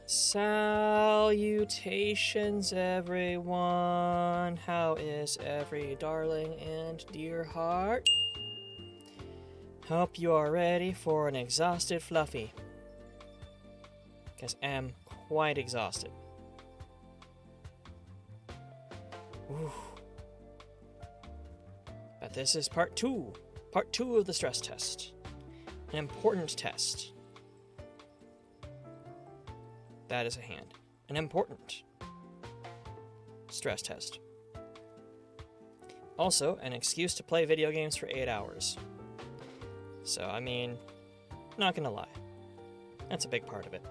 Salutations, everyone. How is every darling and dear heart? Hope you are ready for an exhausted Fluffy. Because I'm quite exhausted. Ooh. But this is part two of the stress test. An important test. That is a hand. An important stress test. Also, an excuse to play video games for 8 hours. So, I mean, not gonna lie. That's a big part of it.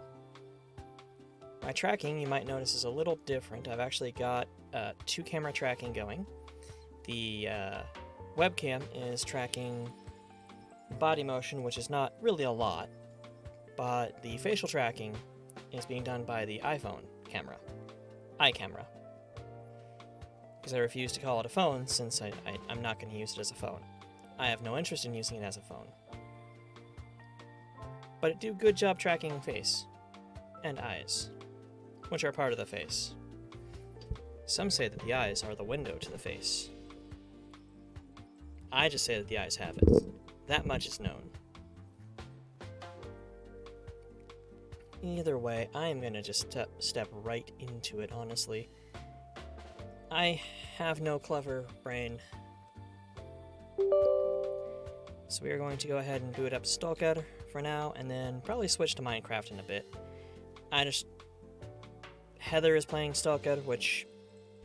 My tracking, you might notice, is a little different. I've actually got 2-camera tracking going. The webcam is tracking body motion, which is not really a lot, but the facial tracking is being done by the iPhone camera. iCamera. Because I refuse to call it a phone, since I'm not going to use it as a phone. I have no interest in using it as a phone. But it do good job tracking face. And eyes. Which are part of the face. Some say that the eyes are the window to the face. I just say that the eyes have it. That much is known. Either way, I am going to just step right into it, honestly. I have no clever brain. So we are going to go ahead and boot up Stalker for now, and then probably switch to Minecraft in a bit. Heather is playing Stalker, which,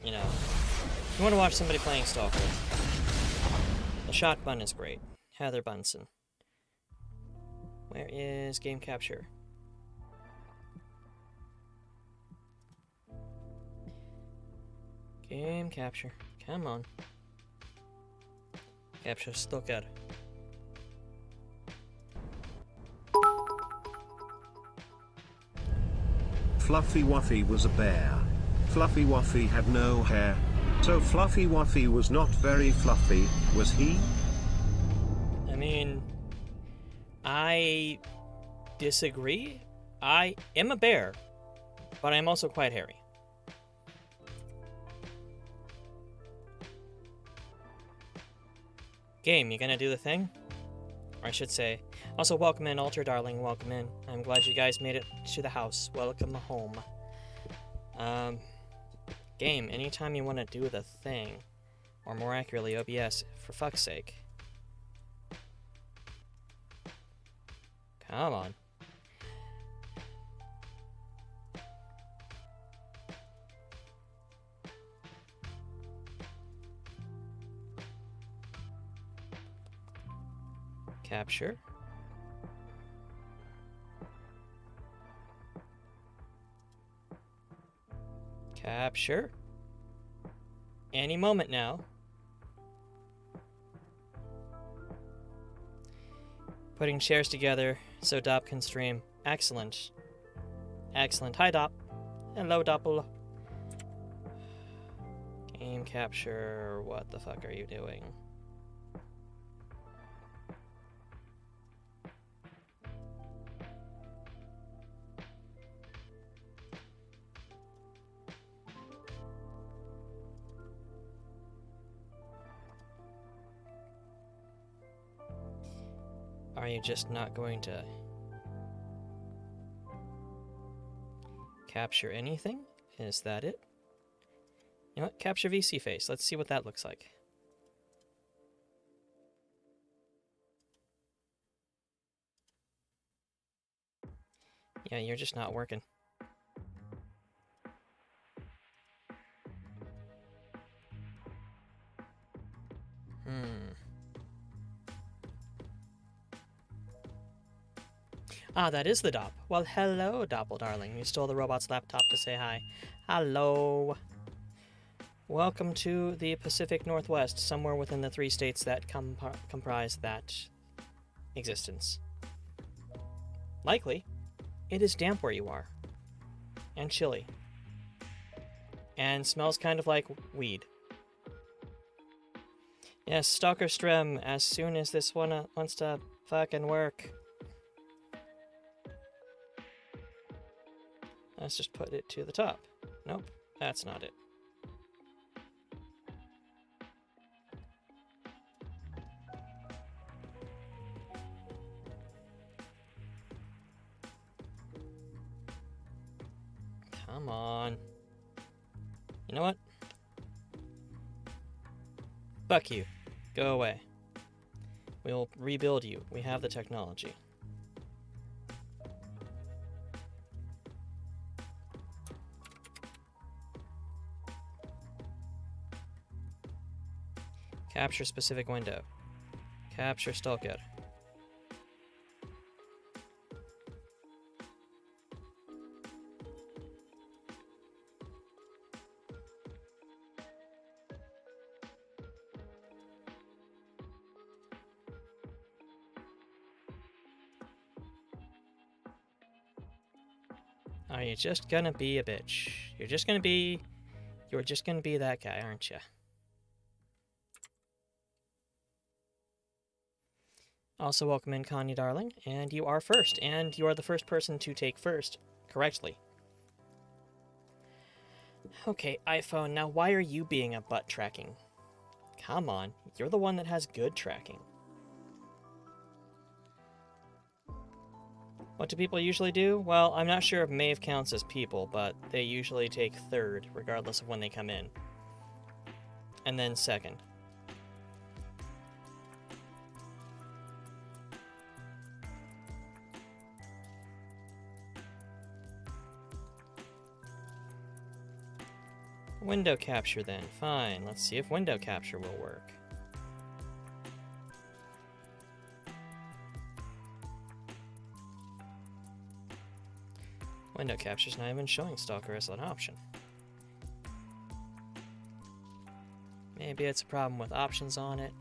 you know, if you want to watch somebody playing Stalker, the shotgun is great. Heather Bunsen. Where is game capture? Game capture. Come on. Capture Stalker. Fluffy Wuffy was a bear. Fluffy Wuffy had no hair. So Fluffy Wuffy was not very fluffy, was he? I mean, I disagree. I am a bear, but I'm also quite hairy. Game, you gonna do the thing? Or I should say, also welcome in, Alter Darling, welcome in. I'm glad you guys made it to the house. Welcome home. Game, anytime you want to do the thing, or more accurately, OBS, for fuck's sake. Come on. Capture. Capture. Any moment now. Putting chairs together so Dop can stream. Excellent. Excellent. Hi, Dop. Hello, Doppel. Game capture. What the fuck are you doing? Are you just not going to capture anything? Is that it? You know what? Capture VC face. Let's see what that looks like. Yeah, you're just not working. Ah, that is the Dop. Well, hello, Doppel darling. You stole the robot's laptop to say hi. Hello. Welcome to the Pacific Northwest, somewhere within the 3 states that comprise that existence. Likely, it is damp where you are. And chilly. And smells kind of like weed. Yes, Stalker Strem, as soon as this one wants to fucking work. Let's just put it to the top. Nope, that's not it. Come on. You know what? Fuck you. Go away. We'll rebuild you. We have the technology. Capture specific window. Capture Stalker. Are you just gonna be a bitch? You're just gonna be that guy, aren't you? Also, welcome in, Connie, darling. And you are first, and you are the first person to take first correctly. Okay, iPhone, now why are you being a butt tracking? Come on, you're the one that has good tracking. What do people usually do? Well, I'm not sure if Maeve counts as people, but they usually take third, regardless of when they come in. And then second. Window capture then. Fine, let's see if window capture will work. Window capture's not even showing Stalker as an option. Maybe it's a problem with options on it.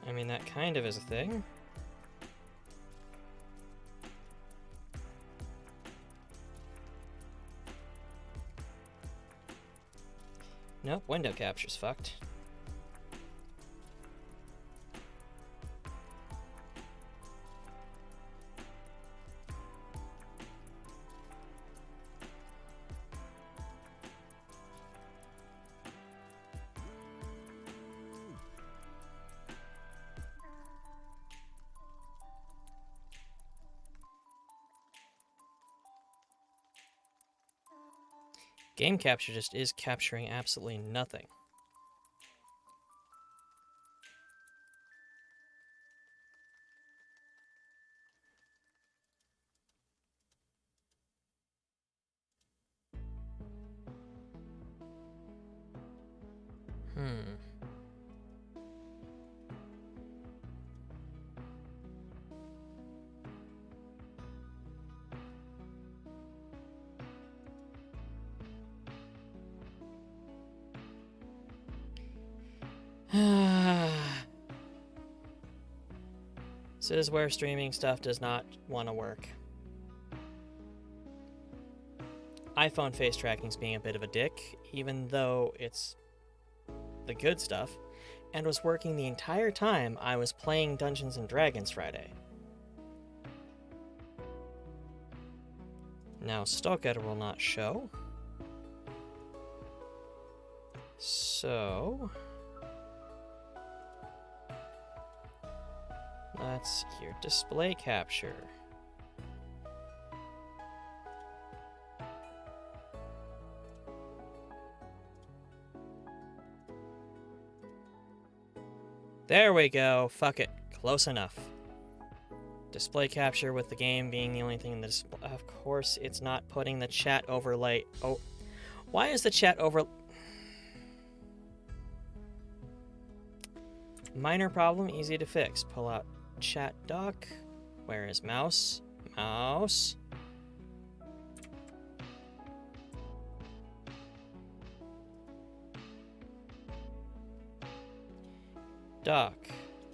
I mean, that kind of is a thing. Nope, window capture's fucked. Game capture just is capturing absolutely nothing. This is where streaming stuff does not want to work. iPhone face tracking's being a bit of a dick, even though it's the good stuff, and was working the entire time I was playing Dungeons and Dragons Friday. Now Stalker will not show. So let's see here. Display capture. There we go. Fuck it. Close enough. Display capture with the game being the only thing in the display. Of course, it's not putting the chat overlay. Oh, why is the chat over? Minor problem, easy to fix. Pull out chat dock. Where is mouse? Mouse. Dock.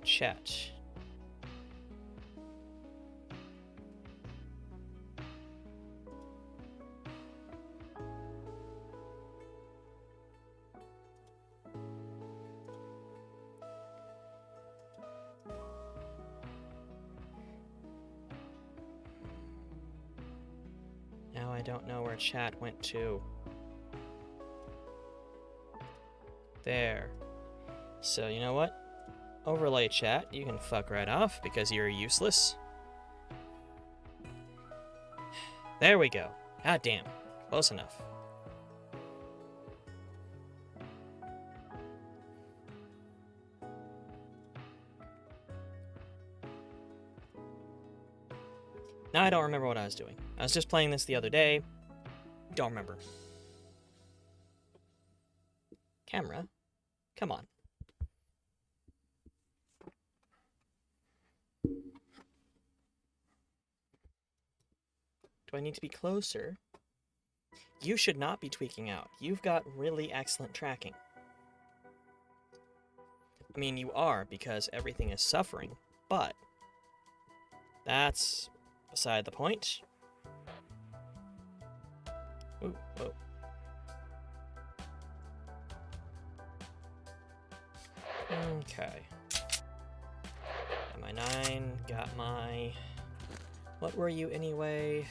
Chat. I don't know where chat went to. There. So, you know what? Overlay chat, you can fuck right off because you're useless. There we go. God damn. Close enough. Now I don't remember what I was doing. I was just playing this the other day. Don't remember. Camera? Come on. Do I need to be closer? You should not be tweaking out. You've got really excellent tracking. I mean, you are, because everything is suffering, but that's beside the point. Ooh, oh. Okay. Got my 9, got my... What were you anyway?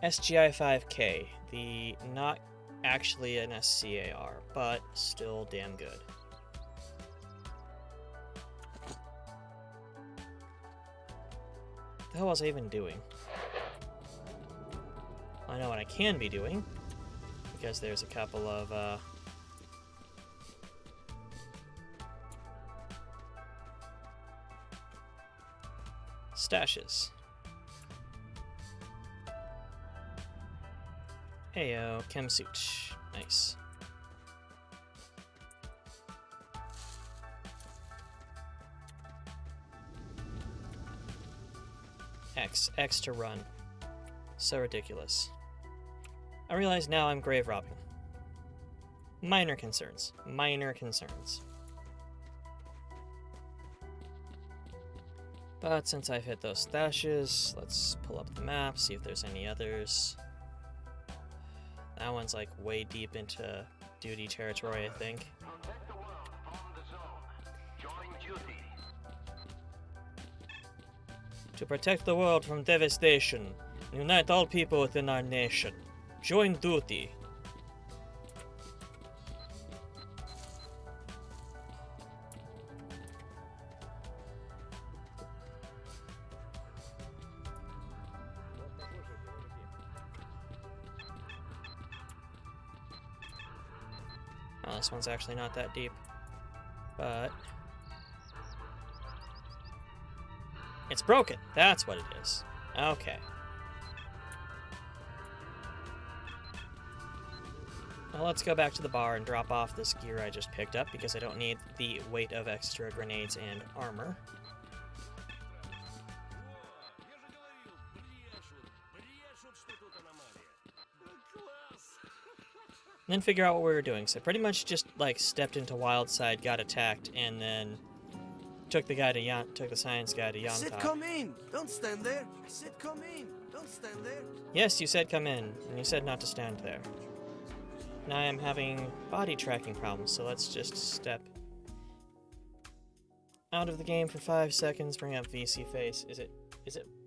SGI 5K, the not actually an SCAR, but still damn good. What the hell was I even doing? I know what I can be doing, because there's a couple of, stashes. Heyo, chem suit. Nice. X to run. So ridiculous. I realize now I'm grave robbing. Minor concerns. Minor concerns. But since I've hit those stashes, let's pull up the map, see if there's any others. That one's like way deep into duty territory, I think. To protect the world from devastation, unite all people within our nation. Join duty. Oh, this one's actually not that deep, but it's broken. That's what it is. Okay. Well, let's go back to the bar and drop off this gear I just picked up because I don't need the weight of extra grenades and armor. And then figure out what we were doing. So pretty much just like stepped into Wildside, got attacked, and then took the guy to took the science guy to Yamta. Said come in. Don't stand there. I said come in. Don't stand there. Yes, you said come in, and you said not to stand there. Now I am having body tracking problems, so let's just step out of the game for 5 seconds, bring up VC face. Is it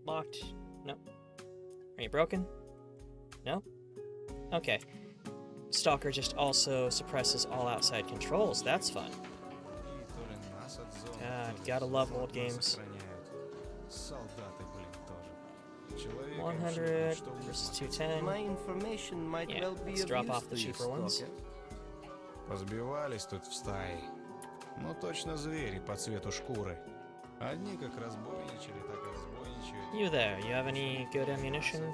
locked? No. Are you broken? No? Okay. Stalker just also suppresses all outside controls. That's fun. God, gotta love old games. 100 versus 210. My information might Yeah, well be let's of drop use off the to you, cheaper ones. Stalker. Позбивались тут в стаи. Ну точно звери по цвету шкуры. Одни как разбойничали, так и разбойничают. You there, you have any good ammunition?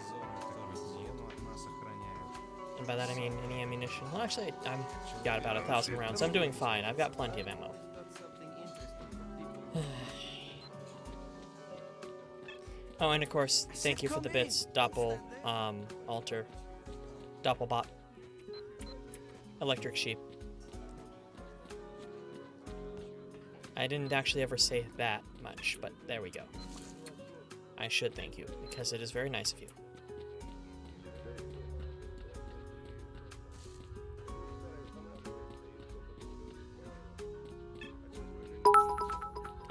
And by that I mean any ammunition. Well, actually, I've got about 1,000 rounds. I'm doing fine. I've got plenty of ammo. Oh, and of course, thank you for the bits, Alter, Doppelbot, Electric Sheep. I didn't actually ever say that much, but there we go. I should thank you, because it is very nice of you.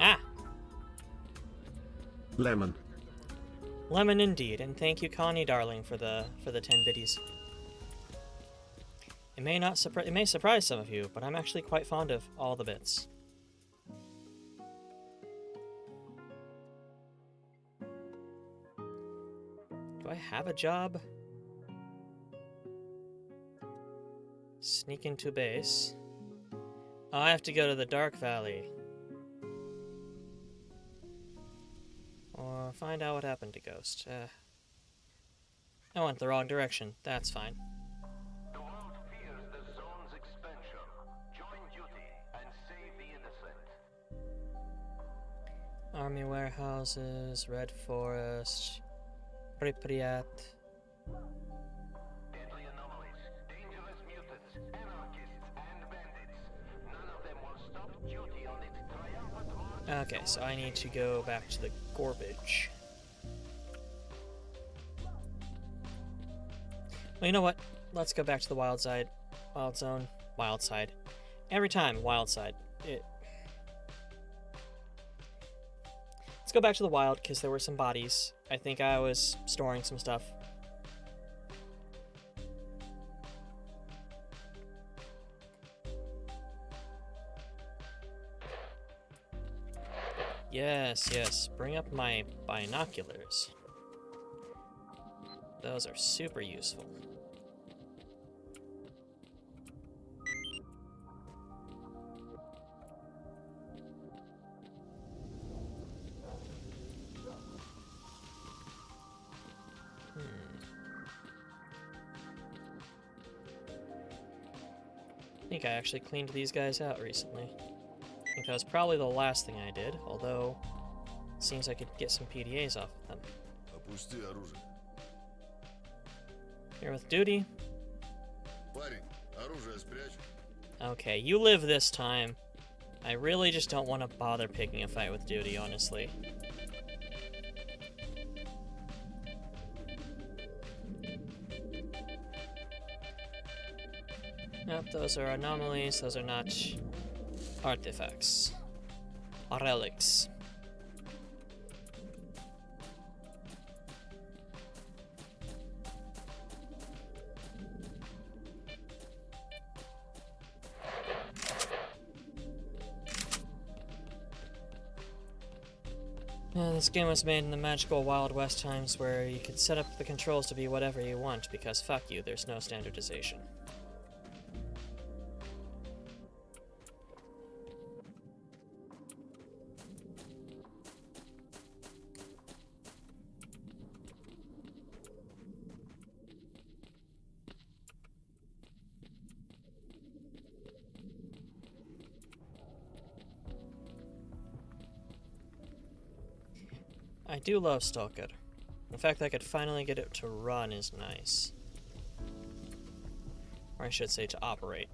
Ah! Lemon. Lemon indeed, and thank you, Connie Darling, for the 10 biddies. It may surprise some of you, but I'm actually quite fond of all the bits. Do I have a job? Sneak into base. Oh, I have to go to the Dark Valley. Or find out what happened to Ghost. I went the wrong direction. That's fine. The world fears the zone's expansion. Join duty and save the innocent. Army warehouses, Red Forest, Pripyat. Deadly anomalies, dangerous mutants, anarchists, and bandits. None of them will stop duty on its triumphant march. Okay, so I need to go back to the Gorbage. Well, you know what? Let's go back to the Wild Side. Wild Zone. Wild Side. Every time, Wild Side. Let's go back to the Wild, because there were some bodies. I think I was storing some stuff. Yes, yes. Bring up my binoculars. Those are super useful. I think I actually cleaned these guys out recently. I think that was probably the last thing I did, although it seems I could get some PDAs off of them. Опусти оружие. Here with duty. Парень, оружие спрячь. Okay, you live this time. I really just don't want to bother picking a fight with duty, honestly. Nope, those are anomalies. Those are not artifacts. Relics. This game was made in the magical Wild West times where you could set up the controls to be whatever you want because fuck you, there's no standardization. I do love Stalker. The fact that I could finally get it to run is nice. Or I should say to operate.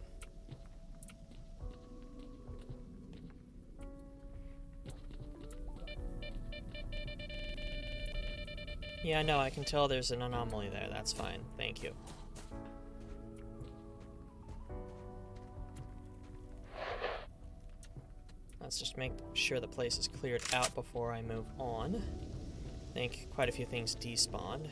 Yeah, no, I can tell there's an anomaly there. That's fine. Thank you. Let's just make sure the place is cleared out before I move on. I think quite a few things despawned.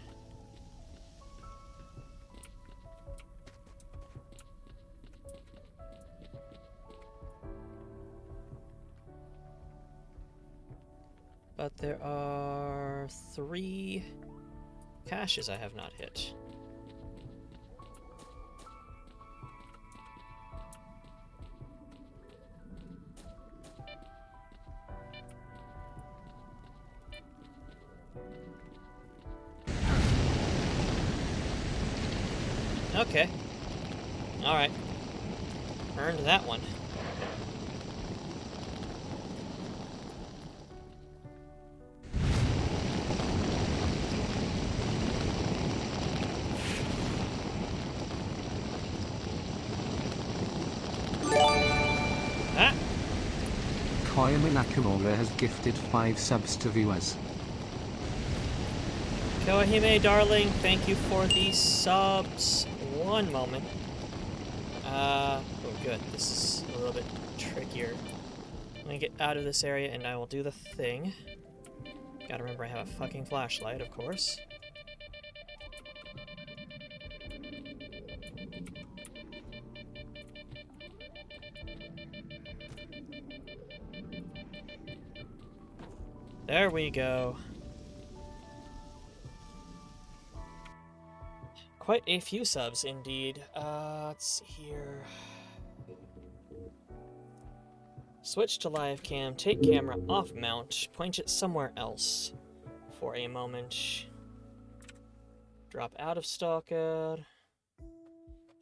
But there are 3 caches I have not hit. Okay. Alright. Earned that one. Ah! Koyama Nakamura has gifted 5 subs to viewers. Koahime, darling, thank you for the subs. One moment. Oh good, this is a little bit trickier. Let me get out of this area and I will do the thing. Gotta remember I have a fucking flashlight, of course. There we go. Quite a few subs, indeed. Let's see here. Switch to live cam, take camera off mount, point it somewhere else for a moment. Drop out of stalker.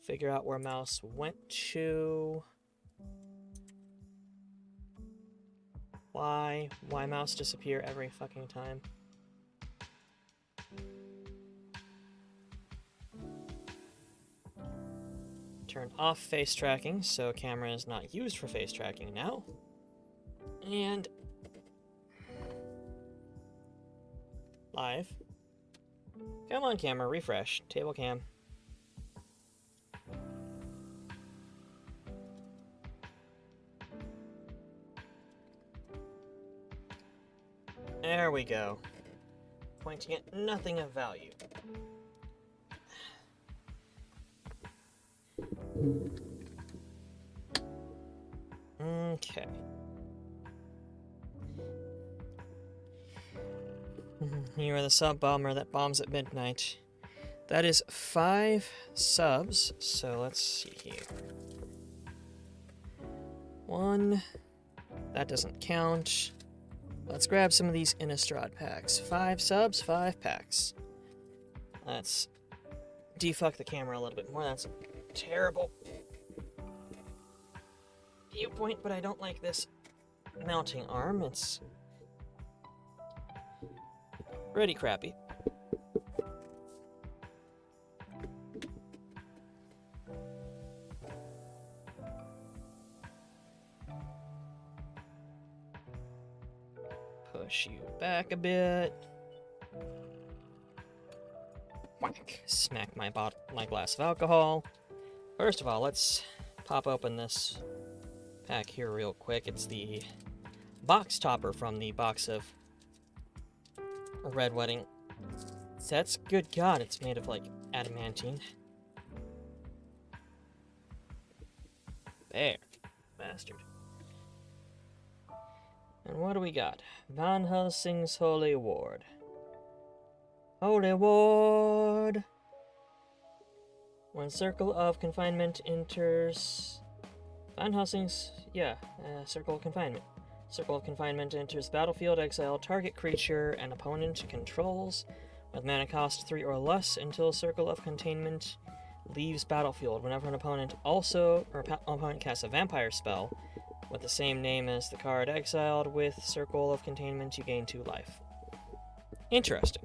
Figure out where mouse went to. Why mouse disappear every fucking time? Turn off face tracking, so camera is not used for face tracking now. And live. Come on, camera, refresh. Table cam. There we go. Pointing at nothing of value. Okay. You are the sub bomber that bombs at midnight. That is 5 subs, so let's see here. 1. That doesn't count. Let's grab some of these Innistrad packs. 5 subs, 5 packs. Let's defuck the camera a little bit more. That's a terrible viewpoint, but I don't like this mounting arm. It's pretty crappy. Push you back a bit. Whack. Smack my glass of alcohol. First of all, let's pop open this pack here real quick. It's the box topper from the box of Red Wedding sets. Good God, it's made of like adamantine. There. Bastard. And what do we got? Van Helsing's Holy Ward. Holy Ward! When Circle of Confinement enters... Van Helsing's... Circle of Confinement. Circle of Confinement enters battlefield, exile target creature and opponent controls with mana cost 3 or less until Circle of Containment leaves battlefield. Whenever an opponent opponent casts a vampire spell with the same name as the card exiled with Circle of Containment, you gain 2 life. Interesting.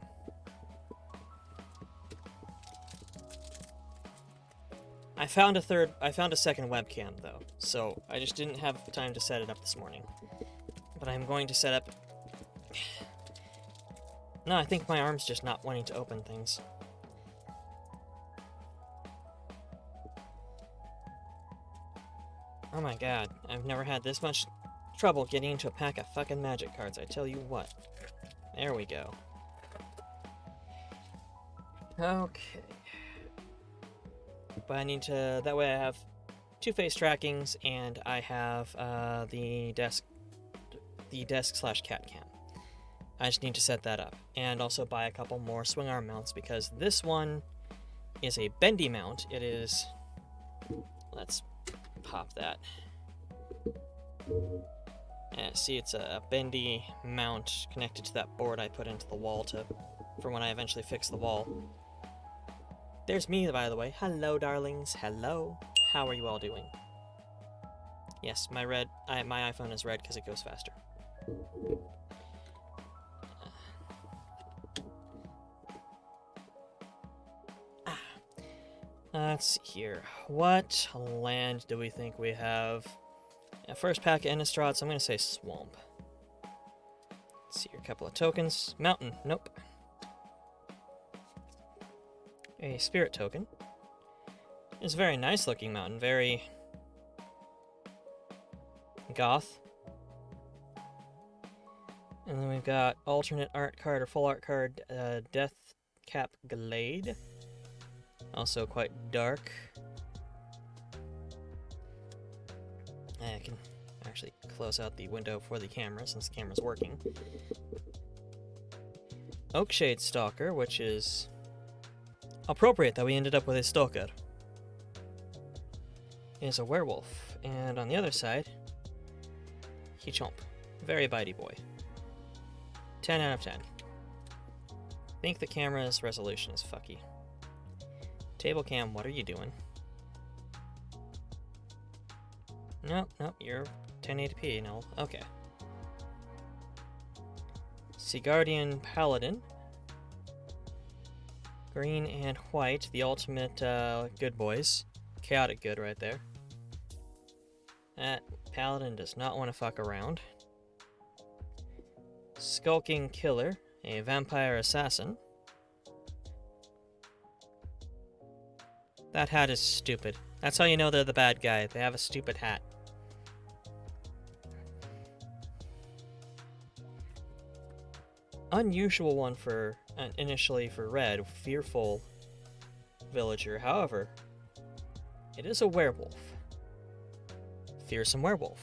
I found a second webcam though, so I just didn't have time to set it up this morning. But I'm going to set up... No, I think my arm's just not wanting to open things. Oh my god, I've never had this much trouble getting into a pack of fucking magic cards, I tell you what. There we go. Okay. But I need to... That way I have 2 face trackings, and I have the desk/cat cam. I just need to set that up. And also buy a couple more swing arm mounts, because this one is a bendy mount. It is... Let's pop that. Yeah, see, it's a bendy mount connected to that board I put into the wall for when I eventually fix the wall. There's me, by the way. Hello, darlings. Hello. How are you all doing? Yes, my iPhone is red because it goes faster. Let's see here. What land do we think we have? First pack of Innistrad, so I'm going to say Swamp. Let's see here, a couple of tokens. Mountain, nope. A Spirit token. It's a very nice looking mountain, very goth. And then we've got alternate art card or full art card, Death Cap Glade. Also quite dark. I can actually close out the window for the camera since the camera's working. Oakshade Stalker, which is appropriate that we ended up with a stalker, is a werewolf. And on the other side, Heccin. Very bitey boy. 10 out of 10. I think the camera's resolution is fucky. Table cam, what are you doing? Nope, you're 1080p. No, okay. Seaguardian Paladin. Green and white, the ultimate good boys. Chaotic good right there. That Paladin does not want to fuck around. Skulking Killer, a vampire assassin. That hat is stupid. That's how you know they're the bad guy. They have a stupid hat. Unusual one for initially for red, fearful villager. However, it is a werewolf. Fearsome werewolf.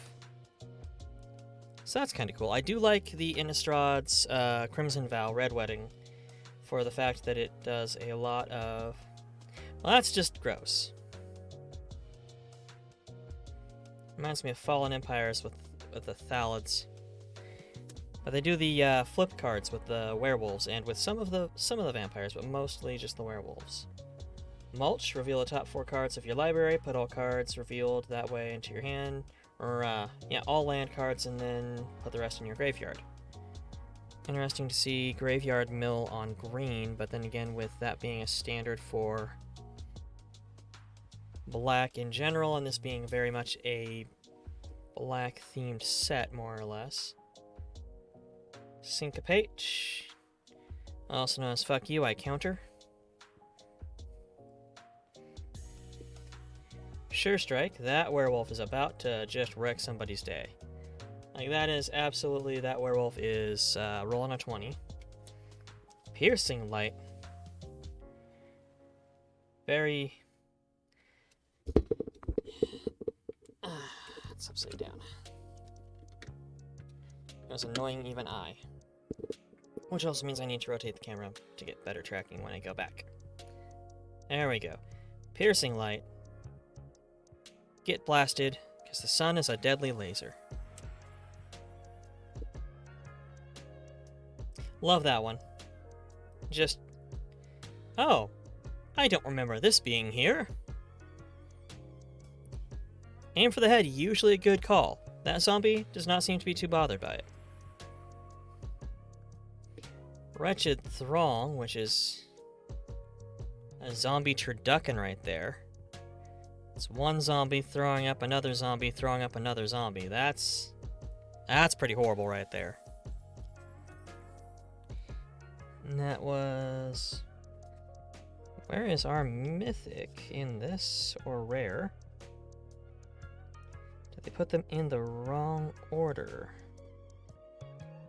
So that's kind of cool. I do like the Innistrad's Crimson Vow Red Wedding for the fact that it does a lot of... Well, that's just gross. Reminds me of Fallen Empires with the Thalids. But they do the flip cards with the werewolves and with some of the vampires, but mostly just the werewolves. Mulch, reveal the top 4 cards of your library, put all cards revealed that way into your hand, or all land cards, and then put the rest in your graveyard. Interesting to see Graveyard Mill on green, but then again with that being a standard for black in general, and this being very much a black themed set, more or less. Syncopate, also known as Fuck You, I counter. Sure Strike, that werewolf is about to just wreck somebody's day. Like, that is absolutely, that werewolf is rolling a 20. Piercing Light. Very... it's upside down. It was annoying even I. Which also means I need to rotate the camera to get better tracking when I go back. There we go. Piercing Light. Get blasted, because the sun is a deadly laser. Love that one. Just... Oh, I don't remember this being here. Aim for the head, usually a good call. That zombie does not seem to be too bothered by it. Wretched Throng, which is a zombie turducken right there. It's one zombie throwing up another zombie, throwing up another zombie. That's pretty horrible right there. And that was... Where is our mythic in this, or rare? Did they put them in the wrong order?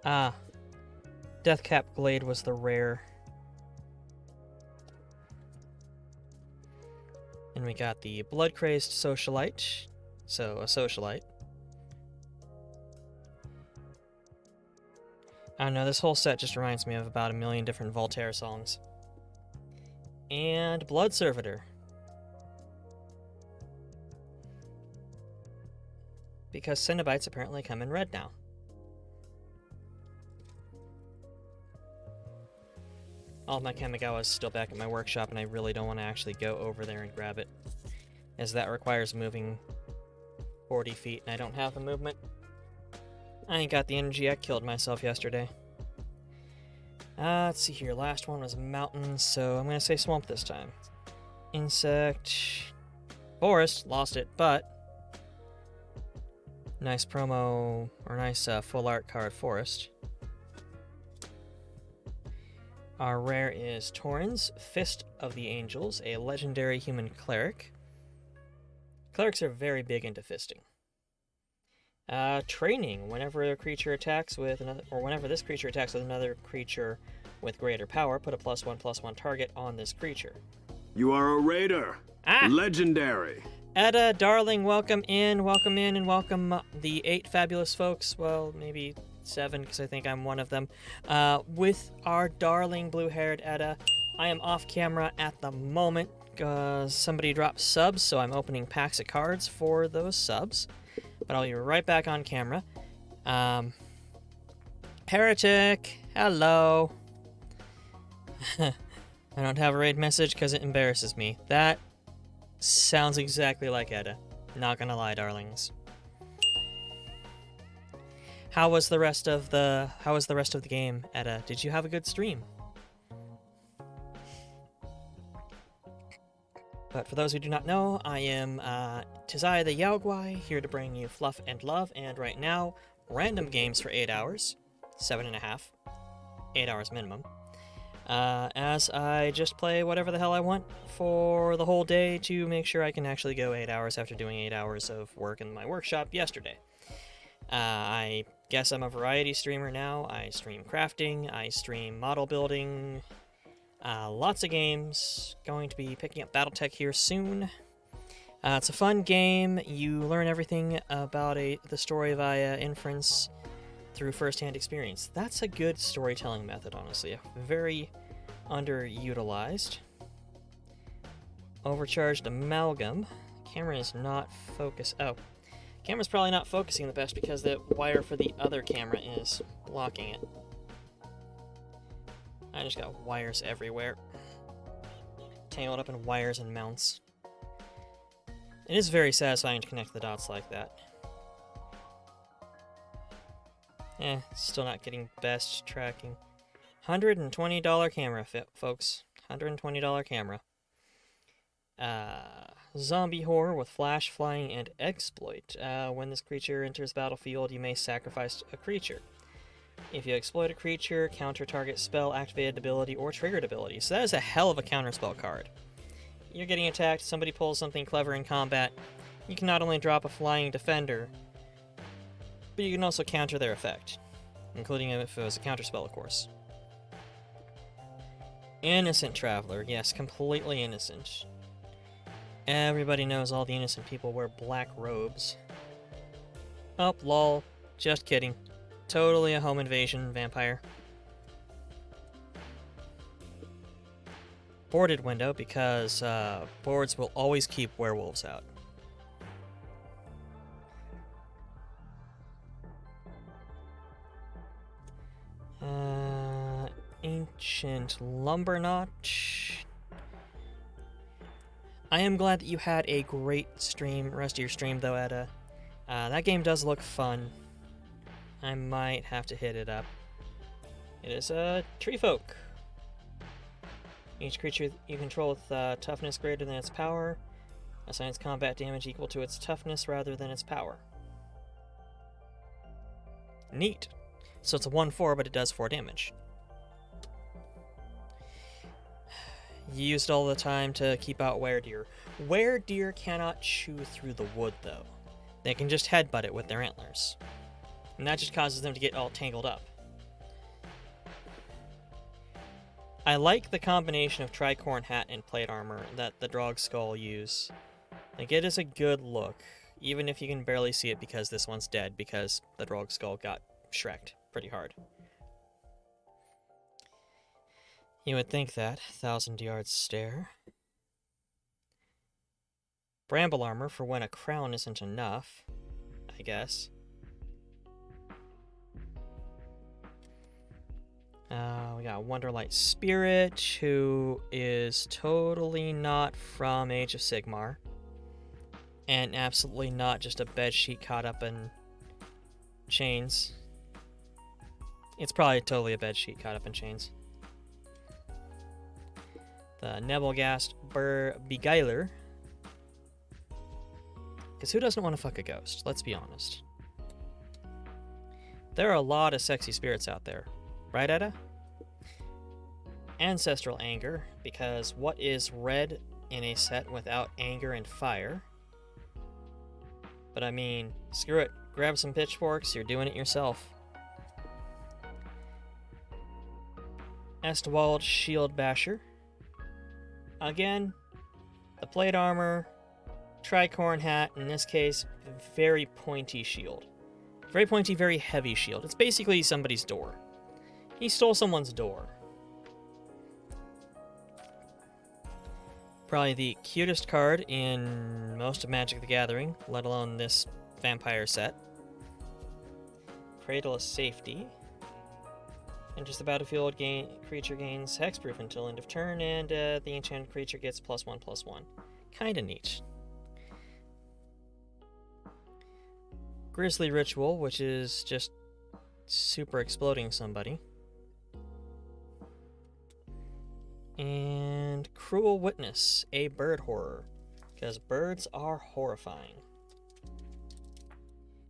Ah. Deathcap Glade was the rare. And we got the Blood-Crazed Socialite. So, a Socialite. I don't know, this whole set just reminds me of about a million different Voltaire songs. And Blood Servitor. Because Cenobites apparently come in red now. All of my Kamigawa is still back at my workshop, and I really don't want to actually go over there and grab it, as that requires moving 40 feet, and I don't have the movement. I ain't got the energy. I killed myself yesterday. Let's see here. Last one was mountain, so I'm going to say swamp this time. Insect. Forest. Lost it, but nice promo, or nice full art card forest. Our rare is Torrens, Fist of the Angels, a legendary human cleric. Clerics are very big into fisting. Training. Whenever a creature attacks with another, or whenever this creature attacks with another creature with greater power, put a +1/+1 target on this creature. You are a raider. Ah! Legendary. Etta, darling, welcome in, and welcome the 8 fabulous folks. Well, maybe 7, because I think I'm one of them. With our darling blue-haired Etta. I am off camera at the moment because somebody dropped subs, so I'm opening packs of cards for those subs. But I'll be right back on camera. Heretic, hello. I don't have a raid message because it embarrasses me. That sounds exactly like Etta. Not gonna lie, darlings. How was the rest of the game, Etta? Did you have a good stream? But for those who do not know, I am Tizai the Yaogwai, here to bring you fluff and love, and right now, random games for 8 hours. 7.5. 8 hours minimum. As I just play whatever the hell I want for the whole day to make sure I can actually go 8 hours after doing 8 hours of work in my workshop yesterday. I guess I'm a variety streamer now. I stream crafting, I stream model building, lots of games. Going to be picking up Battletech here soon. It's a fun game. You learn everything about the story via inference through first-hand experience. That's a good storytelling method, honestly. Very underutilized. Overcharged amalgam. Camera is not focused. Oh. Camera's probably not focusing the best because the wire for the other camera is blocking it. I just got wires everywhere. Tangled up in wires and mounts. It is very satisfying to connect the dots like that. Still not getting best tracking. $120 camera, folks. $120 camera. Zombie horror with flash, flying, and exploit. When this creature enters battlefield, you may sacrifice a creature. If you exploit a creature, counter target spell, activated ability, or triggered ability. So that is a hell of a counterspell card. You're getting attacked, somebody pulls something clever in combat, you can not only drop a flying defender, but you can also counter their effect, including if it was a counterspell, of course. Innocent Traveler, yes, completely innocent. Everybody knows all the innocent people wear black robes. Oh, lol, just kidding. Totally a home invasion vampire. Boarded window, because boards will always keep werewolves out. Ancient Lumberknot. I am glad that you had a great stream, rest of your stream though, Etta. That game does look fun. I might have to hit it up. It is a tree folk. Each creature you control with toughness greater than its power assigns combat damage equal to its toughness rather than its power. Neat. So it's a 1/4, but it does 4 damage. You used all the time to keep out weredeer. Weredeer cannot chew through the wood, though. They can just headbutt it with their antlers. And that just causes them to get all tangled up. I like the combination of tricorn hat and plate armor that the Drog Skull use. Like, it is a good look, even if you can barely see it because this one's dead, because the Drog Skull got shreked pretty hard. You would think that. 1,000-yard stare. Bramble armor for when a crown isn't enough, I guess. We got Wonderlight Spirit, who is totally not from Age of Sigmar. And absolutely not just a bedsheet caught up in chains. It's probably totally a bedsheet caught up in chains. The Nebelgast Beguiler. Because who doesn't want to fuck a ghost? Let's be honest. There are a lot of sexy spirits out there. Right, Etta? Ancestral Anger, because what is red in a set without anger and fire? But I mean, screw it. grab some pitchforks, you're doing it yourself. Estwald Shield Basher. Again, the plate armor, tricorn hat, in this case, very pointy shield. Very pointy, very heavy shield. It's basically somebody's door. He stole someone's door. Probably the cutest card in most of Magic the Gathering, let alone this vampire set. Cradle of Safety. Enters the battlefield, creature gains hexproof until end of turn, and the enchanted creature gets +1/+1. Kinda neat. Grisly Ritual, which is just super exploding somebody. And Cruel Witness, a bird horror, because birds are horrifying.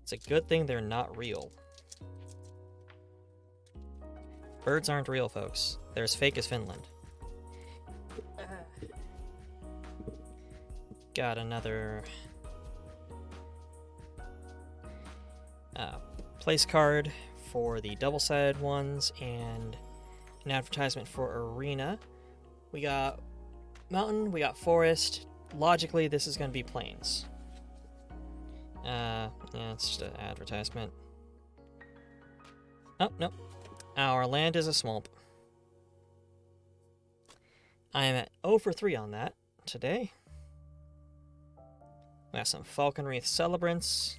It's a good thing they're not real. Birds aren't real, folks. They're as fake as Finland. Got another place card for the double-sided ones and an advertisement for Arena. We got mountain, we got forest. Logically, this is going to be plains. Yeah, it's just an advertisement. Oh, no. Our land is a swamp. I am at 0 for 3 on that today. We got some Falconwreath Celebrants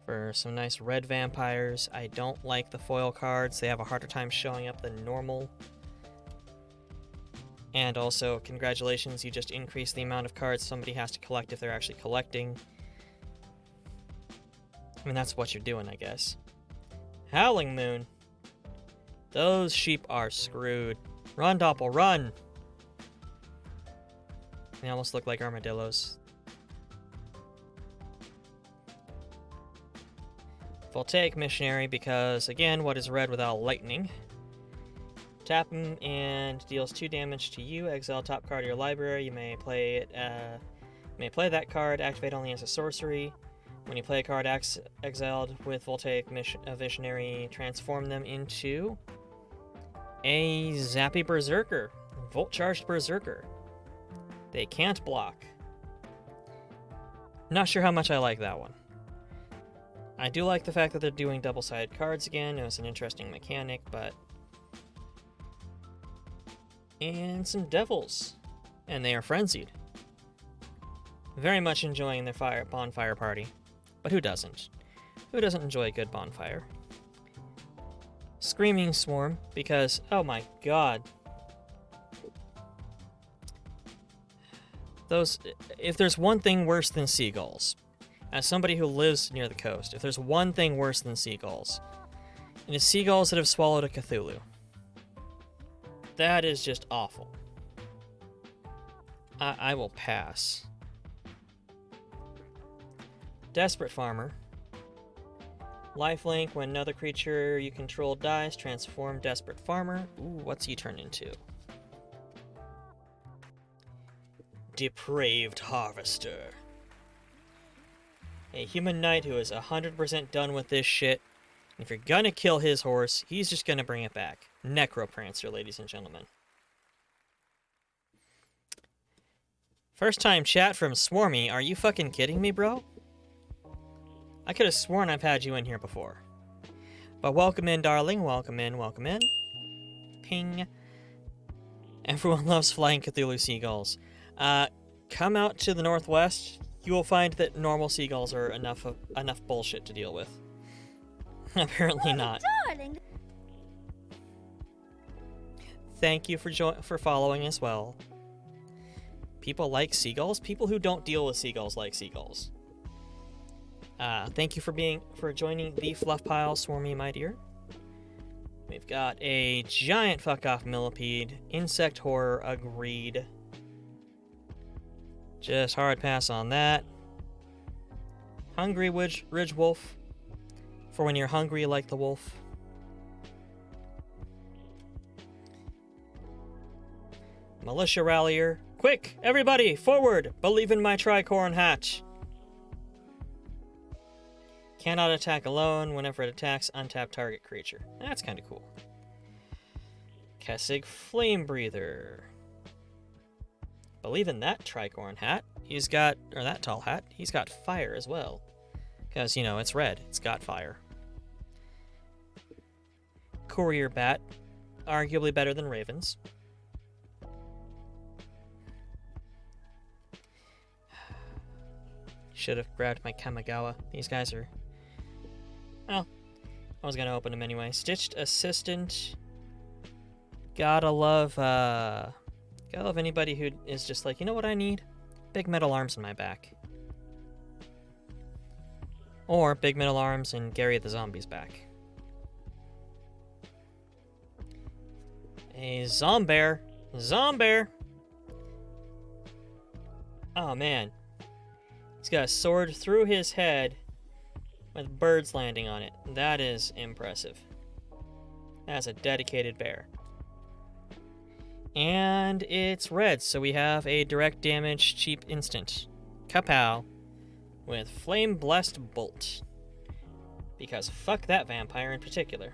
for some nice red vampires. I don't like the foil cards. They have a harder time showing up than normal. And also, congratulations, you just increased the amount of cards somebody has to collect if they're actually collecting. I mean, that's what you're doing, I guess. Howling Moon. Those sheep are screwed. Run, Doppel, run! They almost look like armadillos. Voltaic Missionary, because, again, what is red without lightning? Tap him and deals 2 damage to you. Exile top card of your library. You may play it. May play that card. Activate only as a sorcery. When you play a card exiled with Voltaic Visionary, transform them into a Zappy Berserker. Volt Charged Berserker. They can't block. Not sure how much I like that one. I do like the fact that they're doing double-sided cards again. It was an interesting mechanic, but... And some devils. And they are frenzied. Very much enjoying their bonfire party. But who doesn't? Who doesn't enjoy a good bonfire? Screaming Swarm, because, oh my god. If there's one thing worse than seagulls, as somebody who lives near the coast, if there's one thing worse than seagulls, it is seagulls that have swallowed a Cthulhu. That is just awful. I will pass. Desperate Farmer. Lifelink, when another creature you control dies, transform Desperate Farmer. Ooh, what's he turn into? Depraved Harvester. A human knight who is 100% done with this shit. And if you're gonna kill his horse, he's just gonna bring it back. Necroprancer, ladies and gentlemen. First time chat from Swarmy. Are you fucking kidding me, bro? I could have sworn I've had you in here before. But welcome in, darling. Welcome in, welcome in. Ping. Everyone loves flying Cthulhu seagulls. Come out to the northwest. You will find that normal seagulls are enough bullshit to deal with. Apparently not. Darling. Thank you for following as well. People like seagulls. People who don't deal with seagulls like seagulls. Thank you for joining the fluff pile, Swarmy, my dear. We've got a giant fuck off millipede. Insect horror, agreed. Just hard pass on that. Hungry Ridge Wolf. For when you're hungry like the wolf. Militia Rallier. Quick, everybody, forward! Believe in my tricorn hat. Cannot attack alone. Whenever it attacks, untap target creature. That's kind of cool. Kessig Flame Breather. Believe in that tricorn hat. He's got, or that tall hat, he's got fire as well. Because, you know, it's red. It's got fire. Courier Bat. Arguably better than Ravens. Should have grabbed my Kamigawa. These guys are... Well, I was going to open them anyway. Stitched Assistant. Gotta love anybody who is just like, you know what I need? Big metal arms in my back. Or big metal arms and Gary the Zombie's back. A Zombear. Zombear! Oh, man. He's got a sword through his head with birds landing on it. That is impressive. That's a dedicated bear. And it's red, so we have a direct damage cheap instant. Kapow. With Flame Blessed Bolt. Because fuck that vampire in particular.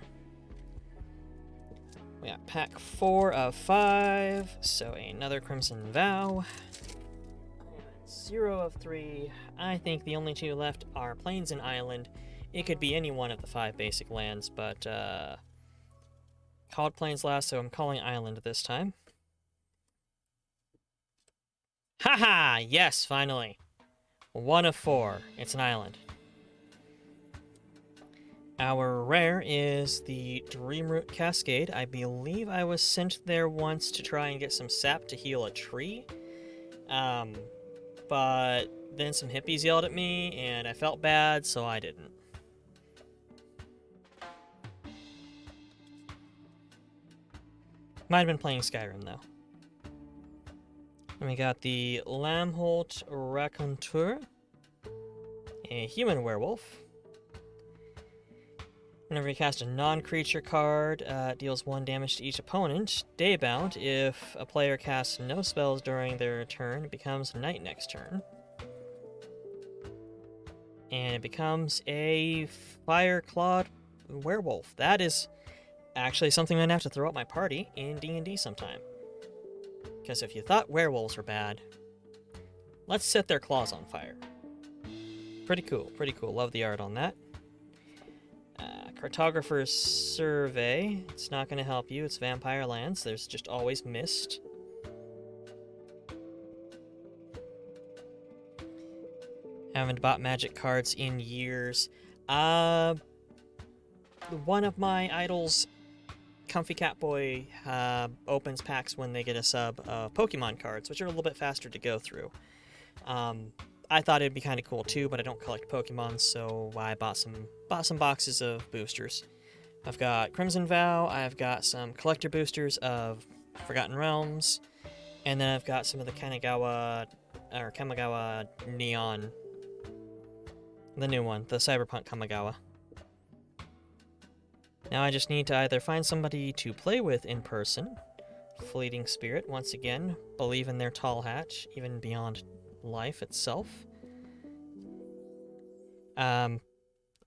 We got pack 4 of 5, so another Crimson Vow. 0 of 3. I think the only 2 left are Plains and Island. It could be any one of the 5 basic lands, but called Plains last, so I'm calling Island this time. Haha! Yes, finally. 1 of 4. It's an island. Our rare is the Dreamroot Cascade. I believe I was sent there once to try and get some sap to heal a tree. But then some hippies yelled at me, and I felt bad, so I didn't. Might have been playing Skyrim, though. And we got the Lamholt Raconteur, a human werewolf. Whenever you cast a non-creature card, it deals 1 damage to each opponent. Daybound, if a player casts no spells during their turn, it becomes night next turn. And it becomes a fire-clawed werewolf. That is actually something I'm going to have to throw at my party in D&D sometime. Because if you thought werewolves were bad, let's set their claws on fire. Pretty cool, pretty cool. Love the art on that. Cartographer's Survey. It's not going to help you. It's vampire lands. There's just always mist. Haven't bought magic cards in years. One of my idols, Comfy Catboy, opens packs when they get a sub of Pokemon cards, which are a little bit faster to go through. I thought it'd be kind of cool too, but I don't collect Pokemon, so I bought some boxes of boosters. I've got Crimson Vow, I've got some collector boosters of Forgotten Realms, and then I've got some of the Kamigawa Neon, the new one, the Cyberpunk Kamigawa. Now I just need to either find somebody to play with in person, Fleeting Spirit, once again, believe in their tall hat, even beyond life itself,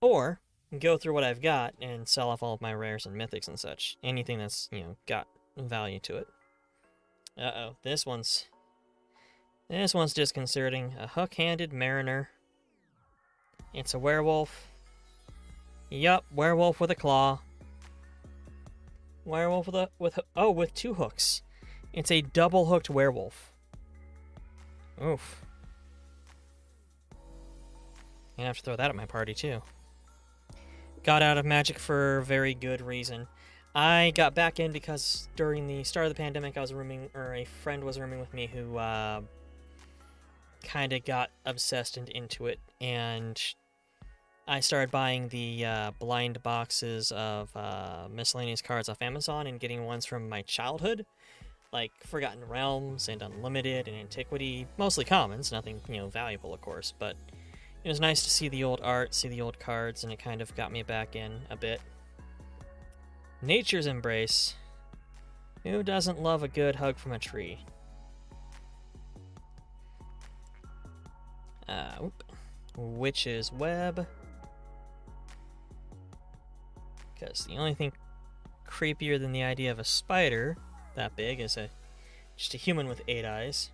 or go through what I've got and sell off all of my rares and mythics and such. Anything that's, you know, got value to it. Uh-oh, this one's disconcerting. A hook-handed mariner. It's a werewolf. Yup, werewolf with a claw. Werewolf with 2 hooks. It's a double-hooked werewolf. Oof. I'm gonna have to throw that at my party, too. Got out of Magic for very good reason. I got back in because during the start of the pandemic, I was rooming, or a friend was rooming with me who kind of got obsessed and into it, and I started buying the blind boxes of miscellaneous cards off Amazon and getting ones from my childhood, like Forgotten Realms and Unlimited and Antiquity, mostly commons, nothing, you know, valuable, of course, but it was nice to see the old art, see the old cards, and it kind of got me back in a bit. Nature's Embrace. Who doesn't love a good hug from a tree? Witch's Web. Because the only thing creepier than the idea of a spider that big is just a human with 8 eyes.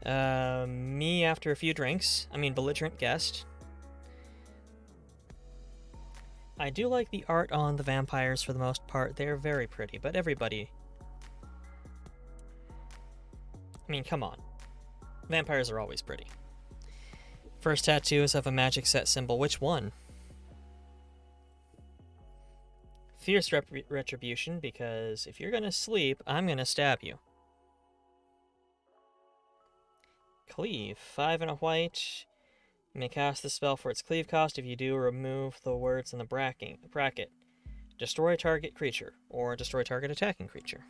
Me after a few drinks. I mean, belligerent guest. I do like the art on the vampires for the most part. They're very pretty, but everybody... I mean, come on. Vampires are always pretty. First tattoo is of a magic set symbol. Which one? Fierce retribution, because if you're gonna sleep, I'm gonna stab you. Cleave. 5 and a white. You may cast the spell for its cleave cost. If you do, remove the words in the bracket. Destroy target creature, or destroy target attacking creature.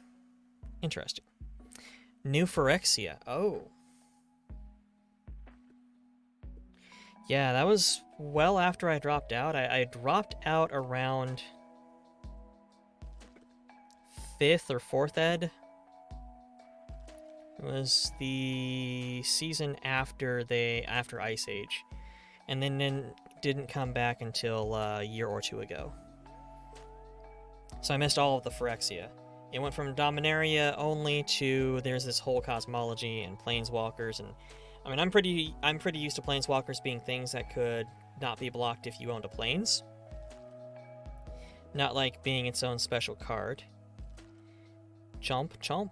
Interesting. New Phyrexia. Oh. Yeah, that was well after I dropped out. I dropped out around 5th or 4th ed. It was the season after Ice Age, and then didn't come back until a year or 2 ago. So I missed all of the Phyrexia. It went from Dominaria only to there's this whole cosmology and planeswalkers, and I mean I'm pretty used to planeswalkers being things that could not be blocked if you owned a planes. Not like being its own special card. Chomp, chomp.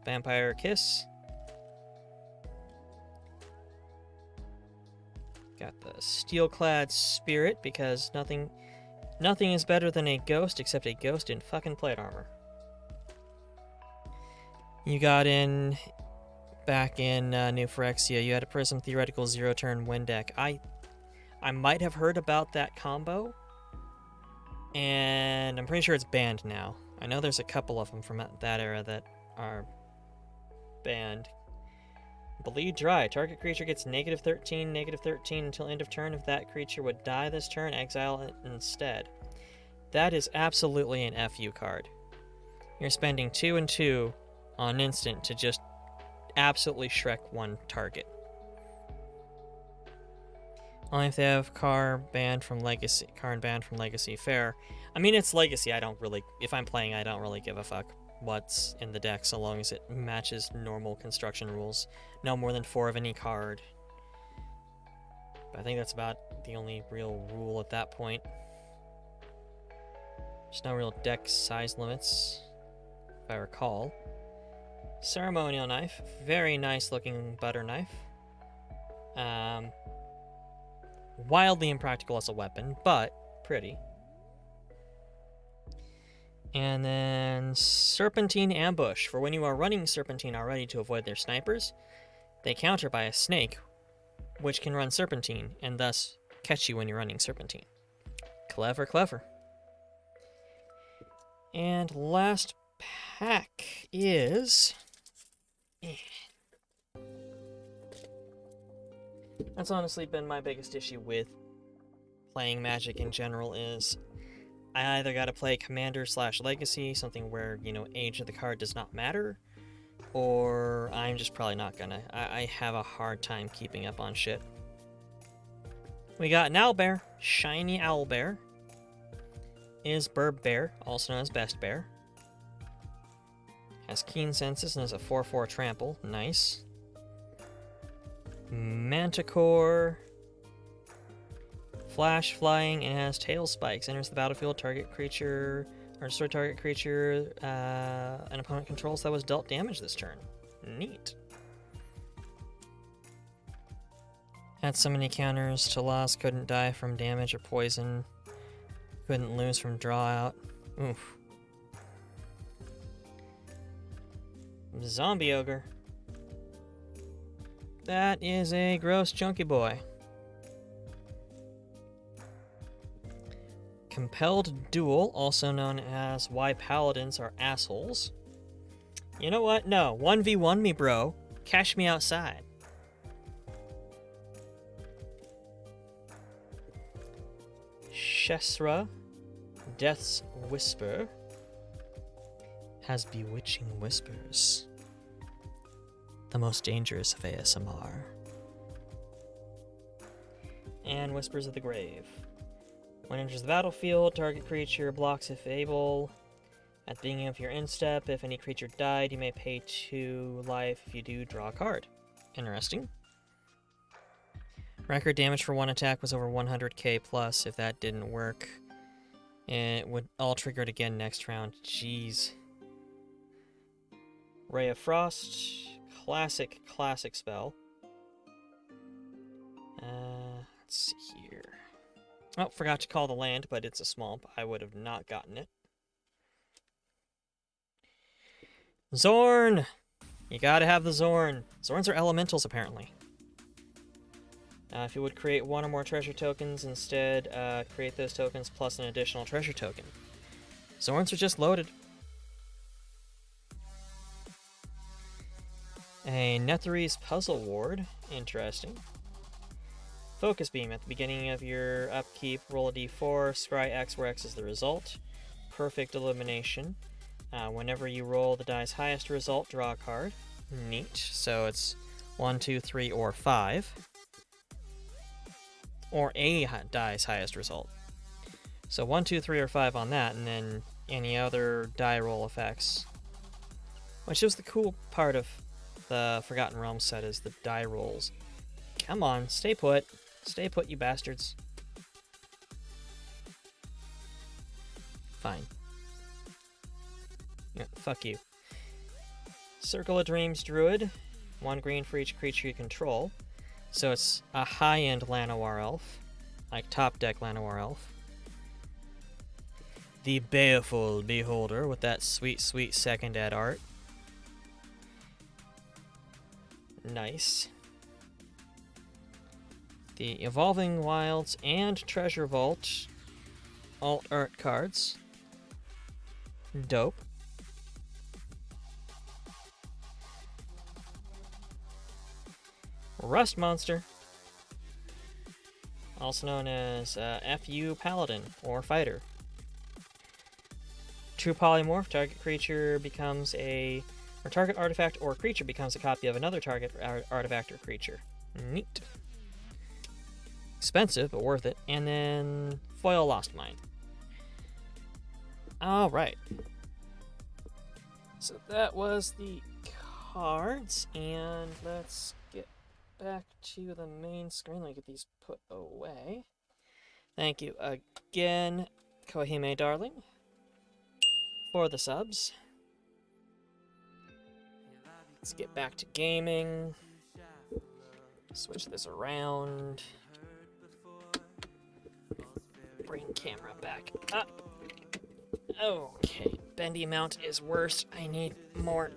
Vampire Kiss. Got the Steel-clad Spirit, because nothing is better than a ghost except a ghost in fucking plate armor. You got back in New Phyrexia, you had a Prism Theoretical 0-turn win deck. I might have heard about that combo, and I'm pretty sure it's banned now. I know there's a couple of them from that era that are banned. Bleed Dry. Target creature gets -13 until end of turn. If that creature would die this turn, exile it instead. That is absolutely an FU card. You're spending 2 and 2 on instant to just absolutely Shrek one target. Only if they have card banned from Legacy. Fair. I mean, it's Legacy. If I'm playing, I don't really give a fuck what's in the deck so long as it matches normal construction rules. No more than 4 of any card. But I think that's about the only real rule at that point. There's no real deck size limits, if I recall. Ceremonial Knife. Very nice looking butter knife. Wildly impractical as a weapon, but pretty. And then Serpentine Ambush. For when you are running Serpentine already to avoid their snipers, they counter by a snake, which can run Serpentine, and thus catch you when you're running Serpentine. Clever, clever. And last pack is... That's honestly been my biggest issue with playing Magic in general is... I either gotta play Commander/Legacy, something where, age of the card does not matter, or I'm just probably not gonna. I have a hard time keeping up on shit. We got an Owlbear. Shiny Owlbear. Is Burb Bear, also known as Best Bear. Has Keen Senses and is a 4/4 trample. Nice. Manticore. Flash flying and has tail spikes. Enters the battlefield. Target creature or destroy target creature an opponent controls that was dealt damage this turn. Neat. Had so many counters to loss. Couldn't die from damage or poison. Couldn't lose from draw out. Oof. Zombie Ogre. That is a gross chunky boy. Compelled Duel, also known as Why Paladins Are Assholes. You know what? No. 1v1 me, bro. Cash me outside. Shesra, Death's Whisper, has bewitching whispers. The most dangerous of ASMR. and Whispers of the Grave. When it enters the battlefield, target creature blocks if able. At the beginning of your end step, if any creature died, you may pay 2 life. If you do, draw a card. Interesting. Record damage for one attack was over 100k plus. If that didn't work, it would all trigger it again next round. Jeez. Ray of Frost. Classic spell. Let's see here. Oh, forgot to call the land, but it's a swamp. I would have not gotten it. Zorn! You gotta have the Zorn. Zorns are elementals, apparently. If you would create 1 or more treasure tokens, instead create those tokens plus an additional treasure token. Zorns are just loaded. A Netherese Puzzle Ward. Interesting. Focus Beam. At the beginning of your upkeep, roll a d4, scry X where X is the result. Perfect Illumination. Whenever you roll the die's highest result, draw a card. Neat. So it's 1, 2, 3, or 5. Or a die's highest result. So 1, 2, 3, or 5 on that, and then any other die roll effects. Which is the cool part of the Forgotten Realms set, is the die rolls. Come on, stay put. Stay put, you bastards. Fine. Yeah, fuck you. Circle of Dreams Druid. 1 green for each creature you control. So it's a high-end Llanowar elf. Like top deck Llanowar elf. The Baleful Beholder with that sweet, sweet second ed art. Nice. The Evolving Wilds and Treasure Vault alt art cards. Dope. Rust Monster, also known as FU Paladin or Fighter. True Polymorph, target creature becomes a, or target artifact or creature becomes a copy of another target artifact or creature. Neat. Expensive, but worth it. And then Foil Lost Mine. Alright. So that was the cards, and let's get back to the main screen. Let me get these put away. Thank you again, Kohime Darling, for the subs. Let's get back to gaming. Switch this around. Bring camera back up. Okay, bendy mount is worse. I need more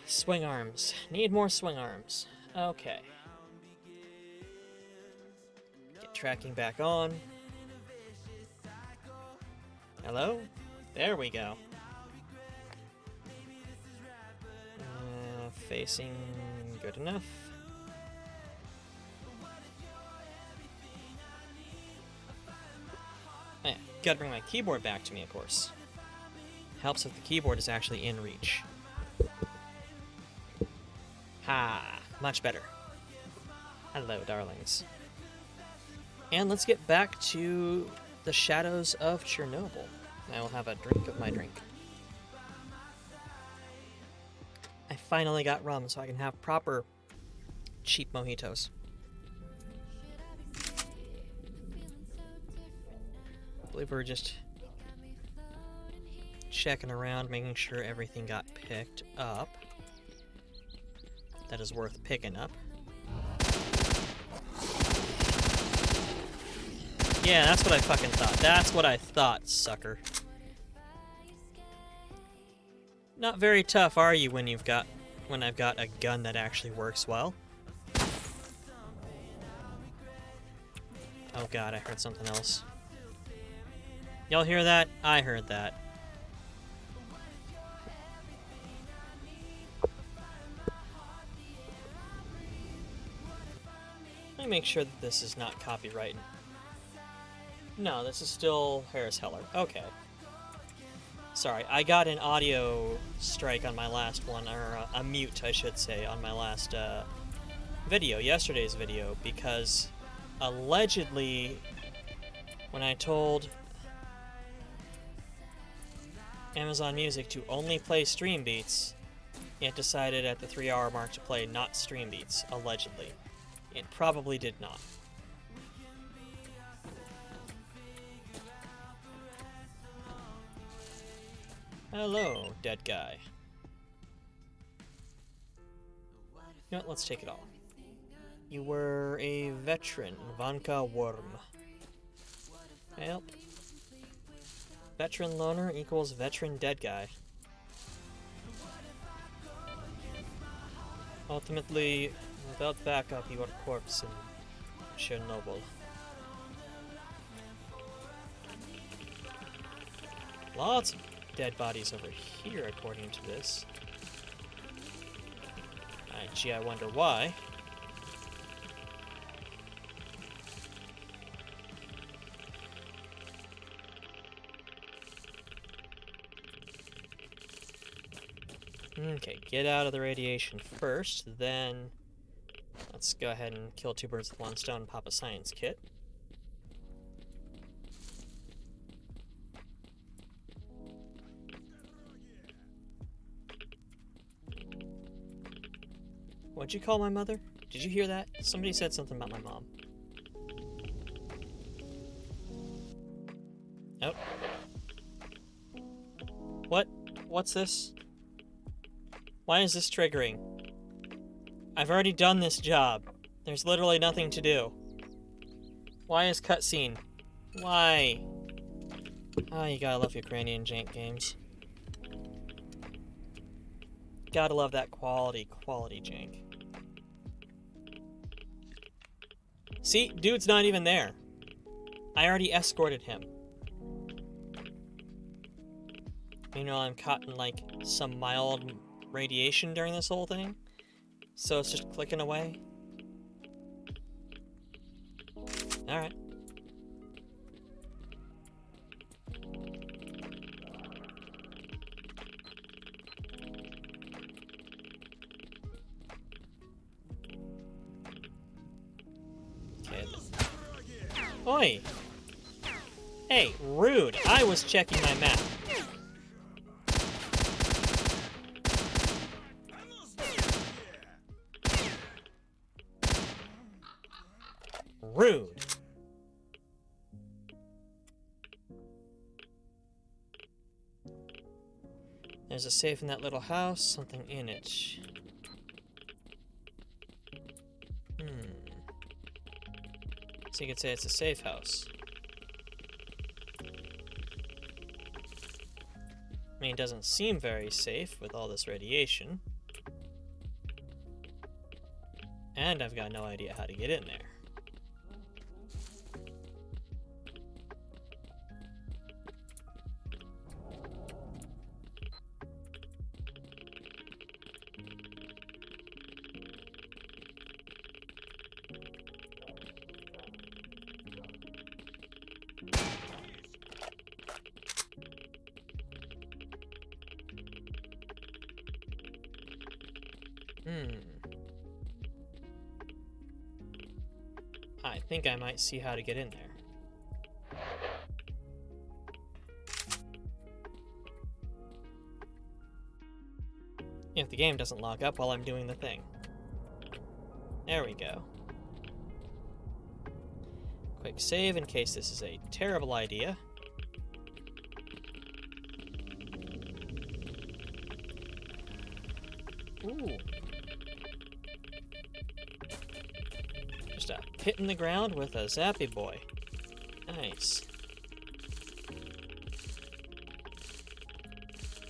swing arms. Need more swing arms. Okay. Get tracking back on. Hello? There we go. Facing good enough. Oh, yeah, gotta bring my keyboard back to me, of course. Helps if the keyboard is actually in reach. Ha! Much better. Hello, darlings. And let's get back to the Shadows of Chernobyl. I will have a drink of my drink. I finally got rum, so I can have proper cheap mojitos. I believe we were just checking around, making sure everything got picked up. That is worth picking up. Yeah, that's what I fucking thought. That's what I thought, sucker. Not very tough, are you, when I've got a gun that actually works well? Oh god, I heard something else. Y'all hear that? I heard that. Let me make sure that this is not copyrighted. No, this is still Harris Heller. Okay. Sorry, I got an audio strike on my last one, or a mute, I should say, on my last video, yesterday's video, because allegedly when I told Amazon Music to only play stream beats, it decided at the 3-hour mark to play not stream beats, allegedly. It probably did not. Hello, dead guy. You know what, let's take it all. You were a veteran, Vanka Worm. Help. Veteran loner equals veteran dead guy. Ultimately, without backup, you are corpse in Chernobyl. Lots of dead bodies over here, according to this. Gee, I wonder why. Okay, get out of the radiation first, then let's go ahead and kill 2 birds with 1 stone and pop a science kit. What'd you call my mother? Did you hear that? Somebody said something about my mom. Oh. What? What's this? Why is this triggering? I've already done this job. There's literally nothing to do. Why is cutscene? Why? Oh, you gotta love Ukrainian jank games. Gotta love that quality jank. See? Dude's not even there. I already escorted him. Meanwhile, I'm caught in, like, some mild radiation during this whole thing. So it's just clicking away. Alright. Okay. Oi! Hey, rude! I was checking my map. Rude. There's a safe in that little house, something in it. So you could say it's a safe house. I mean, it doesn't seem very safe with all this radiation. And I've got no idea how to get in there. I think I might see how to get in there. If the game doesn't lock up while I'm doing the thing. There we go. Quick save in case this is a terrible idea. Ooh. Just a pit in the ground with a zappy boy. Nice.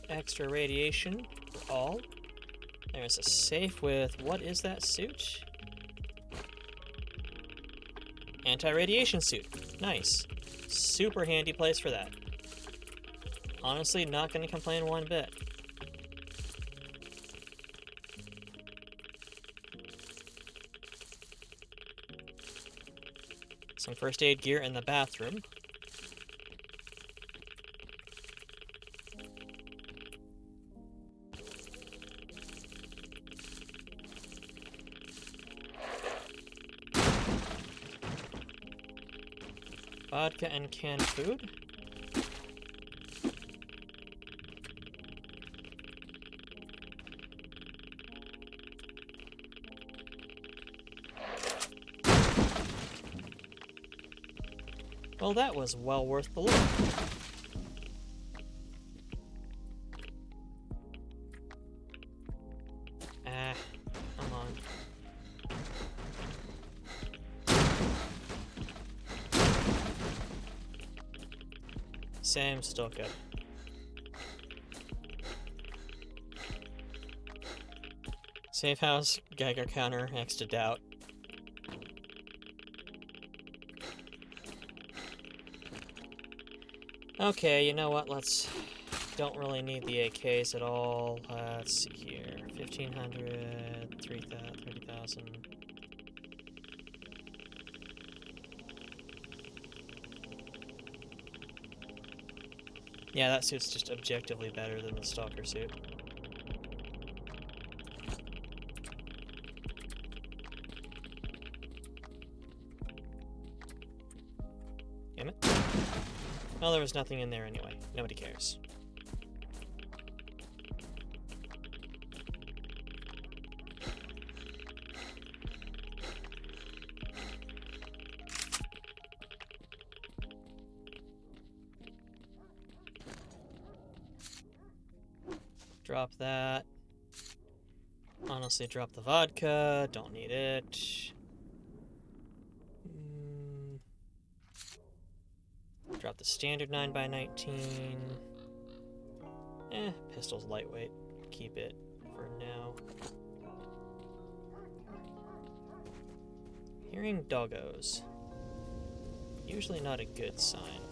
Extra radiation for all. There's a safe with, what is that suit? Anti-radiation suit. Nice. Super handy place for that. Honestly, not going to complain one bit. Some first aid gear in the bathroom. Vodka and canned food? Well, that was well worth the look. Ah, come on. Same, still good. Safe house, Geiger counter, next to doubt. Okay, you know what, don't really need the AKs at all. Let's see here, 1,500, 3,000, 30,000. Yeah, that suit's just objectively better than the Stalker suit. Damn it. Well, there was nothing in there anyway. Nobody cares. Drop that. Honestly, drop the vodka. Don't need it. Drop the standard 9x19. Pistol's lightweight. Keep it for now. Hearing doggos. Usually not a good sign.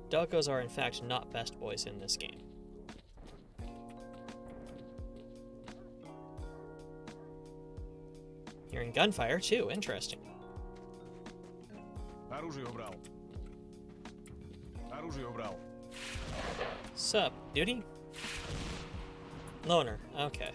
Doggos are in fact not best boys in this game. Hearing gunfire too, interesting. Оружие убрал. Оружие убрал. Sup, duty? Loner, okay.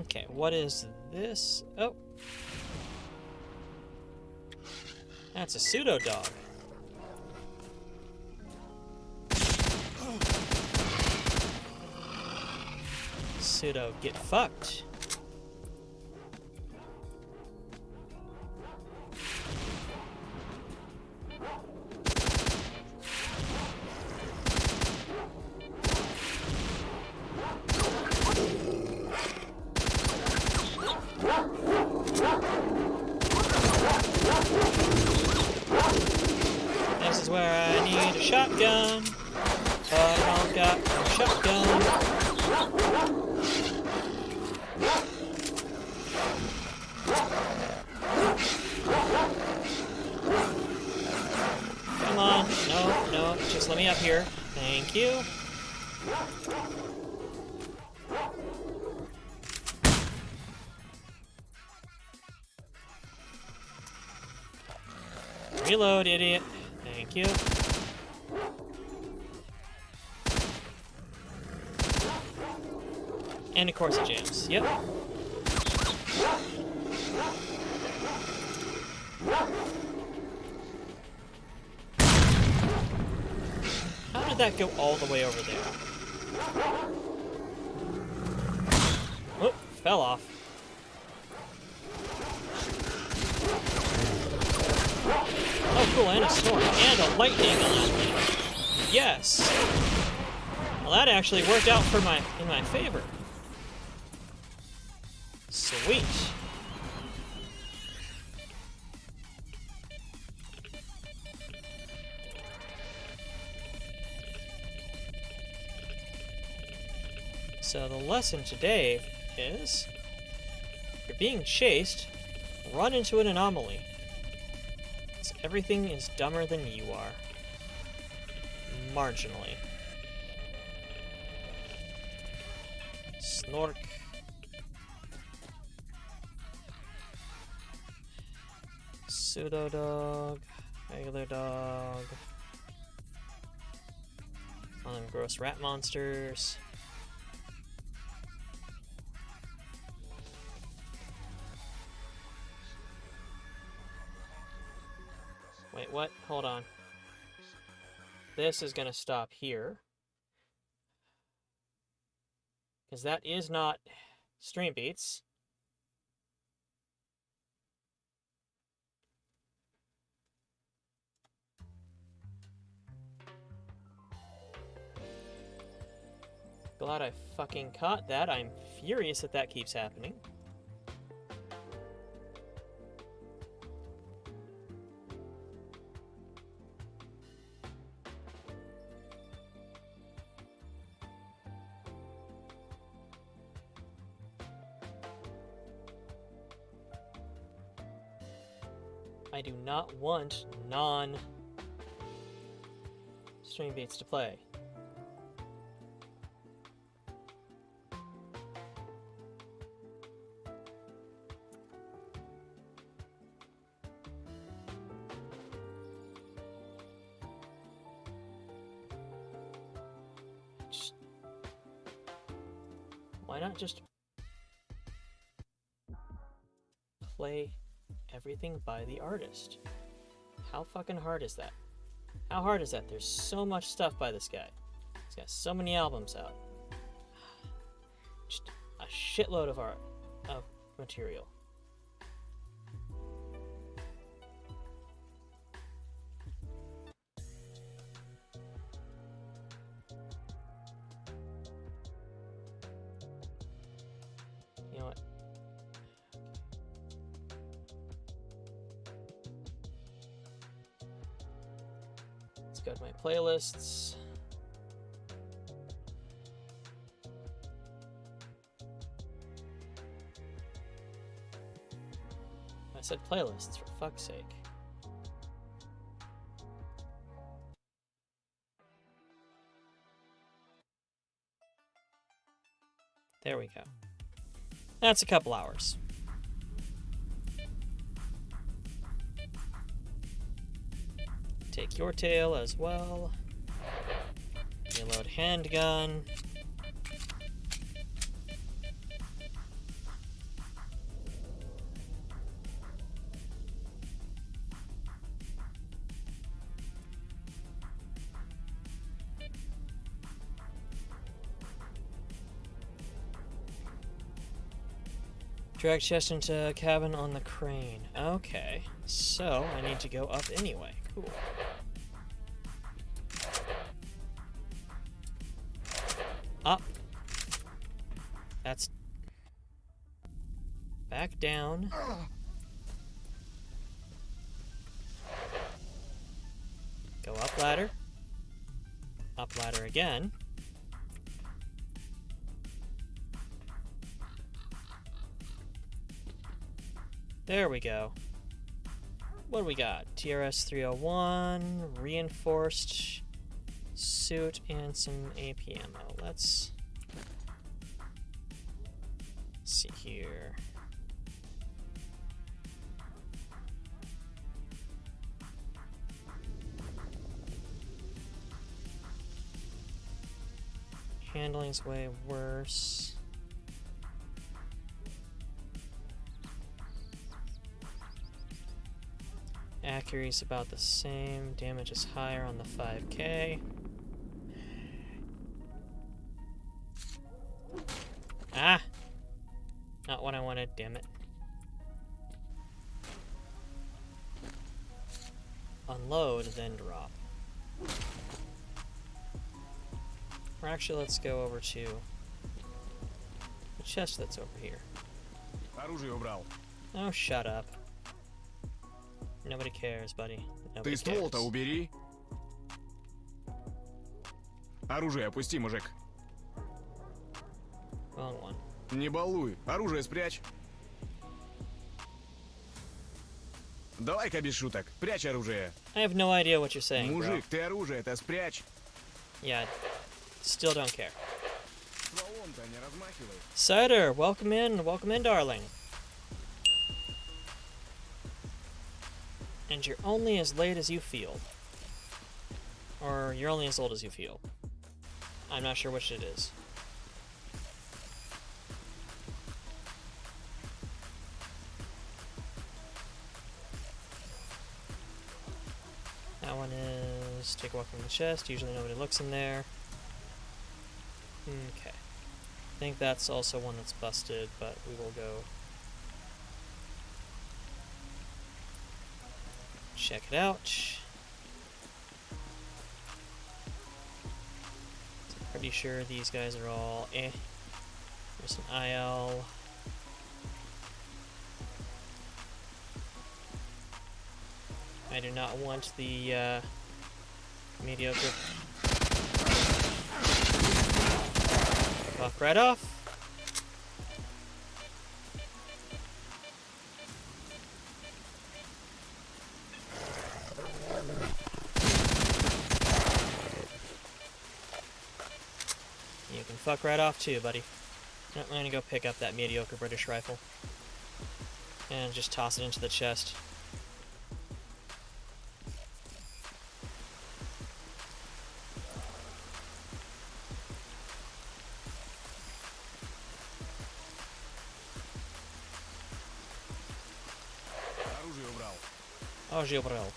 Okay, what is this? Oh. That's a pseudo dog. Pseudo get fucked. This is where I need a shotgun, but I don't got a shotgun. Come on, no, just let me up here. Thank you. Reload, idiot. Thank you. And of course it jams. Yep. How did that go all the way over there? Oh, fell off. Oh, cool, and a sword, and a lightning element. Yes! Well, that actually worked out in my favor. Sweet. So the lesson today is, if you're being chased, run into an anomaly. Everything is dumber than you are. Marginally. Snork. Pseudo dog, regular dog. All them gross rat monsters. Wait, what? Hold on. This is gonna stop here. Because that is not Stream Beats. Glad I fucking caught that. I'm furious that that keeps happening. I do not want non-Stream Beats to play. Why not just play everything by the artist? How fucking hard is that? How hard is that? There's so much stuff by this guy. He's got so many albums out. Just a shitload of art, of material. You know what? Let's go to my playlists. I said playlists, for fuck's sake. There we go. That's a couple hours. Take your tail as well. Reload handgun. Drag chest into cabin on the crane. Okay, so I need to go up anyway. Cool. Up. That's back down. Go up ladder. Up ladder again. There we go. What do we got? TRS 301, reinforced suit, and some AP ammo. Let's see here. Handling's way worse. Accuracy's about the same. Damage is higher on the 5K. Ah! Not what I wanted, damn it. Unload, then drop. Or actually, let's go over to the chest that's over here. Оружие убрал. Oh, shut up. Nobody cares, buddy. Nobody Ты ствол-то cares. убери. Оружие опусти, мужик. Wrong one. Не балуй. Оружие спрячь. Давай-ка без шуток. Прячь оружие. I have no idea what you're saying, bro. Мужик, ты оружие-то спрячь. Yeah, still don't care. Стволом-то не размахивай. Cider, welcome in, darling. And you're only as late as you feel. Or you're only as old as you feel. I'm not sure which it is. That one is take a walk from the chest. Usually nobody looks in there. Okay. I think that's also one that's busted, but we will go check it out. I'm pretty sure these guys are all eh. There's an IL. I do not want the mediocre. Fuck right off. You can fuck right off too, buddy. I'm gonna go pick up that mediocre British rifle. And just toss it into the chest. Оружие убрал. Оружие убрал.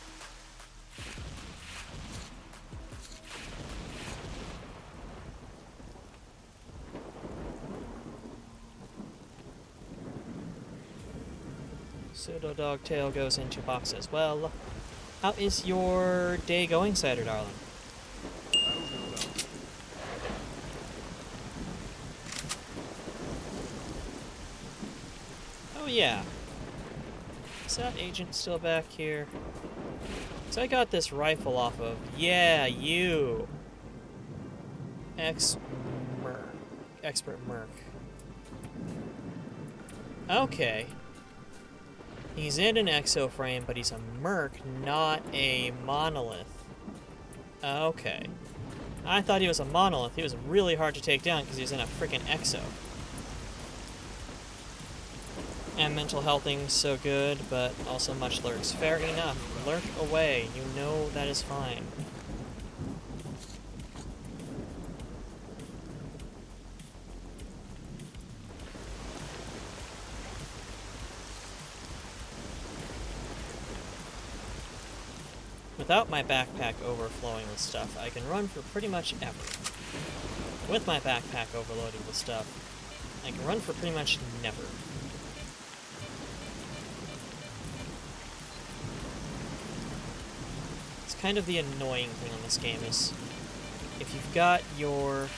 Pseudo Dogtail goes into box as well. How is your day going, Cider Darling? Оружие убрал. Oh yeah. Is that agent still back here? So I got this rifle off of, yeah, you. Expert Merc. Okay. He's in an exo-frame, but he's a Merc, not a monolith. Okay. I thought he was a monolith. He was really hard to take down because he was in a freaking exo. And mental healthing's so good, but also much lurks. Fair enough. Lurk away. You know that is fine. Without my backpack overflowing with stuff, I can run for pretty much ever. With my backpack overloaded with stuff, I can run for pretty much never. It's kind of the annoying thing on this game is if you've got your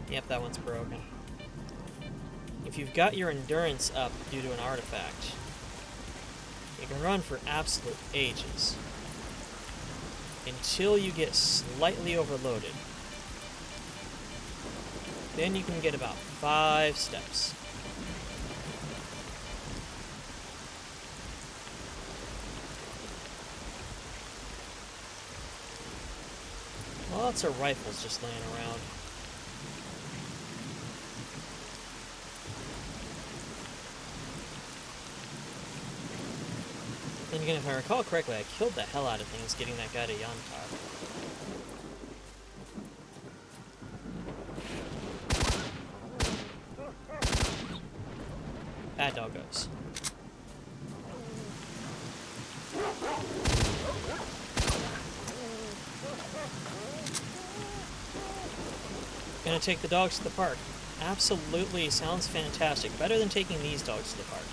Yep, that one's broken. If you've got your endurance up due to an artifact, you can run for absolute ages. Until you get slightly overloaded. Then you can get about 5 steps. Lots of rifles just laying around. Then again, if I recall correctly, I killed the hell out of things getting that guy to Yantar. Bad doggos. Gonna take the dogs to the park. Absolutely, sounds fantastic. Better than taking these dogs to the park.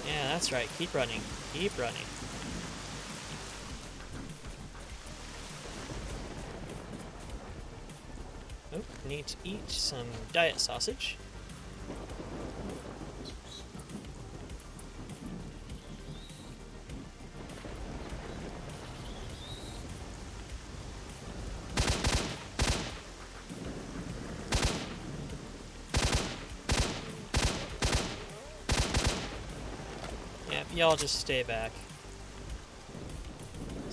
Yeah, that's right. Keep running. Keep running. Oh, need to eat some diet sausage. Y'all just stay back.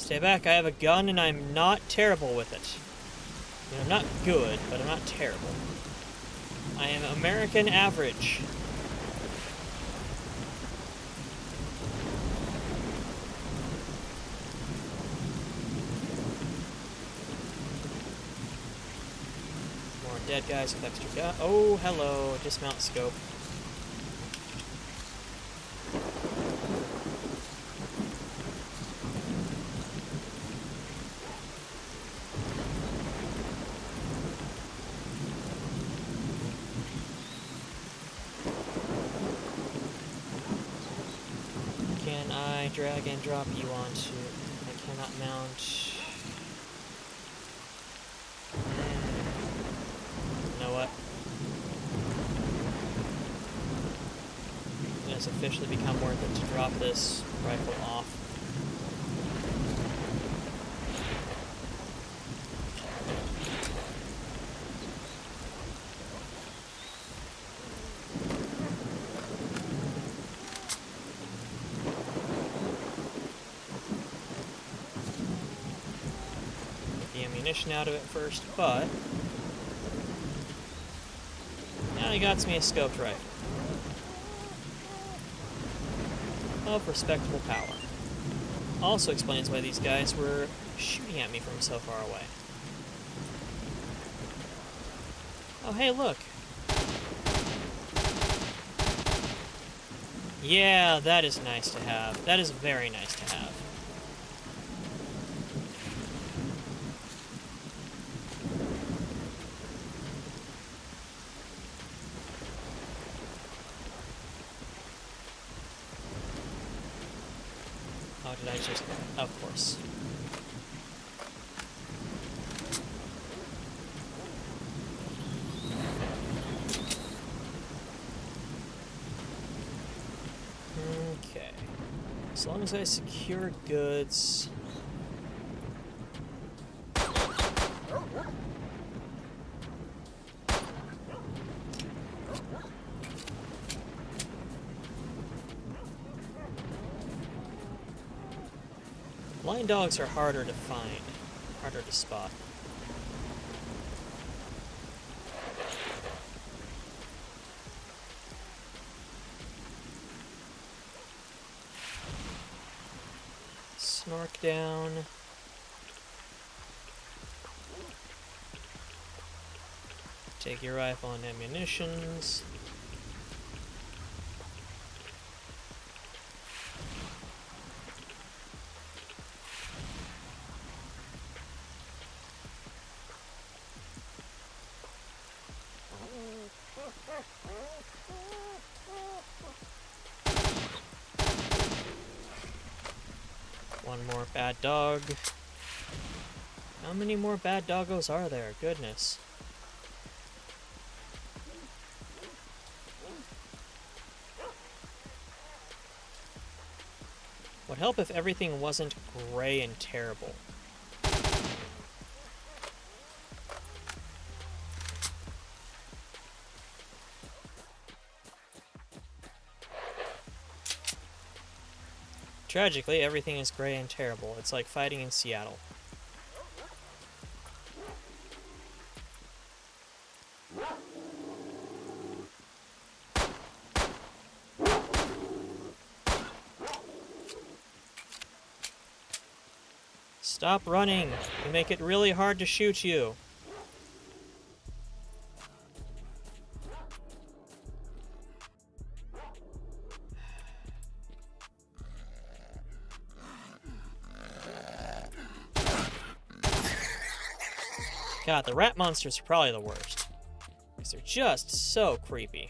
Stay back, I have a gun and I'm not terrible with it. You know, I'm not good, but I'm not terrible. I am American average. More dead guys with extra gun. Oh, hello. Dismount scope. Can I drag and drop you onto? I cannot mount. You know what? It has officially become worth it to drop this rifle off. Ammunition out of it first, but now he got me a scoped rifle of respectable power. Also explains why these guys were shooting at me from so far away. Oh, hey, look. Yeah, that is nice to have. That is very nice to have. Oh, did I just... Of course. Okay. As long as I secure goods... Blind dogs are harder to find, harder to spot. Snork down. Take your rifle and ammunitions. One more bad dog. How many more bad doggos are there? Goodness. Would help if everything wasn't gray and terrible. Tragically, everything is gray and terrible. It's like fighting in Seattle. Stop running! You make it really hard to shoot you. God, the rat monsters are probably the worst. Because they're just so creepy.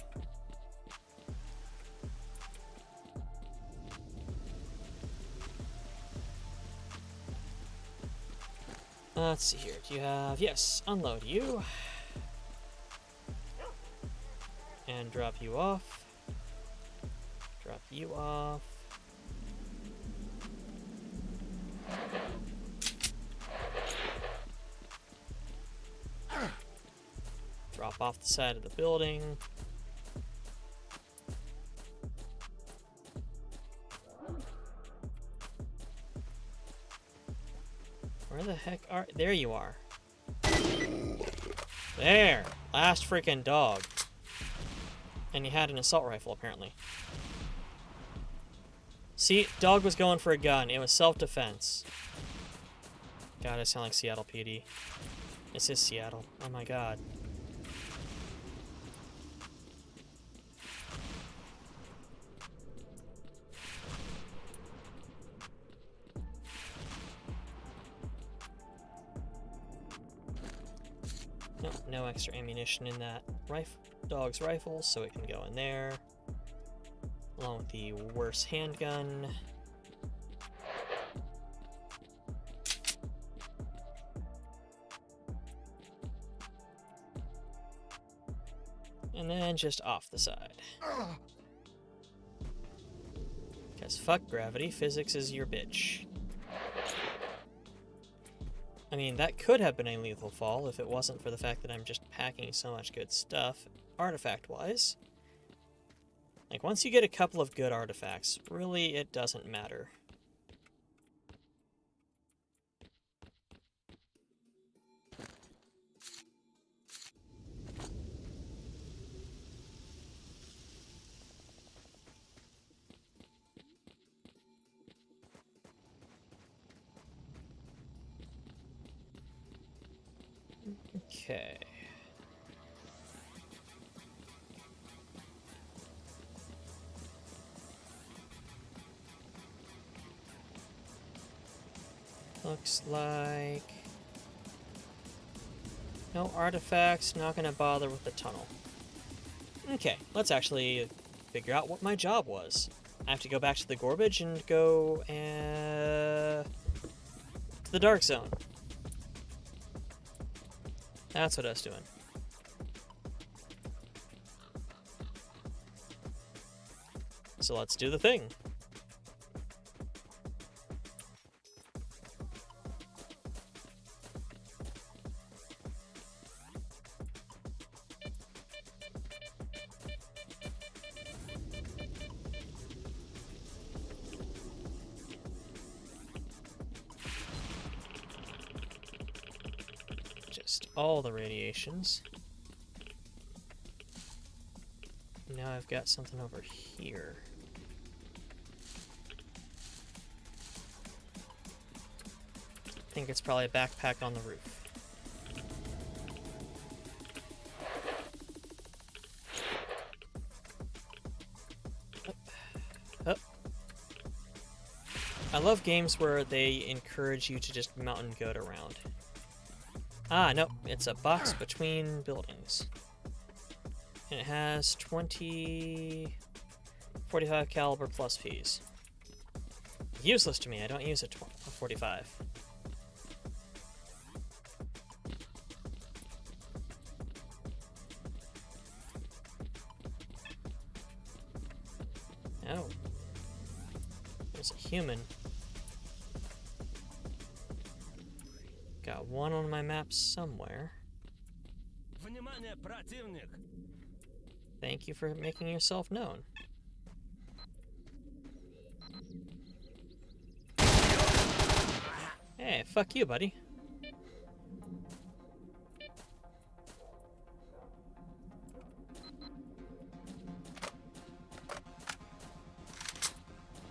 Let's see here. Do you have... Yes, unload you. And drop you off. Drop you off. Drop off the side of the building. Where the heck are... There you are. There! Last freaking dog. And you had an assault rifle, apparently. See, dog was going for a gun. It was self-defense. God, I sound like Seattle PD. This is Seattle. Oh my god. Nope, no extra ammunition in that dog's rifle, so it can go in there. Along with the worst handgun. And then just off the side. Because fuck gravity, physics is your bitch. I mean, that could have been a lethal fall if it wasn't for the fact that I'm just packing so much good stuff, artifact-wise. Like, once you get a couple of good artifacts, really, it doesn't matter. Okay. Looks like... no artifacts, not gonna bother with the tunnel. Okay, let's actually figure out what my job was. I have to go back to the Gorbage and go to the Dark Zone. That's what I was doing. So let's do the thing. All the radiations. Now I've got something over here. I think it's probably a backpack on the roof. Up. I love games where they encourage you to just mount and goat around. Ah, no, it's a box between buildings. And it has 20... 45 caliber plus Ps. Useless to me, I don't use a 45. Oh. There's a human. Got one on my map somewhere. Thank you for making yourself known. Hey, fuck you, buddy.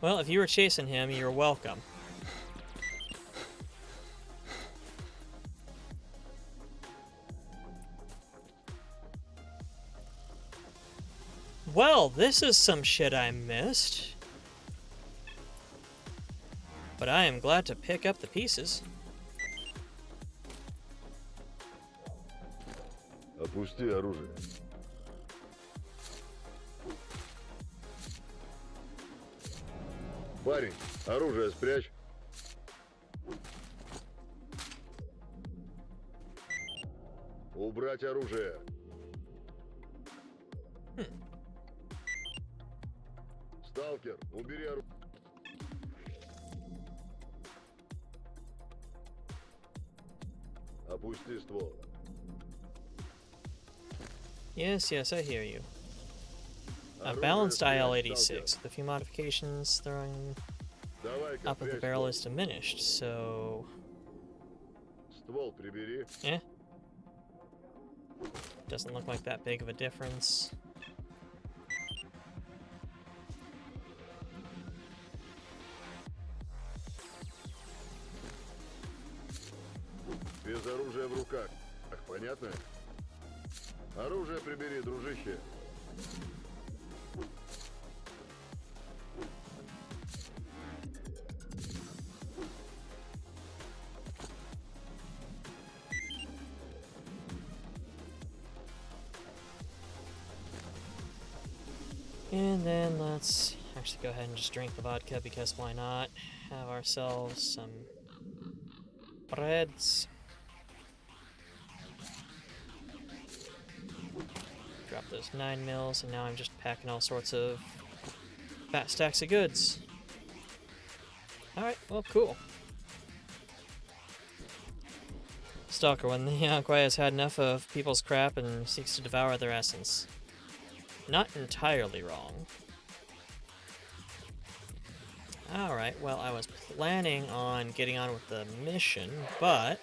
Well, if you were chasing him, you're welcome. Well, this is some shit I missed. But I am glad to pick up the pieces. Опусти оружие. Парень, оружие спрячь. Убрать оружие. Сталкер, убери оружие. Опусти ствол. Yes, yes, I hear you. A balanced IL-86 with a few modifications, throwing up of the barrel is diminished, so... Ствол прибери. Eh. Doesn't look like that big of a difference. Без оружия в руках. Так, понятно? Оружие прибери, дружище. And then let's actually go ahead and just drink the vodka, because why not? Have ourselves some breads. Drop those 9 mils, and now I'm just packing all sorts of fat stacks of goods. Alright, well, cool. Stalker, when the Yankwai has had enough of people's crap and seeks to devour their essence. Not entirely wrong. Alright, well, I was planning on getting on with the mission, but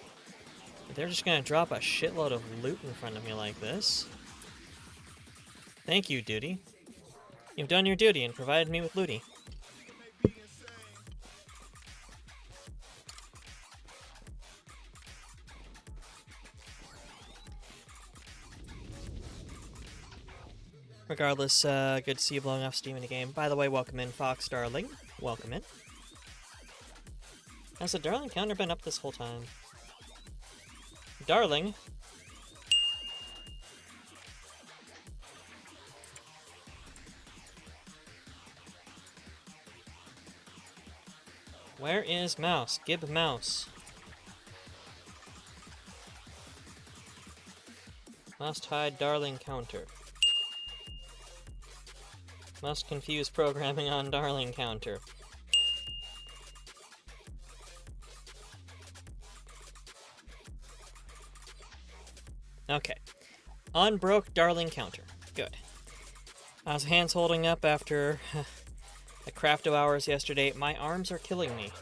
they're just gonna drop a shitload of loot in front of me like this. Thank you, duty. You've done your duty and provided me with looty. Regardless, good to see you blowing off steam in the game. By the way, welcome in, Fox Darling. Welcome in. Has the Darling counter been up this whole time? Darling? Where is Mouse? Gib Mouse. Must hide Darling counter. Must confuse programming on Darling counter. Okay. Unbroke Darling counter. Good. How's hands holding up after the crafto hours yesterday? My arms are killing me.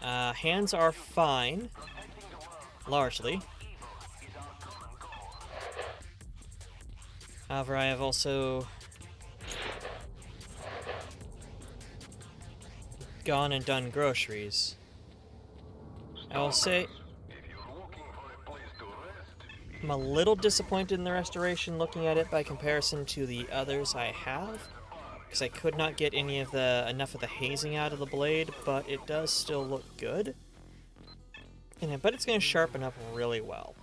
Hands are fine. Largely. However, I have also gone and done groceries. I will say I'm a little disappointed in the restoration looking at it by comparison to the others I have, because I could not get enough of the hazing out of the blade, but it does still look good. And I bet it's going to sharpen up really well.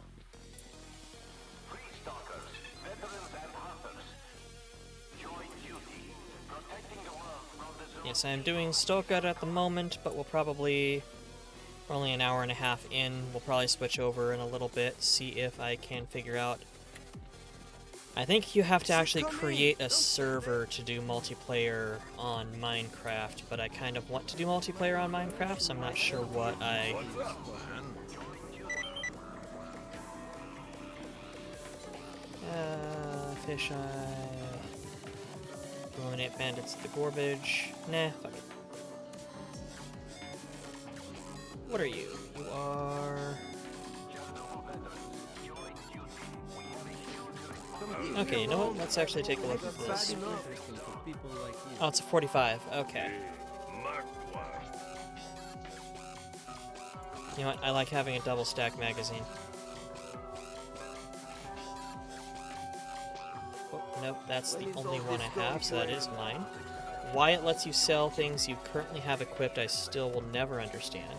Yes, I am doing Stokar at the moment, but we're only an hour and a half in. We'll probably switch over in a little bit, see if I can figure out. I think you have to actually create a server to do multiplayer on Minecraft, but I kind of want to do multiplayer on Minecraft, so I'm not sure what I... Fisheye... Eliminate bandits at the garbage. Nah, fuck it. What are you? You are... Okay, you know what? Let's actually take a look at this. Oh, it's a 45. Okay. You know what? I like having a double stack magazine. Oh, nope, that's the only one I have, so that is mine. Why it lets you sell things you currently have equipped, I still will never understand.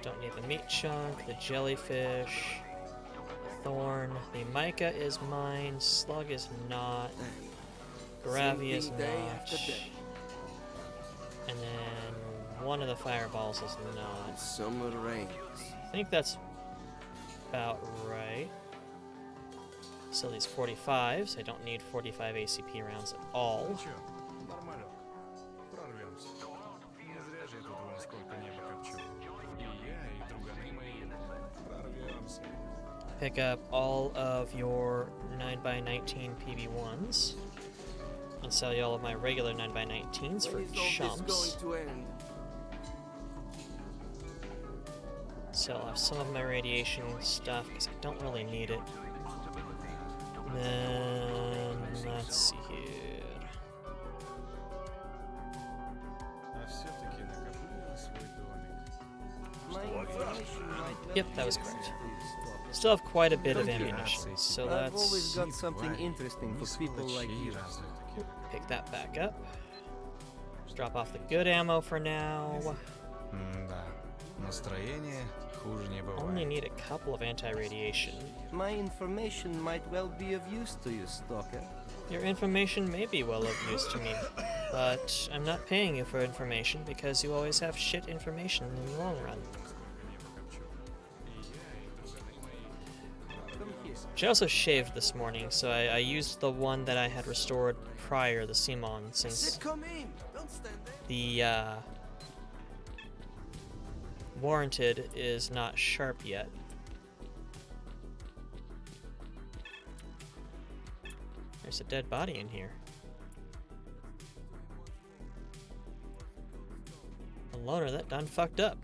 Don't need the meat chunk, the jellyfish, thorn, the mica is mine, slug is not, gravy is not, and then one of the fireballs is not. Summer rains. I think that's about right. So these 45s, I don't need 45 ACP rounds at all. Ничего, нормалек. Прорвемся. Не зря же я тут вон сколько неба копчу. И я, и друганы мои прорвемся. pick up all of your 9x19 PB1s and sell you all of my regular 9x19s for When is all this chumps. going to end? Sell off some of my radiation stuff because I don't really need it. And then let's see here. А все-таки накопили свой домик. Yep, that was correct. Still have quite a bit of ammunition, so I've always let's got something interesting for people like you. pick that back up. Drop off the good ammo for now. Да, настроение хуже не Only бывает. need a couple of anti-radiation. My information might well be of use to you, Stalker. Your information may be well of use to me, but I'm not paying you for information because you always have shit information in the long run. Which I also shaved this morning, so I used the one that I had restored prior, the Simon, since Said come in. Don't stand there. the warranted is not sharp yet. There's a dead body in here. A loner that done fucked up.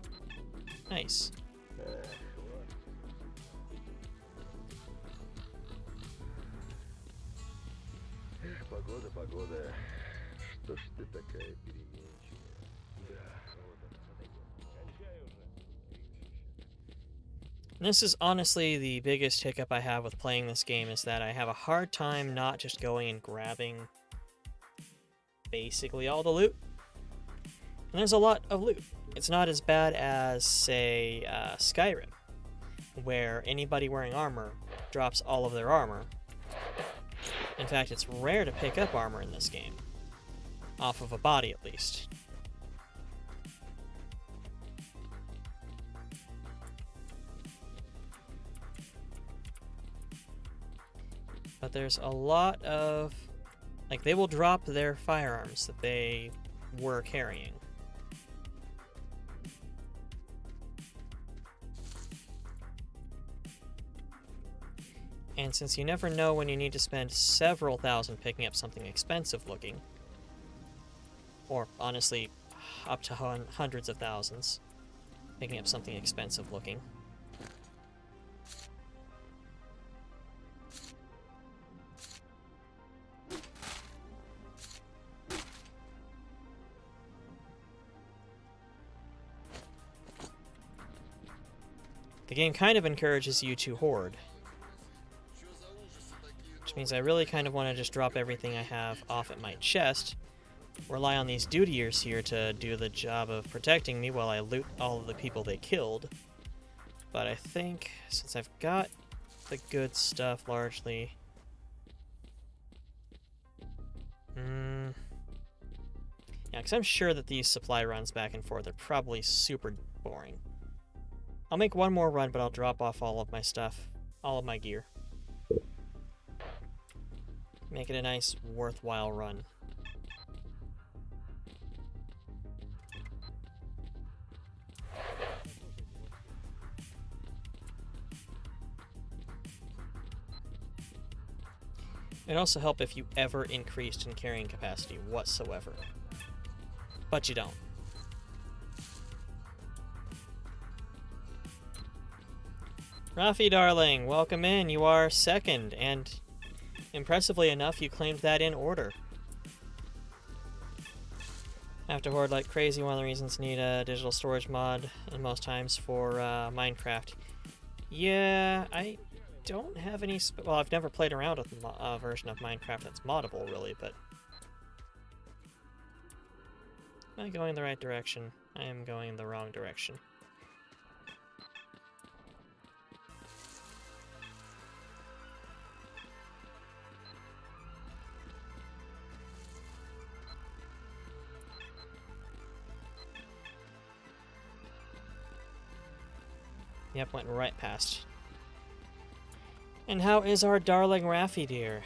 Nice. Погода, погода. Что ж ты такая переменчивая? Да, вот And this is honestly the biggest hiccup I have with playing this game, is that I have a hard time not just going and grabbing basically all the loot. And there's a lot of loot. It's not as bad as, say, Skyrim, where anybody wearing armor drops all of their armor. In fact, it's rare to pick up armor in this game. Off of a body, at least. But there's a lot of... like, they will drop their firearms that they were carrying. And since you never know when you need to spend several thousand picking up something expensive looking, or honestly, up to hundreds of thousands picking up something expensive looking, the game kind of encourages you to hoard. Which means I really kind of want to just drop everything I have off at my chest, rely on these dutiers here to do the job of protecting me while I loot all of the people they killed. But I think, since I've got the good stuff largely... yeah, because I'm sure that these supply runs back and forth are probably super boring. I'll make one more run, but I'll drop off all of my stuff, all of my gear. Make it a nice, worthwhile run. It'd also help if you ever increased in carrying capacity whatsoever. But you don't. Rafi, darling, welcome in. You are second, and impressively enough, you claimed that in order. I have to hoard like crazy. One of the reasons need a digital storage mod, and most times for Minecraft. Yeah, I don't have any... well, I've never played around with a version of Minecraft that's moddable, really, but... am I going the right direction? I am going the wrong direction. Yep, went right past. And how is our darling Rafi dear?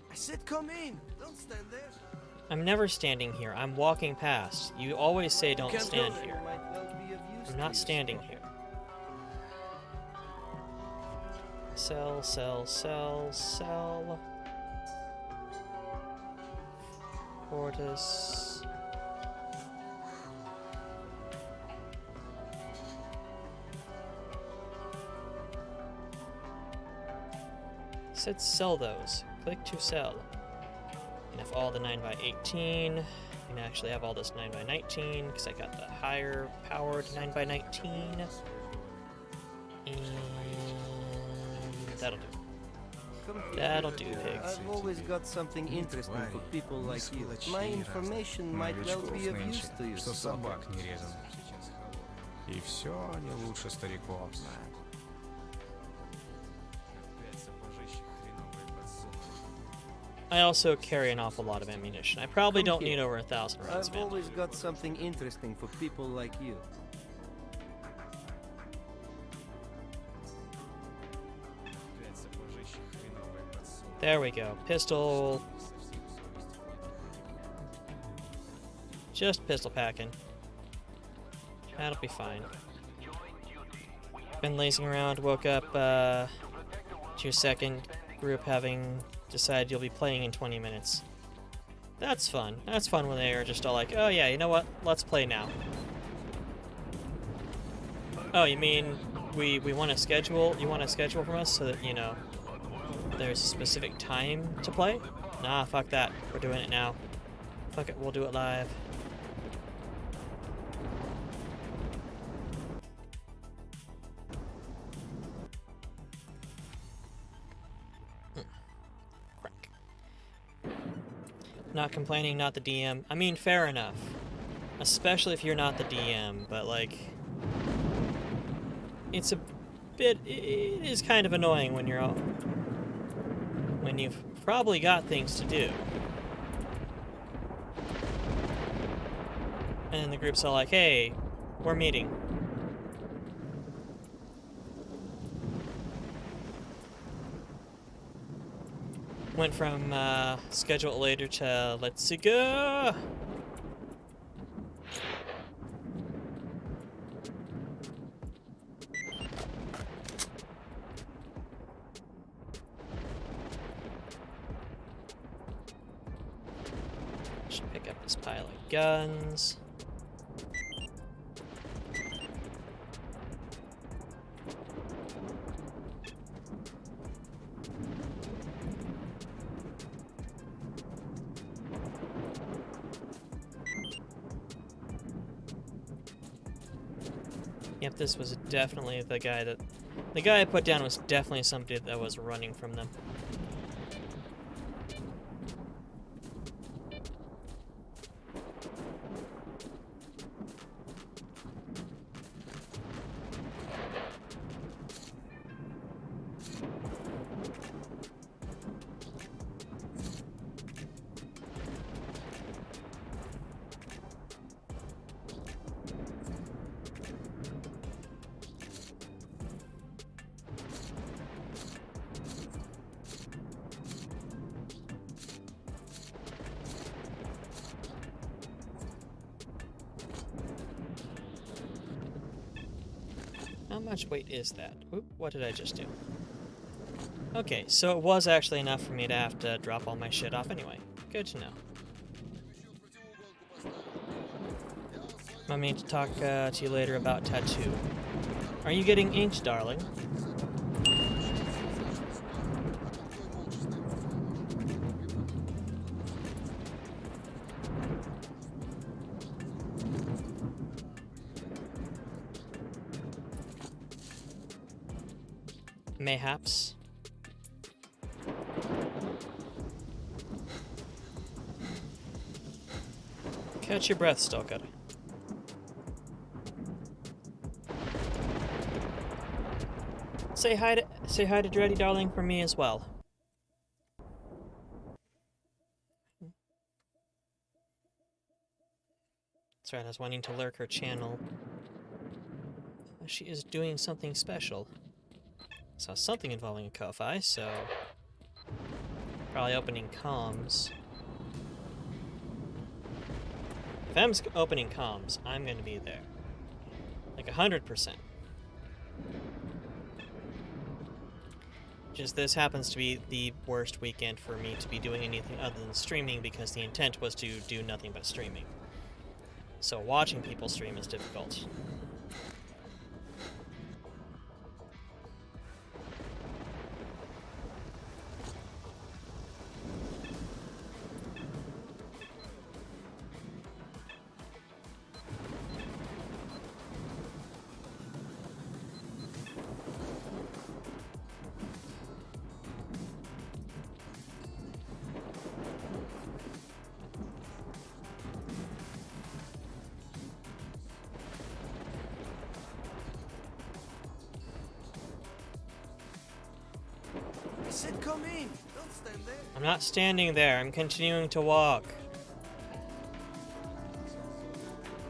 I said come in. Don't stand there. I'm never standing here. I'm walking past. You always say don't stand here. I'm not standing here. Sell, sell, sell, sell. Fortis. Said sell those. Click to sell. And if all the 9x18, you can actually have all this 9x19 because I got the higher powered 9x19. And that'll do. That'll do, pig. I've always got something interesting for people like you. My information might well be of use to you. Что собак не резано. И все они лучше стариков знают. I also carry an awful lot of ammunition. I probably don't need over 1,000 rounds of I've ammo. always got something interesting for people like you. There we go. Pistol. Just pistol packing. That'll be fine. Been lazing around, woke up to your second group having decided you'll be playing in 20 minutes. That's fun. That's fun when they are just all like, oh yeah, you know what? Let's play now. Oh, you mean we want to schedule? You want to schedule from us so that, you know, there's a specific time to play? Nah, fuck that. We're doing it now. Fuck it, we'll do it live. Crack. Not complaining, not the DM. I mean, fair enough. Especially if you're not the DM, but like... It's a bit... It is kind of annoying when you're all... when you've probably got things to do. And then the group's all like, hey, we're meeting. Went from schedule it later to let's go. Should pick up this pile of guns. Yep, this was definitely the guy that... The guy I put down was definitely somebody that was running from them. How much weight is that? Oop, what did I just do? Okay, so it was actually enough for me to have to drop all my shit off anyway. Good to know. I mean to talk to you later about tattoo. Are you getting inked, darling? Mayhaps. Catch your breath, Stalker. Say hi to Dreddy, darling, for me as well. That's right, I was wanting to lurk her channel. She is doing something special. Saw something involving a Ko-Fi, so probably opening comms. If I'm opening comms, I'm going to be there. Like 100%. Just this happens to be the worst weekend for me to be doing anything other than streaming because the intent was to do nothing but streaming. So watching people stream is difficult. I said come in. Don't stand there. I'm not standing there, I'm continuing to walk.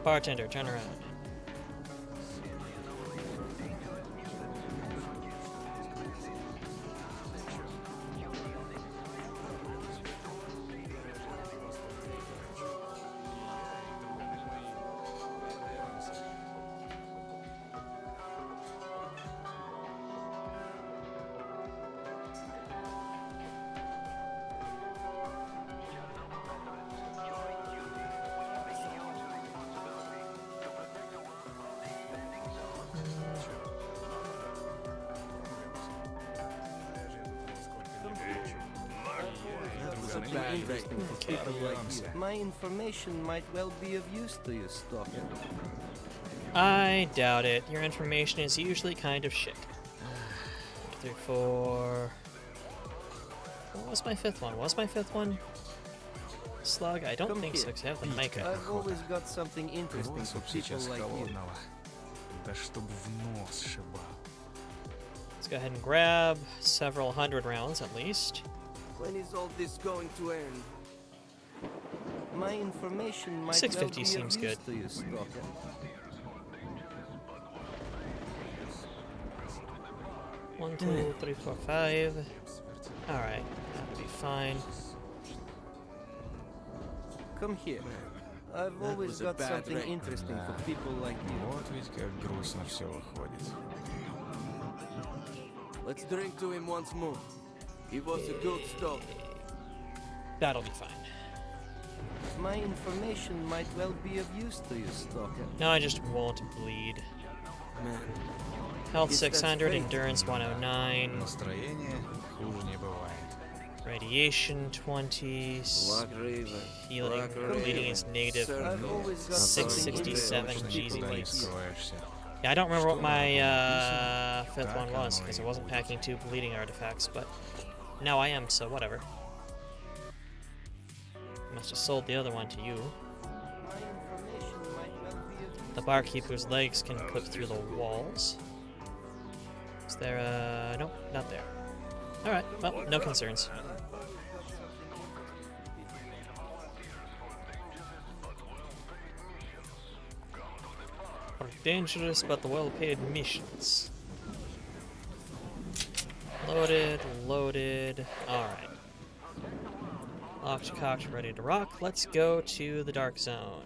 Bartender, turn around. Something interesting for people like you. My information might well be of use to you, Stalker. I doubt it. Your information is usually kind of shit. 3, 4... What was my 5th one? Was my 5th one Slug? I don't think so, 'cause I have the Micah. I've always got something interesting for people like you. Да чтоб в нос шибал. Let's go ahead and grab several hundred rounds at least. When is all this going to end? My information might 650 well be seems of use good. to you, Stalker. One, 2, 3, 4, 5. Alright, that'll be fine. Come here. I've always got something interesting for people like you. Вот ведь как грустно все выходит. Let's drink to him once more. He was a good stalker. That'll be fine. My information might well be of use to you, Stalker. No, I just won't bleed. Man. Health Yes, that's 600, great. Endurance 109, Настроение хуже не бывает. Radiation 20, healing, Black River. bleeding is negative I've always got something 667, interesting for people GZ. like you. Скрываешься. Yeah, I don't remember what my 5th one was, because I wasn't packing 2 bleeding artifacts, but now I am, so whatever. Must have sold the other one to you. My information might well be of use. The barkeeper's legs can clip through the walls. Is there nope, not there. Alright, well, no concerns. Are dangerous but well-paid missions. Loaded, loaded. Alright. Locked, cocked, ready to rock. Let's go to the dark zone.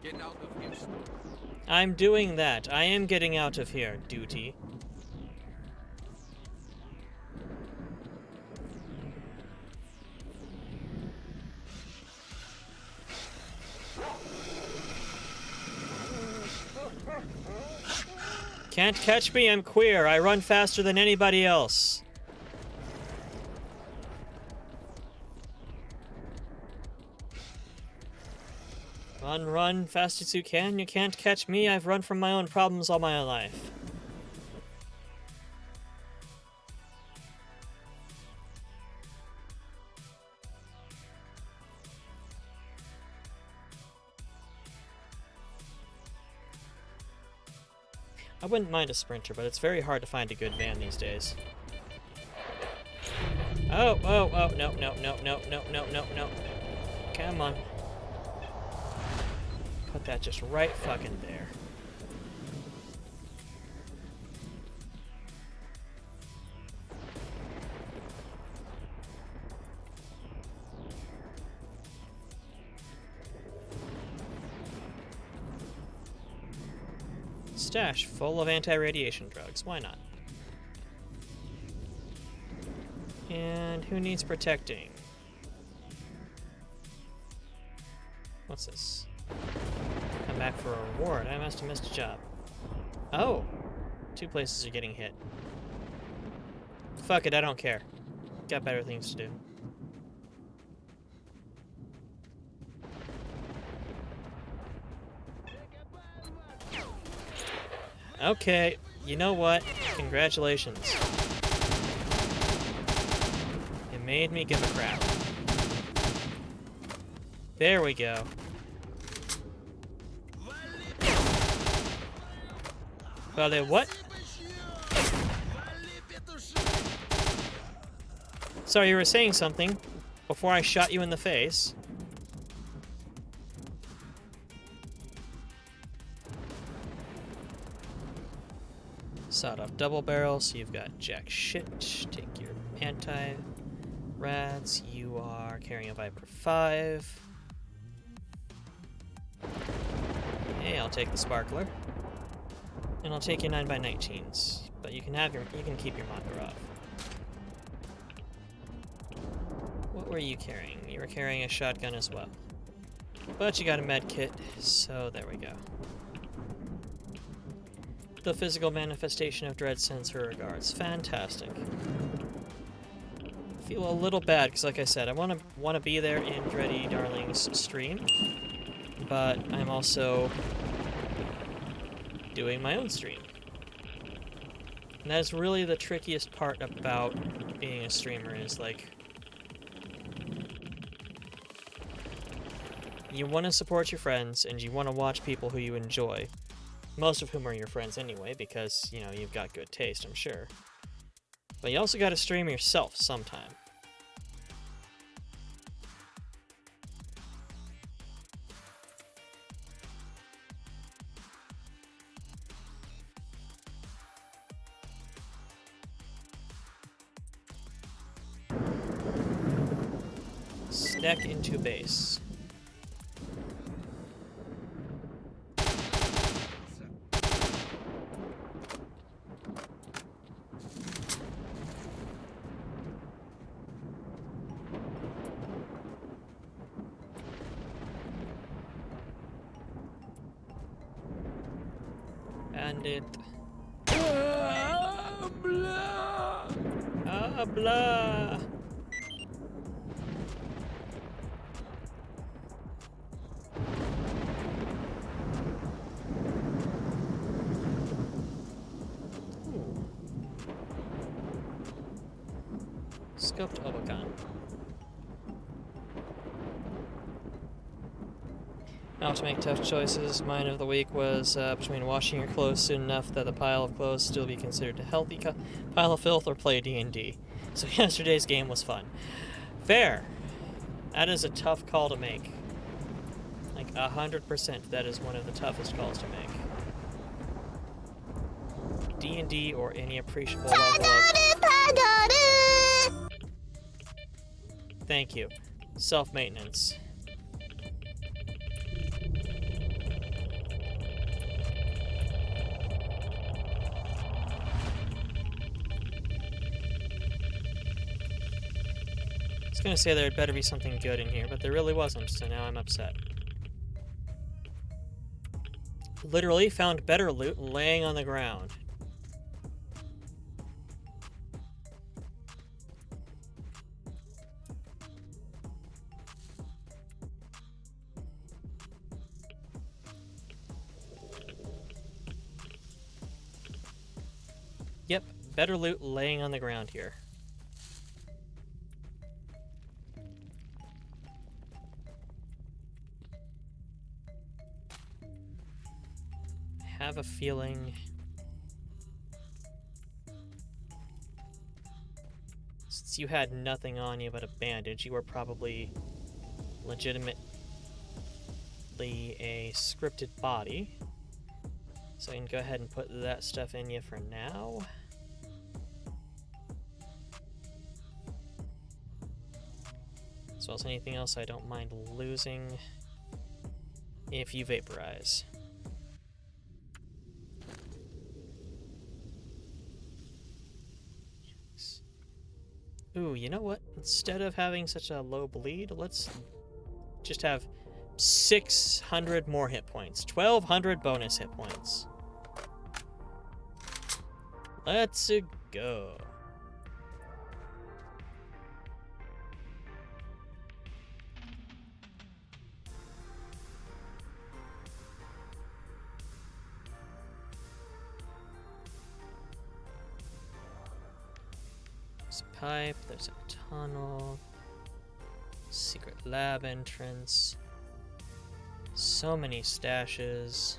Get out of here. I'm doing that. I am getting out of here, duty. Can't catch me, I'm queer. I run faster than anybody else. Run, run, fast as you can. You can't catch me. I've run from my own problems all my life. I wouldn't mind a sprinter, but it's very hard to find a good van these days. Oh, oh, oh, no, no, no, no, no, no, no, no. Come on. Put that just right fucking there. stash full of anti-radiation drugs. Why not? And who needs protecting? What's this? Come back for a reward. I must have missed a job. Oh! 2 places are getting hit. Fuck it, I don't care. Got better things to do. Okay, you know what? Congratulations. It made me give a crap. There we go. Vale, what? Sorry, you were saying something before I shot you in the face. Sawed-off double barrel, so you've got jack shit. Take your anti-rads. You are carrying a Viper 5. Hey, I'll take the sparkler. And I'll take your 9x19s. But you can keep your Makarov. What were you carrying? You were carrying a shotgun as well. But you got a med kit, so there we go. The physical manifestation of dread sends her regards. Fantastic. Feel a little bad because, like I said, I want to be there in Dready Darling's stream, but I'm also doing my own stream. And that is really the trickiest part about being a streamer. Is like you want to support your friends and you want to watch people who you enjoy. Most of whom are your friends anyway, because, you know, you've got good taste, I'm sure. But you also gotta stream yourself sometime. Stack into base. Bandit. Ah, blah. Ah, blah. Scoped Obacan. Now to make tough choices. Mine of the week was between washing your clothes soon enough that the pile of clothes still be considered a healthy pile of filth, or play D&D. So yesterday's game was fun. Fair. That is a tough call to make. Like 100%, that is one of the toughest calls to make. D&D or any appreciable level of... Thank you. Self-maintenance. I was gonna say there had better be something good in here, but there really wasn't, so now I'm upset. Literally found better loot laying on the ground. Yep, better loot laying on the ground here. I have a feeling... Since you had nothing on you but a bandage, you were probably legitimately a scripted body. So I can go ahead and put that stuff in you for now. As well as anything else I don't mind losing if you vaporize. Ooh, you know what? Instead of having such a low bleed, let's just have 600 more hit points. 1,200 bonus hit points. Let's go. There's a pipe, there's a tunnel, secret lab entrance, so many stashes.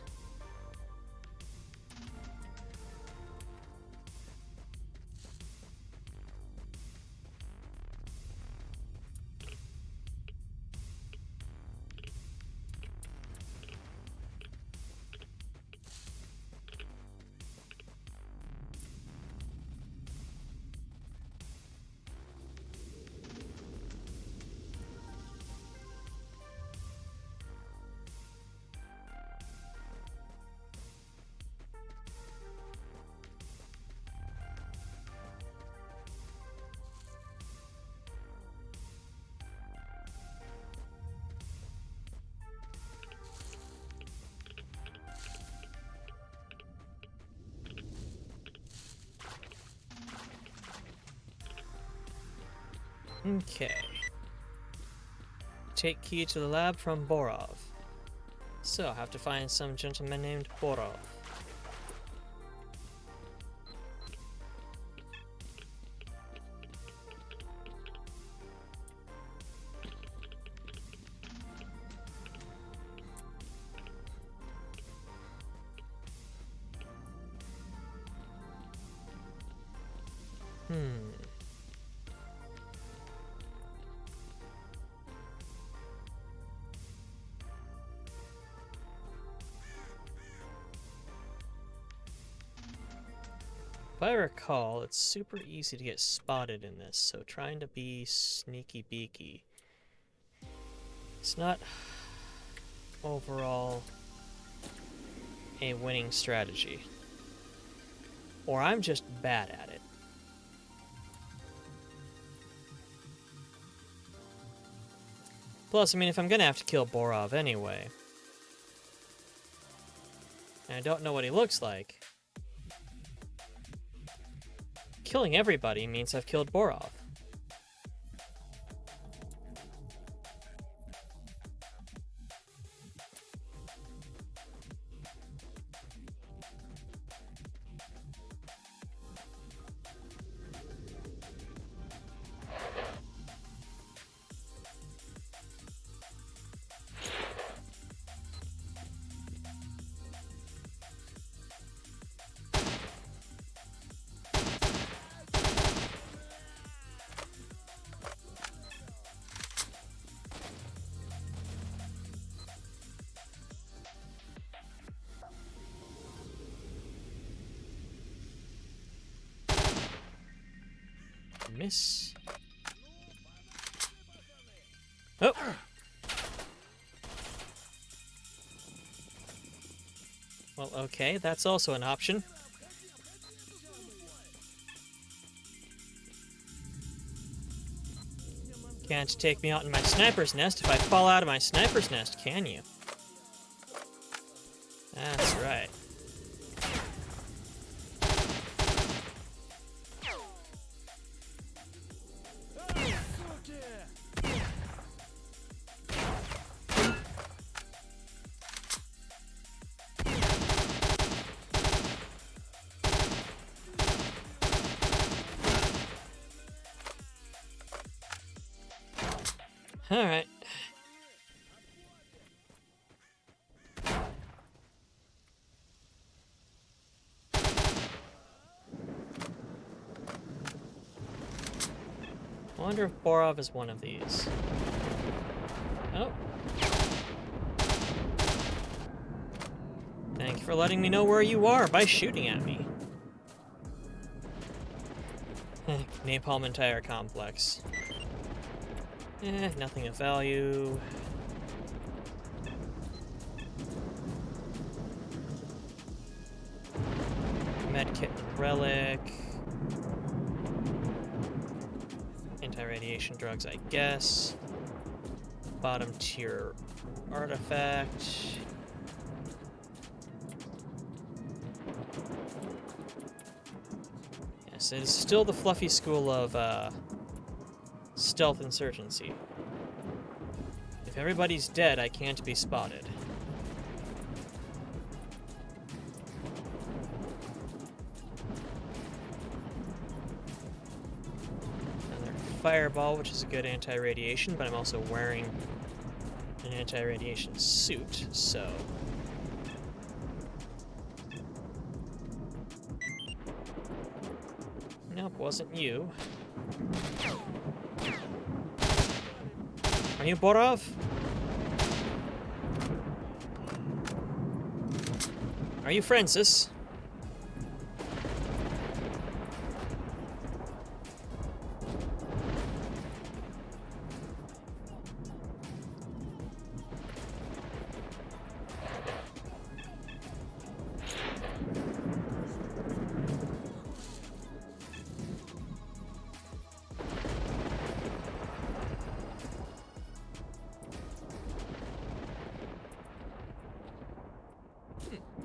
Okay. Take key to the lab from Borov. So, I have to find some gentleman named Borov. If I recall, it's super easy to get spotted in this, so trying to be sneaky beaky. It's not overall a winning strategy. Or I'm just bad at it. Plus, I mean, if I'm gonna have to kill Borov anyway, and I don't know what he looks like, killing everybody means I've killed Borov. Miss. Oh! Well, okay, that's also an option. Can't take me out in my sniper's nest if I fall out of my sniper's nest, can you? That's right. All right. I wonder if Borov is one of these. Oh. Thank you for letting me know where you are by shooting at me. Napalm entire complex. Nothing of value. Medkit and relic. radiation drugs, I guess. Bottom tier artifact. Yes, it is still the fluffy school of stealth insurgency. If everybody's dead, I can't be spotted. Another fireball, which is a good anti-radiation, but I'm also wearing an anti-radiation suit, so... Nope, wasn't you. Are you Borov? Are you Francis?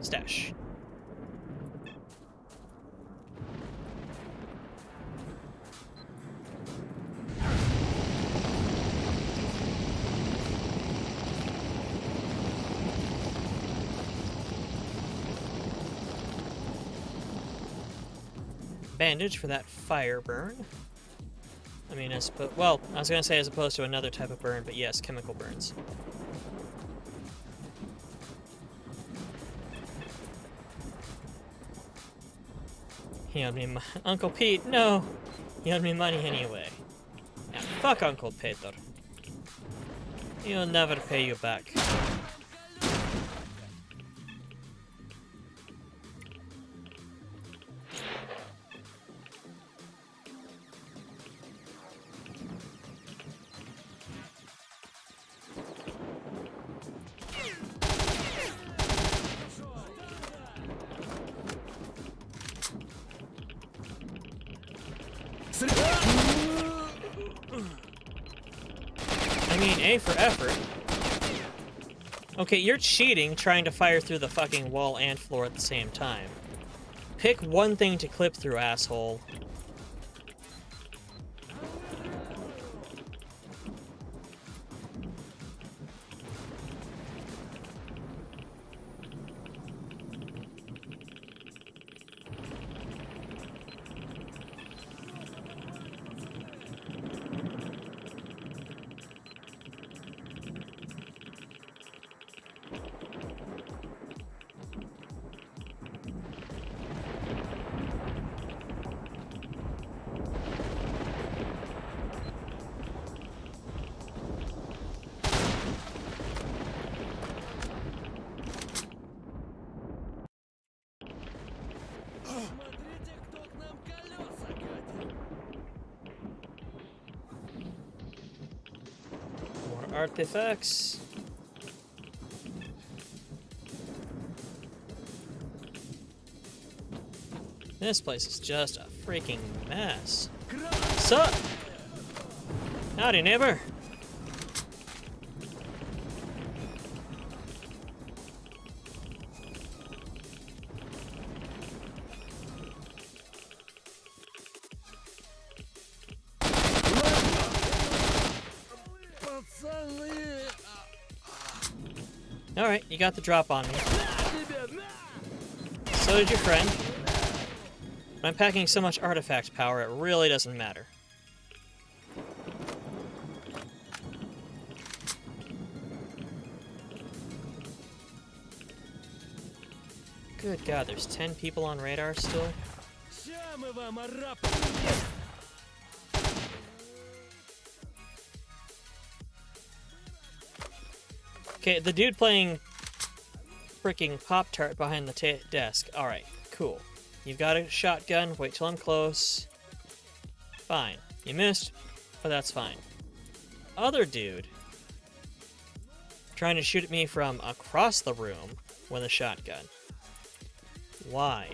Stash. Bandage for that fire burn. I mean, well, I was gonna say as opposed to another type of burn, but yes, chemical burns. He owed me Uncle Pete, no! He owed me money anyway. Yeah, fuck Uncle Peter. He'll never pay you back. I mean, A for effort. Okay, you're cheating trying to fire through the fucking wall and floor at the same time. Pick one thing to clip through, asshole. More artifacts. This place is just a freaking mess. Sup? Howdy, neighbor. Alright, you got the drop on me. So did your friend. But I'm packing so much artifact power, it really doesn't matter. Good God, there's 10 people on radar still? Okay, the dude playing freaking Pop-Tart behind the desk. Alright, cool. You've got a shotgun, wait till I'm close. Fine. You missed, but that's fine. Other dude trying to shoot at me from across the room with a shotgun. Why?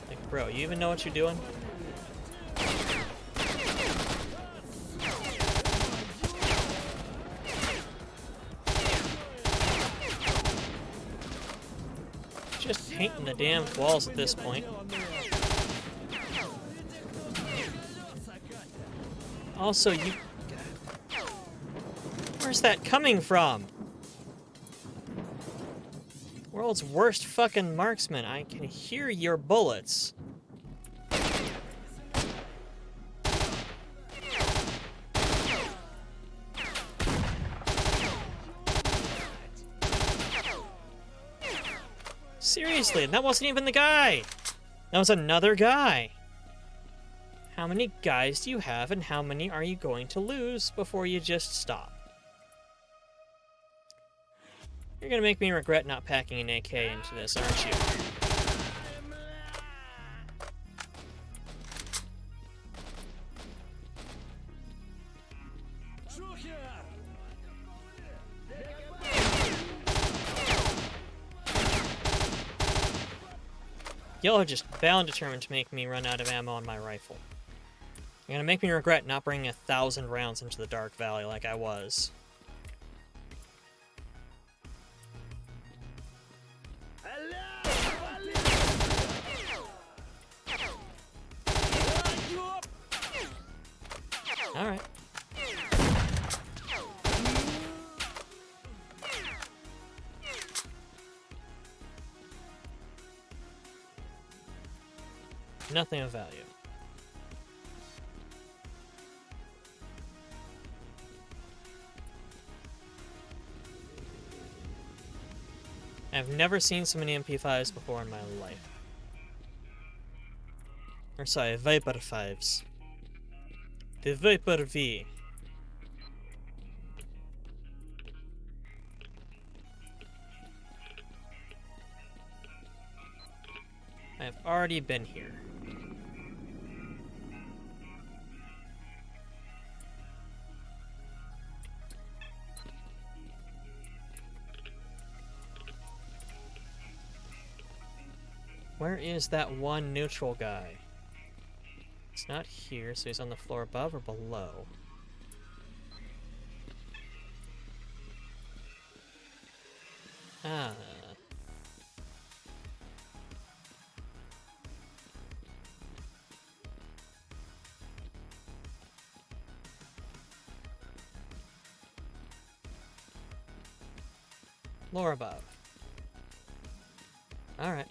Like, bro, you even know what you're doing? painting the damn walls at this point. Also, you... Where's that coming from? World's worst fucking marksman. I can hear your bullets. Seriously, that wasn't even the guy. That was another guy. How many guys do you have, and how many are you going to lose before you just stop? You're gonna make me regret not packing an AK into this, aren't you? Y'all are just bound determined to make me run out of ammo on my rifle. You're gonna make me regret not bringing 1,000 rounds into the Dark Valley like I was. Alright. Nothing of value. I've never seen so many MP5s before in my life. Or sorry, Viper 5s. The Viper V. I've already been here. Where is that one neutral guy? It's not here, so he's on the floor above or below. Ah. Floor above. Alright.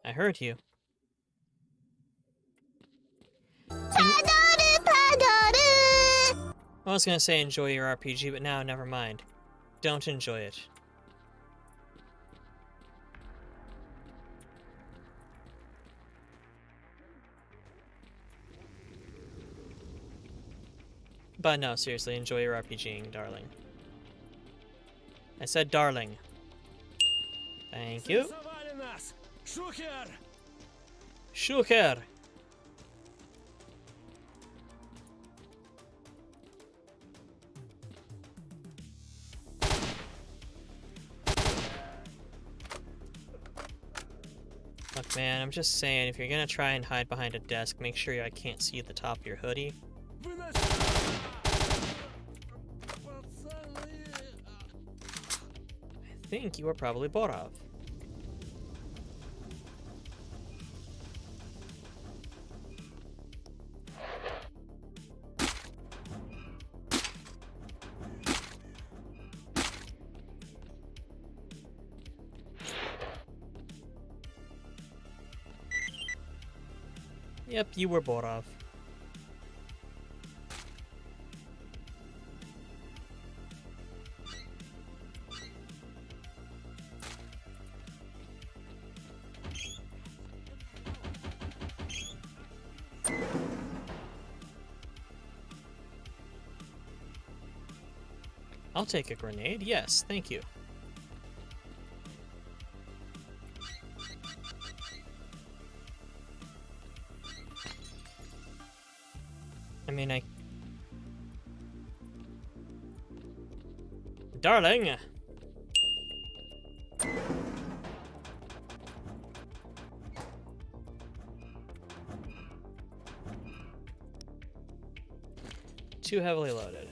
I heard you. I was gonna say enjoy your RPG, but now never mind. Don't enjoy it. But no, seriously, enjoy your RPGing, darling. I said darling. Thank you. Shuker! Look, man, I'm just saying, if you're gonna try and hide behind a desk, make sure I can't see the top of your hoodie. I think you are probably Borov. Yep, you were Borov. I'll take a grenade. Yes, thank you. I mean, Darling! Too heavily loaded.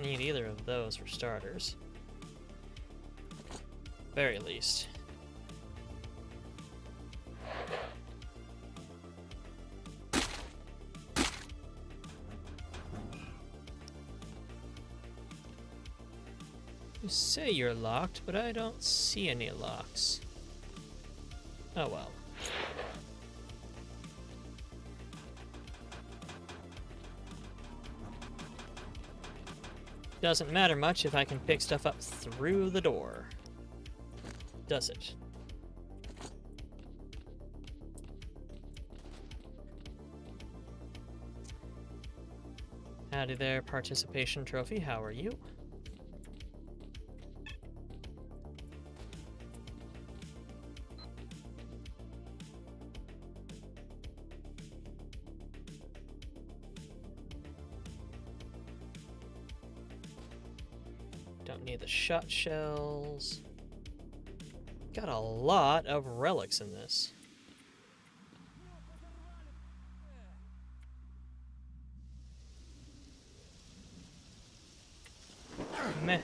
need either of those for starters. Very least. You say you're locked, but I don't see any locks. Oh well. Doesn't matter much if I can pick stuff up through the door. Does it? Howdy there, participation trophy. How are you? Don't need the shot shells. Got a lot of relics in this. Meh.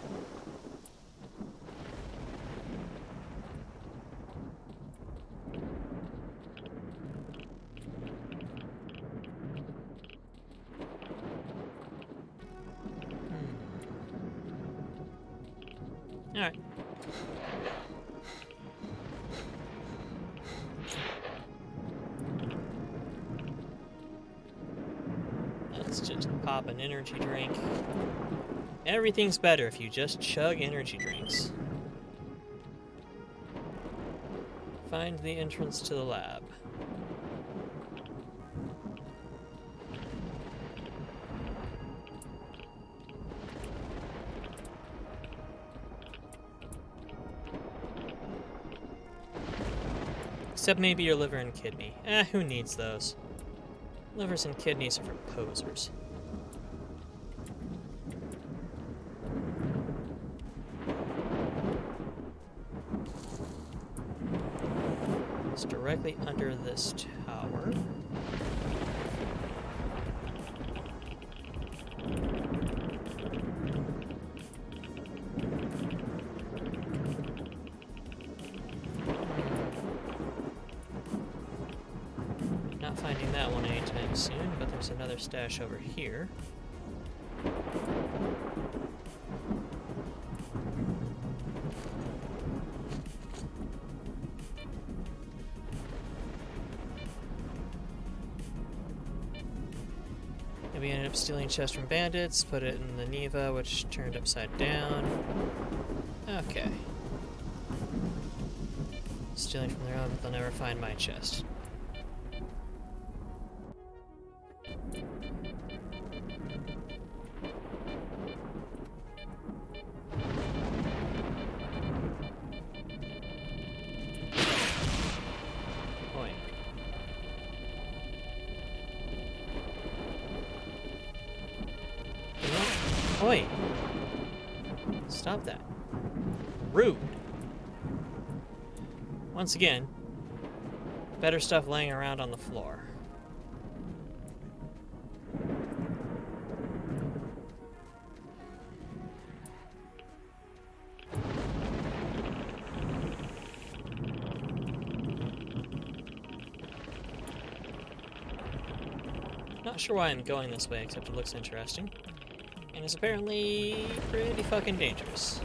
All right. Let's just pop an energy drink. Everything's better if you just chug energy drinks. Find the entrance to the lab. Except maybe your liver and kidney. Who needs those? Livers and kidneys are for posers. It's directly under this tower. Not finding that one anytime soon, but there's another stash over here. We ended up stealing chest from bandits, put it in the Neva, which turned upside down. Okay. Stealing from their own, but they'll never find my chest. Oi! Stop that. Rude. Once again, better stuff laying around on the floor. Not sure why I'm going this way, except it looks interesting. And it's apparently pretty fucking dangerous.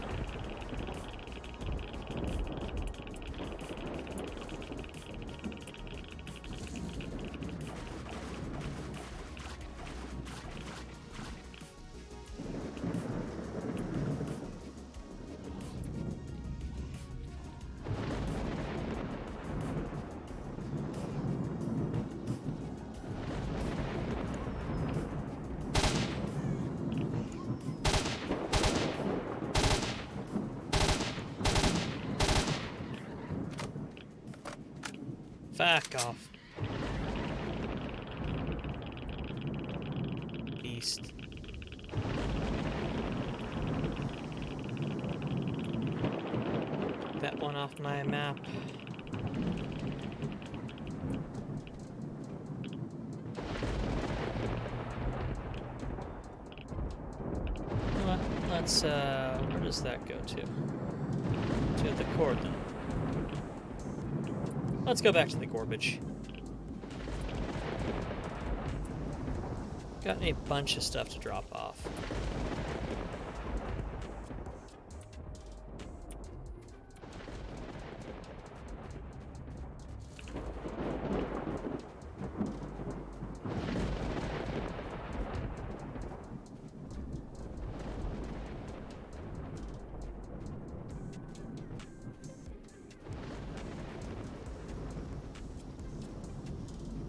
Fuck off. Beast. That one off my map. You know what? let's, where does that go to? To the cordon. Let's go back to the garbage. Got a bunch of stuff to drop off.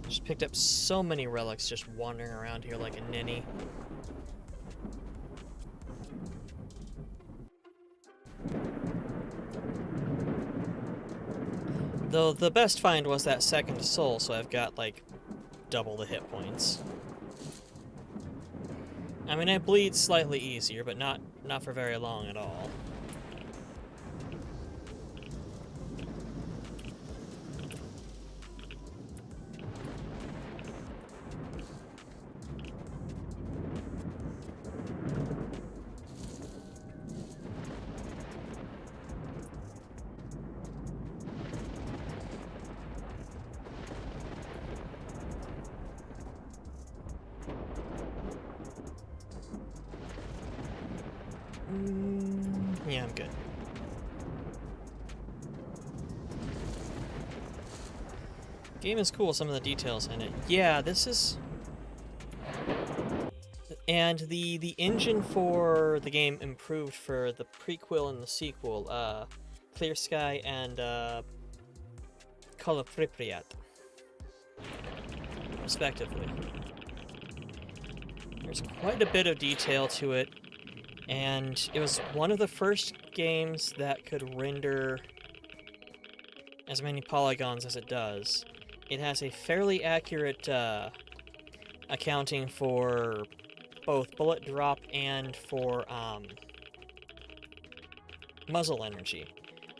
Just picked up so many relics just wandering around here like a ninny. Though the best find was that second soul, so I've got like double the hit points. I mean, I bleed slightly easier, but not for very long at all. Yeah, I'm good. Game is cool, some of the details in it. Yeah, this is... And the engine for the game improved for the prequel and the sequel, Clear Sky and Call of Pripyat, respectively. There's quite a bit of detail to it. And it was one of the first games that could render as many polygons as it does. It has a fairly accurate accounting for both bullet drop and for muzzle energy.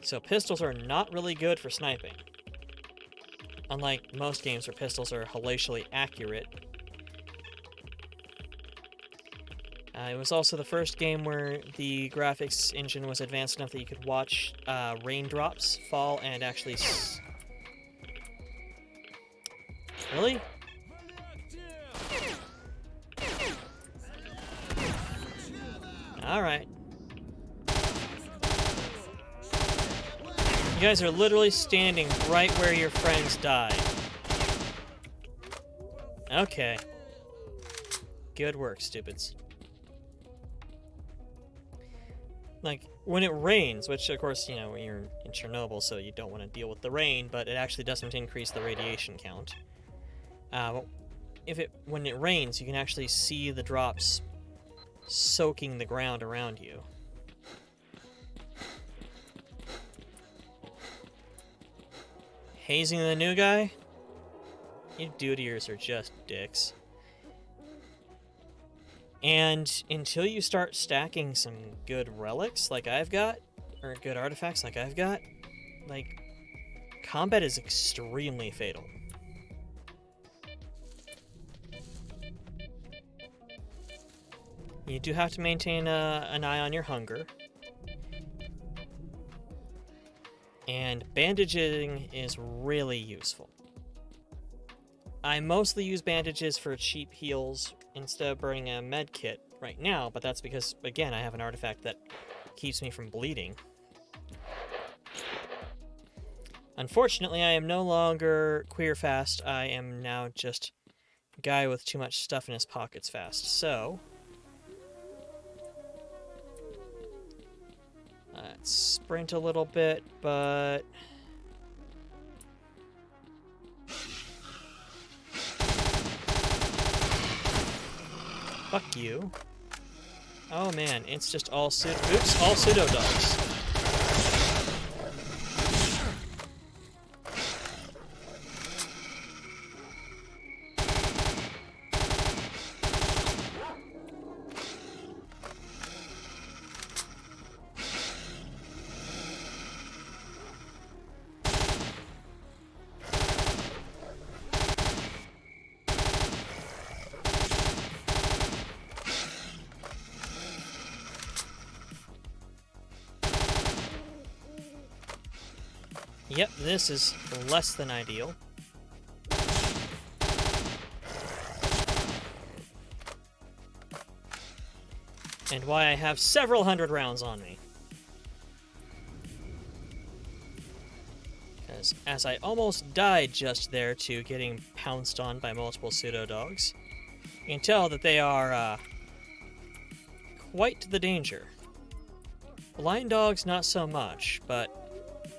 So pistols are not really good for sniping. Unlike most games where pistols are hellaciously accurate. It was also the first game where the graphics engine was advanced enough that you could watch raindrops fall and actually... Really? Alright. You guys are literally standing right where your friends died. Okay. Good work, stupids. Like, when it rains, which of course, you know, you're in Chernobyl, so you don't want to deal with the rain, but it actually doesn't increase the radiation count. When it rains, you can actually see the drops soaking the ground around you. Hazing the new guy? You dutiers are just dicks. And until you start stacking some good relics like I've got, or good artifacts like I've got, like, combat is extremely fatal. You do have to maintain an eye on your hunger. And bandaging is really useful. I mostly use bandages for cheap heals instead of burning a med kit right now, but that's because, again, I have an artifact that keeps me from bleeding. Unfortunately, I am no longer queer fast. I am now just a guy with too much stuff in his pockets fast. So, let's sprint a little bit, but... Fuck you. Oh man, it's just all pseudo dogs. Yep, this is less than ideal. And why I have several hundred rounds on me. Because as I almost died just there to getting pounced on by multiple pseudo-dogs, you can tell that they are quite the danger. Blind dogs, not so much, but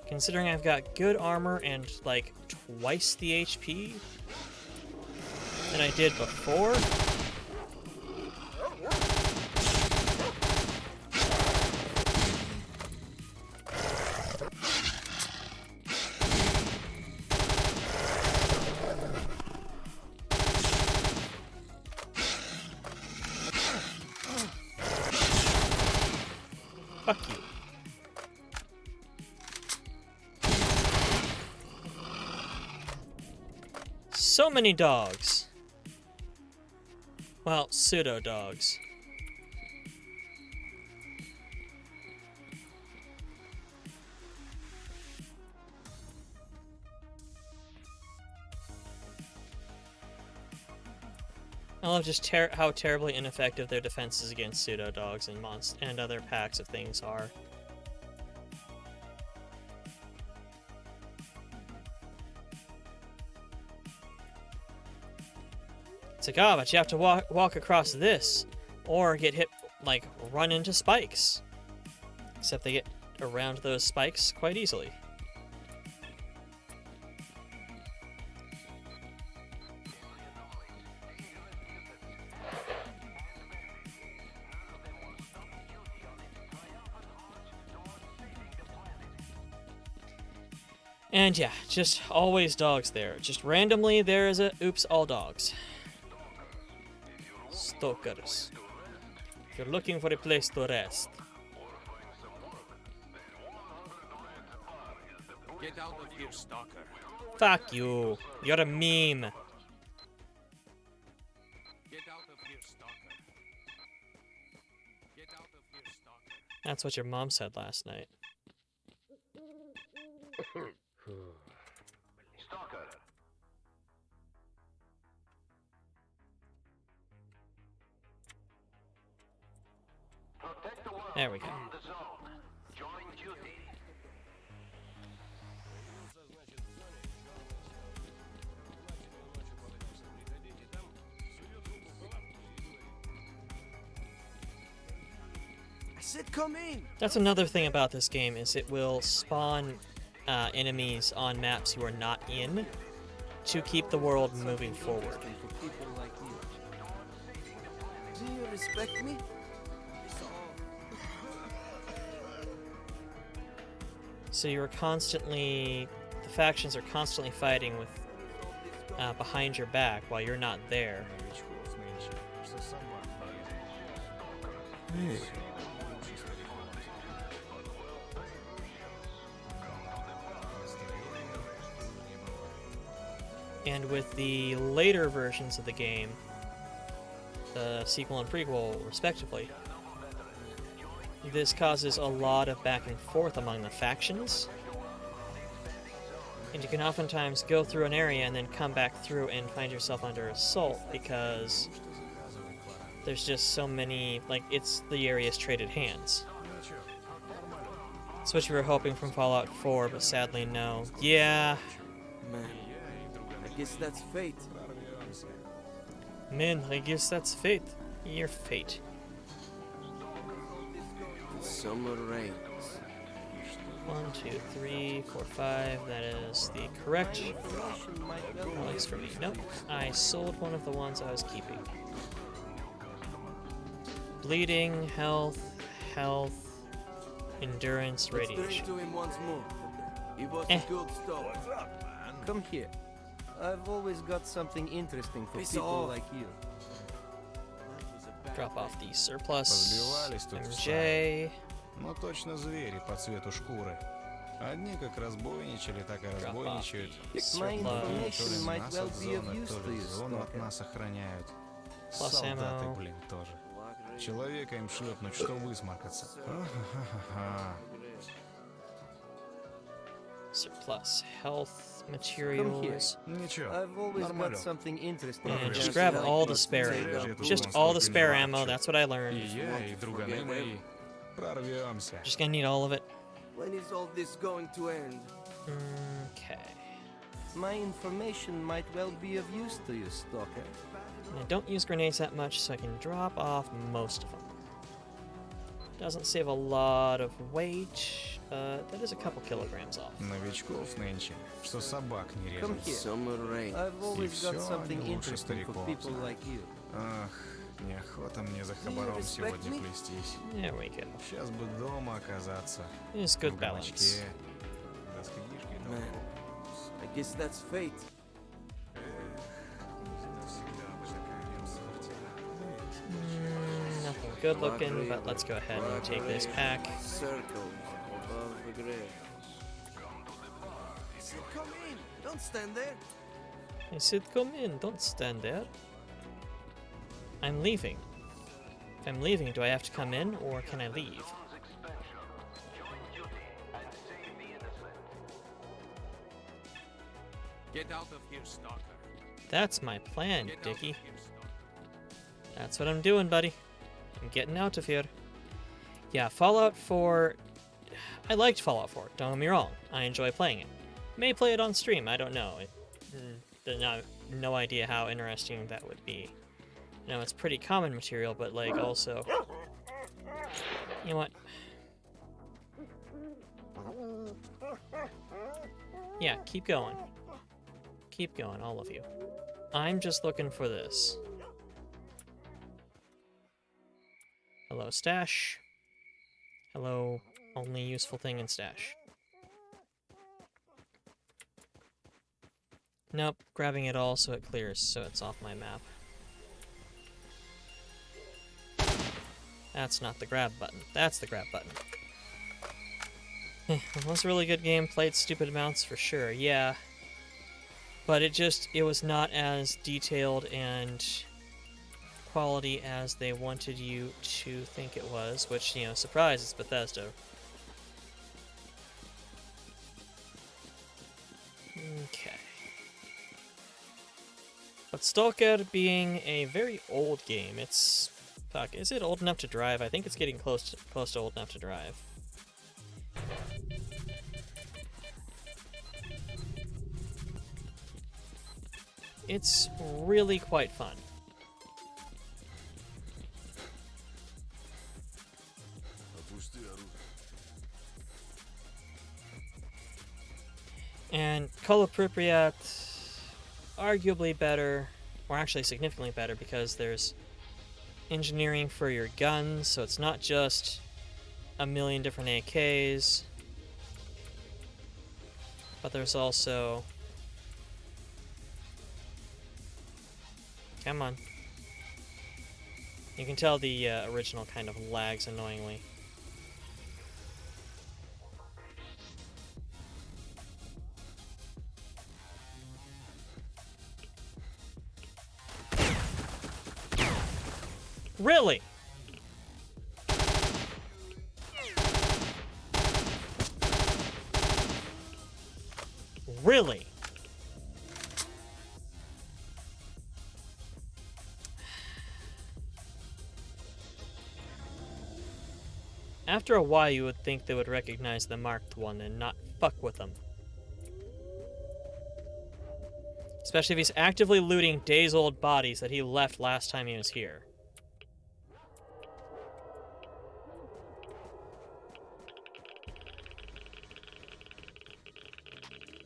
considering I've got good armor and like twice the HP than I did before, fuck you. So many dogs. Well, pseudo-dogs. I love just how terribly ineffective their defenses against pseudo-dogs and other packs of things are. It's like, ah, but you have to walk across this, or get hit, like, run into spikes. Except they get around those spikes quite easily. And yeah, just always dogs there. Just randomly there is a oops, all dogs. Stalkers. If you're looking for a place to rest. Get out of here, stalker. Fuck you. You're a meme. Get out of here, stalker. Get out of here, stalker. That's what your mom said last night. Stalker. Protect the world There we go. from the zone. Join duty. I said come in. That's another thing about this game, is it will spawn enemies on maps you are not in to keep the world moving forward. For people like you. Do you respect me? So you're constantly, the factions are constantly fighting with behind your back while you're not there. And with the later versions of the game, the sequel and prequel respectively, this causes a lot of back and forth among the factions. And you can oftentimes go through an area and then come back through and find yourself under assault because there's just so many, like, it's the area's traded hands. That's what you were hoping from Fallout 4, but sadly no. Yeah. Man, I guess that's fate. Man, I guess that's fate. Your fate. The summer rains. 1, 2, 3, 4, 5. That is the correct. At least for me. Nope. I sold one of the ones I was keeping. Bleeding, health, endurance, Let's drink radiation. to him once more. He was Eh. a good start. Come here. I've always got something interesting for people like you. Drop off the surplus. Разбивались тут в MJ. Ну точно звери по цвету шкуры. Одни как разбойничали, так и разбойничают. My Surplus. То ли information might нас well от be of зоны, use то to ли you, зону от stalker. нас охраняют. Plus Солдаты, ammo. блин, тоже. Человека им шлепнуть, что высморкаться. Ха-ха-ха-ха. Surplus health Come here. materials. Ничего, I've always got нормалек. something interesting. And to just just grab like all you. the spare Take ammo. up. Just all the spare ammo, that's what I И learned. я, и друганы мои прорвемся. Just gonna need all of it. When is all this going to end? Okay. My information might well be of use to you, Stalker. I don't use grenades that much, so I can drop off most of them. Doesn't save a lot of weight, but that is a couple kilograms off. Новичков нынче, что собак не Come режут. here. Summer rain. I've always всё got something не лучше interesting for стариков. people like you. Ах, неохота мне за хабаром respect сегодня me? плестись. There we go. Сейчас бы дома оказаться. It's В good balance. гамачке, да с книжкой там. Man, I guess that's fate. Nothing good looking, but let's go ahead and take this pack. Circle above the grave. Come in. Don't stand there. I said, come in, don't stand there. I'm leaving. If I'm leaving, do I have to come in, or can I leave? Get out of here, Stalker. That's my plan, Get out of Dickie. here, Stalker. That's what I'm doing, buddy. I'm getting out of here. Yeah, Fallout 4... I liked Fallout 4, don't get me wrong. I enjoy playing it. May play it on stream, I don't know. No idea how interesting that would be. You know, it's pretty common material, but, like, also... You know what? Yeah, keep going. Keep going, all of you. I'm just looking for this. Hello, stash. Hello, only useful thing in stash. Nope, grabbing it all so it clears, so it's off my map. That's not the grab button. That's the grab button. It was a really good game, played stupid amounts for sure, yeah. But it was not as detailed and quality as they wanted you to think it was, which, you know, surprise, it's Bethesda. Okay. But Stalker being a very old game, it's... Fuck, is it old enough to drive? I think it's getting close to old enough to drive. It's really quite fun. And Call of Pripyat, arguably better, or actually significantly better, because there's engineering for your guns, so it's not just a million different AKs, but there's also... Come on. You can tell the original kind of lags annoyingly. Really? Really? After a while, you would think they would recognize the marked one and not fuck with them. Especially if he's actively looting days-old bodies that he left last time he was here.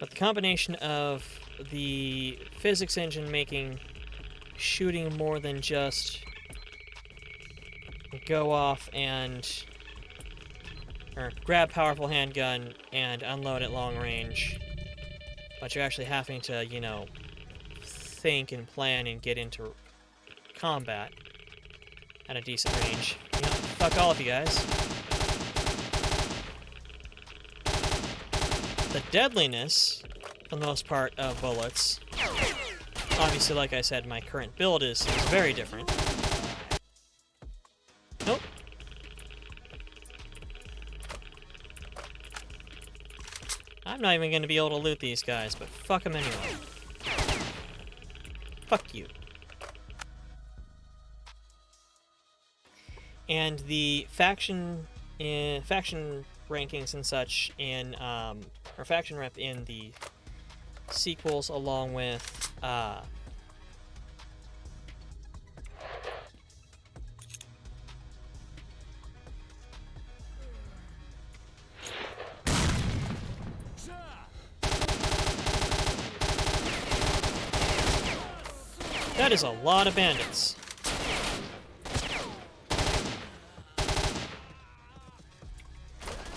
But the combination of the physics engine making shooting more than just go off and or grab powerful handgun and unload at long range, but you're actually having to, you know, think and plan and get into combat at a decent range. You know, fuck all of you guys. The deadliness, for the most part, of bullets. Obviously, like I said, my current build is very different. Nope. I'm not even going to be able to loot these guys, but fuck them anyway. Fuck you. And the faction rankings and such in or faction rep in the sequels, along with that is a lot of bandits.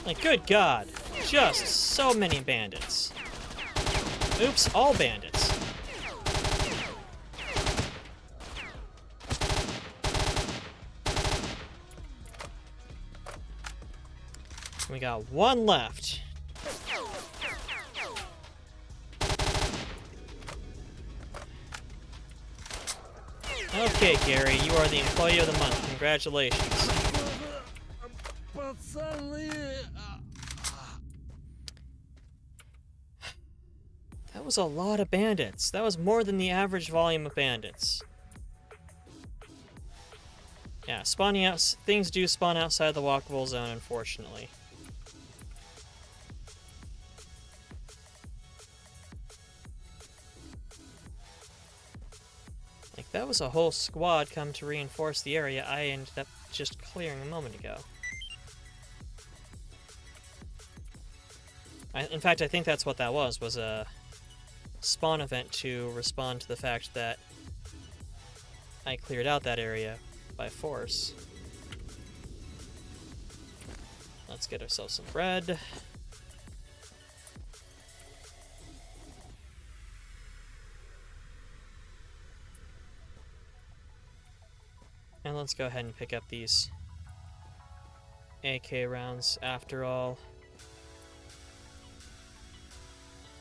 Like, good God, just so many bandits. Oops, all bandits. We got one left. Okay, Gary, you are the Employee of the Month. Congratulations. That was a lot of bandits. That was more than the average volume of bandits. Yeah, spawning out, things do spawn outside the walkable zone, unfortunately. Like, that was a whole squad come to reinforce the area I ended up just clearing a moment ago. In fact, I think that's what that was a spawn event to respond to the fact that I cleared out that area by force. Let's get ourselves some bread. And let's go ahead and pick up these AK rounds after all.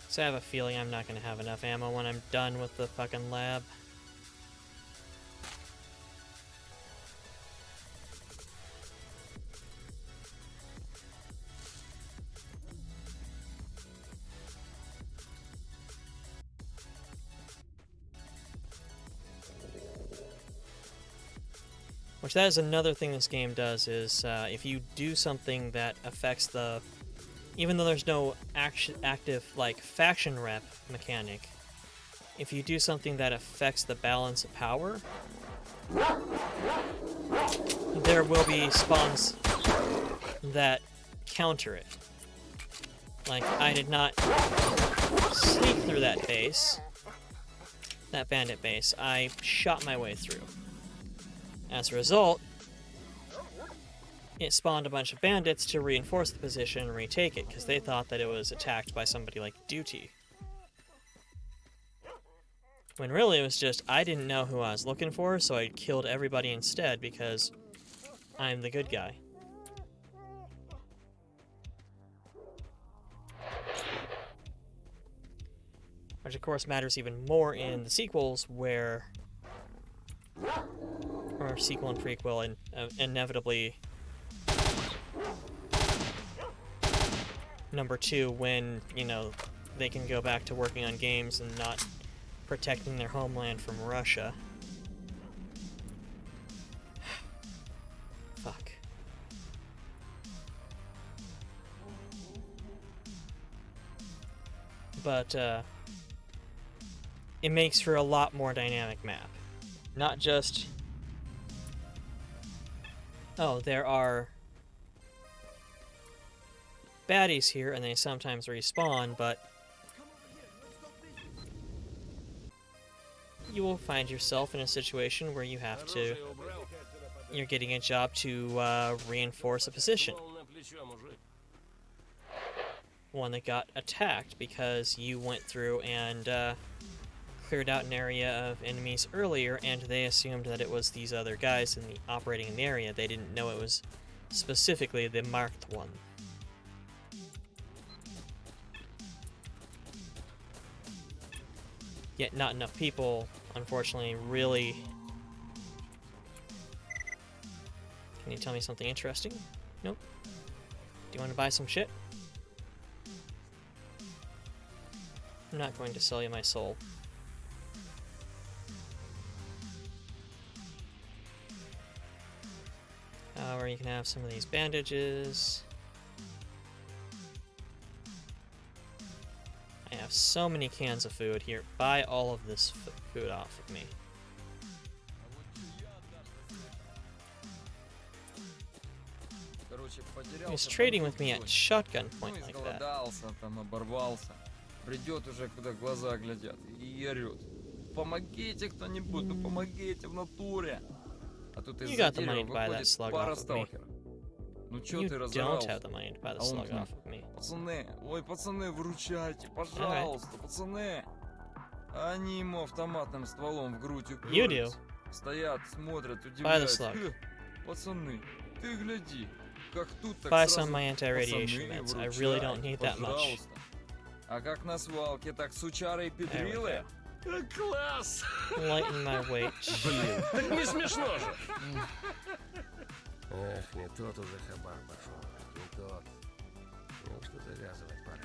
So I have a feeling I'm not going to have enough ammo when I'm done with the fucking lab. Which that is another thing this game does, is if you do something that affects the... Even though there's no active, like, faction rep mechanic, if you do something that affects the balance of power, there will be spawns that counter it. Like, I did not sneak through that base, that bandit base. I shot my way through. As a result, it spawned a bunch of bandits to reinforce the position and retake it, because they thought that it was attacked by somebody like Duty. When really it was just, I didn't know who I was looking for, so I killed everybody instead, because I'm the good guy. Which of course matters even more in the sequels, where... or sequel and prequel, and inevitably... number 2, when, you know, they can go back to working on games and not protecting their homeland from Russia. Fuck. But, it makes for a lot more dynamic map. Not just... oh, there are baddies here, and they sometimes respawn, but you will find yourself in a situation where you have to... you're getting a job to reinforce a position. One that got attacked because you went through and cleared out an area of enemies earlier, and they assumed that it was these other guys operating in the area. They didn't know it was specifically the marked one. Yet not enough people, unfortunately, really... Can you tell me something interesting? Nope. Do you want to buy some shit? I'm not going to sell you my soul. Or you can have some of these bandages. I have so many cans of food here. Buy all of this food off of me. He's trading with me at shotgun point like that. Там оборвался. Придет уже, куда глаза глядят, и орет. Помогите кто-нибудь, ну помогите в натуре. А тут из-за дерева выходит пара сталкеров. Ну чё ты разорался? А он к ним: пацаны, ой, пацаны, выручайте, пожалуйста, пацаны. А они ему автоматным стволом в грудь уперлись. Стоят, смотрят, удивляются. Пацаны, ты гляди. Buy some of my anti-radiation meds. I really don't need that much. А как на свалке, так сучары и педрилы. Класс! Lighten my weight. Блин, так не смешно же. Эх, не тот уже хабар пошел. Не тот. Ну что завязывать пора.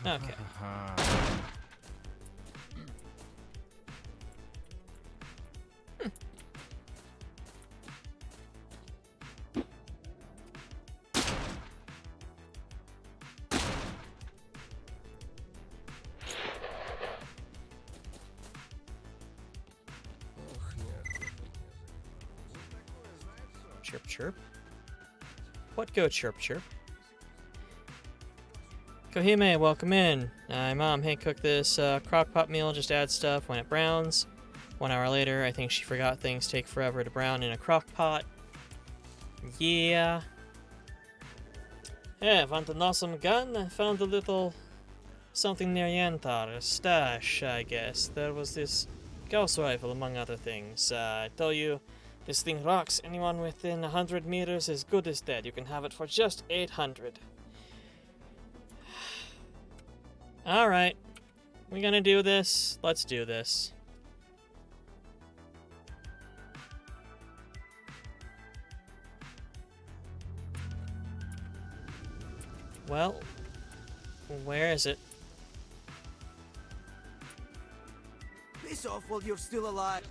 Okay. Chirp chirp. What go chirp chirp? Kohime, welcome in. Mom, hey, cook this crock pot meal, just add stuff when it browns. 1 hour later, I think she forgot things take forever to brown in a crock pot. Yeah. Hey, want an awesome gun? I found a little something near Yantar, a stash, I guess. There was this Gauss rifle, among other things. I tell you, this thing rocks. Anyone within 100 meters is good as dead. You can have it for just 800. Alright. We gonna do this? Let's do this. Well, where is it? Piss off while you're still alive.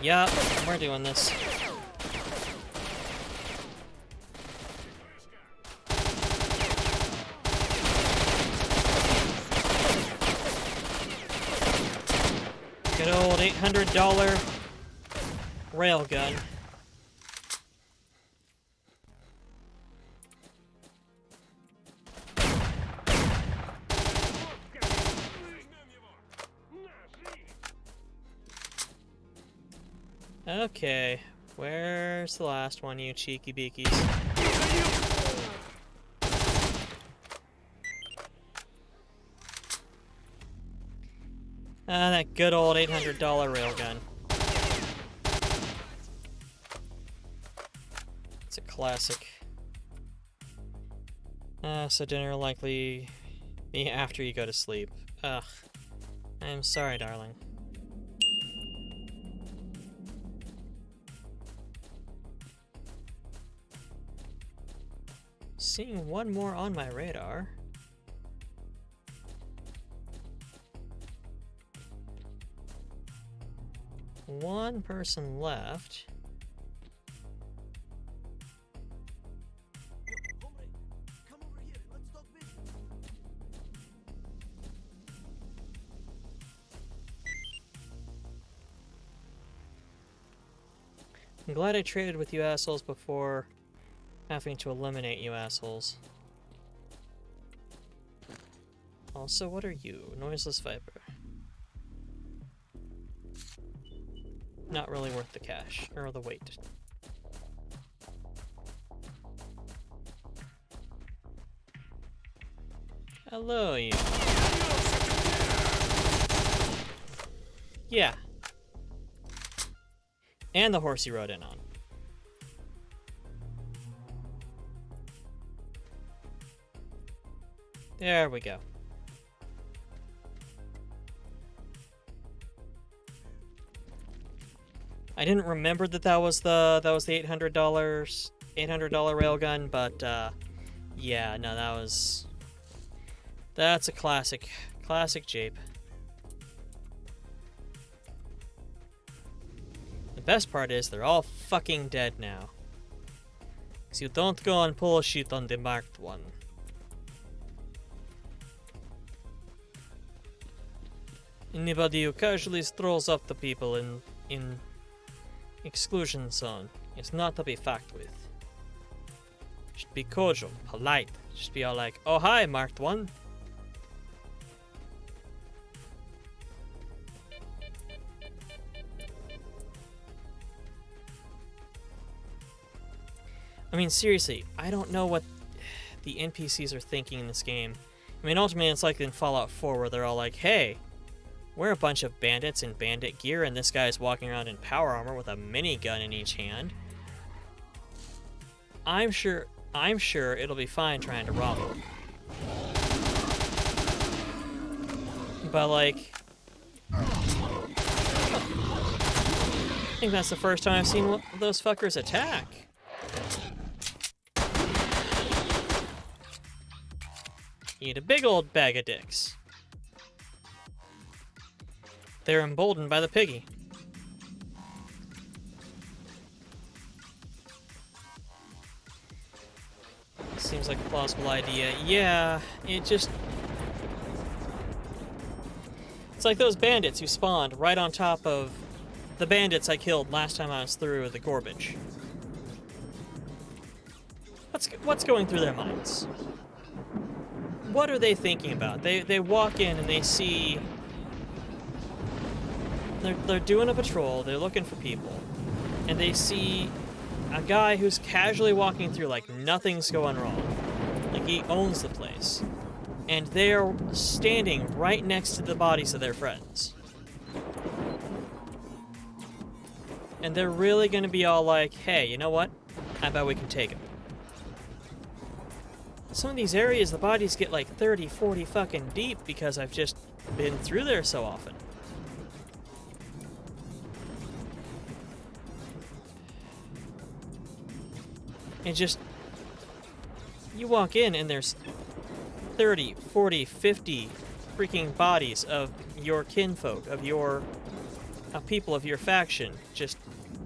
Yup, we're doing this. Good old $800 railgun. Okay, where's the last one, you cheeky beakies? That good old $800 railgun. It's a classic. So dinner will likely be after you go to sleep. Ugh. I'm sorry, darling. Seeing one more on my radar. One person left. Come over here. Let's talk business. I'm glad I traded with you assholes before having to eliminate you assholes. Also, what are you? Noiseless Viper. Not really worth the cash, or the wait. Hello, you. Yeah. And the horse he rode in on. There we go. I didn't remember that was the $800 railgun, but yeah, no, that was That's a classic. Classic Jape. The best part is they're all fucking dead now. So you don't go and pull shit on the marked one. Anybody who casually strolls up to people in exclusion zone is not to be fucked with. Should be cordial, polite. Just be all like, oh hi, marked one. I mean, seriously, I don't know what the NPCs are thinking in this game. I mean, ultimately, it's like in Fallout 4 where they're all like, hey, we're a bunch of bandits in bandit gear, and this guy's walking around in power armor with a minigun in each hand. I'm sure it'll be fine trying to rob him. But, like, I think that's the first time I've seen those fuckers attack. Eat a big old bag of dicks. They're emboldened by the piggy. Seems like a plausible idea. Yeah, it's like those bandits who spawned right on top of the bandits I killed last time I was through the garbage. What's going through their minds? What are they thinking about? They walk in and they see they're doing a patrol, they're looking for people, and they see a guy who's casually walking through like nothing's going wrong. Like he owns the place. And they're standing right next to the bodies of their friends. And they're really gonna be all like, hey, you know what? How about we can take him? Some of these areas, the bodies get like 30, 40 fucking deep because I've just been through there so often. And just, you walk in and there's 30, 40, 50 freaking bodies of your kinfolk, of people of your faction, just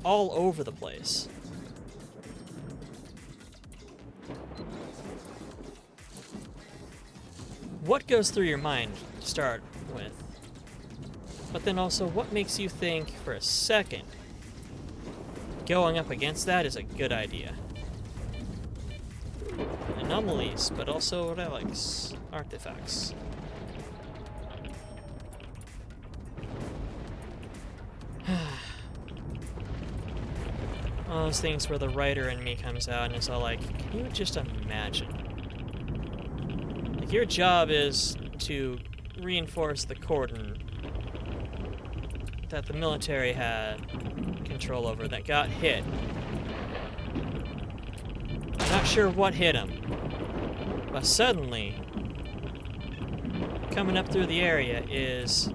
all over the place. What goes through your mind to start with? But then also, what makes you think for a second going up against that is a good idea? Anomalies, but also relics, artifacts. All those things where the writer in me comes out and it's all like, can you just imagine? Like, your job is to reinforce the cordon that the military had control over that got hit. Not sure what hit him, but suddenly, coming up through the area is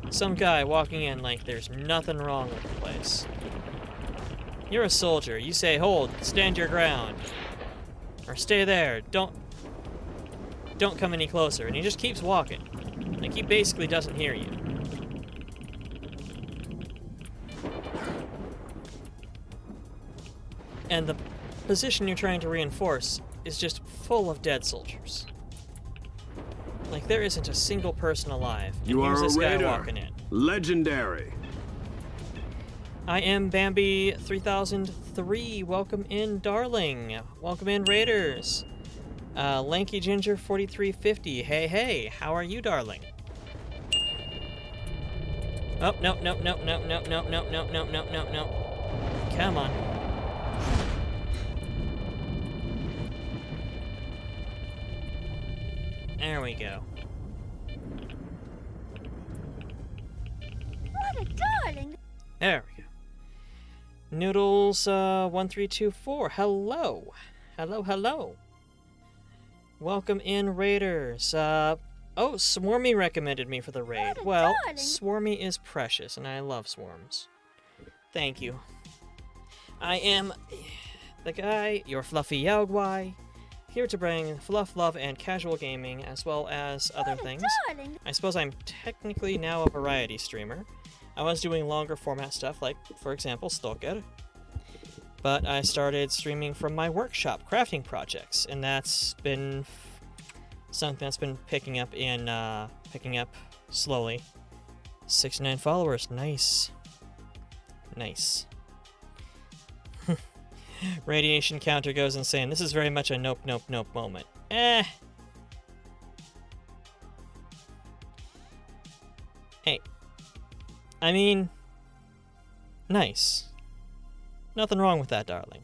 some guy walking in like there's nothing wrong with the place. You're a soldier. You say, hold, stand your ground, or stay there. Don't come any closer. And he just keeps walking, like he basically doesn't hear you. And the position you're trying to reinforce is just full of dead soldiers. Like, there isn't a single person alive. And You are here's a this guy raider. walking in. Legendary. I am Bambi 3003. Welcome in, darling. Welcome in, Raiders. Lanky Ginger 4350. Hey, hey. How are you, darling? Oh, no. Come on. There we go. What a darling! There we go. Noodles 1324. Hello. Hello. Welcome in, Raiders. Oh, Swarmy recommended me for the raid. Well, darling. Swarmy is precious, and I love swarms. Thank you. I am the guy, your fluffy Yaogwai, here to bring fluff, love, and casual gaming, as well as other things. I suppose I'm technically now a variety streamer. I was doing longer format stuff, like, for example, Stalker. But I started streaming from my workshop crafting projects, and that's been something that's been picking up slowly. 69 followers, nice. Nice. Radiation counter goes insane. This is very much a nope, nope, nope moment. Hey. I mean, nice. Nothing wrong with that, darling.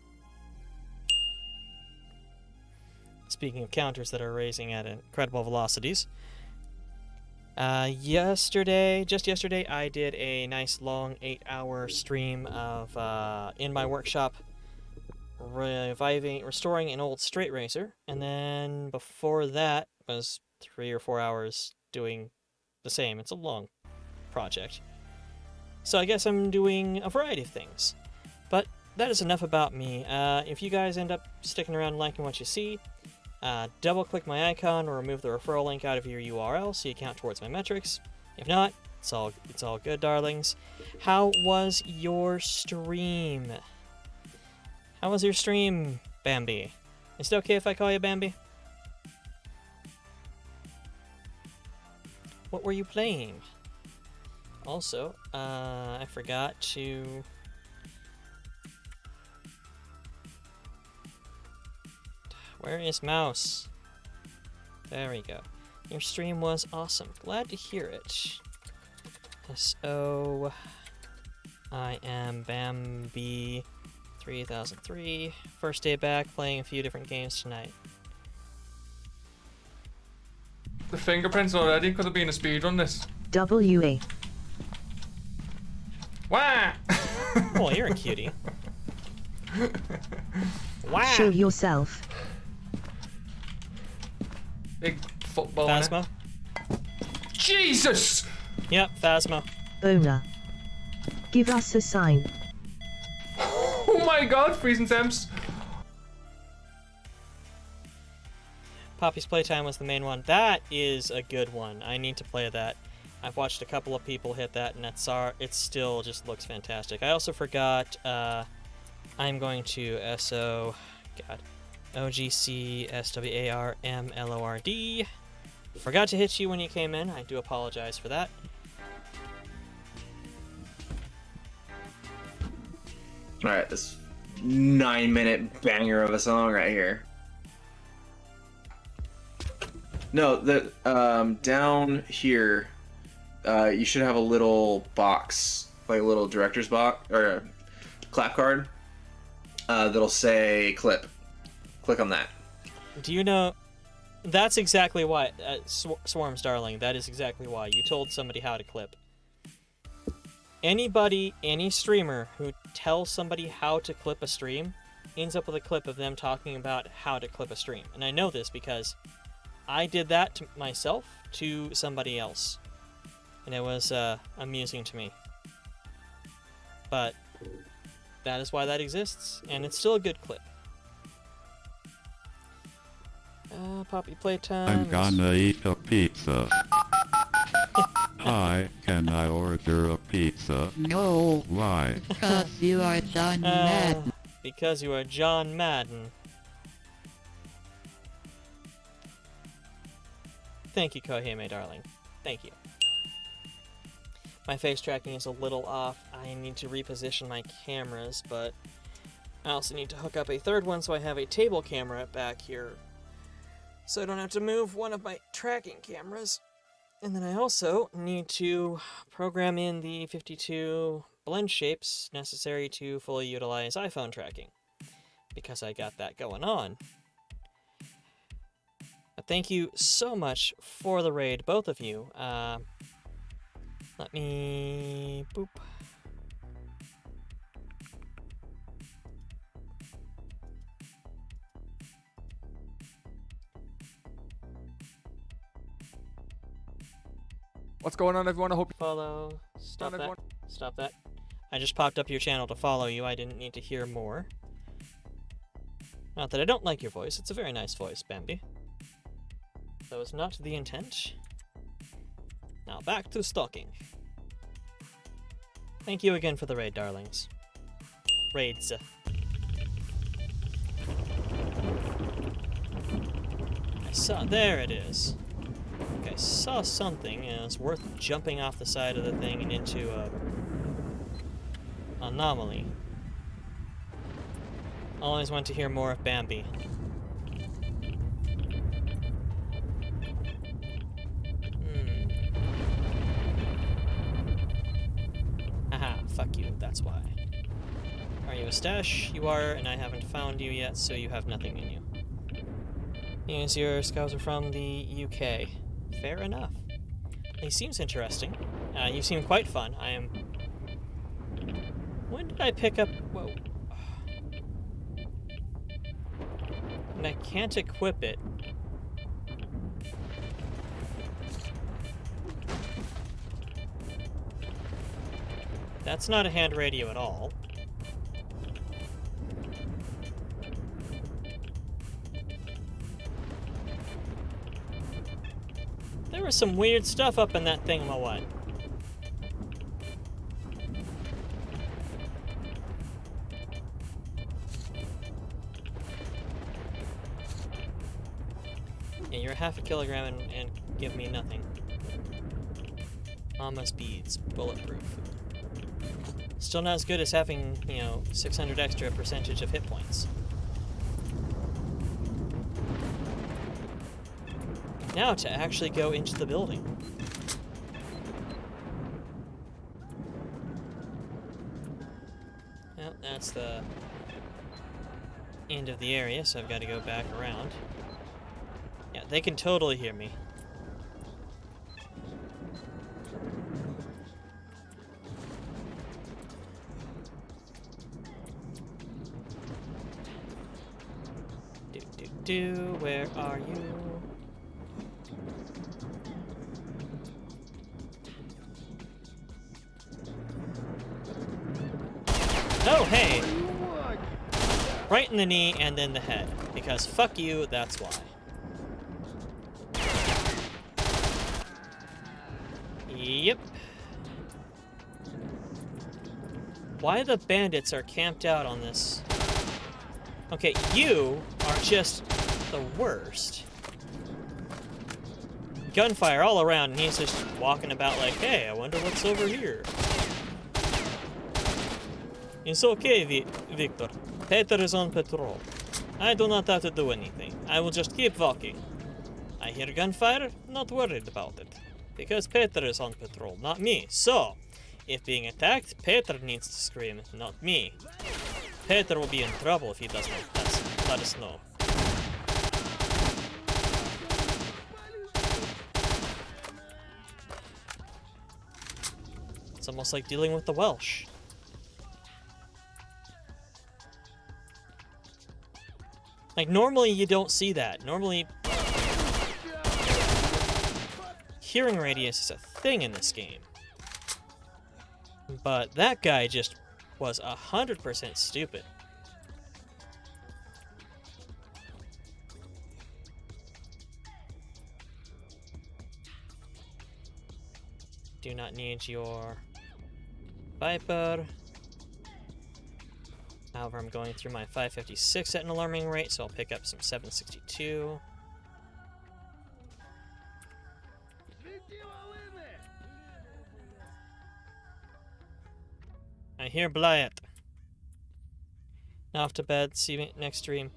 Speaking of counters that are raising at incredible velocities, just yesterday, I did a nice long 8-hour stream of in my workshop restoring an old straight racer, and then before that was 3 or 4 hours doing the same. It's a long project, so I guess I'm doing a variety of things. But that is enough about me. If you guys end up sticking around and liking what you see, double click my icon or remove the referral link out of your URL so you count towards my metrics. If not, it's all good, darlings. How was your stream? How was your stream, Bambi? Is it okay if I call you Bambi? What were you playing? Also, I forgot to... Where is mouse? There we go. Your stream was awesome. Glad to hear it. So, I am Bambi 3003. First day back, playing a few different games tonight. The fingerprints already could have been a speedrun this. WA. Wah! Oh, you're a cutie. Wow. Show yourself. Big football. Phasma. Jesus! Yep, Phasma. Owner. Give us a sign. Oh my god, freezing temps. Poppy's Playtime was the main one. That is a good one. I need to play that. I've watched a couple of people hit that, and it still just looks fantastic. I also forgot, I'm going to OGC SWARMLORD. Forgot to hit you when you came in. I do apologize for that. Alright, this 9-minute banger of a song right here. No, the down here, you should have a little box, like a little director's box or a clap card that'll say clip. Click on that. Do you know? That's exactly why. Swarms, darling. That is exactly why you told somebody how to clip. Anybody, any streamer who tells somebody how to clip a stream ends up with a clip of them talking about how to clip a stream. And I know this because I did that to myself to somebody else. And it was amusing to me. But that is why that exists. And it's still a good clip. Poppy Playtime. I'm gonna eat a pizza. Hi, can I order a pizza? No. Why? Because you are John Madden. Because you are John Madden. Thank you, Kohime, darling. Thank you. My face tracking is a little off. I need to reposition my cameras, but I also need to hook up a third one so I have a table camera back here, so I don't have to move one of my tracking cameras. And then I also need to program in the 52 blend shapes necessary to fully utilize iPhone tracking, because I got that going on. But thank you so much for the raid, both of you. Let me... boop. What's going on, everyone? I hope you follow. Stop that. Stop that. I just popped up your channel to follow you. I didn't need to hear more. Not that I don't like your voice, it's a very nice voice, Bambi. That was not the intent. Now back to stalking. Thank you again for the raid, darlings. Raids. I saw, there it is. I saw something, and it's worth jumping off the side of the thing and into a anomaly. Always want to hear more of Bambi. Haha, fuck you, that's why. Are you a stash? You are, and I haven't found you yet, so you have nothing in you. Yes, your scouts are from the UK. Fair enough. He seems interesting. You seem quite fun. I am... When did I pick up... Whoa. And I can't equip it. That's not a hand radio at all. There was some weird stuff up in that thing, what? Yeah, you're half a kilogram and give me nothing. Mama's beads, bulletproof. Still not as good as having, 600 extra percentage of hit points. Now to actually go into the building. Well, that's the end of the area, so I've got to go back around. Yeah, they can totally hear me. Where are you? Oh, hey! Right in the knee and then the head. Because fuck you, that's why. Yep. Why the bandits are camped out on this? Okay, you are just the worst. Gunfire all around, and he's just walking about like, hey, I wonder what's over here. It's okay, Victor. Peter is on patrol. I do not have to do anything. I will just keep walking. I hear gunfire, not worried about it. Because Peter is on patrol, not me. So, if being attacked, Peter needs to scream, not me. Peter will be in trouble if he does not let us know. It's almost like dealing with the Welsh. Like, normally you don't see that. Normally, hearing radius is a thing in this game. But that guy just was 100% stupid. Do not need your Viper. However, I'm going through my 556 at an alarming rate, so I'll pick up some 762. I hear Blyat. Now off to bed. See you next stream.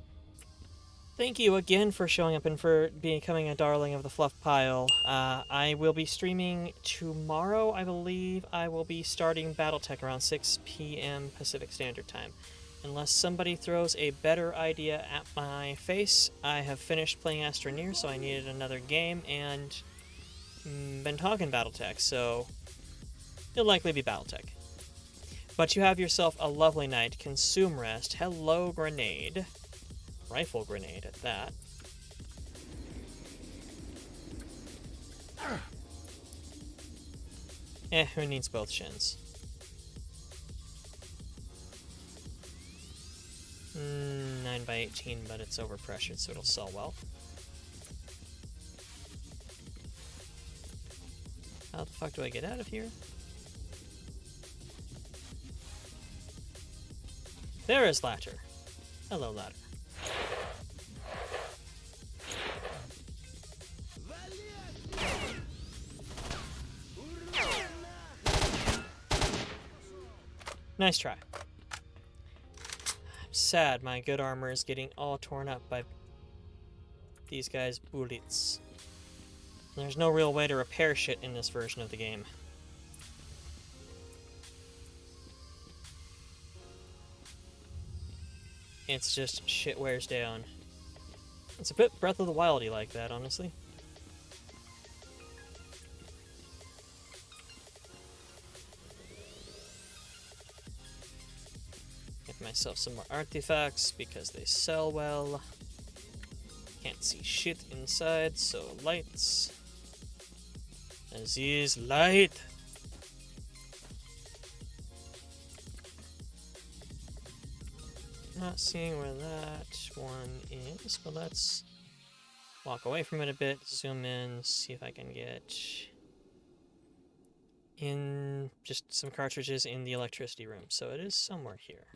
Thank you again for showing up and for becoming a darling of the fluff pile. I will be streaming tomorrow, I believe. I will be starting Battletech around 6 p.m. Pacific Standard Time. Unless somebody throws a better idea at my face, I have finished playing Astroneer, so I needed another game, and been talking Battletech, so it'll likely be Battletech. But you have yourself a lovely night. Consume rest. Hello, grenade. Rifle grenade at that. Who needs both shins? I 9x18, but it's overpressured, so it'll sell well. How the fuck do I get out of here? There is ladder. Hello, ladder. Nice try. I'm sad my good armor is getting all torn up by these guys' bullets. There's no real way to repair shit in this version of the game. It's just shit wears down. It's a bit Breath of the Wildy like that, honestly. Get myself some more artifacts because they sell well. Can't see shit inside, so lights. This is light. Not seeing where that one is, but let's walk away from it a bit, zoom in, see if I can get in just some cartridges in the electricity room. So it is somewhere here.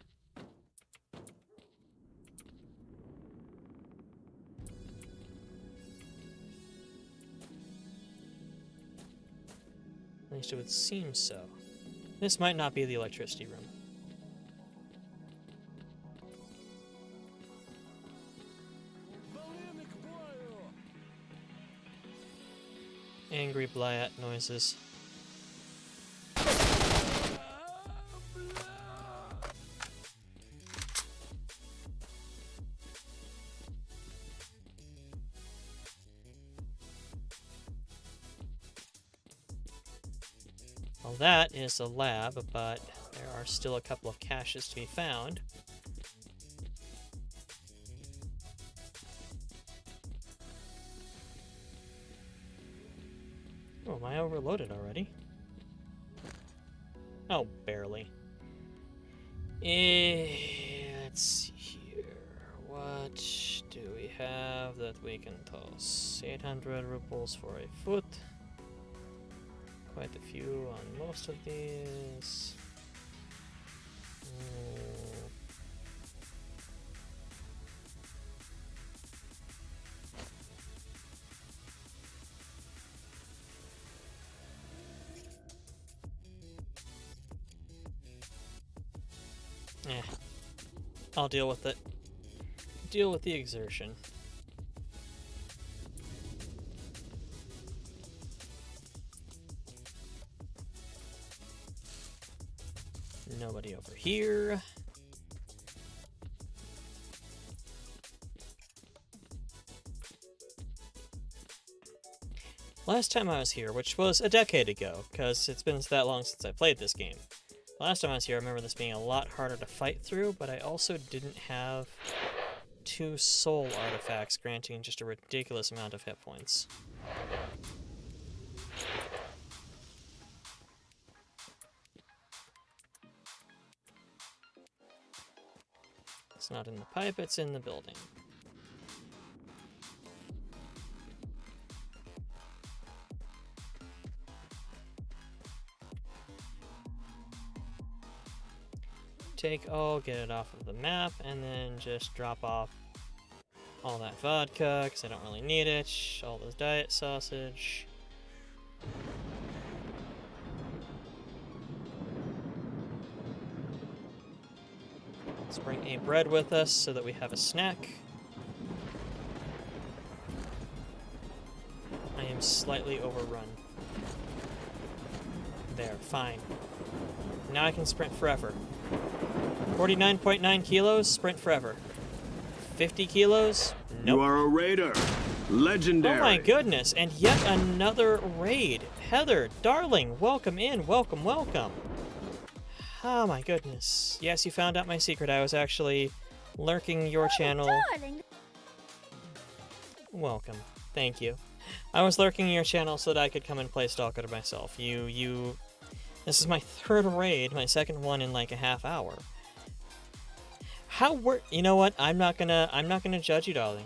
At least it would seem so. This might not be the electricity room. Angry Blyat noises. Well, that is a lab, but there are still a couple of caches to be found. Oh, am I overloaded already? Oh, barely. Let's see here. What do we have that we can toss? 800 rubles for a foot. Quite a few on most of these. I'll deal with it. Deal with the exertion. Nobody over here. Last time I was here, which was a decade ago, because it's been that long since I played this game. Last time I was here, I remember this being a lot harder to fight through, but I also didn't have 2 soul artifacts granting just a ridiculous amount of hit points. It's not in the pipe, it's in the building. Take all, get it off of the map, and then just drop off all that vodka, because I don't really need it, all this diet sausage. Let's bring a bread with us so that we have a snack. I am slightly overrun. There, fine. Now I can sprint forever. 49.9 kilos, sprint forever. 50 kilos? Nope. You are a raider. Legendary. Oh my goodness, and yet another raid. Heather, darling, welcome in, welcome, welcome. Oh my goodness. Yes, you found out my secret. I was actually lurking your channel. Darling. Welcome. Thank you. I was lurking your channel so that I could come and play Stalker myself. This is my 3rd raid, my 2nd one in like a half hour. You know what? I'm not gonna judge you, darling.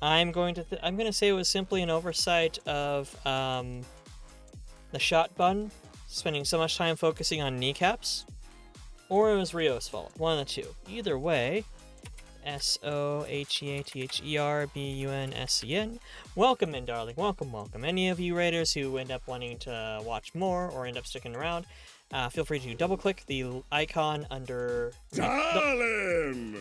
I'm gonna say it was simply an oversight of the shot button spending so much time focusing on kneecaps, or it was Rio's fault. One of the two. Either way, SOHEATHERBUNSEN. Welcome in, darling. Welcome, welcome. Any of you raiders who end up wanting to watch more or end up sticking around, feel free to double-click the icon under... Darling!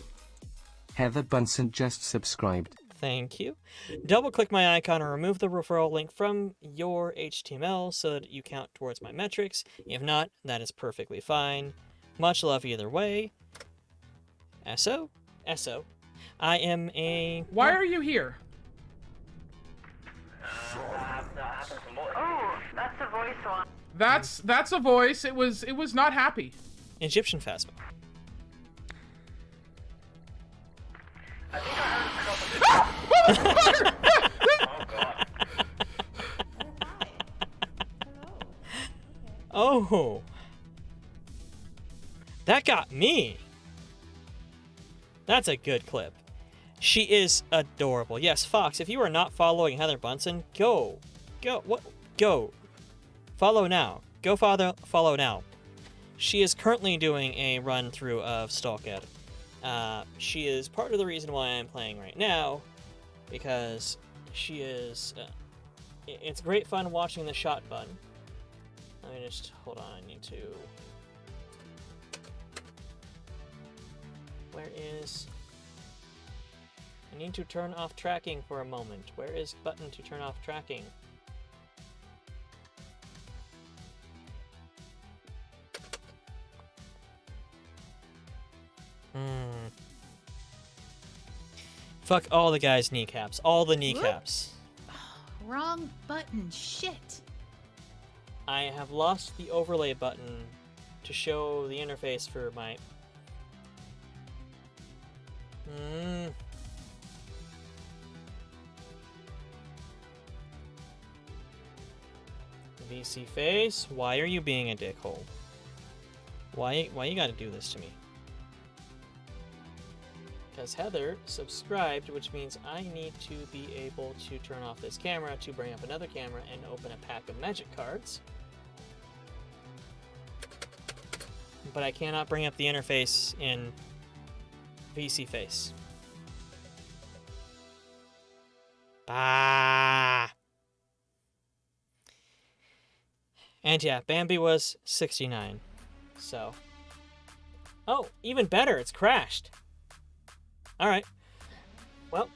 Heather Bunsen just subscribed. Thank you. Double-click my icon or remove the referral link from your HTML so that you count towards my metrics. If not, that is perfectly fine. Much love either way. SO? SO. I am a... Why are you here? Oh, that's a voice one. That's a voice. It was not happy. Egyptian Phasma. I think I heard a couple. Oh god. Oh. That got me. That's a good clip. She is adorable. Yes, Fox, if you are not following Heather Bunsen, go. Follow now. Go follow now. She is currently doing a run through of Stalker. She is part of the reason why I'm playing right now, because she is... it's great fun watching the shot button. Let me just... hold on, I need to... Where is... I need to turn off tracking for a moment. Where is button to turn off tracking? Fuck all the guys' kneecaps. All the kneecaps. Wrong button. Shit. I have lost the overlay button to show the interface for my... VC face, why are you being a dickhole? Why you gotta do this to me? Because Heather subscribed, which means I need to be able to turn off this camera to bring up another camera and open a pack of magic cards. But I cannot bring up the interface in VC face. Bah! And yeah, Bambi was 69. So. Oh, even better, it's crashed. Alright. Well,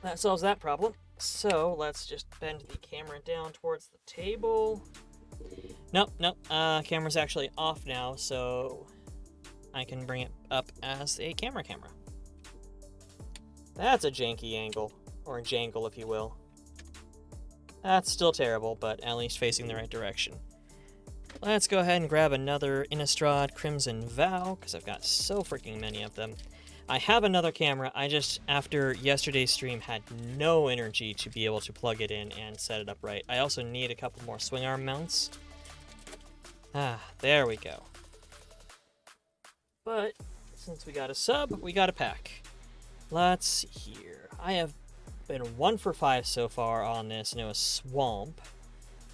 that solves that problem. So, let's just bend the camera down towards the table. Nope. Camera's actually off now, so I can bring it up as a camera. That's a janky angle, or a jangle if you will. That's still terrible, but at least facing the right direction. Let's go ahead and grab another Innistrad Crimson Vow, because I've got so freaking many of them. I have another camera, I just, after yesterday's stream, had no energy to be able to plug it in and set it up right. I also need a couple more swing arm mounts. There we go. But, since we got a sub, we got a pack. Let's see here. I have been 1 for 5 so far on this, and it was Swamp.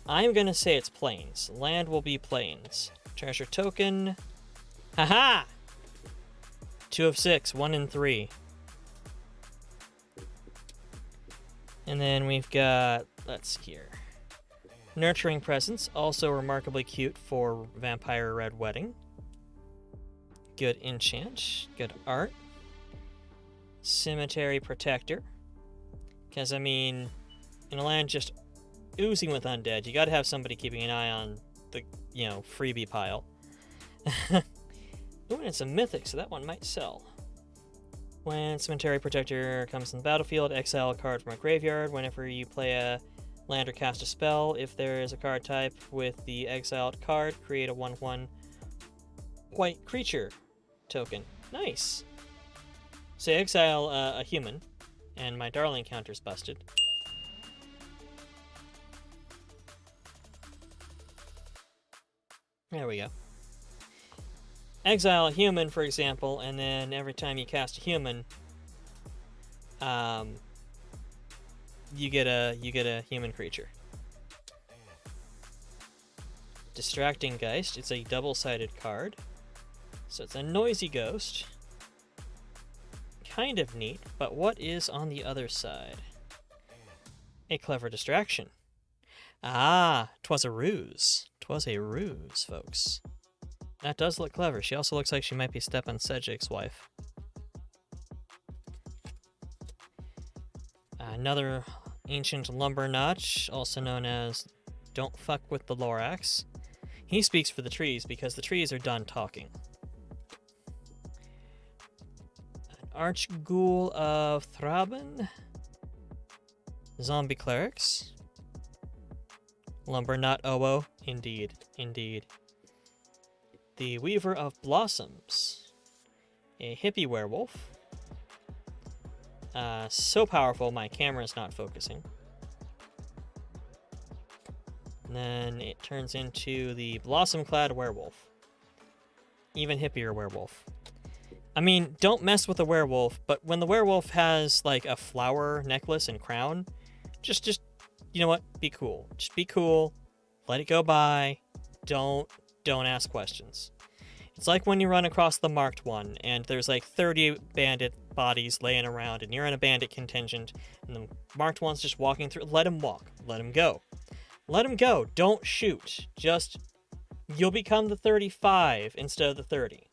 I'm gonna say it's Plains. Land will be Plains. Treasure token. Haha! 2 of 6, 1 in 3. And then we've got, let's see here. Nurturing Presence, also remarkably cute for Vampire Red Wedding. Good enchant, good art. Cemetery Protector. Because, I mean, in a land just oozing with undead, you gotta have somebody keeping an eye on the, freebie pile. Ooh, and it's a mythic, so that one might sell. When Cemetery Protector comes in the battlefield, exile a card from a graveyard. Whenever you play a land or cast a spell, if there is a card type with the exiled card, create a 1/1 white creature token. Nice! So exile a human, and my darling counter's busted. There we go. exile a human, for example, and then every time you cast a human, you get a human creature. Distracting Geist. It's a double-sided card, so it's a noisy ghost. Kind of neat, but what is on the other side? A clever distraction. Ah, 'twas a ruse. 'Twas a ruse, folks. That does look clever. She also looks like she might be Stepan Sejic's wife. Another ancient lumber notch, also known as Don't Fuck with the Lorax. He speaks for the trees because the trees are done talking. An Archghoul of Thraben. Zombie Clerics. Lumber Knot Owo. Indeed, indeed. The Weaver of Blossoms. A hippie werewolf. So powerful my camera's not focusing. And then it turns into the Blossom-clad werewolf. Even hippier werewolf. I mean, don't mess with a werewolf, but when the werewolf has like a flower necklace and crown, just you know what? Be cool. Just be cool. Let it go by. Don't ask questions. It's like when you run across the marked one and there's like 30 bandit bodies laying around and you're in a bandit contingent and the marked one's just walking through. Let him walk. Let him go. Let him go. Don't shoot. Just, you'll become the 35 instead of the 30.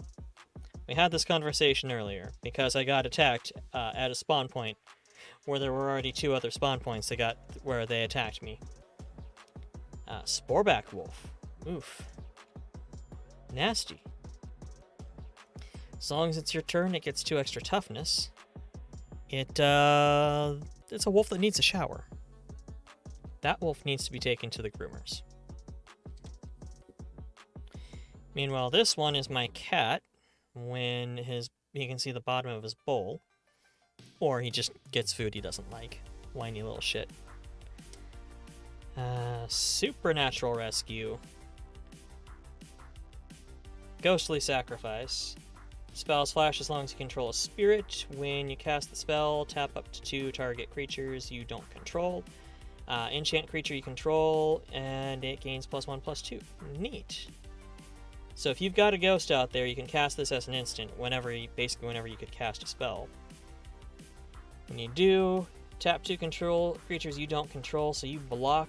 We had this conversation earlier because I got attacked at a spawn point where there were already 2 other spawn points where they attacked me. Sporeback wolf. Oof. Nasty. As long as it's your turn, it gets 2 extra toughness. It's a wolf that needs a shower. That wolf needs to be taken to the groomers. Meanwhile, this one is my cat. When you can see the bottom of his bowl. Or he just gets food he doesn't like. Whiny little shit. Supernatural Rescue. Ghostly Sacrifice. Spells flash as long as you control a spirit. When you cast the spell, tap up to 2 target creatures you don't control. Enchant creature you control, and it gains +1/+2. Neat. So if you've got a ghost out there, you can cast this as an instant basically whenever you could cast a spell. When you do, tap to control creatures you don't control, so you block.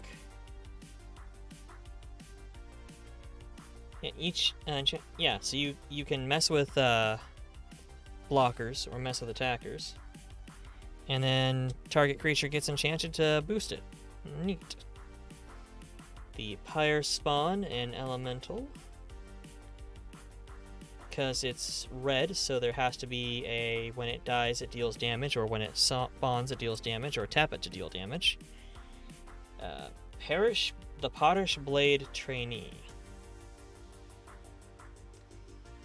Yeah, so you can mess with blockers or mess with attackers. And then target creature gets enchanted to boost it. Neat. The Pyre Spawn, an elemental. Because it's red, so there has to be a when it dies it deals damage, or when it spawns it deals damage, or tap it to deal damage. Perish the Potter's Blade Trainee.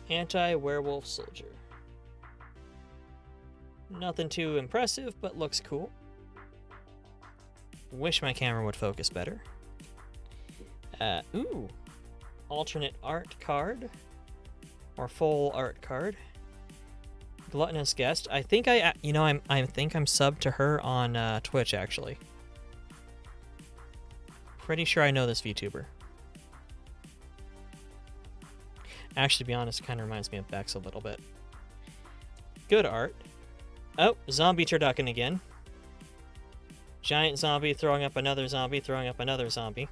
Anti-werewolf soldier. Nothing too impressive, but looks cool. Wish my camera would focus better. Ooh. Alternate art card. Or full art card. Gluttonous Guest. I think I think I'm subbed to her on Twitch, actually. Pretty sure I know this VTuber. Actually, to be honest, it kind of reminds me of Bex a little bit. Good art. Oh, zombie turducken again. Giant zombie throwing up another zombie, throwing up another zombie.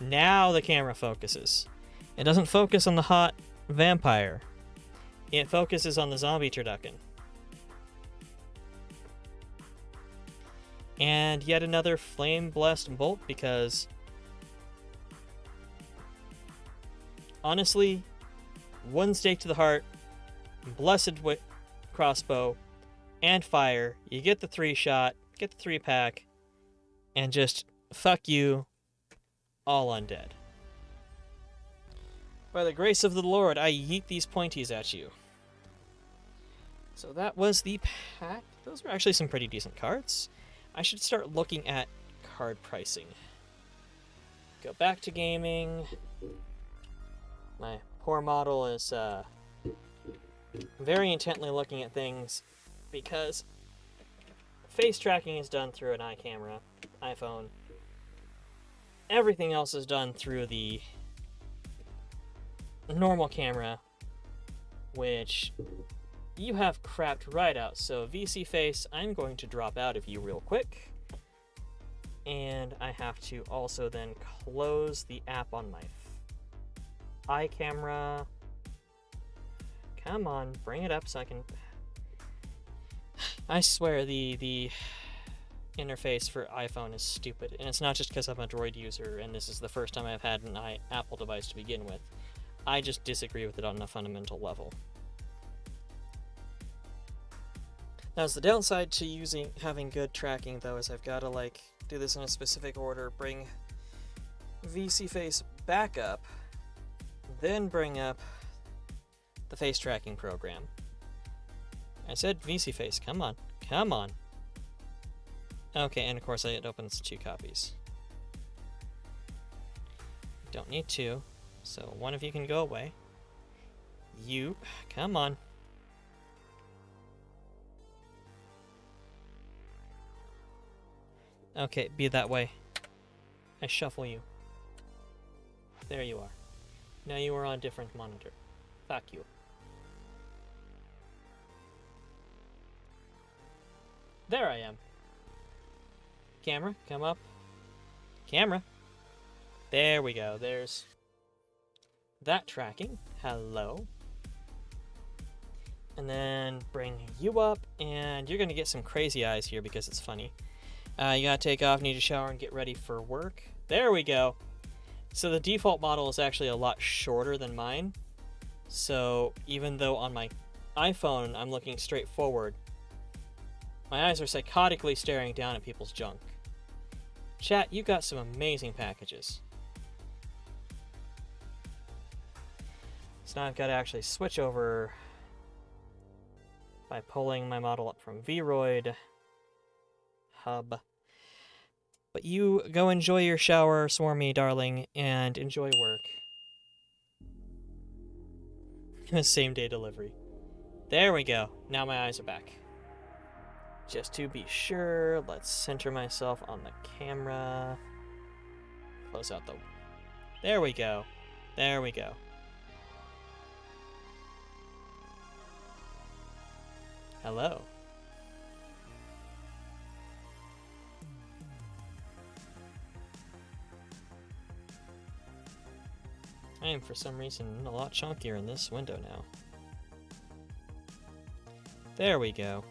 Now the camera focuses. It doesn't focus on the hot vampire. It focuses on the zombie turducken. And yet another flame-blessed bolt, because honestly, one stake to the heart, blessed crossbow, and fire. You get the 3-shot, get the 3-pack, and just fuck you, all undead. By the grace of the Lord, I yeet these pointies at you. So that was the pack. Those were actually some pretty decent cards. I should start looking at card pricing. Go back to gaming. My poor model is very intently looking at things because face tracking is done through an iCamera, iPhone. Everything else is done through the normal camera, which you have crapped right out. So VC Face, I'm going to drop out of you real quick. And I have to also then close the app on my iCamera. Come on, bring it up so I can... I swear the interface for iPhone is stupid. And it's not just because I'm a Droid user and this is the first time I've had an Apple device to begin with. I just disagree with it on a fundamental level. Now, the downside to having good tracking, though, is I've got to, like, do this in a specific order, bring VC Face back up, then bring up the face tracking program. I said VC Face, come on, come on. Okay, and of course it opens 2 copies. Don't need 2, so one of you can go away. You, come on. Okay, be that way. I shuffle you. There you are. Now you are on a different monitor. Fuck you. There I am. Camera, come up. Camera. There we go. There's that tracking. Hello. And then bring you up, and you're gonna get some crazy eyes here because it's funny. You gotta take off, need a shower, and get ready for work. There we go. So the default model is actually a lot shorter than mine. So even though on my iPhone I'm looking straight forward, my eyes are psychotically staring down at people's junk. Chat, you got some amazing packages. So now I've got to actually switch over by pulling my model up from Vroid Hub. But you go enjoy your shower, Swarmy darling, and enjoy work. Same day delivery. There we go. Now my eyes are back. Just to be sure, let's center myself on the camera. Close out the... There we go. There we go. Hello. I am, for some reason, a lot chunkier in this window now. There we go.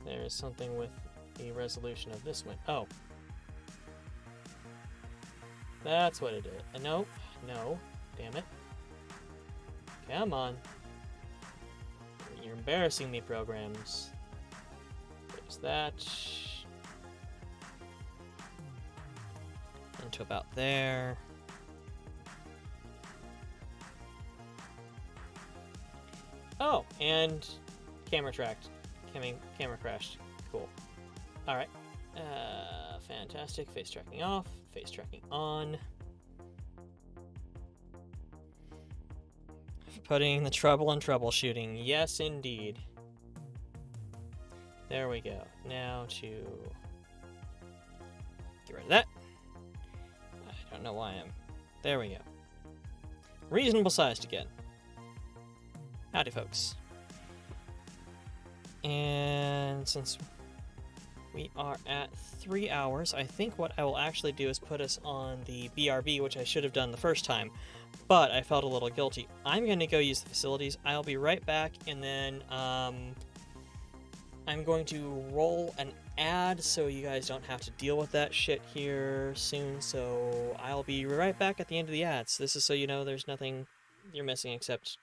There's something with the resolution of this one. Oh. That's what it is. No. No. Damn it. Come on. You're embarrassing me, programs. There's that. Into about there. Oh, and camera tracked. Camera crashed. Cool. Alright. Fantastic. Face tracking off. Face tracking on. Putting the trouble in troubleshooting. Yes, indeed. There we go. Now to get rid of that. I don't know why I'm... There we go. Reasonable sized again. Howdy, folks. And since we are at 3 hours, I think what I will actually do is put us on the BRB, which I should have done the first time, but I felt a little guilty. I'm going to go use the facilities. I'll be right back, and then I'm going to roll an ad so you guys don't have to deal with that shit here soon, so I'll be right back at the end of the ads. This is so you know there's nothing you're missing except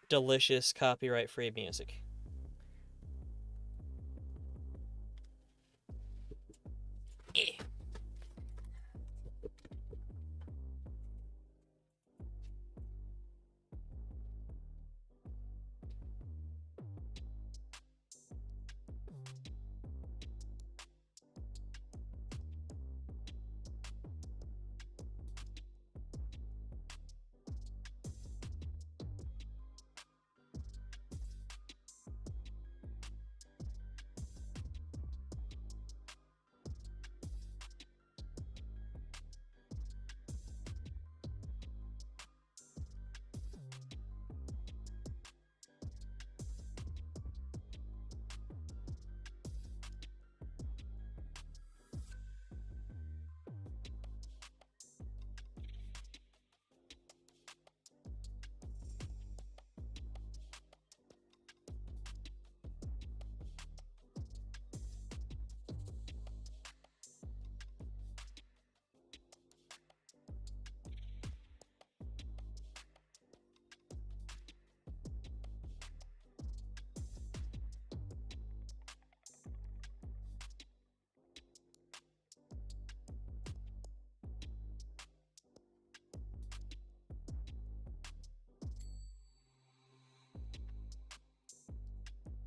delicious copyright-free music.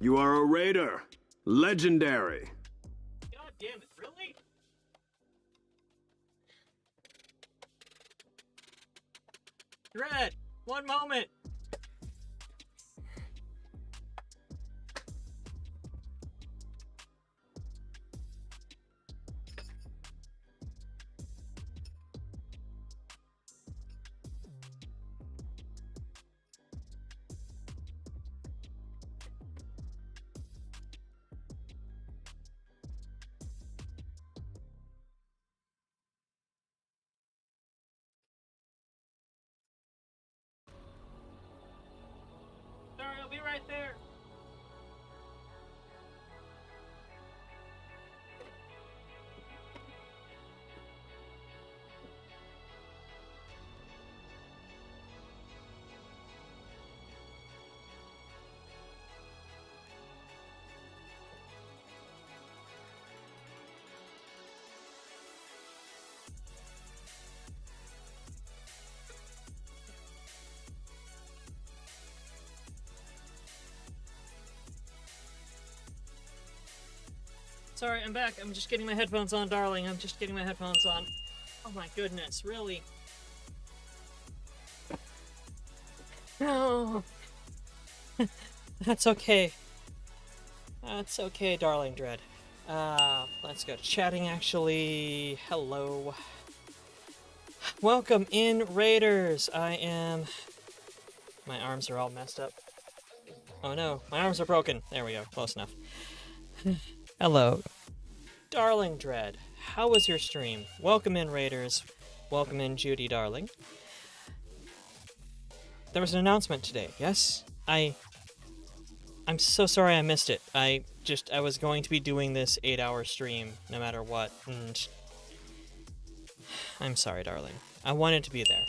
You are a raider. Legendary. God damn it, really? Dread, one moment. Sorry, I'll be right there. Sorry, I'm back. I'm just getting my headphones on, darling. I'm just getting my headphones on. Oh my goodness, really? No. That's okay. That's okay, darling Dread. Let's go to chatting, actually. Hello. Welcome in, Raiders. My arms are all messed up. Oh no, my arms are broken. There we go, close enough. Hello. Darling Dread, how was your stream? Welcome in, Raiders. Welcome in, Judy, darling. There was an announcement today, yes? I'm so sorry I missed it. I was going to be doing this 8-hour stream, no matter what, and... I'm sorry, darling. I wanted to be there.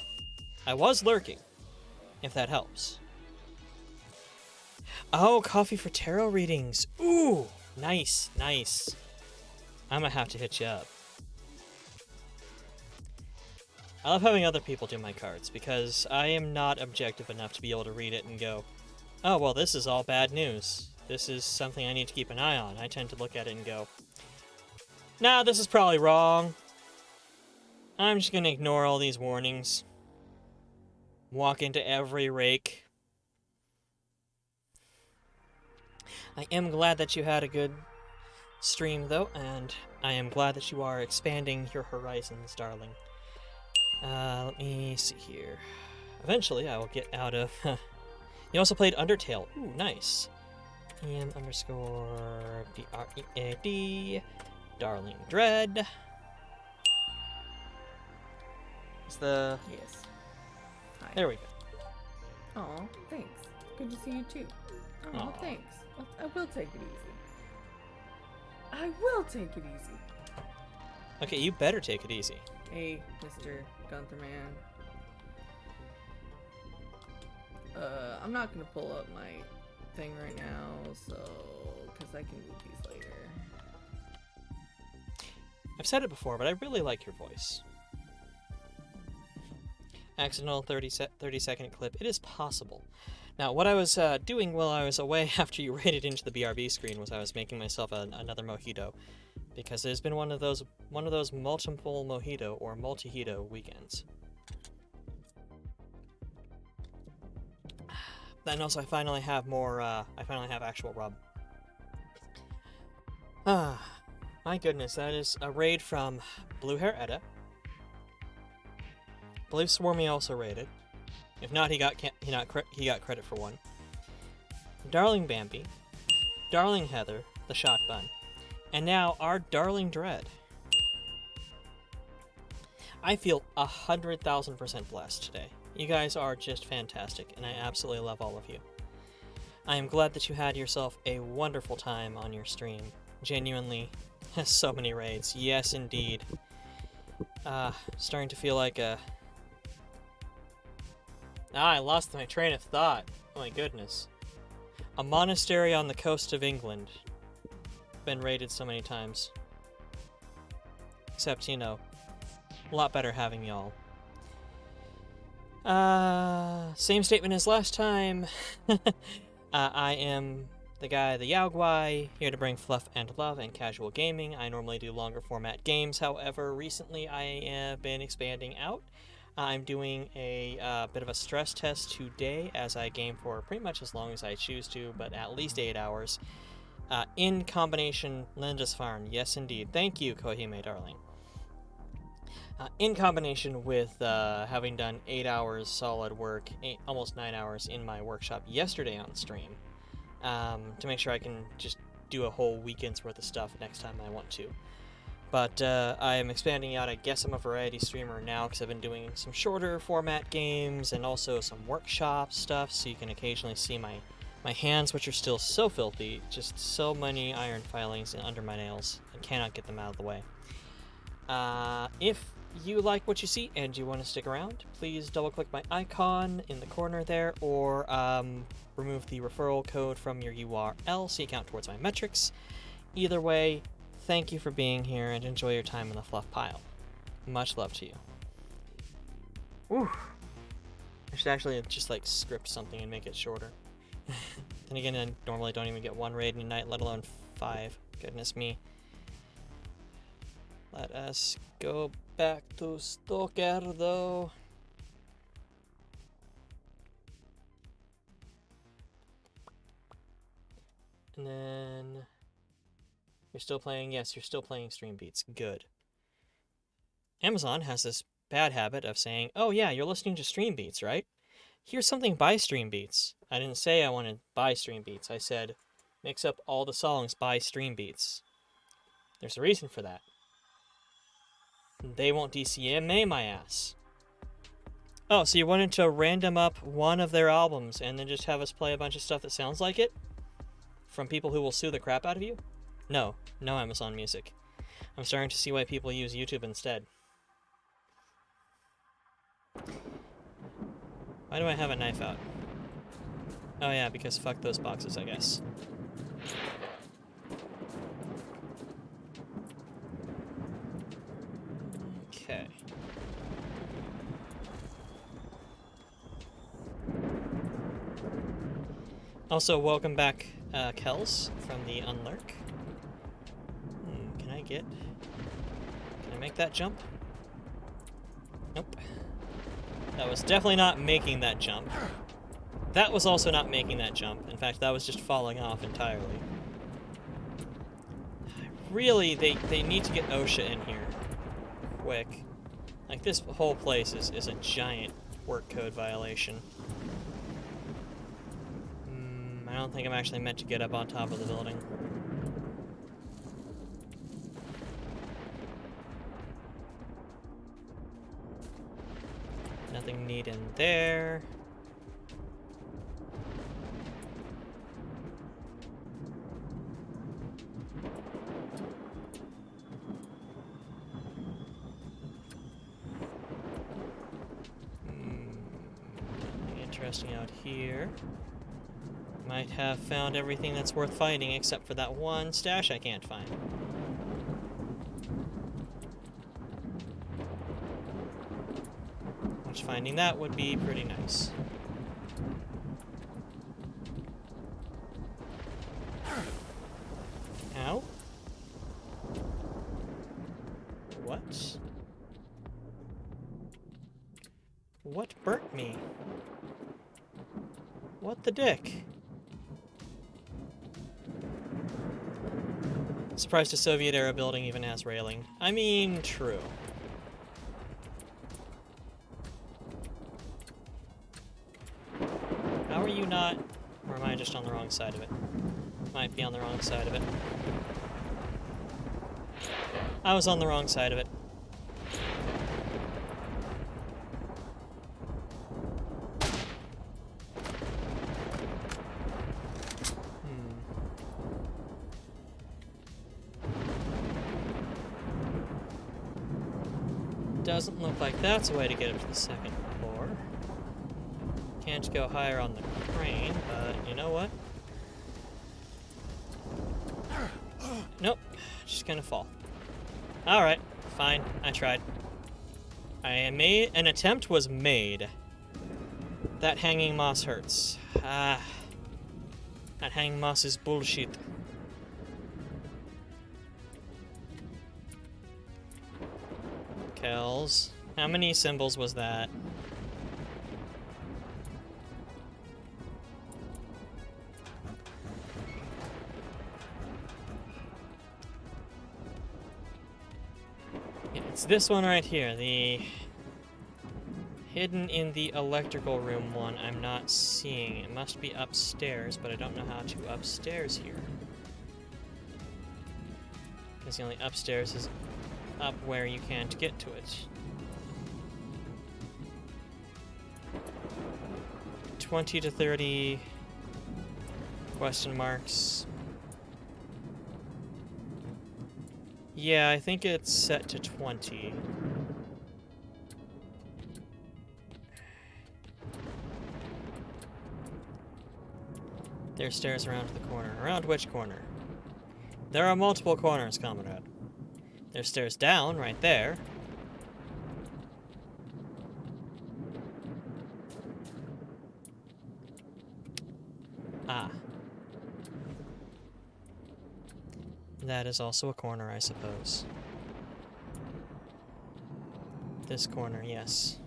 I was lurking, if that helps. Oh, coffee for tarot readings. Ooh! Nice, nice. I'm gonna have to hit you up. I love having other people do my cards, because I am not objective enough to be able to read it and go, oh, well, this is all bad news. This is something I need to keep an eye on. I tend to look at it and go, nah, this is probably wrong. I'm just gonna ignore all these warnings. Walk into every rake. I am glad that you had a good stream, though, and I am glad that you are expanding your horizons, darling. Let me see here. Eventually, I will get out of... You also played Undertale. Ooh, nice. EM_DREAD. Darling Dread. Is the... Yes. Hi. There we go. Aw, thanks. Good to see you too. Aw, thanks. I will take it easy. I will take it easy. Okay, you better take it easy. Hey, Mr. Gunther Man. I'm not gonna pull up my thing right now, so... because I can move these later. I've said it before, but I really like your voice. Accidental 30-second clip. It is possible. Now, what I was doing while I was away after you raided into the BRB screen was I was making myself another mojito, because there's been one of those multiple mojito or multi-hito weekends. Then also I finally have more. I finally have actual rub. Ah, my goodness, that is a raid from Blue Hair Edda. I believe Swarmy also raided. If not, he got credit for one. Darling Bambi, Darling Heather, the Shot Bun, and now our Darling Dread. I feel 100,000% blessed today. You guys are just fantastic, and I absolutely love all of you. I am glad that you had yourself a wonderful time on your stream. Genuinely, so many raids. Yes, indeed. Starting to feel like a... I lost my train of thought. Oh my goodness. A monastery on the coast of England. Been raided so many times. Except, you know, a lot better having y'all. Same statement as last time. I am the guy, the Yaogwai, here to bring fluff and love and casual gaming. I normally do longer format games, however, recently I have been expanding out. I'm doing a bit of a stress test today as I game for pretty much as long as I choose to, but at least 8 hours. In combination, Lindisfarne, yes indeed. Thank you, Kohime, darling. In combination with having done 8 hours solid work, almost 9 hours in my workshop yesterday on stream, to make sure I can just do a whole weekend's worth of stuff next time I want to. But I am expanding out. I guess I'm a variety streamer now because I've been doing some shorter format games and also some workshop stuff, so you can occasionally see my hands, which are still so filthy, just so many iron filings under my nails. I cannot get them out of the way. If you like what you see and you want to stick around, please double-click my icon in the corner there, or remove the referral code from your URL so you count towards my metrics. Either way, thank you for being here and enjoy your time in the fluff pile. Much love to you. Whew. I should actually just like script something and make it shorter. Then again, I normally don't even get 1 raid in a night, let alone 5. Goodness me. Let us go back to Stalker, though. And then... You're still playing? Yes, you're still playing Stream Beats. Good. Amazon has this bad habit of saying, oh yeah, you're listening to Stream Beats, right? Here's something by Stream Beats. I didn't say I wanted by Stream Beats. I said, mix up all the songs by Stream Beats. There's a reason for that. They won't DCMA my ass. Oh, so you wanted to random up one of their albums and then just have us play a bunch of stuff that sounds like it? From people who will sue the crap out of you? No, no Amazon Music. I'm starting to see why people use YouTube instead. Why do I have a knife out? Oh yeah, because fuck those boxes, I guess. Okay. Also, welcome back, Kels, from the Unlurk. Can I make that jump? Nope. That was definitely not making that jump. That was also not making that jump. In fact, that was just falling off entirely. Really, they need to get OSHA in here. Quick. Like, this whole place is a giant work code violation. I don't think I'm actually meant to get up on top of the building. Nothing neat in there. Nothing interesting out here. Might have found everything that's worth finding except for that one stash I can't find. Which finding that would be pretty nice. Ow. What? What burnt me? What the dick? Surprised a Soviet-era building even has railing. I mean, true. How are you not... Or am I just on the wrong side of it? Might be on the wrong side of it. I was on the wrong side of it. Doesn't look like that's a way to get up to the second floor. Can't go higher on the crane, but you know what? Nope, just gonna fall. Alright, fine, I tried. An attempt was made. That hanging moss hurts. I That hang moss is bullshit. Kells. How many symbols was that? Yeah, it's this one right here. The hidden in the electrical room one I'm not seeing. It must be upstairs, but I don't know how to upstairs here. Because the only upstairs is up where you can't get to it. 20 to 30 question marks. Yeah, I think it's set to 20. There's stairs around the corner. Around which corner? There are multiple corners, comrade. There's stairs down right there. Ah. That is also a corner, I suppose. This corner, yes.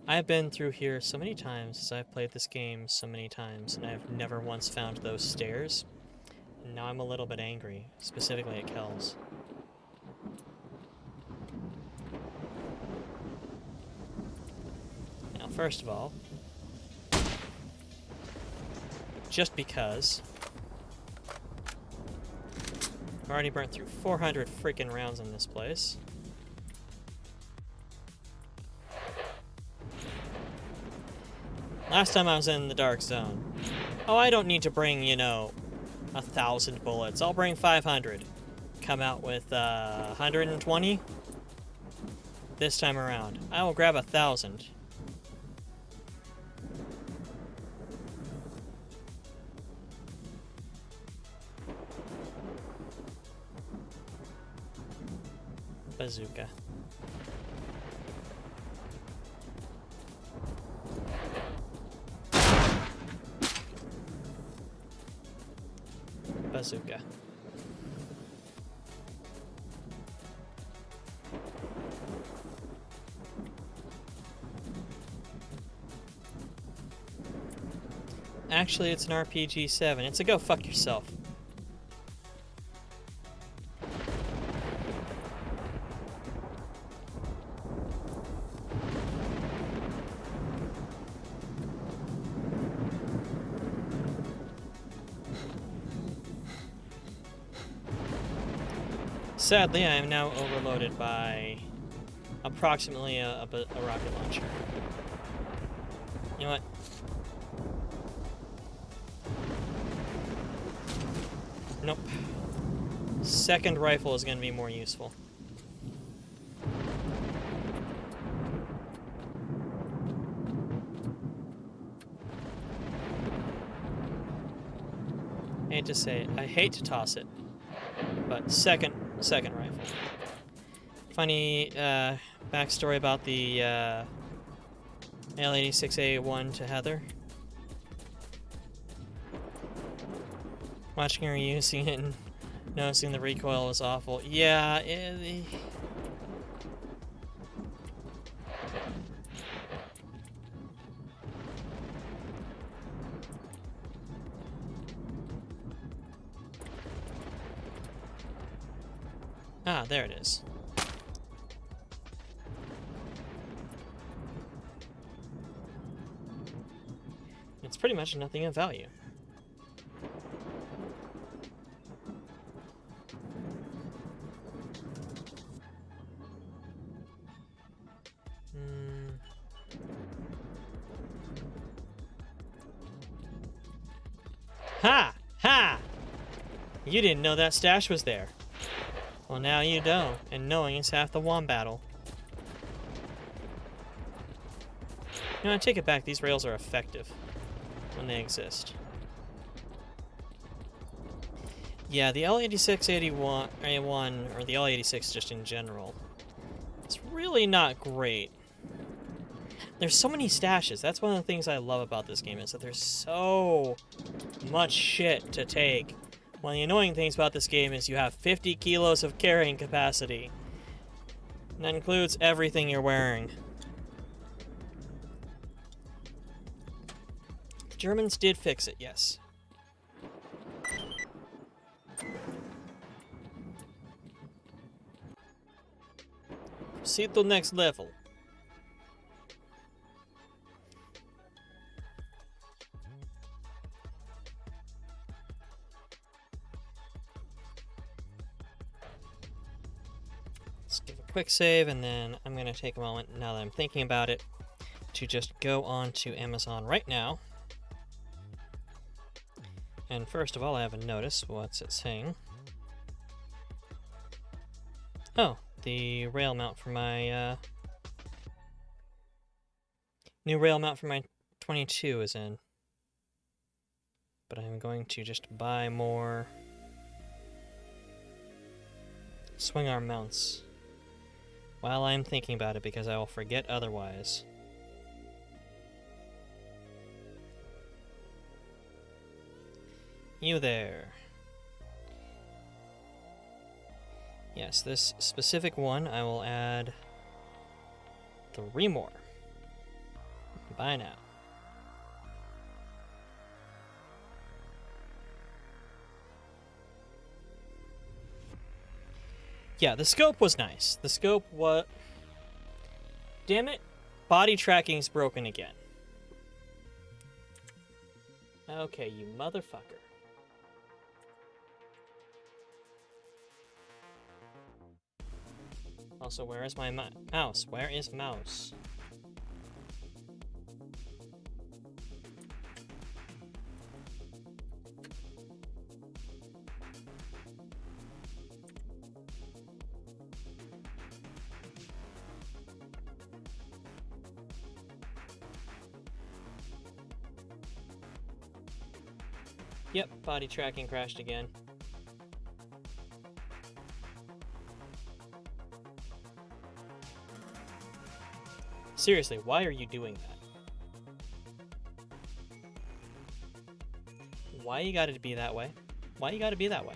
I've been through here so many times as I've played this game so many times, and I've never once found those stairs. And now I'm a little bit angry, specifically at Kells. Now, first of all, just because I've already burnt through 400 freaking rounds in this place. Last time I was in the dark zone. Oh, I don't need to bring, you know, 1,000 bullets. I'll bring 500. Come out with 120 this time around. I will grab 1,000. Bazooka. Bazooka. Actually, it's an RPG-7. It's a go fuck yourself. Sadly, I am now overloaded by approximately a rocket launcher. You know what? Nope. Second rifle is going to be more useful. I hate to say it. I hate to toss it. But second rifle. Funny backstory about the L86A1 to Heather. Watching her using it and noticing the recoil was awful. Yeah, Ah, there it is. It's pretty much nothing of value. Ha! Ha! You didn't know that stash was there. Well, now you don't, and knowing is half the battle. You know, I take it back, these rails are effective when they exist. Yeah, the L86A1, or the L86 just in general, it's really not great. There's so many stashes. That's one of the things I love about this game, is that there's so much shit to take. One of the annoying things about this game is you have 50 kilos of carrying capacity. And that includes everything you're wearing. The Germans did fix it, yes. Proceed to the next level. Let's give a quick save, and then I'm going to take a moment, now that I'm thinking about it, to just go on to Amazon right now. And first of all, I have a notice. What's it saying? Oh, the rail mount for my, new rail mount for my 22 is in. But I'm going to just buy more swing arm mounts while I'm thinking about it, because I will forget otherwise. You there. Yes, this specific one, I will add 3 more. Buy now. Yeah, the scope was nice. The scope was... Damn it, body tracking's broken again. Okay, you motherfucker. Also, where is my mouse? Where is mouse? Yep, body tracking crashed again. Seriously, why are you doing that? Why you gotta be that way? Why you gotta be that way?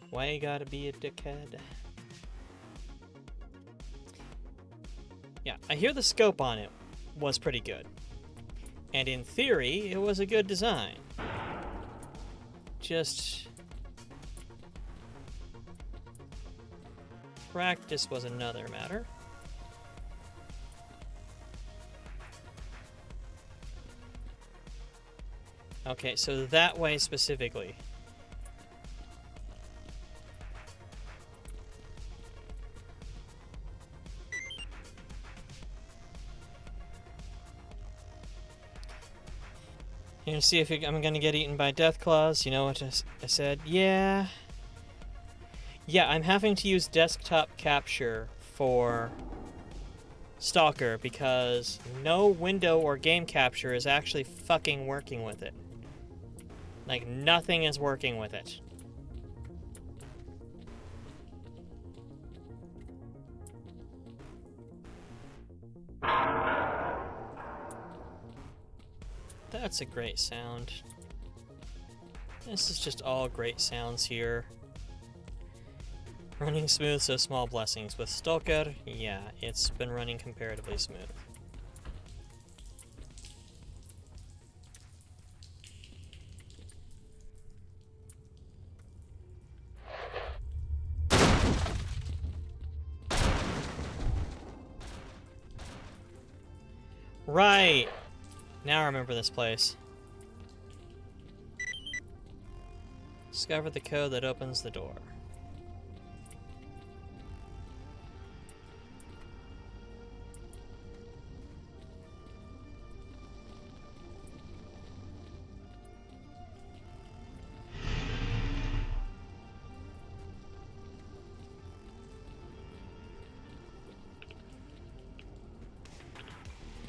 Why you gotta be a dickhead? Yeah, I hear the scope on it was pretty good. And in theory, it was a good design. Just... practice was another matter. Okay, so that way specifically. You're gonna see if I'm gonna get eaten by death claws. You know what I said? Yeah. Yeah, I'm having to use desktop capture for Stalker because no window or game capture is actually fucking working with it. Like, nothing is working with it. That's a great sound. This is just all great sounds here. Running smooth, so small blessings. With Stalker, yeah, it's been running comparatively smooth. Right! Now I remember this place. Discover the code that opens the door.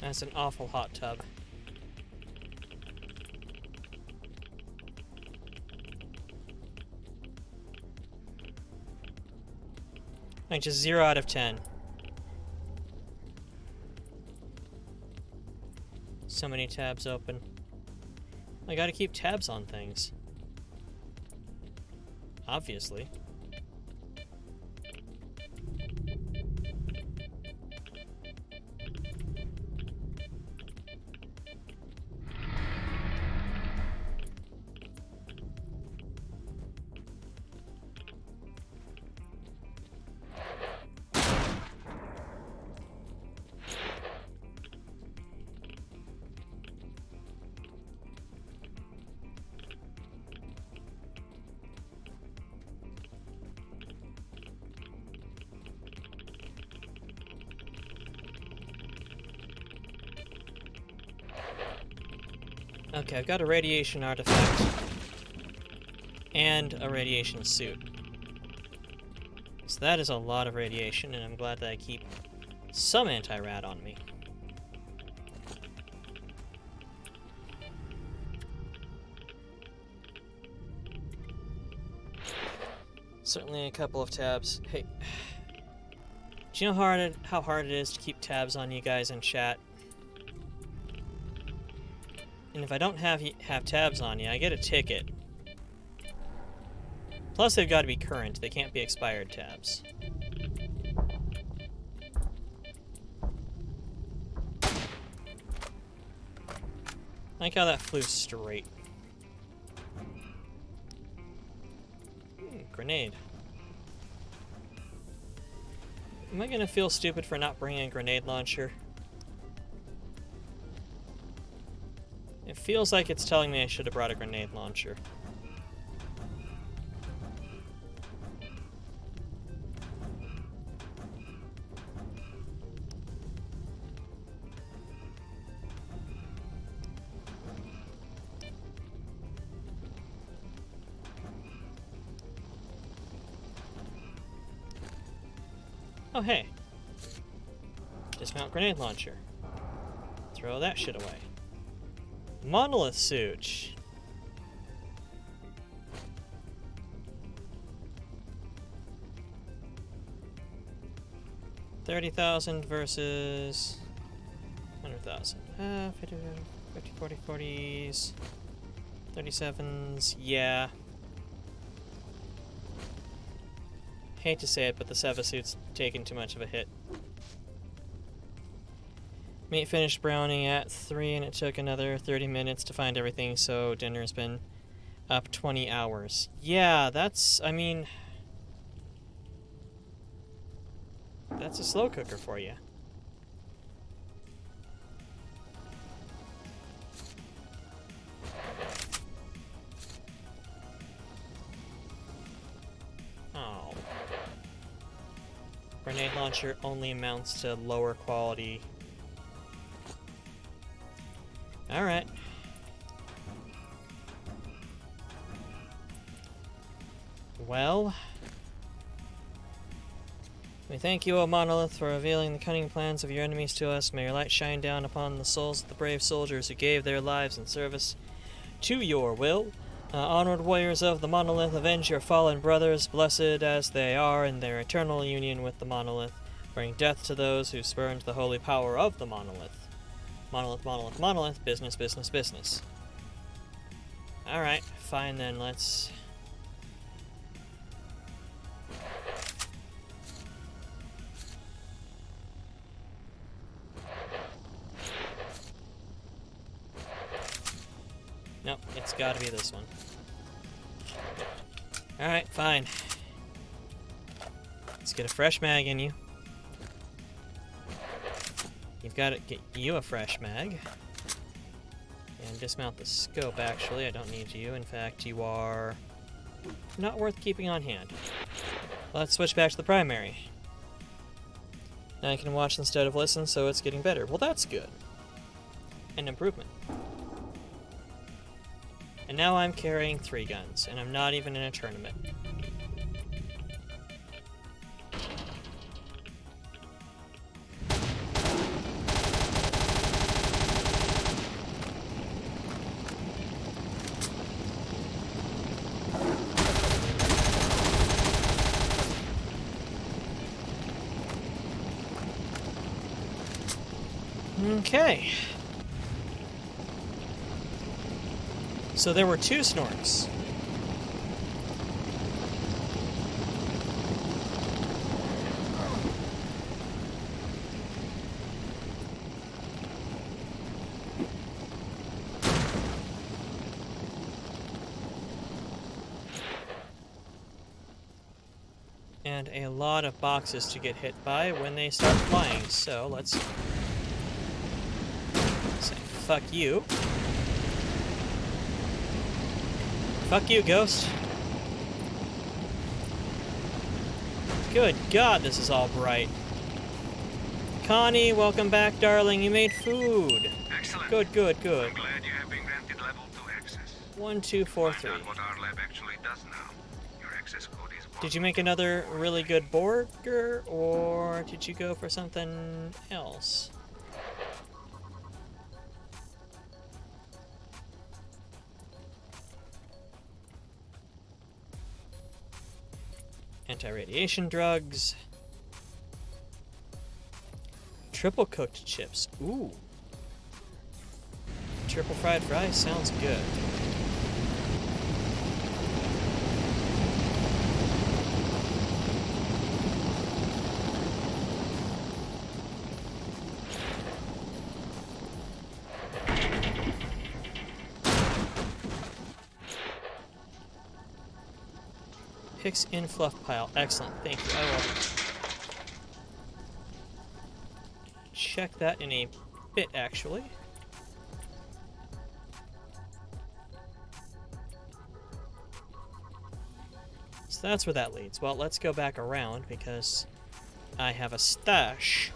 That's an awful hot tub. Like, just 0 out of 10. So many tabs open. I gotta keep tabs on things. Obviously. Okay, I've got a radiation artifact and a radiation suit. So that is a lot of radiation, and I'm glad that I keep some anti-rad on me. Certainly a couple of tabs. Hey, do you know how hard it is to keep tabs on you guys in chat? And if I don't have tabs on you, I get a ticket. Plus, they've got to be current. They can't be expired tabs. I like how that flew straight. Grenade. Am I gonna feel stupid for not bringing a grenade launcher? It feels like it's telling me I should have brought a grenade launcher. Oh, hey. Dismount grenade launcher. Throw that shit away. Monolith suit. $30,000 versus 100,000. 50, 40, 40s. 37s. Yeah. Hate to say it, but the Seva suit's taken too much of a hit. Meat finished browning at 3, and it took another 30 minutes to find everything, so dinner's been up 20 hours. Yeah, that's, I mean... that's a slow cooker for you. Oh. Grenade launcher only amounts to lower quality. Alright. Well, we thank you, O Monolith, for revealing the cunning plans of your enemies to us. May your light shine down upon the souls of the brave soldiers who gave their lives in service to your will. Onward, warriors of the Monolith, avenge your fallen brothers, blessed as they are in their eternal union with the Monolith. Bring death to those who spurned the holy power of the Monolith. Monolith, monolith, monolith, business, business, business. Alright, fine then, let's... Nope, it's gotta be this one. Alright, fine. Let's get a fresh mag in you. You've got to get you a fresh mag. And dismount the scope, actually. I don't need you. In fact, you are not worth keeping on hand. Let's switch back to the primary. Now I can watch instead of listen, so it's getting better. Well, that's good. An improvement. And now I'm carrying 3 guns, and I'm not even in a tournament. Okay. So there were 2 snorks. And a lot of boxes to get hit by when they start flying, so let's say fuck you. Fuck you, Ghost. Good God, this is all bright. Connie, welcome back, darling. You made food. Excellent. Good, good, good. I'm glad you have been granted level 2 access. 1, 2, 4, 3. Find out what our lab actually does now. Your access code is Did you make another really good burger, or did you go for something else? Anti-radiation drugs. Triple cooked chips. Ooh. Triple fried fries sounds good. Picks in fluff pile. Excellent. Thank you. I will check that in a bit, actually. So that's where that leads. Well, let's go back around because I have a stash.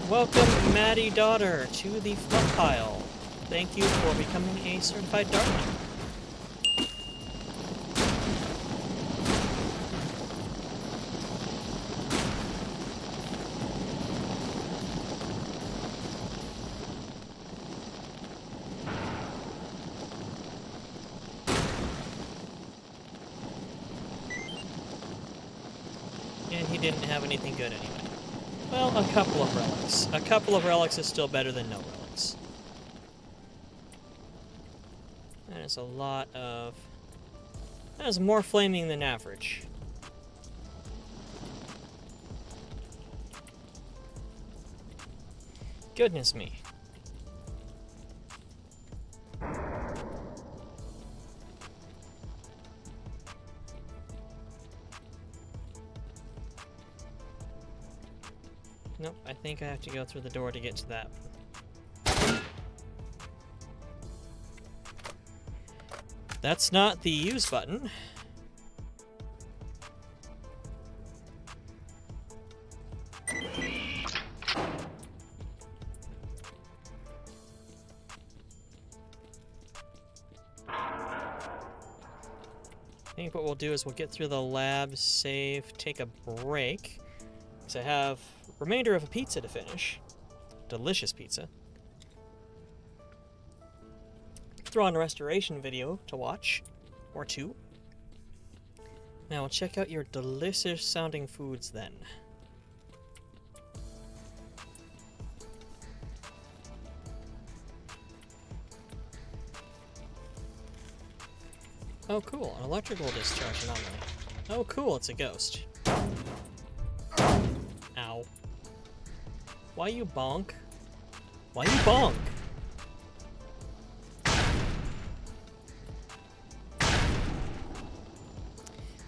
Welcome, Maddie Daughter, to the fluff pile. Thank you for becoming a certified darling. And he didn't have anything good anyway. Well, a couple of relics. A couple of relics is still better than no relics. That is a lot of... That is more flaming than average. Goodness me. Nope, I think I have to go through the door to get to that. That's not the use button. I think what we'll do is we'll get through the lab, save, take a break. Because I have remainder of a pizza to finish. Delicious pizza. Throw on a restoration video to watch, or 2. Now we'll check out your delicious sounding foods then. Oh cool, an electrical discharge anomaly. Oh cool, it's a ghost. Ow. Why you bonk? Why you bonk?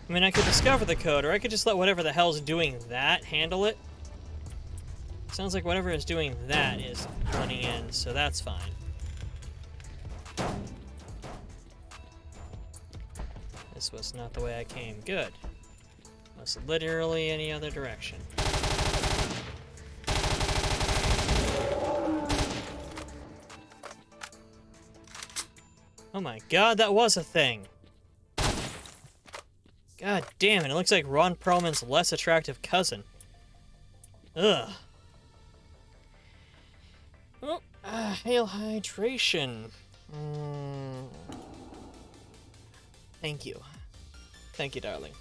I mean, I could discover the code, or I could just let whatever the hell's doing that handle it. Sounds like whatever is doing that is running in, so that's fine. This was not the way I came. Good. It was literally any other direction. Oh my god, that was a thing! God damn it, it looks like Ron Perlman's less attractive cousin. Ugh. Oh, hail hydration. Thank you. Thank you, darling.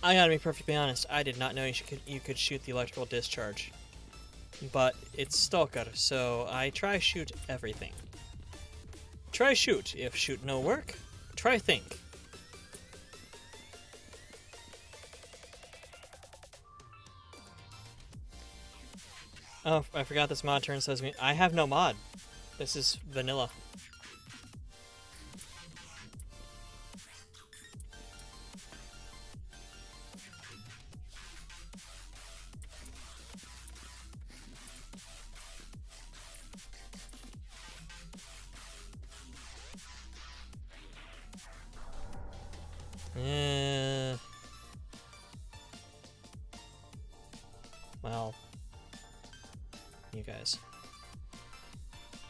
I gotta be perfectly honest, I did not know you could shoot the electrical discharge. But it's Stalker, so I try shoot everything. Try shoot. If shoot no work, try think. Oh, I forgot this mod turn says me. I have no mod. This is vanilla. Well, you guys.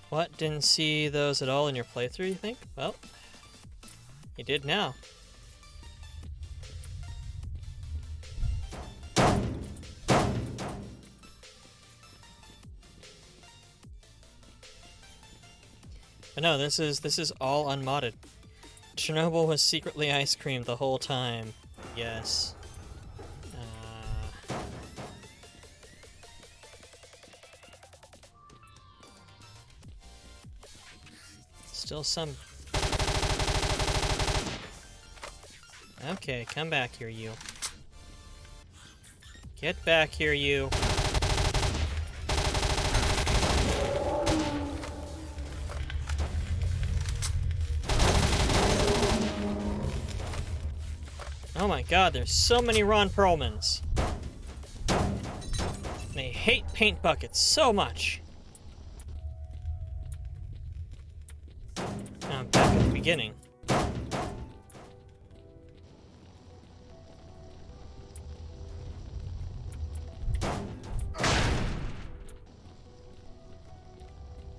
What? Didn't see those at all in your playthrough, you think? Well, you did now. But no, this is all unmodded. Chernobyl was secretly ice cream the whole time. Yes. Still some... Okay, come back here, you. Get back here, you. Oh my god, there's so many Ron Perlmans. They hate paint buckets so much. Now I'm back at the beginning.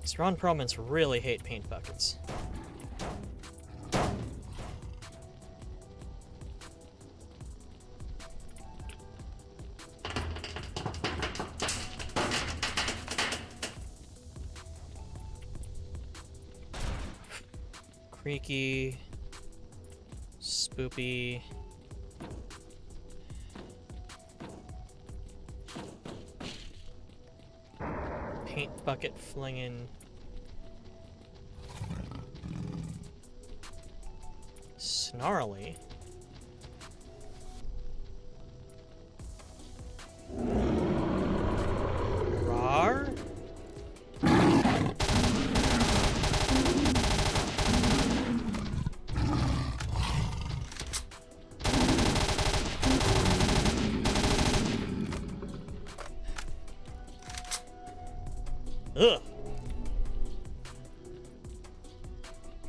These Ron Perlmans really hate paint buckets. Creaky, spoopy. Paint bucket flinging. Snarly. Rar? Ugh.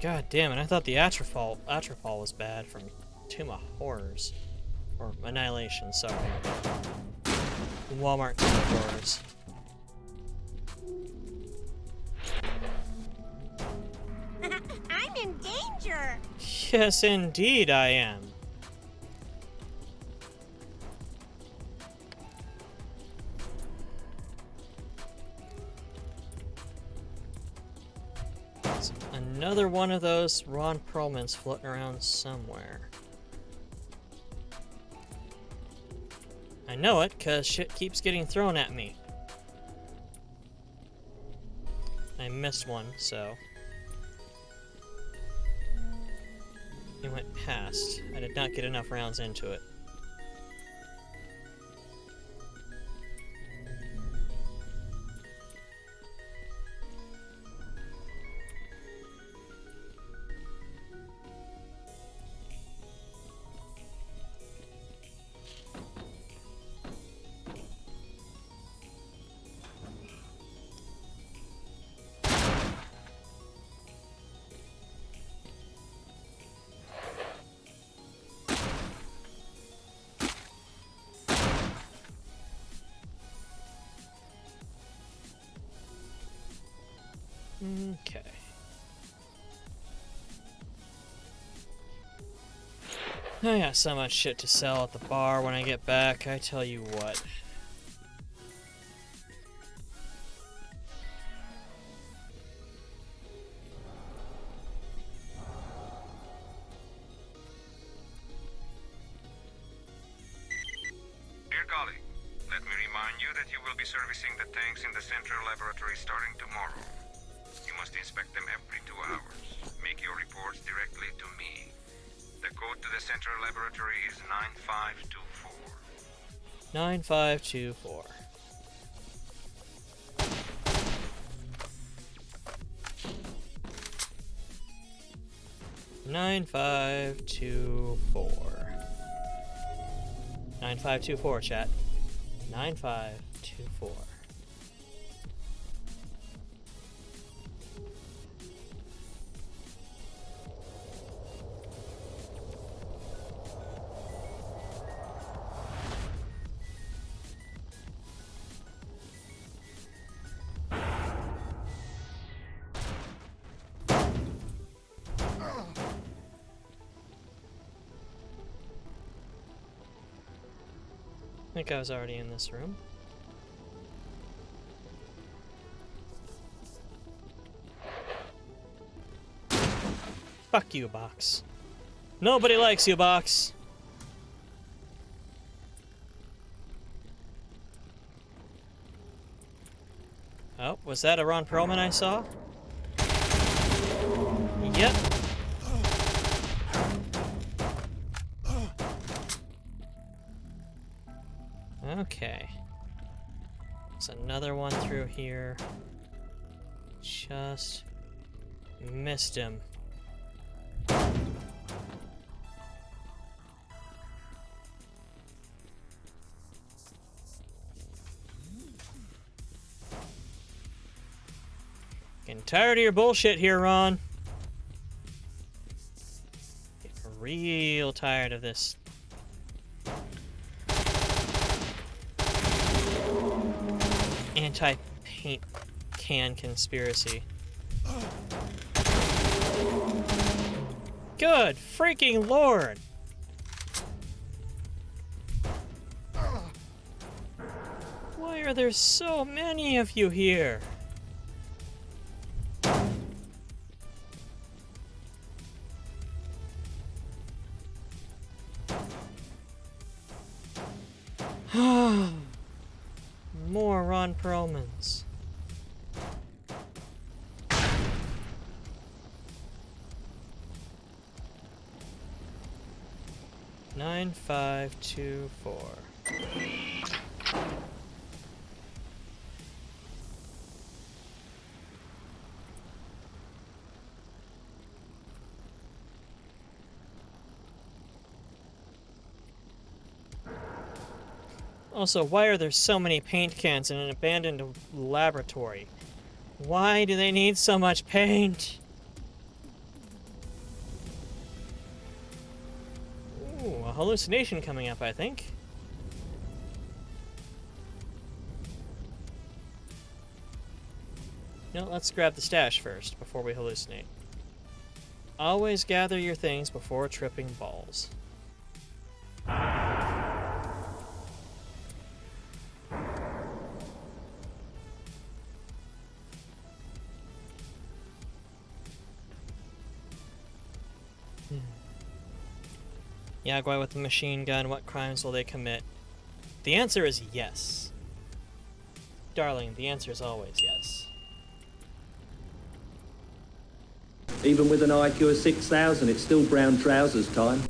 God damn it, I thought the Atropal was bad from Tomb of Horrors. Or Annihilation, sorry. Walmart Tomb of Horrors. I'm in danger! Yes, indeed I am. Another one of those Ron Perlmans floating around somewhere. I know it, cause shit keeps getting thrown at me. I missed one, so... It went past. I did not get enough rounds into it. Okay. I got so much shit to sell at the bar when I get back, I tell you what. Dear colleague, let me remind you that you will be servicing the tanks in the central laboratory starting tomorrow. You must inspect them every 2 hours. Make your reports directly to me. The code to the central laboratory is 9524. 9524. $9524, chat. 9524. I think I was already in this room. Fuck you, box. Nobody likes you, box. Oh, was that a Ron Perlman I saw? Yep. Okay. There's another one through here. Just missed him. Getting tired of your bullshit here, Ron. Getting real tired of this. Anti-paint can conspiracy. Good freaking lord! Why are there so many of you here? More Ron Perlmans. Nine, 5, 2, 4. Also, why are there so many paint cans in an abandoned laboratory? Why do they need so much paint? Ooh, a hallucination coming up, I think. No, let's grab the stash first, before we hallucinate. Always gather your things before tripping balls. Yaguai with the machine gun, what crimes will they commit? The answer is yes. Darling, the answer is always yes. Even with an IQ of 6,000, it's still brown trousers time.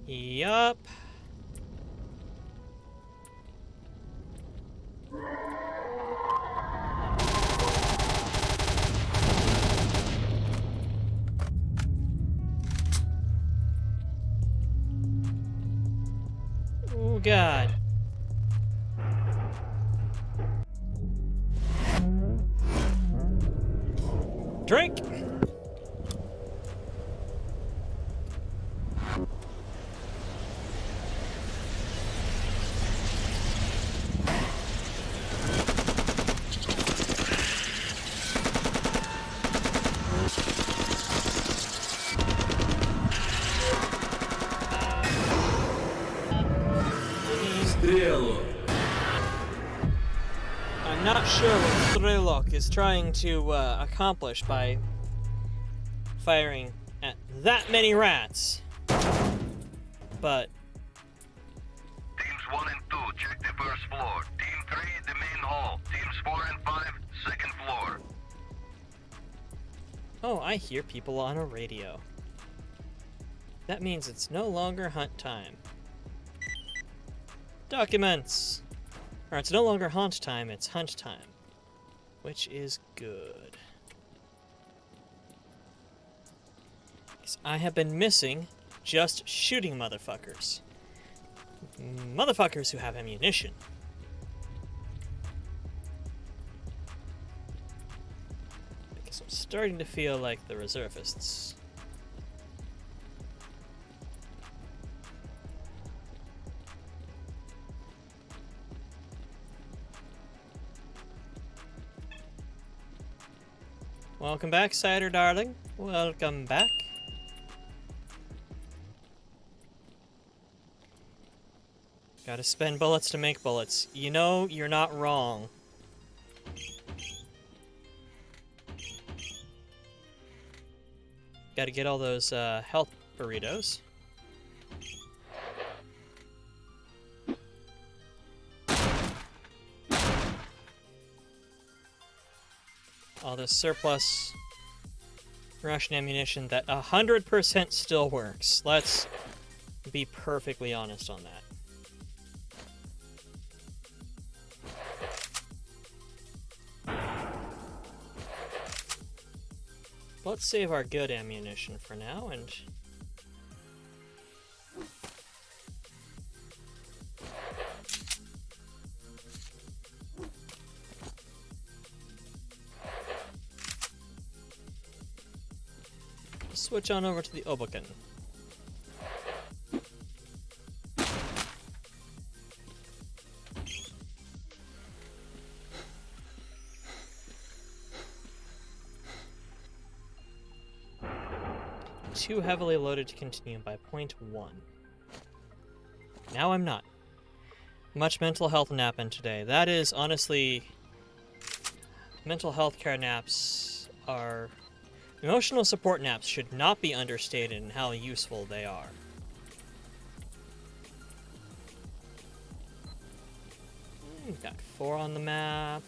Yup. Oh God. Drink. I'm not sure what Strelok is trying to accomplish by firing at that many rats, but... Teams 1 and 2, check the first floor. Team 3, the main hall. Teams 4 and 5, second floor. Oh, I hear people on a radio. That means it's no longer hunt time. Documents! Or it's no longer haunt time, it's hunt time. Which is good. 'Cause I have been missing just shooting motherfuckers. Motherfuckers who have ammunition. Because I'm starting to feel like the reservists. Welcome back, Cider darling. Welcome back. Gotta spend bullets to make bullets. You know, you're not wrong. Gotta get all those health burritos. All this surplus Russian ammunition that 100% still works. Let's be perfectly honest on that. Let's save our good ammunition for now and... switch on over to the Obokan. Too heavily loaded to continue by 0.1. Now I'm not. Much mental health napping today. That is honestly... mental health care naps are... emotional support naps should not be understated in how useful they are. We've got 4 on the map.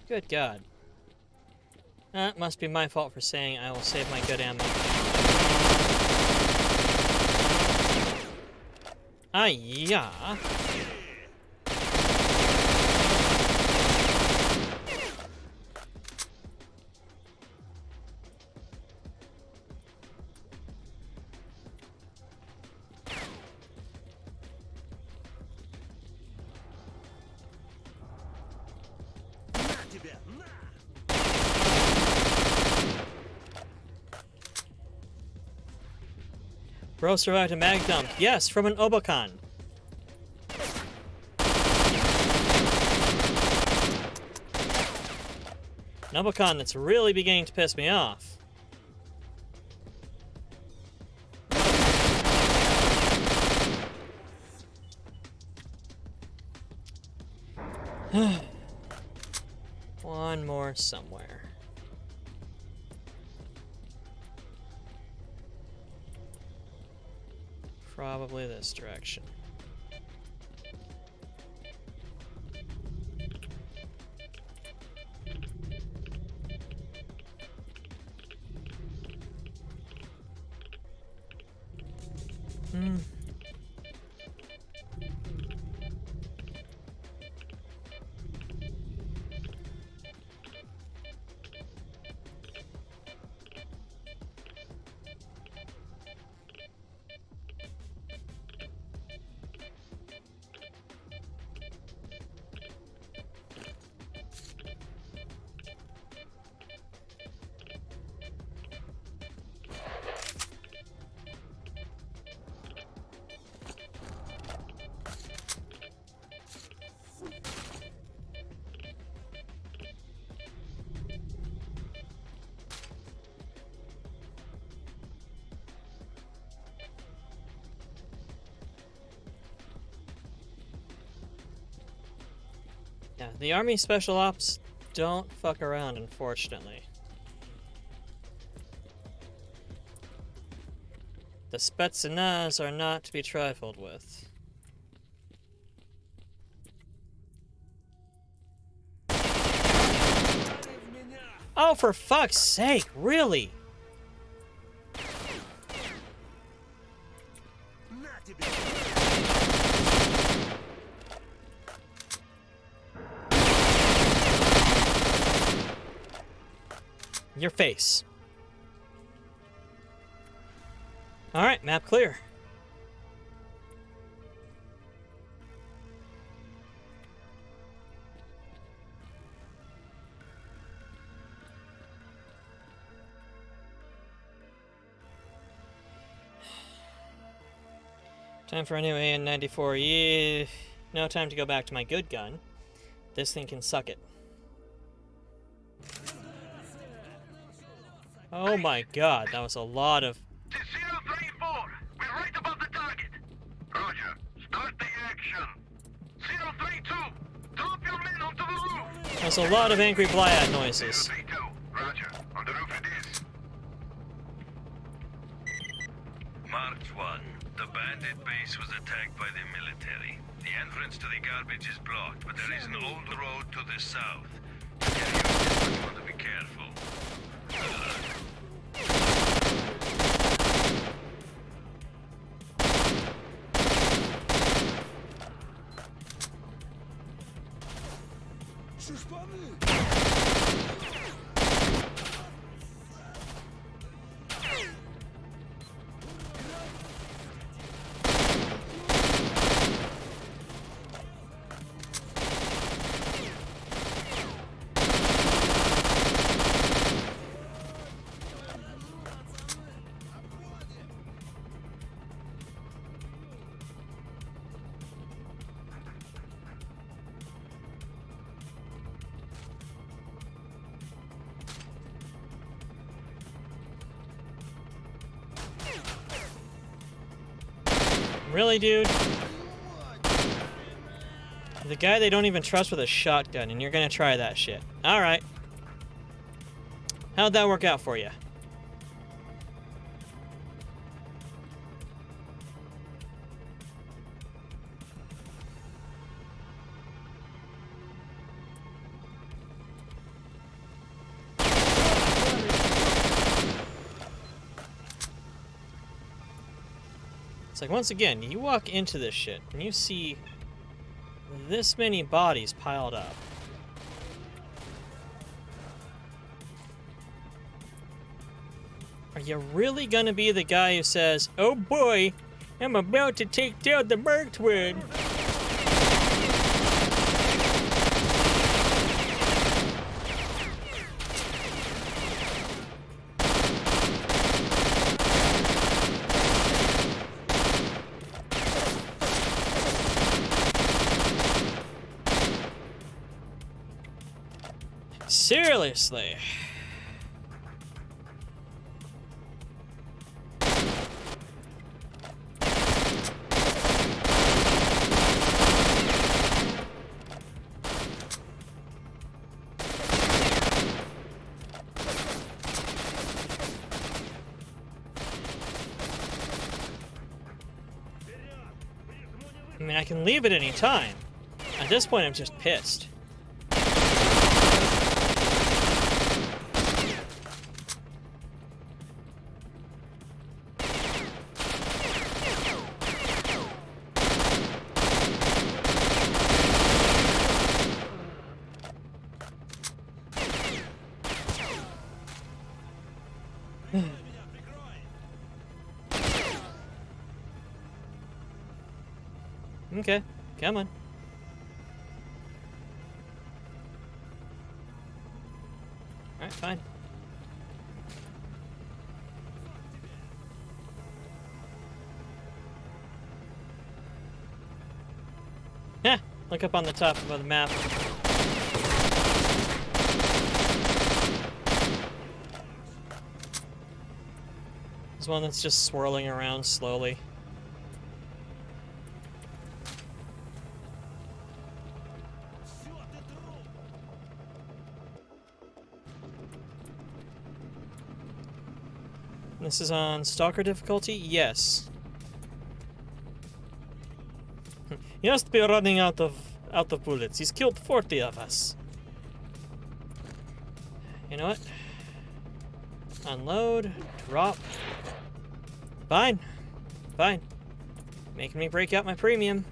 Good God. That must be my fault for saying I will save my good ammo. Ah, yeah. Bro survived a mag dump. Yes, from an Obokan. An Obokan that's really beginning to piss me off. One more somewhere. Probably this direction. Yeah, the Army Special Ops don't fuck around, unfortunately. The Spetsnaz are not to be trifled with. Oh, for fuck's sake, really? Your face. Alright, map clear. Time for a new AN-94. Yeah, no time to go back to my good gun. This thing can suck it. Oh my god, that was a lot of... 034, we're right above the target. Roger, start the action. 032, drop your men onto the roof. That's a lot of angry Blyad noises. 032, Roger, on the roof it is. March 1, the bandit base was attacked by the military. The entrance to the garbage is blocked, but there is an old road to the south. To get you this, you want to be careful. Good luck. Really, dude? The guy they don't even trust with a shotgun, and you're gonna try that shit. Alright. How'd that work out for you? It's like, once again, you walk into this shit, and you see this many bodies piled up. Are you really gonna be the guy who says, "Oh boy, I'm about to take down the Merktwood"? Seriously. I mean, I can leave at any time. At this point, I'm just pissed. Okay, come on. Alright, fine. Yeah, look up on the top of the map. There's one that's just swirling around slowly. This is on Stalker difficulty? Yes. He must be running out of bullets. He's killed 40 of us. You know what? Unload, drop. Fine. Fine. Making me break out my premium.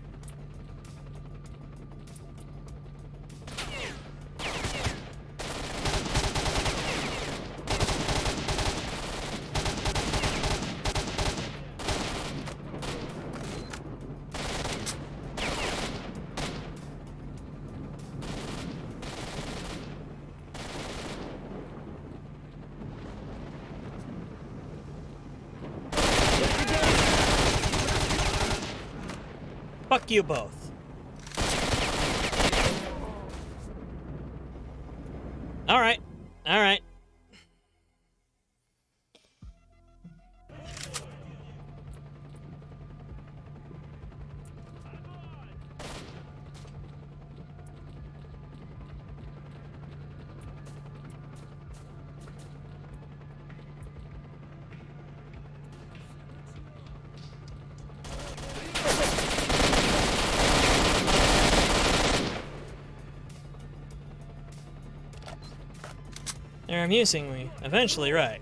Fuck you both. Alright. Alright. They're amusingly, eventually right.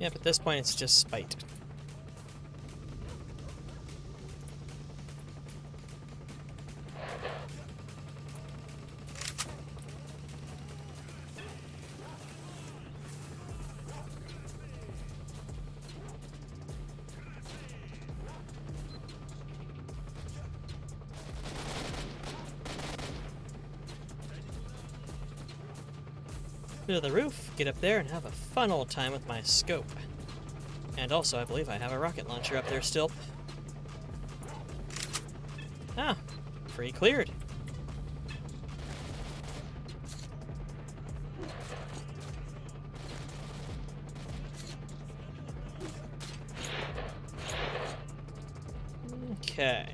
Yep, at this point it's just spite. To the roof, get up there and have a fun old time with my scope. And also, I believe I have a rocket launcher up there still. Ah, free cleared. Okay.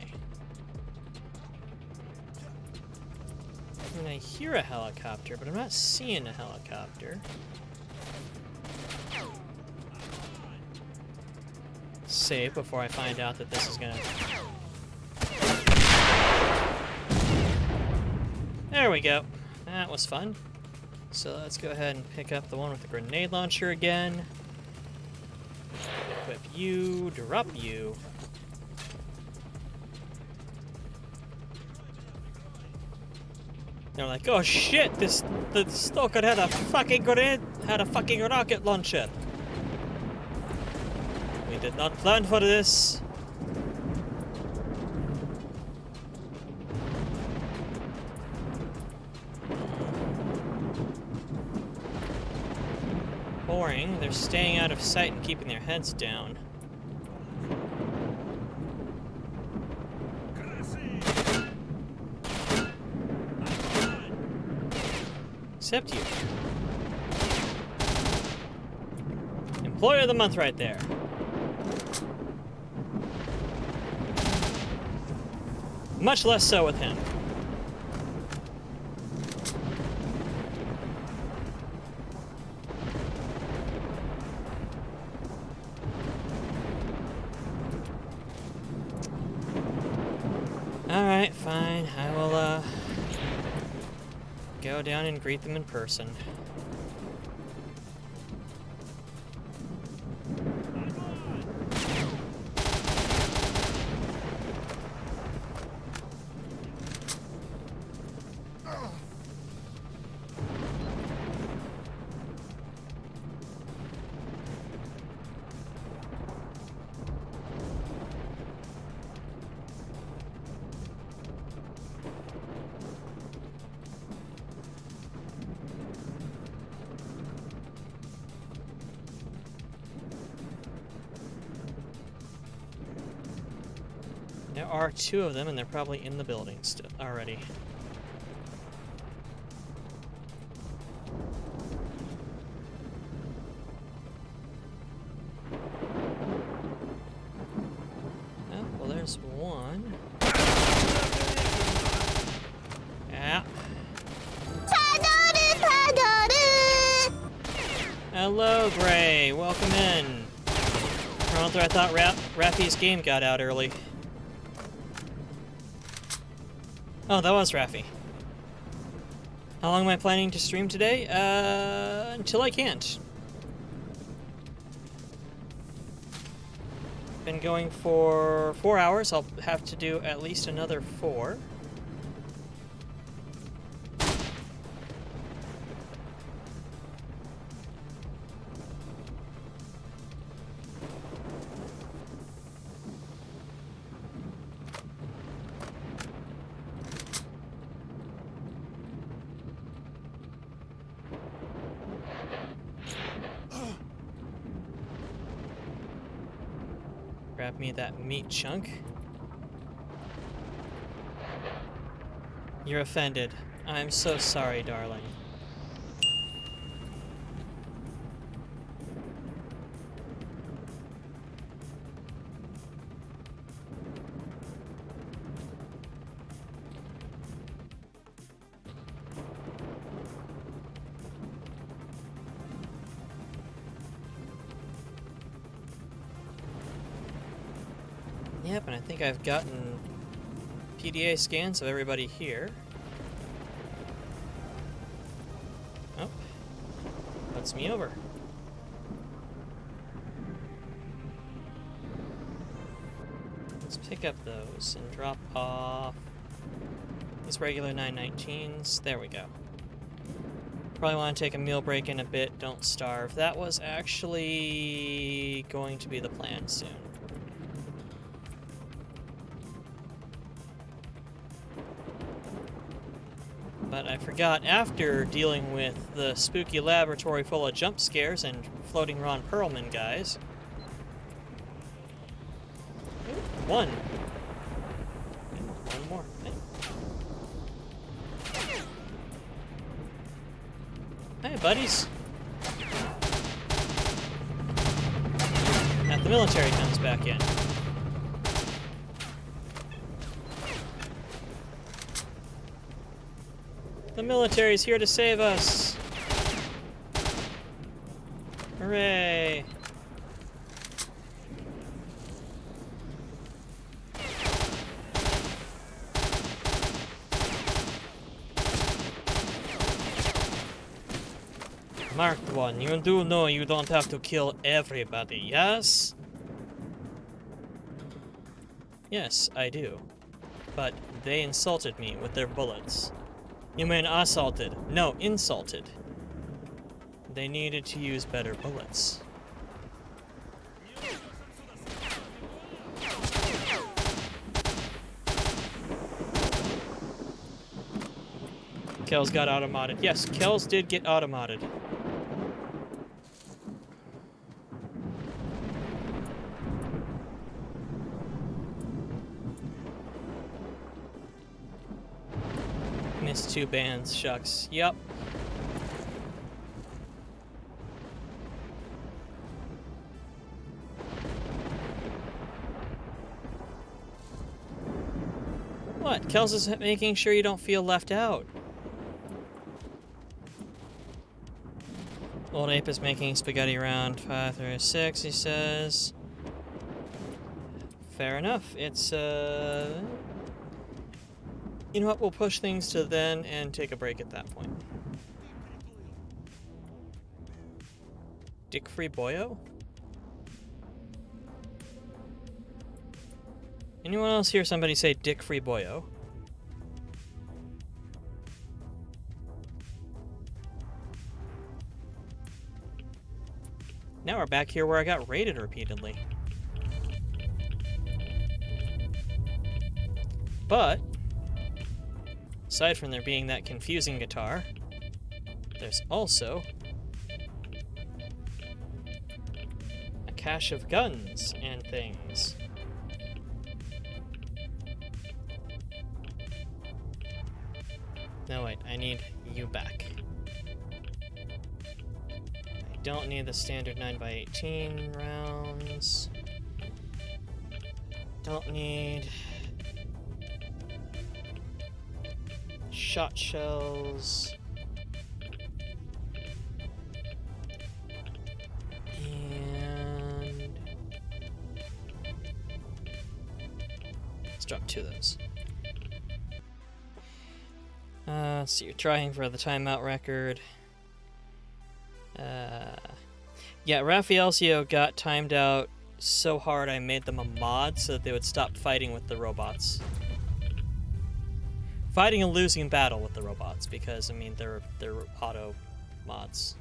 I hear a helicopter, but I'm not seeing a helicopter. Save before I find out that this is gonna... There we go. That was fun. So let's go ahead and pick up the one with the grenade launcher again. Equip you, drop you. They're like, oh shit, the stalker had a fucking grenade, had a fucking rocket launcher. We did not plan for this. Boring, they're staying out of sight and keeping their heads down. Except you. Employee of the month right there. Much less so with him. Alright, fine. I will, go down and greet them in person. There are 2 of them, and they're probably in the building already. Oh, well, there's one. Yeah. Hello, Gray. Welcome in. I thought Raffy's game got out early. Oh, that was Raffy. How long am I planning to stream today? Until I can't. Been going for 4 hours. I'll have to do at least another 4. Grab me that meat chunk. You're offended. I'm so sorry, darling. Yep, and I think I've gotten PDA scans of everybody here. Oh, puts me over. Let's pick up those and drop off these regular 919s. There we go. Probably want to take a meal break in a bit. Don't starve. That was actually going to be the plan soon. But I forgot, after dealing with the spooky laboratory full of jump scares and floating Ron Perlman guys. One. One more. Hey, buddies. Now the military comes back in. The military's here to save us! Hooray! Marked one, you do know you don't have to kill everybody, yes? Yes, I do. But they insulted me with their bullets. You mean assaulted? No, insulted. They needed to use better bullets. Kells got automated. Yes, Kells did get automated. Missed 2 bands, shucks. Yup. What? Kells is making sure you don't feel left out. Old Ape is making spaghetti around 5:36, he says. Fair enough. It's, you know what, we'll push things to then and take a break at that point. Dick Free Boyo? Anyone else hear somebody say Dick Free Boyo? Now we're back here where I got raided repeatedly. But aside from there being that confusing guitar, there's also a cache of guns and things. No, wait, I need you back. I don't need the standard 9x18 rounds. Don't need shot shells. And let's drop 2 of those. Let's see, you're trying for the timeout record. Yeah, Raffaelcio got timed out so hard I made them a mod so that they would stop fighting with the robots. Fighting a losing battle with the robots, because, I mean, they're auto mods.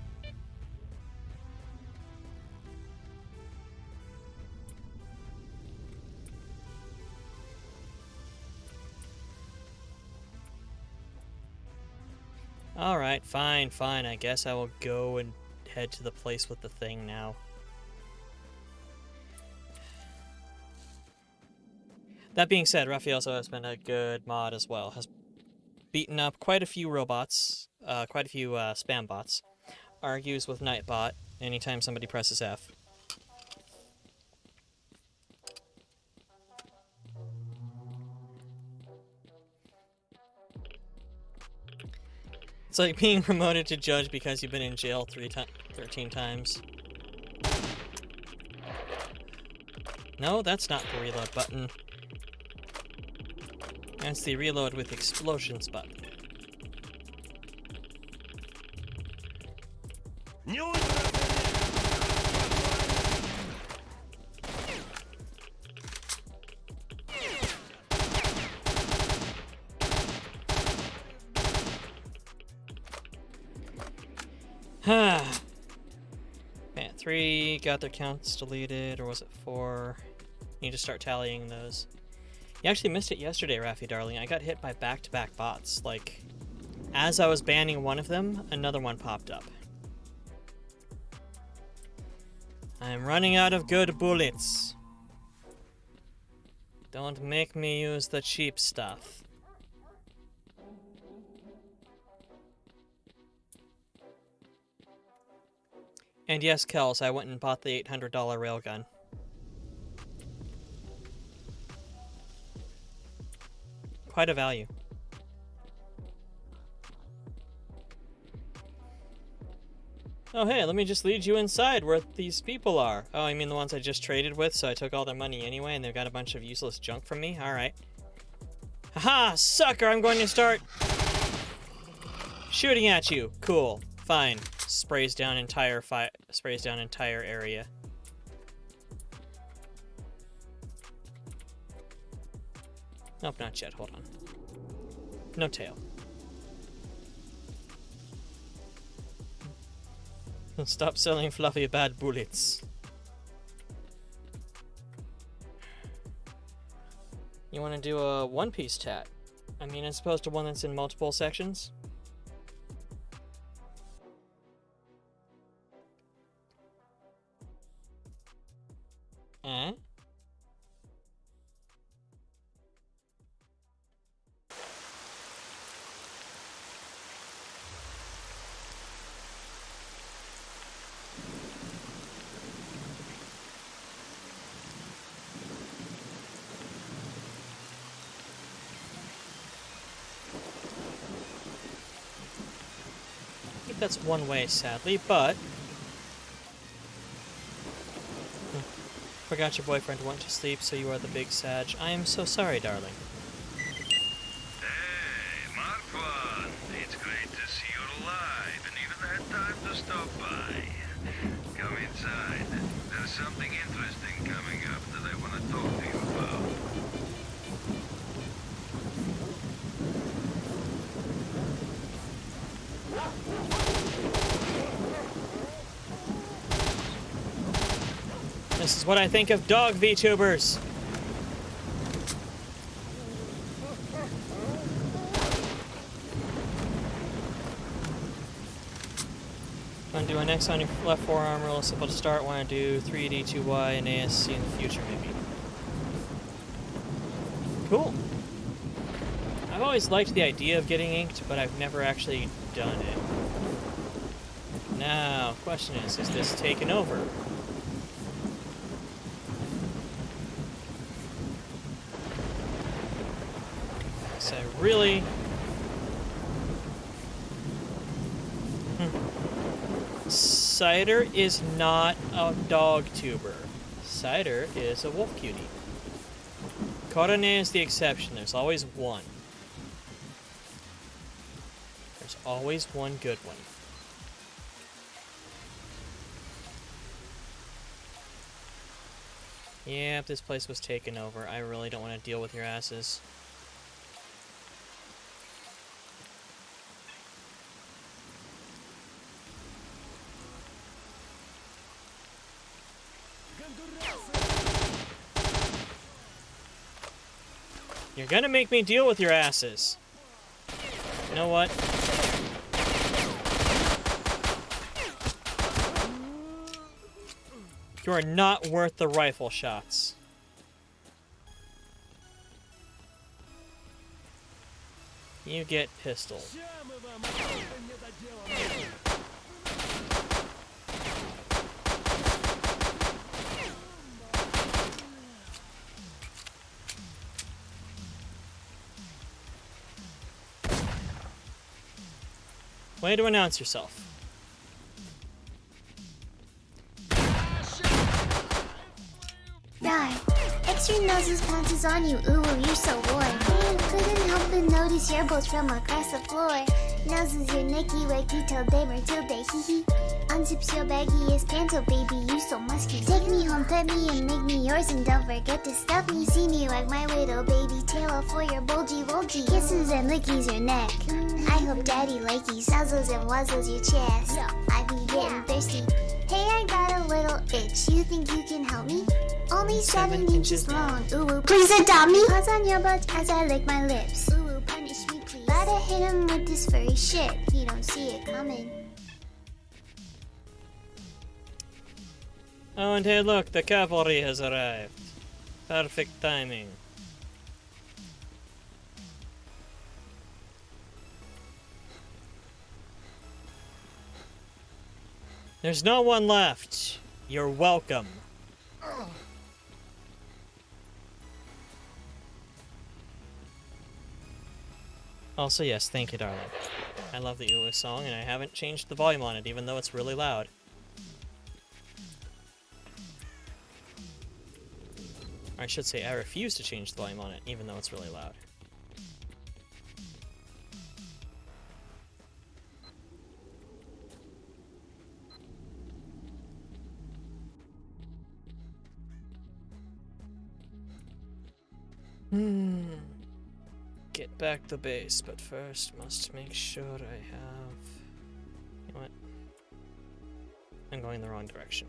Alright, fine, I guess I will go and head to the place with the thing now. That being said, Raphael also has been a good mod as well. Has beaten up quite a few robots, quite a few spam bots. Argues with Nightbot anytime somebody presses F. It's like being promoted to judge because you've been in jail 13 times. No, that's not the reload button. That's the reload with explosions button. Man, 3 got their counts deleted, or was it 4? Need to start tallying those. You actually missed it yesterday, Raffy darling. I got hit by back-to-back bots. Like, as I was banning one of them, another one popped up. I'm running out of good bullets. Don't make me use the cheap stuff. And yes, Kels, I went and bought the $800 railgun. Quite a value. Oh hey, let me just lead you inside where these people are. Oh, I mean the ones I just traded with, so I took all their money anyway, and they've got a bunch of useless junk from me? Alright. Haha, sucker! I'm going to start shooting at you. Cool. Fine. Sprays down entire area. Nope, not yet. Hold on. No tail. Stop selling fluffy bad bullets. You want to do a one-piece tat? I mean, as opposed to one that's in multiple sections? Eh? I think that's one way, sadly, but forgot your boyfriend went to sleep, so you are the big Sag. I am so sorry, darling. Hey, Marquand. It's great to see you alive and even had time to stop by. Come inside. There's something interesting coming up that I want to talk to you about. This is what I think of dog VTubers. Want to do an X on your left forearm, real simple to start. Want to do 3D, 2Y, and ASC in the future, maybe. Cool. I've always liked the idea of getting inked, but I've never actually done it. Now, question is this taken over? So I really... Cider is not a dog tuber. Cider is a wolf cutie. Coronet is the exception. There's always one. There's always one good one. Yeah, if this place was taken over, I really don't want to deal with your asses. You're gonna make me deal with your asses. You know what? You are not worth the rifle shots. You get pistol. Way to announce yourself. Die. Extra noses pounces on you, ooh, you're so warm. Couldn't help but notice your bolts from across the floor. Noses your nicky wakey till day hee hee. Unzips your baggiest pants, oh baby, you so musky. Take me home, pet me, and make me yours, and don't forget to stuff me. See me wag my widow baby tail off for your bulgy wulgy. Kisses and lickies your neck. I hope daddy likey nuzzles and wuzzles your chest. I be getting thirsty. Hey, I got a little itch. You think you can help me? Only 7 inches long. Ooh, please adopt me. Pause on your butt as I lick my lips. Ooh, punish me, please. Gotta hit him with this furry shit. He don't see it coming. Oh, and hey, look, the cavalry has arrived. Perfect timing. There's no one left. You're welcome. Also, yes, thank you, darling. I love the Ulu song, and I haven't changed the volume on it, even though it's really loud. Or I should say, I refuse to change the volume on it, even though it's really loud. Get back the base, but first must make sure I have... You know what? I'm going the wrong direction.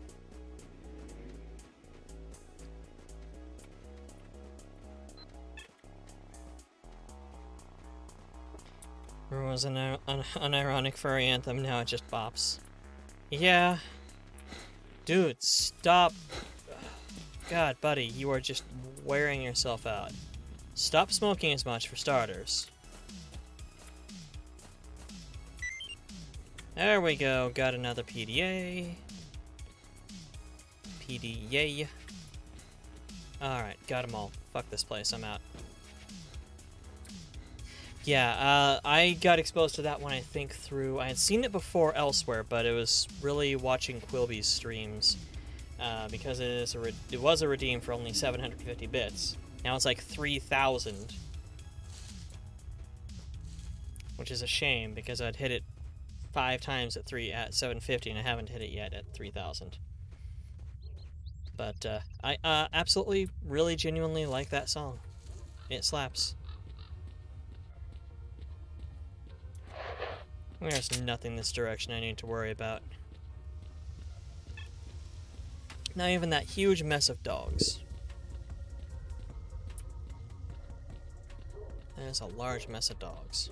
It was an unironic furry anthem, now it just bops. Yeah. Dude, stop. God, buddy, you are just wearing yourself out. Stop smoking as much, for starters. There we go, got another PDA. PDA. Alright, got them all. Fuck this place, I'm out. Yeah, I got exposed to that one, I think, through... I had seen it before elsewhere, but it was really watching Quilby's streams. Because it was a redeem for only 750 bits. Now it's like 3,000. Which is a shame, because I'd hit it 5 times at 750, and I haven't hit it yet at 3,000. But, I absolutely, really, genuinely like that song. It slaps. There's nothing this direction I need to worry about. Not even that huge mess of dogs. There's a large mess of dogs.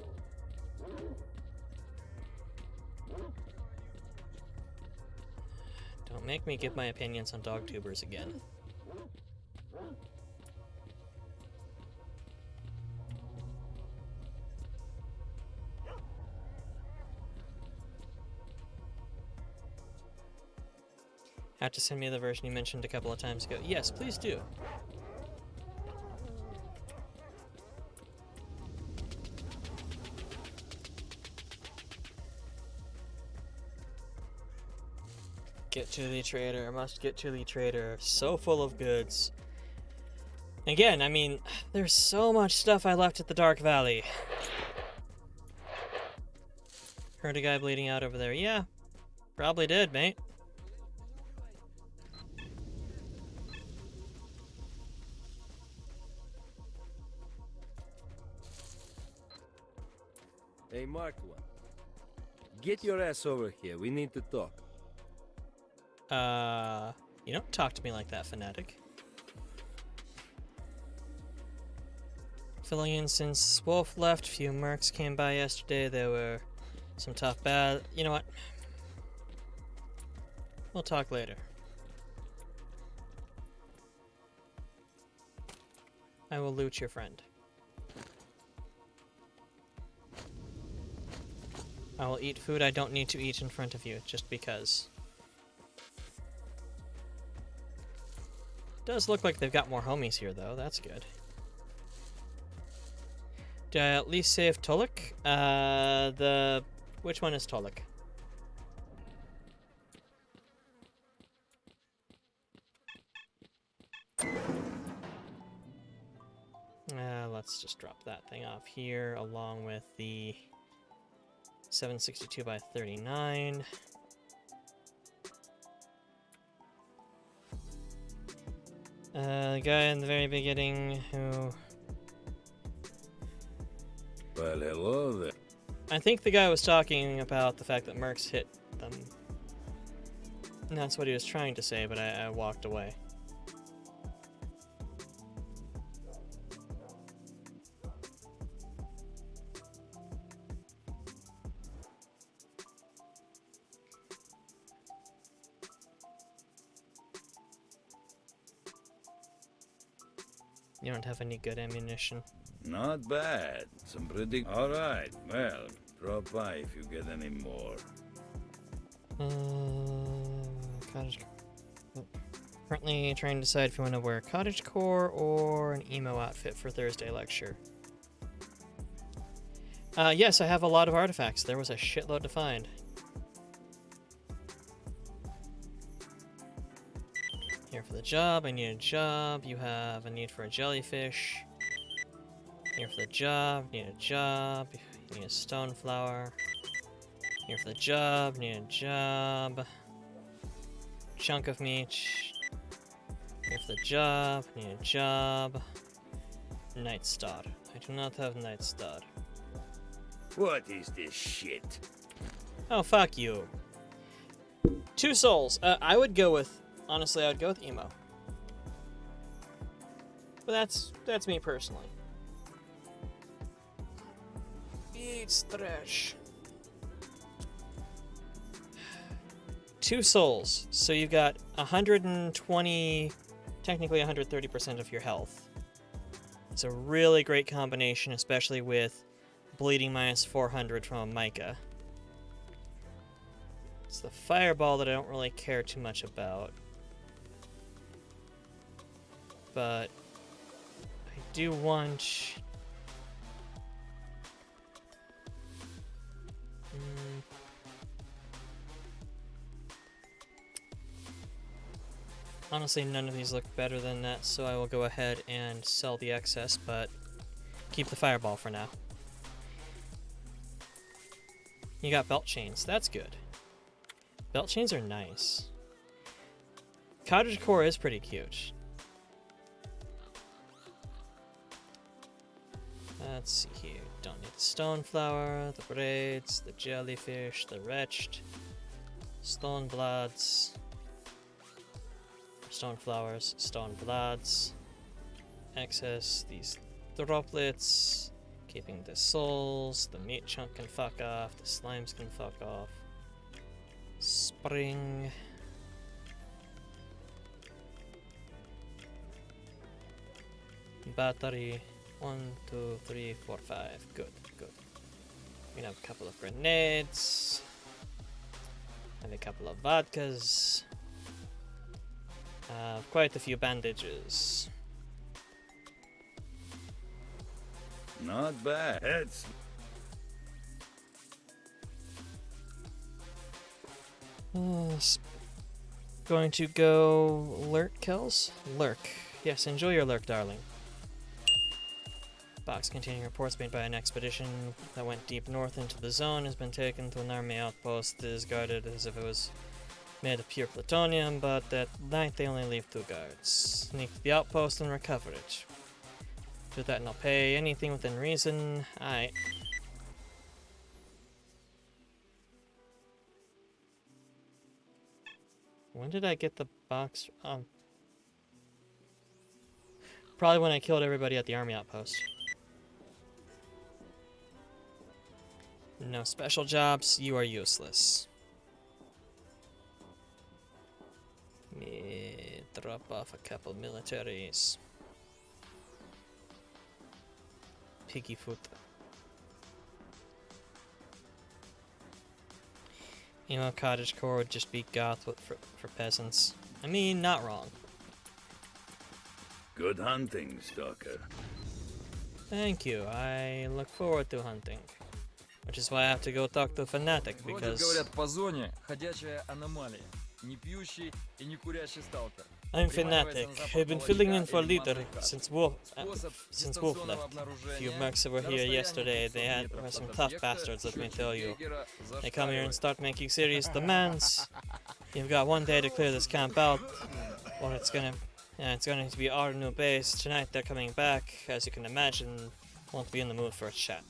Don't make me give my opinions on dog tubers again. Have to send me the version you mentioned a couple of times ago. Yes, please do. Get to the trader. Must get to the trader. So full of goods. Again, I mean, there's so much stuff I left at the Dark Valley. Heard a guy bleeding out over there. Yeah, probably did, mate. Hey, Marked One. Get your ass over here. We need to talk. You don't talk to me like that, fanatic. Filling in since Wolf left, few mercs came by yesterday. There were some tough bad. You know what? We'll talk later. I will loot your friend. I will eat food I don't need to eat in front of you, just because. Does look like they've got more homies here, though. That's good. Did I at least save Tolik? Which one is Tolik? Let's just drop that thing off here, along with the 762 by 39. The guy in the very beginning who... Well, hello there. I think the guy was talking about the fact that mercs hit them. And that's what he was trying to say, but I walked away. You don't have any good ammunition. Not bad. Some pretty... Alright, well, drop by if you get any more. Cottage... Currently trying to decide if you want to wear cottagecore or an emo outfit for Thursday lecture. Yes, I have a lot of artifacts. There was a shitload to find. Here for the job, I need a job. You have a need for a jellyfish. Here for the job, need a job. You need a stone flower. Here for the job, need a job. Chunk of meat. Here for the job, need a job. Night Star. I do not have Night Star. What is this shit? Oh, fuck you. 2 souls. I would go with... Honestly, I would go with emo. But that's me personally. It's trash. 2 souls. So you've got 120, technically 130% of your health. It's a really great combination, especially with bleeding minus 400 from a Micah. It's the fireball that I don't really care too much about. But I do want... Honestly, none of these look better than that, so I will go ahead and sell the excess, but keep the fireball for now. You got belt chains. That's good. Belt chains are nice. Cottagecore is pretty cute. Let's see here. Don't need the stone flower, the braids, the jellyfish, the wretched, stone bloods, stone flowers, stone bloods, excess, these droplets, keeping the souls, the meat chunk can fuck off, the slimes can fuck off, spring, battery. 1, 2, 3, 4, 5. Good, good. We have a couple of grenades. And a couple of vodkas. have quite a few bandages. Not bad. It's Going to go lurk kills? Lurk. Yes, enjoy your lurk, darling. Box containing reports made by an expedition that went deep north into the zone has been taken to an army outpost that is guarded as if it was made of pure plutonium, but at night they only leave 2 guards. Sneak to the outpost and recover it. Do that and I'll pay anything within reason. Aight. When did I get the box? Probably when I killed everybody at the army outpost. No special jobs, you are useless. Me drop off a couple militaries. Piggy foot. Emo cottage core would just be goth for peasants. I mean, not wrong. good hunting, Stalker. Thank you. I look forward to hunting. Which is why I have to go talk to Fanatic, because говорят, по зоне ходячая аномалия. Не пьющий и не курящий сталкер. I'm Fanatic. I've been filling in for Leader since Wolf left. A few mercs were here yesterday. They were some tough bastards, let me tell you. They come here and start making serious demands. You've got 1 day to clear this camp out, or it's going to be our new base. Tonight they're coming back. As you can imagine, won't be in the mood for a chat.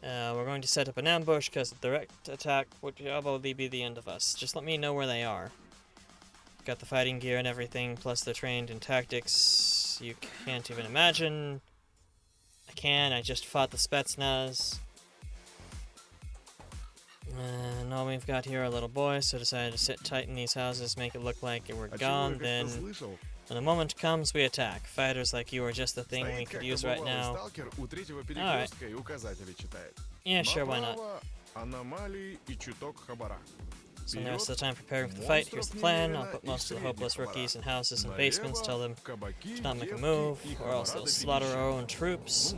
We're going to set up an ambush because the direct attack would probably be the end of us. Just let me know where they are. Got the fighting gear and everything, plus they're trained in tactics you can't even imagine. I just fought the Spetsnaz. And all we've got here are little boys, so decided to sit tight in these houses, make it look like we're gone, then when the moment comes, we attack. Fighters like you are just the thing we could use right now. Alright. Yeah, sure, why not? So now it's the time preparing for the fight. Here's the plan. I'll put most of the hopeless rookies in houses and basements, tell them to not make a move, or else they'll slaughter our own troops.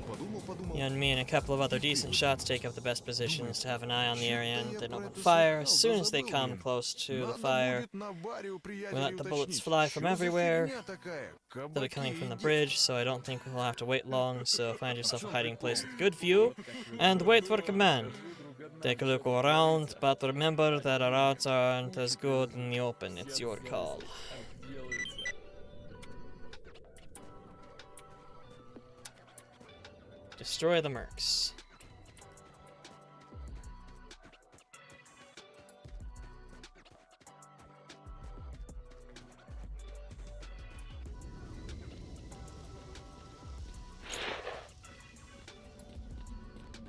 You and me and a couple of other decent shots take up the best positions to have an eye on the area and then open fire. As soon as they come close to the fire, we let the bullets fly from everywhere. They'll be coming from the bridge, so I don't think we'll have to wait long, so find yourself a hiding place with good view, and wait for a command. Take a look around, but remember that our odds aren't as good in the open. It's your call. Destroy the mercs.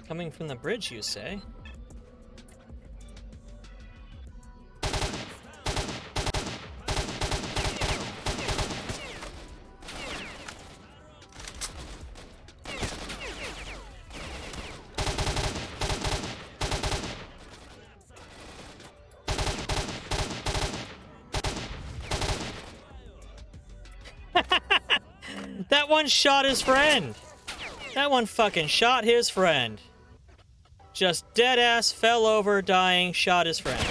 Coming from the bridge, you say? That one shot his friend. That one fucking shot his friend. Just dead ass, fell over, dying, shot his friend.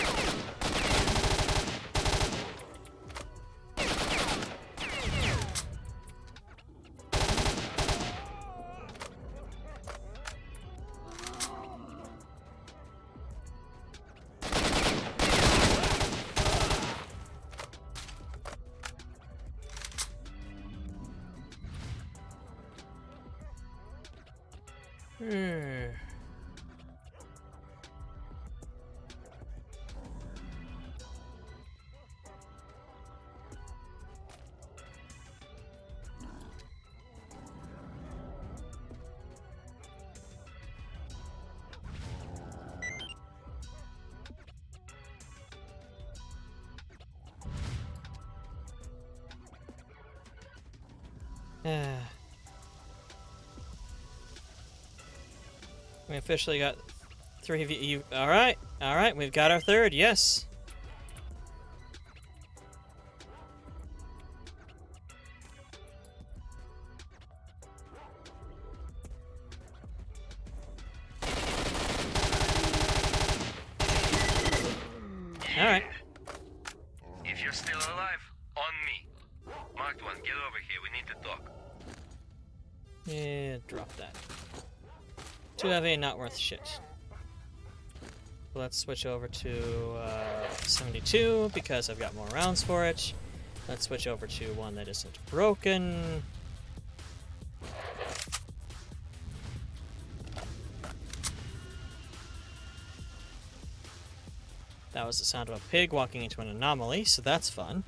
We officially got 3 of you. Alright, we've got our third, yes. Still alive? On me. Marked 1, get over here. We need to talk. Yeah, drop that. Too heavy, not worth shit. Let's switch over to 72 because I've got more rounds for it. Let's switch over to one that isn't broken. That was the sound of a pig walking into an anomaly, so that's fun.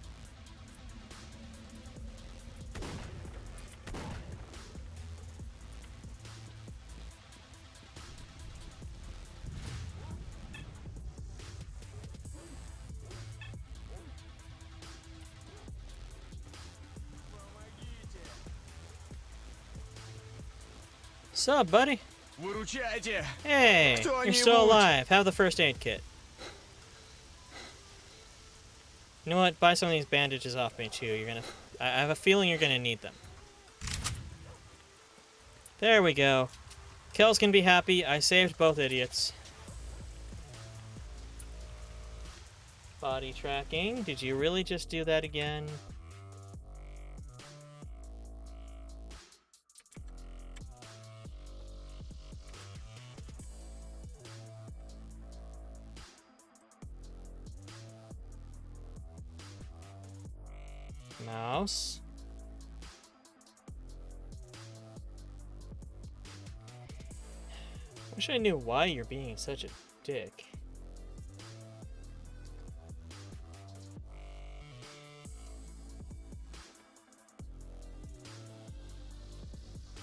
Sup, buddy? Hey, you're still alive. Have the first aid kit. You know what? Buy some of these bandages off me too. I have a feeling you're gonna need them. There we go. Kells can be happy. I saved both idiots. Body tracking. Did you really just do that again? Mouse. Wish I knew why you're being such a dick.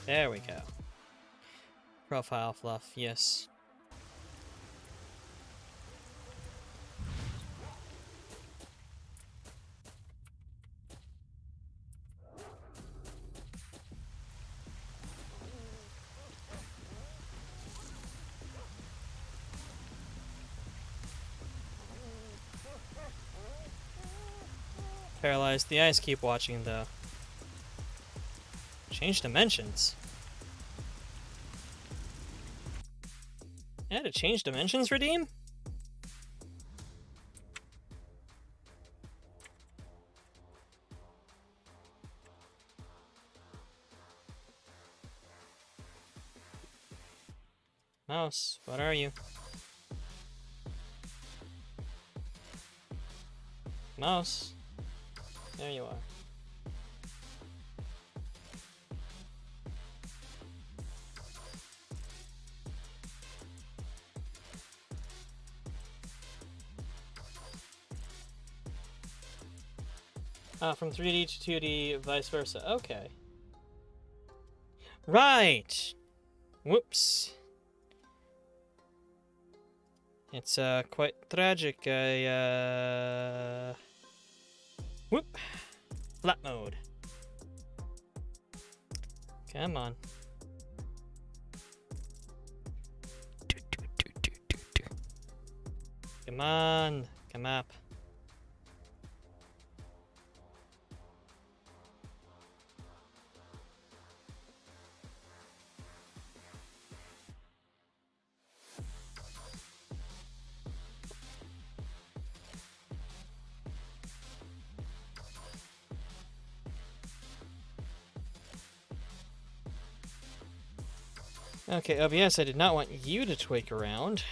There we go. Profile fluff, yes. Paralyzed. The eyes keep watching, though. Change dimensions. Yeah, to change dimensions, redeem? Mouse, what are you? Mouse. There you are. From 3D to 2D, vice versa. Okay. Right! Whoops. It's, quite tragic. Whoop! Flat mode. Come on. Come on. Come up. Okay, OBS, I did not want you to twig around.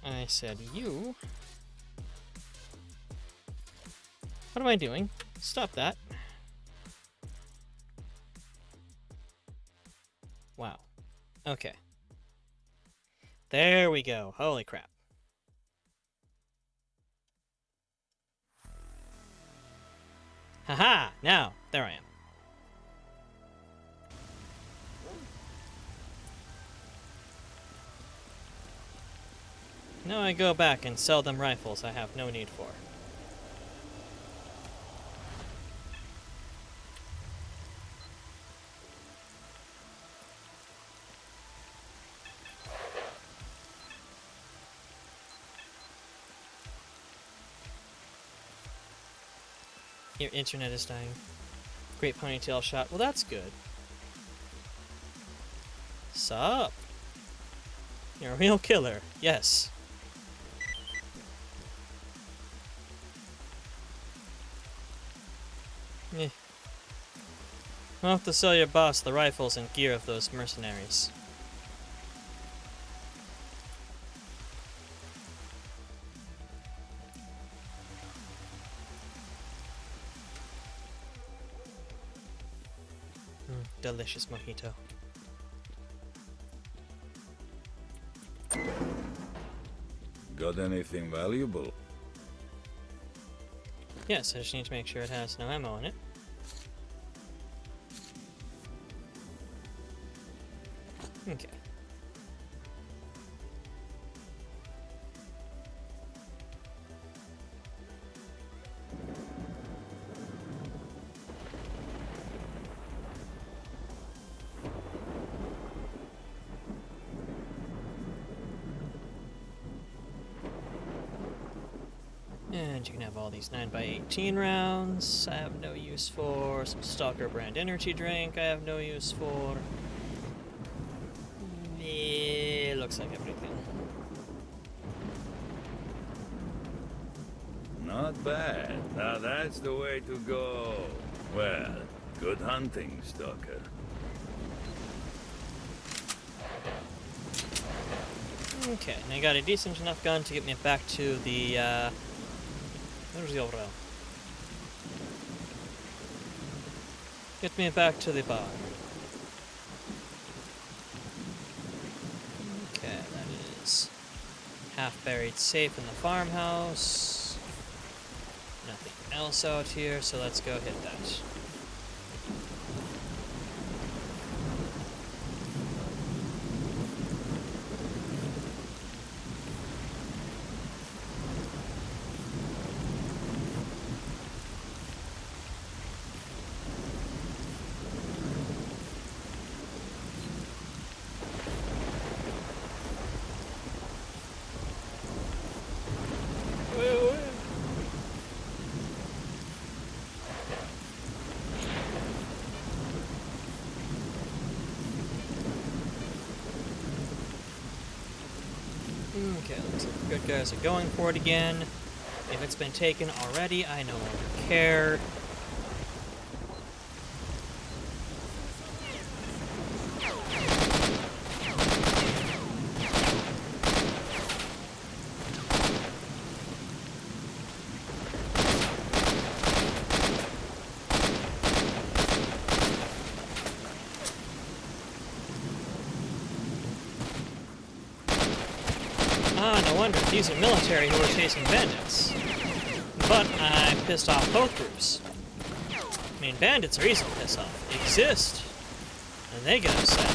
I said you. What am I doing? Stop that. Wow. Okay. There we go. Holy crap. Haha! Now, there I am. Now I go back and sell them rifles I have no need for. Your internet is dying. Great ponytail shot. Well, that's good. Sup? You're a real killer. Yes. Eh. I'll have to sell your boss the rifles and gear of those mercenaries. Delicious mojito. Got anything valuable? Yes, I just need to make sure it has no ammo in it. Okay. And you can have all these 9x18 rounds. I have no use for. Some Stalker brand energy drink I have no use for. Looks like everything. Not bad. Now that's the way to go. Well, good hunting, Stalker. Okay, and I got a decent enough gun to get me back to the, where's the overall? Get me back to the bar. Okay, that is half-buried safe in the farmhouse. Nothing else out here, so let's go hit that. Okay, looks like the good guys are going for it again. If it's been taken already, I no longer care. Ah, no wonder. These are military who are chasing bandits. But I pissed off both groups. I mean, bandits are easy to piss off. They exist. And they get upset.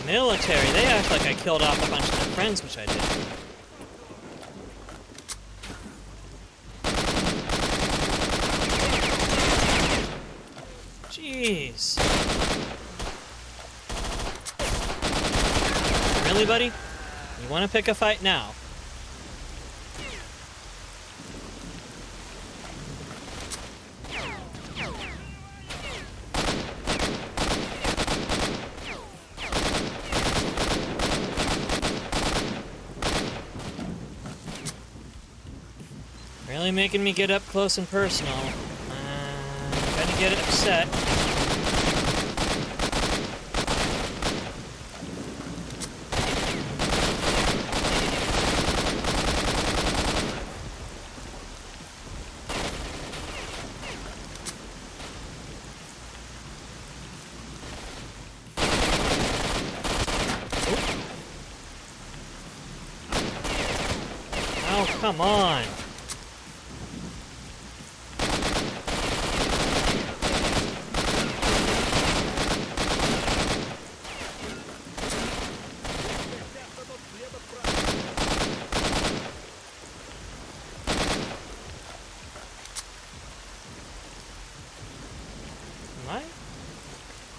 Military, they act like I killed off a bunch of their friends, which I did. Jeez. Really, buddy? You want to pick a fight now? Really making me get up close and personal. I'm gonna get upset. Oh, come on.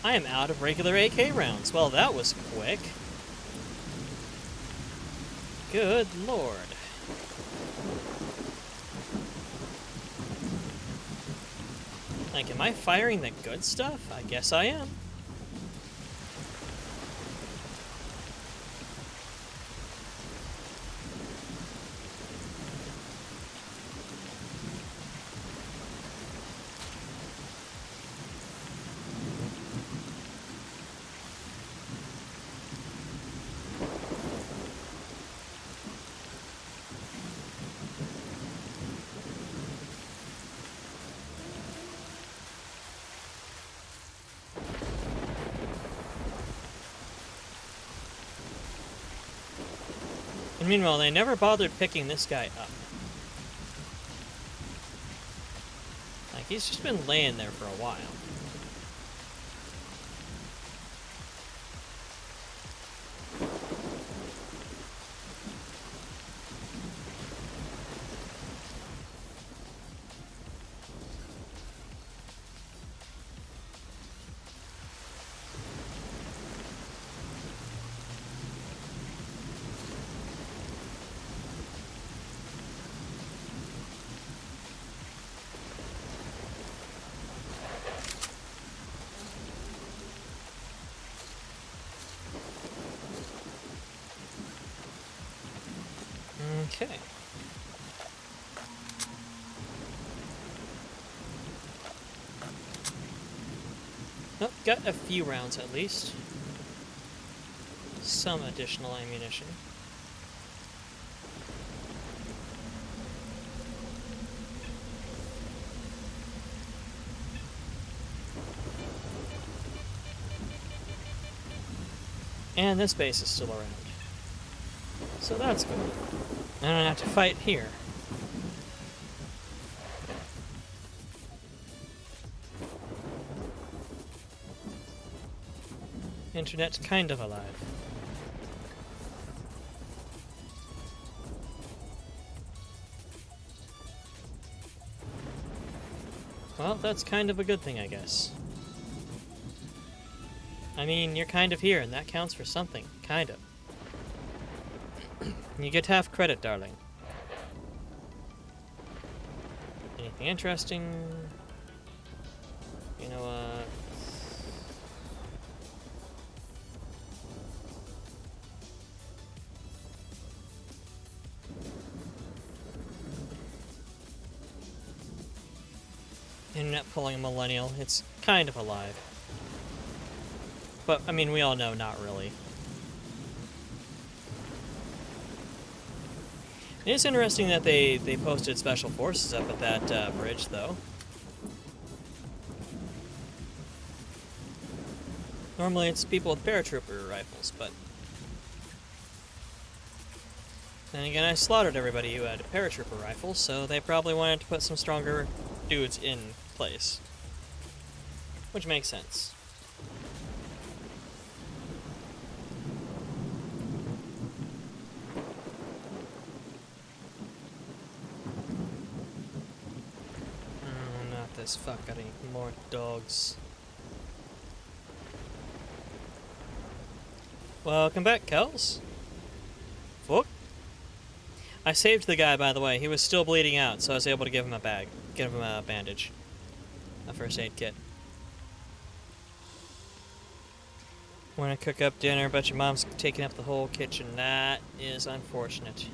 I am out of regular AK rounds. Well, that was quick. Good lord. Like, am I firing the good stuff? I guess I am. Meanwhile, they never bothered picking this guy up. Like, he's just been laying there for a while. Okay. Oh, got a few rounds at least. Some additional ammunition. And this base is still around. So that's good. I don't have to fight here. Internet's kind of alive. Well, that's kind of a good thing, I guess. I mean, you're kind of here, and that counts for something. Kind of. You get half credit, darling. Anything interesting? You know what? Internet pulling a millennial. It's kind of alive. But, I mean, we all know not really. It is interesting that they posted special forces up at that bridge, though. Normally it's people with paratrooper rifles, but... Then again, I slaughtered everybody who had paratrooper rifles, so they probably wanted to put some stronger dudes in place. Which makes sense. This fuck, got any more dogs. Welcome back, Kels. Fuck. I saved the guy, by the way. He was still bleeding out, so I was able to give him a give him a bandage. A first aid kit. Want to cook up dinner, but your mom's taking up the whole kitchen. That is unfortunate.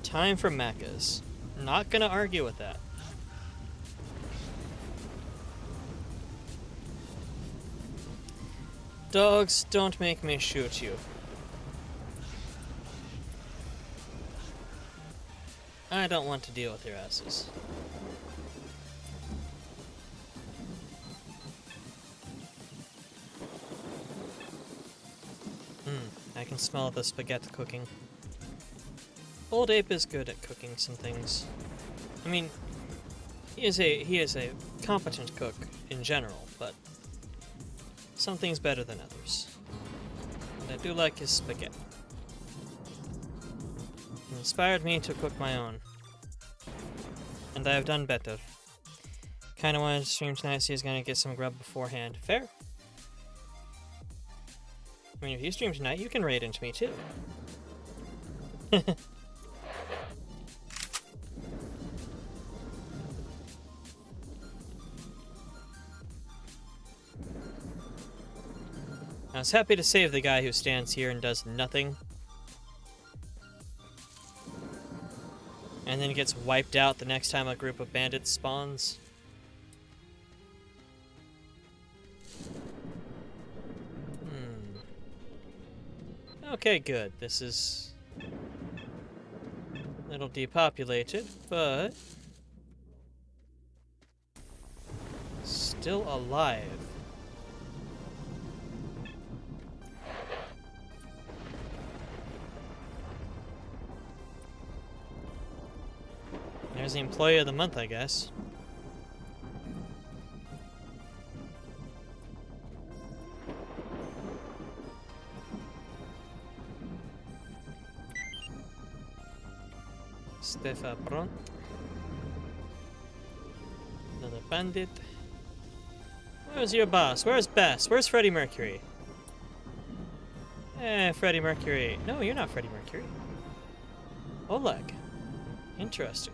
Time for mechas. Not gonna argue with that. Dogs, don't make me shoot you. I don't want to deal with your asses. I can smell the spaghetti cooking. Old Ape is good at cooking some things. I mean, he is a competent cook in general, but some things better than others. And I do like his spaghetti. It inspired me to cook my own. And I have done better. Kinda wanted to stream tonight, so he's gonna get some grub beforehand. Fair. I mean, if you stream tonight, you can raid into me too. I was happy to save the guy who stands here and does nothing. And then gets wiped out the next time a group of bandits spawns. Okay, good. This is little depopulated, but still alive. There's the employee of the month, I guess. Stefa Bron. Another bandit. Where's your boss? Where's Bess? Where's Freddie Mercury? Freddie Mercury. No, you're not Freddie Mercury. Oleg. Interesting.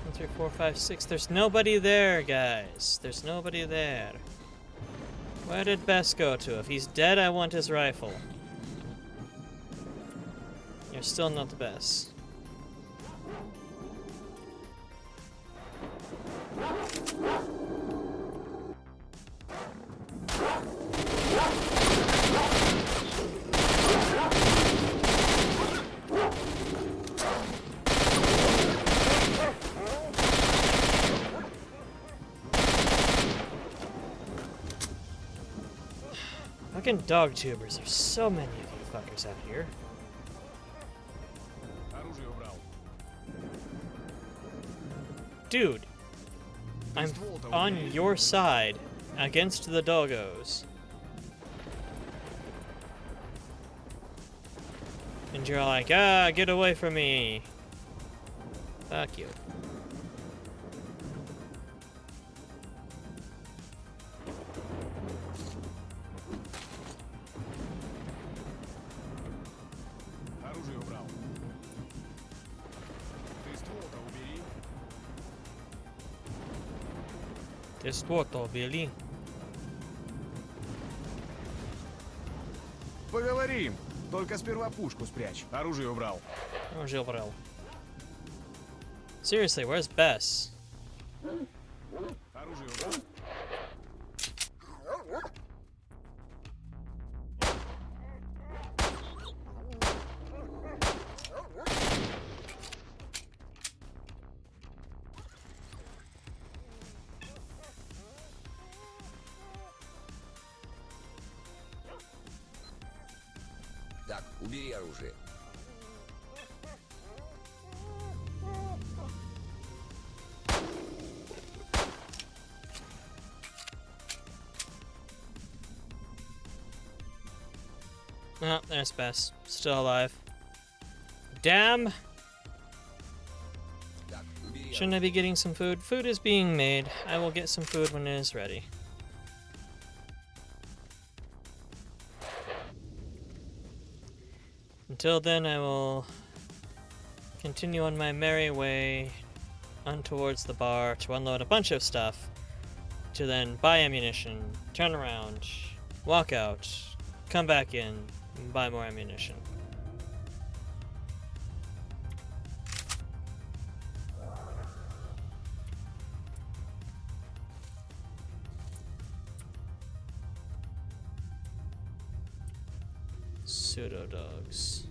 1, 2, 3, 4, 5, 6. There's nobody there, guys. There's nobody there. Where did Bess go to? If he's dead, I want his rifle. You're still not the best. Fucking dog tubers, there's so many of you fuckers out here. Dude, I'm on your side against the doggos. And you're like, get away from me. Fuck you. Ты ствол-то убери. Поговорим. Только сперва пушку спрячь. Оружие убрал. Оружие убрал. Seriously, where's Bess? Оружие убрал. Так, убери оружие. Oh, there's Bess. Still alive. Damn! Shouldn't I be getting some food? Food is being made. I will get some food when it is ready. Until then, I will continue on my merry way on towards the bar to unload a bunch of stuff, to then buy ammunition, turn around, walk out, come back in, and buy more ammunition. Pseudo dogs.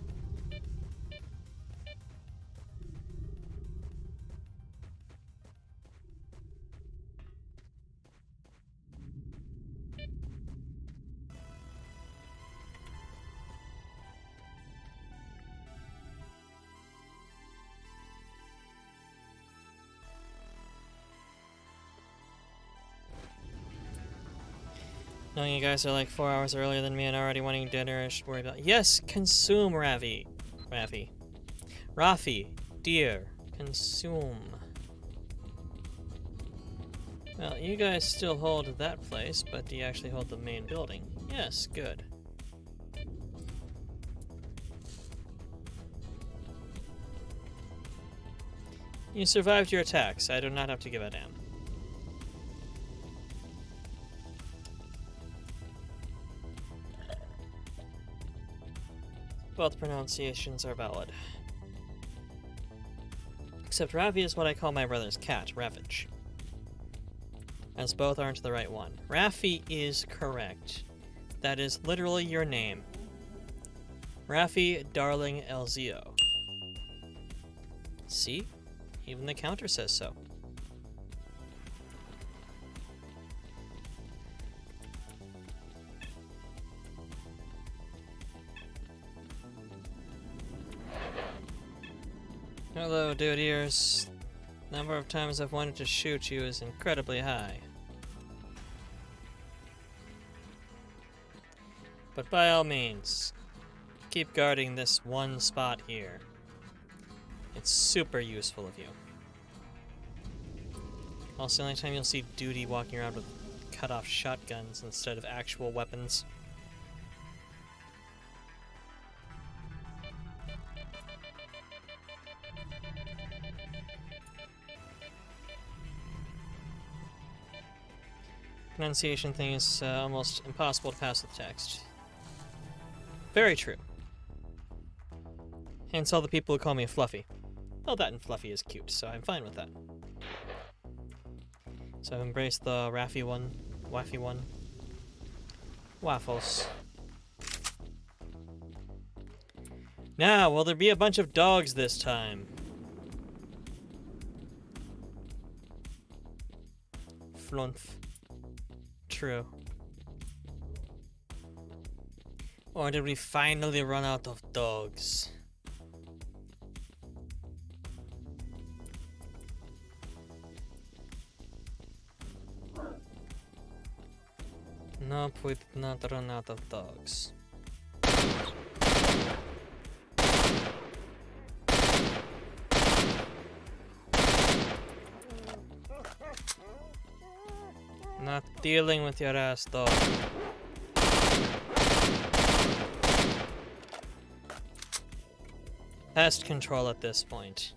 Knowing you guys are like 4 hours earlier than me and already wanting dinner, I should worry about— Yes, consume, Rafi, dear, consume. Well, you guys still hold that place, but do you actually hold the main building? Yes, good. You survived your attacks. I do not have to give a damn. Both pronunciations are valid. Except Ravi is what I call my brother's cat, Ravage. As both aren't the right one. Raffi is correct. That is literally your name. Raffi Darling LZO. See? Even the counter says so. Hello, dude ears. The number of times I've wanted to shoot you is incredibly high. But by all means, keep guarding this one spot here. It's super useful of you. Also, the only time you'll see Duty walking around with cut-off shotguns instead of actual weapons. Pronunciation thing is almost impossible to pass with text. Very true. Hence all the people who call me Fluffy. Well, that and Fluffy is cute, so I'm fine with that. So I've embraced the Raffi one, Waffy one. Waffles. Now, will there be a bunch of dogs this time? Flunf. True. Or did we finally run out of dogs? Nope, we did not run out of dogs. Not dealing with your ass, dog. Pest control at this point.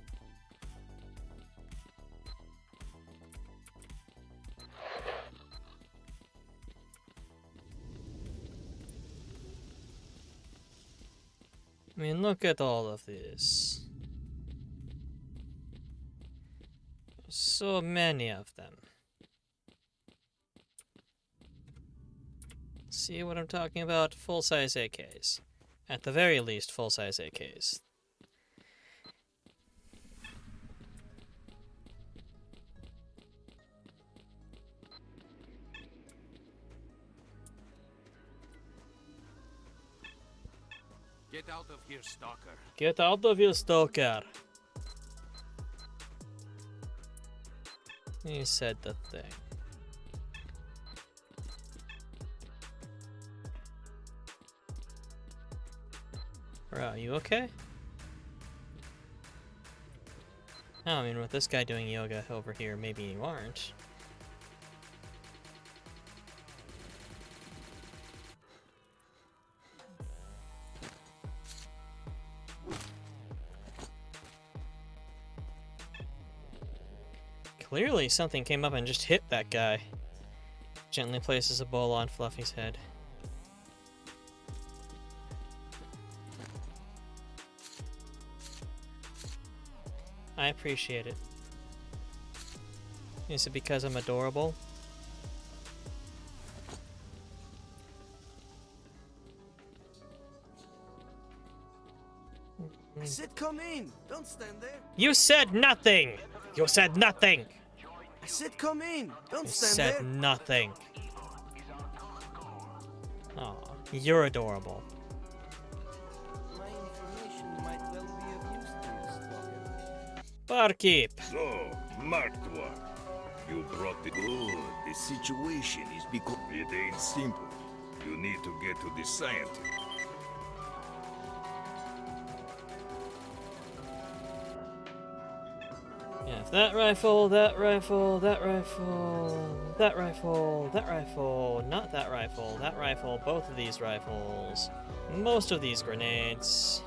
I mean, look at all of this. So many of them. See what I'm talking about? Full-size AKs. At the very least, full-size AKs. Get out of here, stalker. Get out of here, stalker. You said the thing. Bro, you okay? Oh, I mean, with this guy doing yoga over here, maybe you aren't. Clearly something came up and just hit that guy. Gently places a bowl on Fluffy's head. I appreciate it. Is it because I'm adorable? I said come in. Don't stand there. You said nothing! You said nothing! I said come in. Don't You stand said there. nothing. Aw, you're adorable. My information might well be of use to you, stalker. Barkeep. So, marked one. You brought the... Oh, the situation is because... It ain't simple. You need to get to the scientist. Yeah, if that rifle, that rifle, that rifle, that rifle, that rifle, not that rifle, both of these rifles, most of these grenades.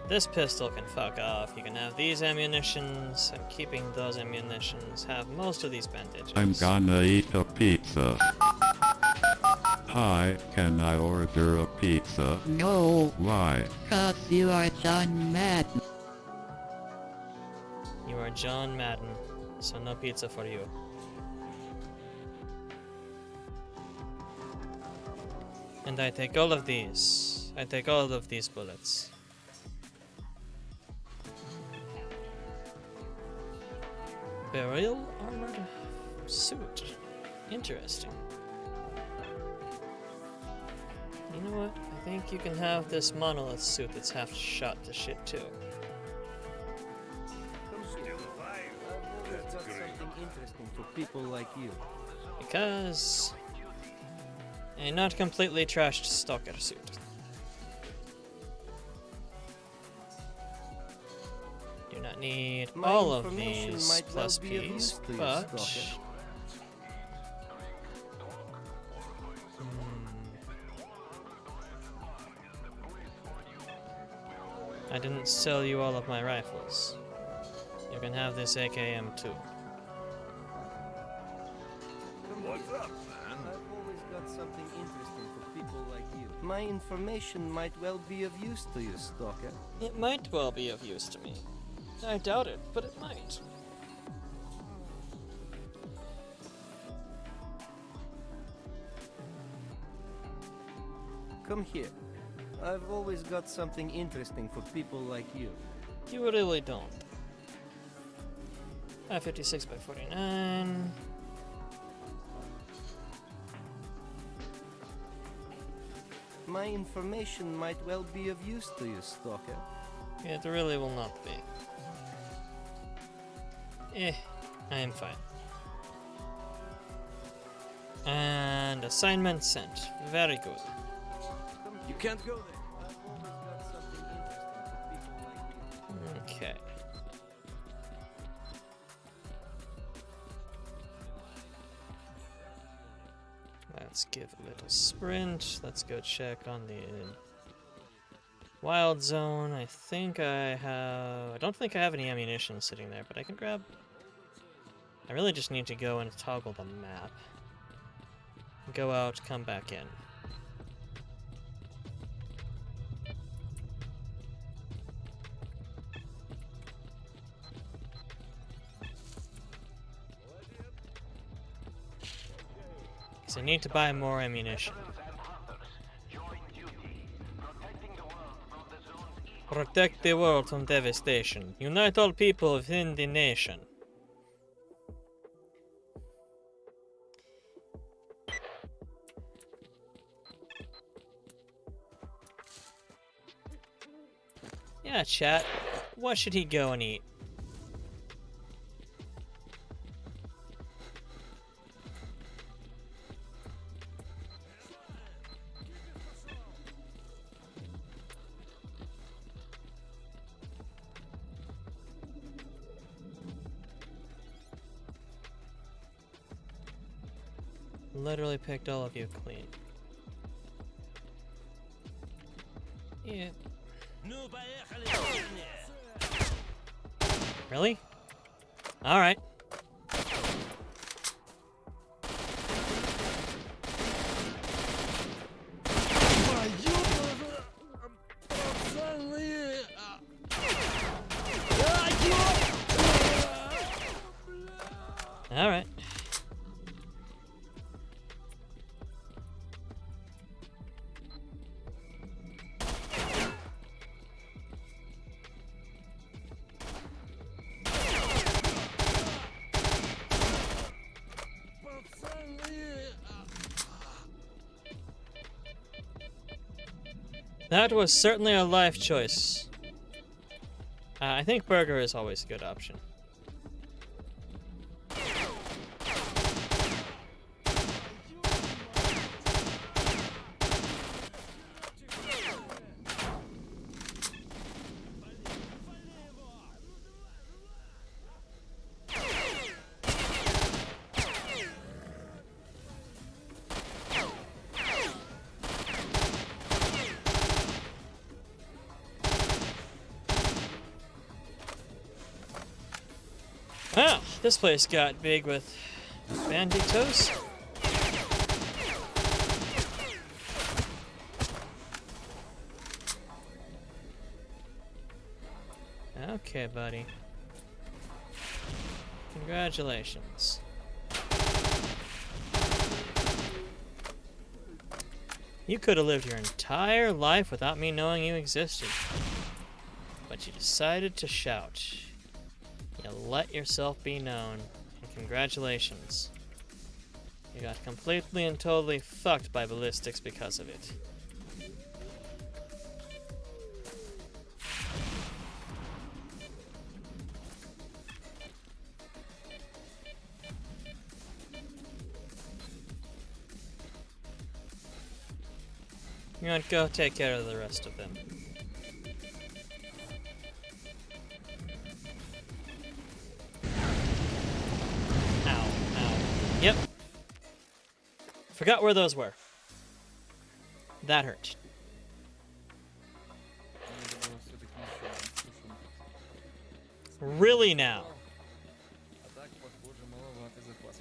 This pistol can fuck off. You can have these ammunitions. I'm keeping those ammunitions. Have most of these bandages. I'm gonna eat a pizza. Hi, can I order a pizza? No. Why? 'Cause you are John Madden. You are John Madden, so no pizza for you. And I take all of these. I take all of these bullets. Burial armored suit. Interesting. You know what? I think you can have this monolith suit that's half shot to shit too. I've got something interesting for people like you. Because a not completely trashed stalker suit. Do not need My all of information these might well plus be of use Ps, to you, but stalker. I didn't sell you all of my rifles. You can have this AKM too. What's up, man? I've always got something interesting for people like you. My information might well be of use to you, stalker. It might well be of use to me. I doubt it, but it might. Come here. I've always got something interesting for people like you. You really don't. 56 by 49. My information might well be of use to you, stalker. It really will not be. I am fine. And assignment sent. Very good. You can't go there. I've always got something interesting for people like you. Okay. Let's give a little sprint. Let's go check on the wild zone. I don't think I have any ammunition sitting there, but I can grab. I really just need to go and toggle the map. Go out, come back in. Because I need to buy more ammunition. Protect the world from devastation. Unite all people within the nation. Yeah, chat. What should he go and eat? Literally picked all of you clean. Yeah. Really? Alright. Alright. That was certainly a life choice. I think burger is always a good option. Well, this place got big with banditos. Okay, buddy. Congratulations. You could have lived your entire life without me knowing you existed. But you decided to shout. You let yourself be known. And congratulations. You got completely and totally fucked by ballistics because of it. You want to go take care of the rest of them. Ow, ow. Yep. Forgot where those were. That hurt. Really now? А так, похоже, маловатый запас.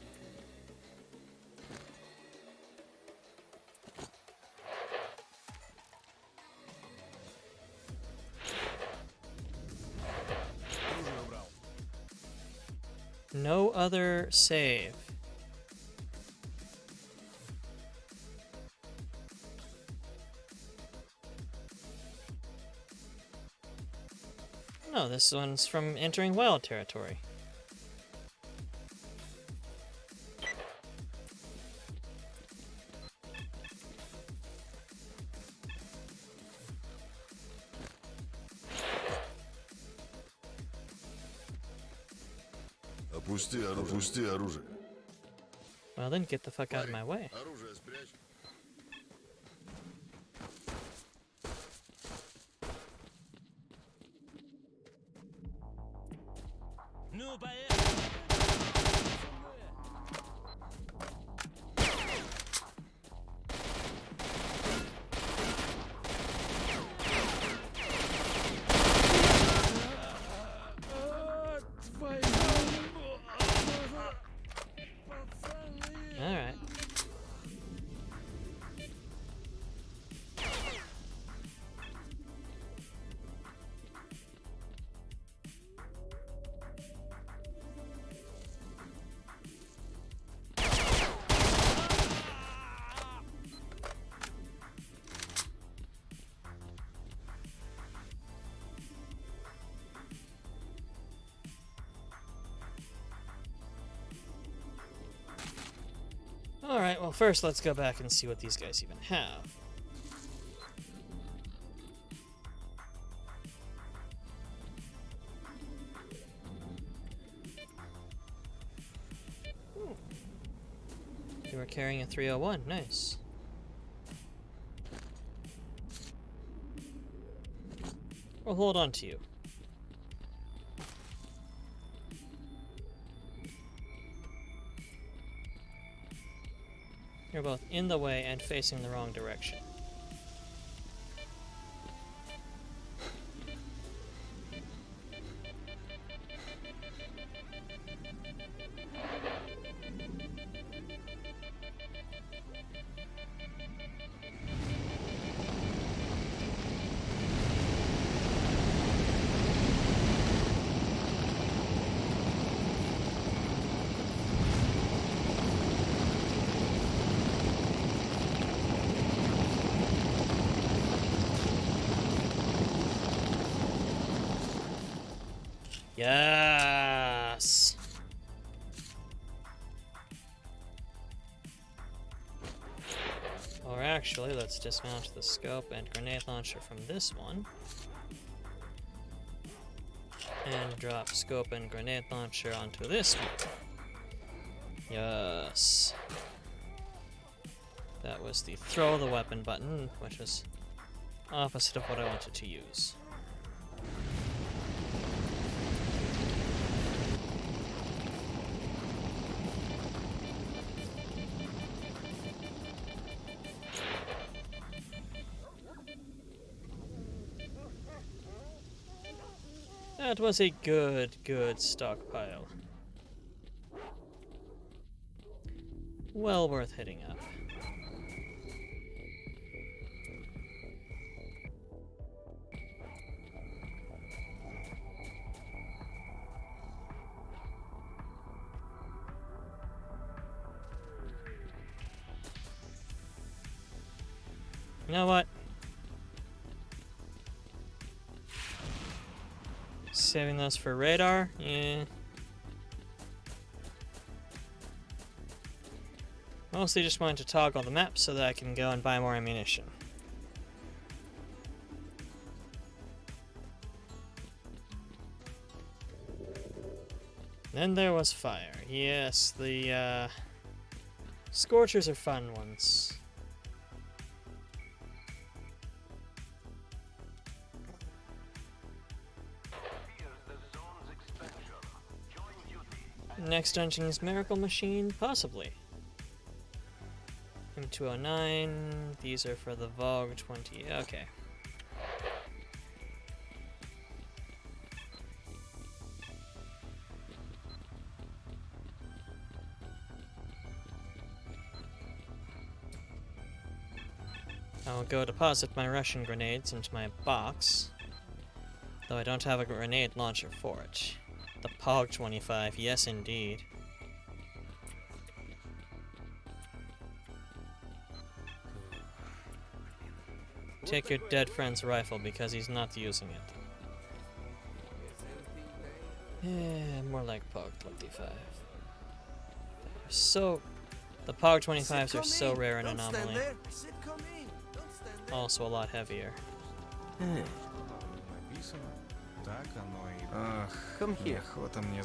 No other save. No, this one's from entering wild territory. Опусти оружие. Well then, get the fuck out of my way. Оружие спрячь. Ну, поехали! Alright. Alright, well first let's go back and see what these guys even have. You were carrying a 301, nice. We'll hold on to you. You're both in the way and facing the wrong direction. Yes! Or actually, let's dismount the scope and grenade launcher from this one. And drop scope and grenade launcher onto this one. Yes. That was the throw the weapon button, which was opposite of what I wanted to use. That was a good stockpile. Well worth hitting up. You know what? Saving those for radar? Yeah. Mostly just wanted to toggle the map so that I can go and buy more ammunition. Then there was fire. Yes, the Scorchers are fun ones. Next dungeon is Miracle Machine? Possibly. M209, these are for the Vogue 20, okay. I'll go deposit my Russian grenades into my box, though I don't have a grenade launcher for it. The POG 25, yes indeed. Take your dead friend's rifle because he's not using it. Yeah, more like POG 25. The POG 25s are so rare and anomaly. Also a lot heavier. Come here.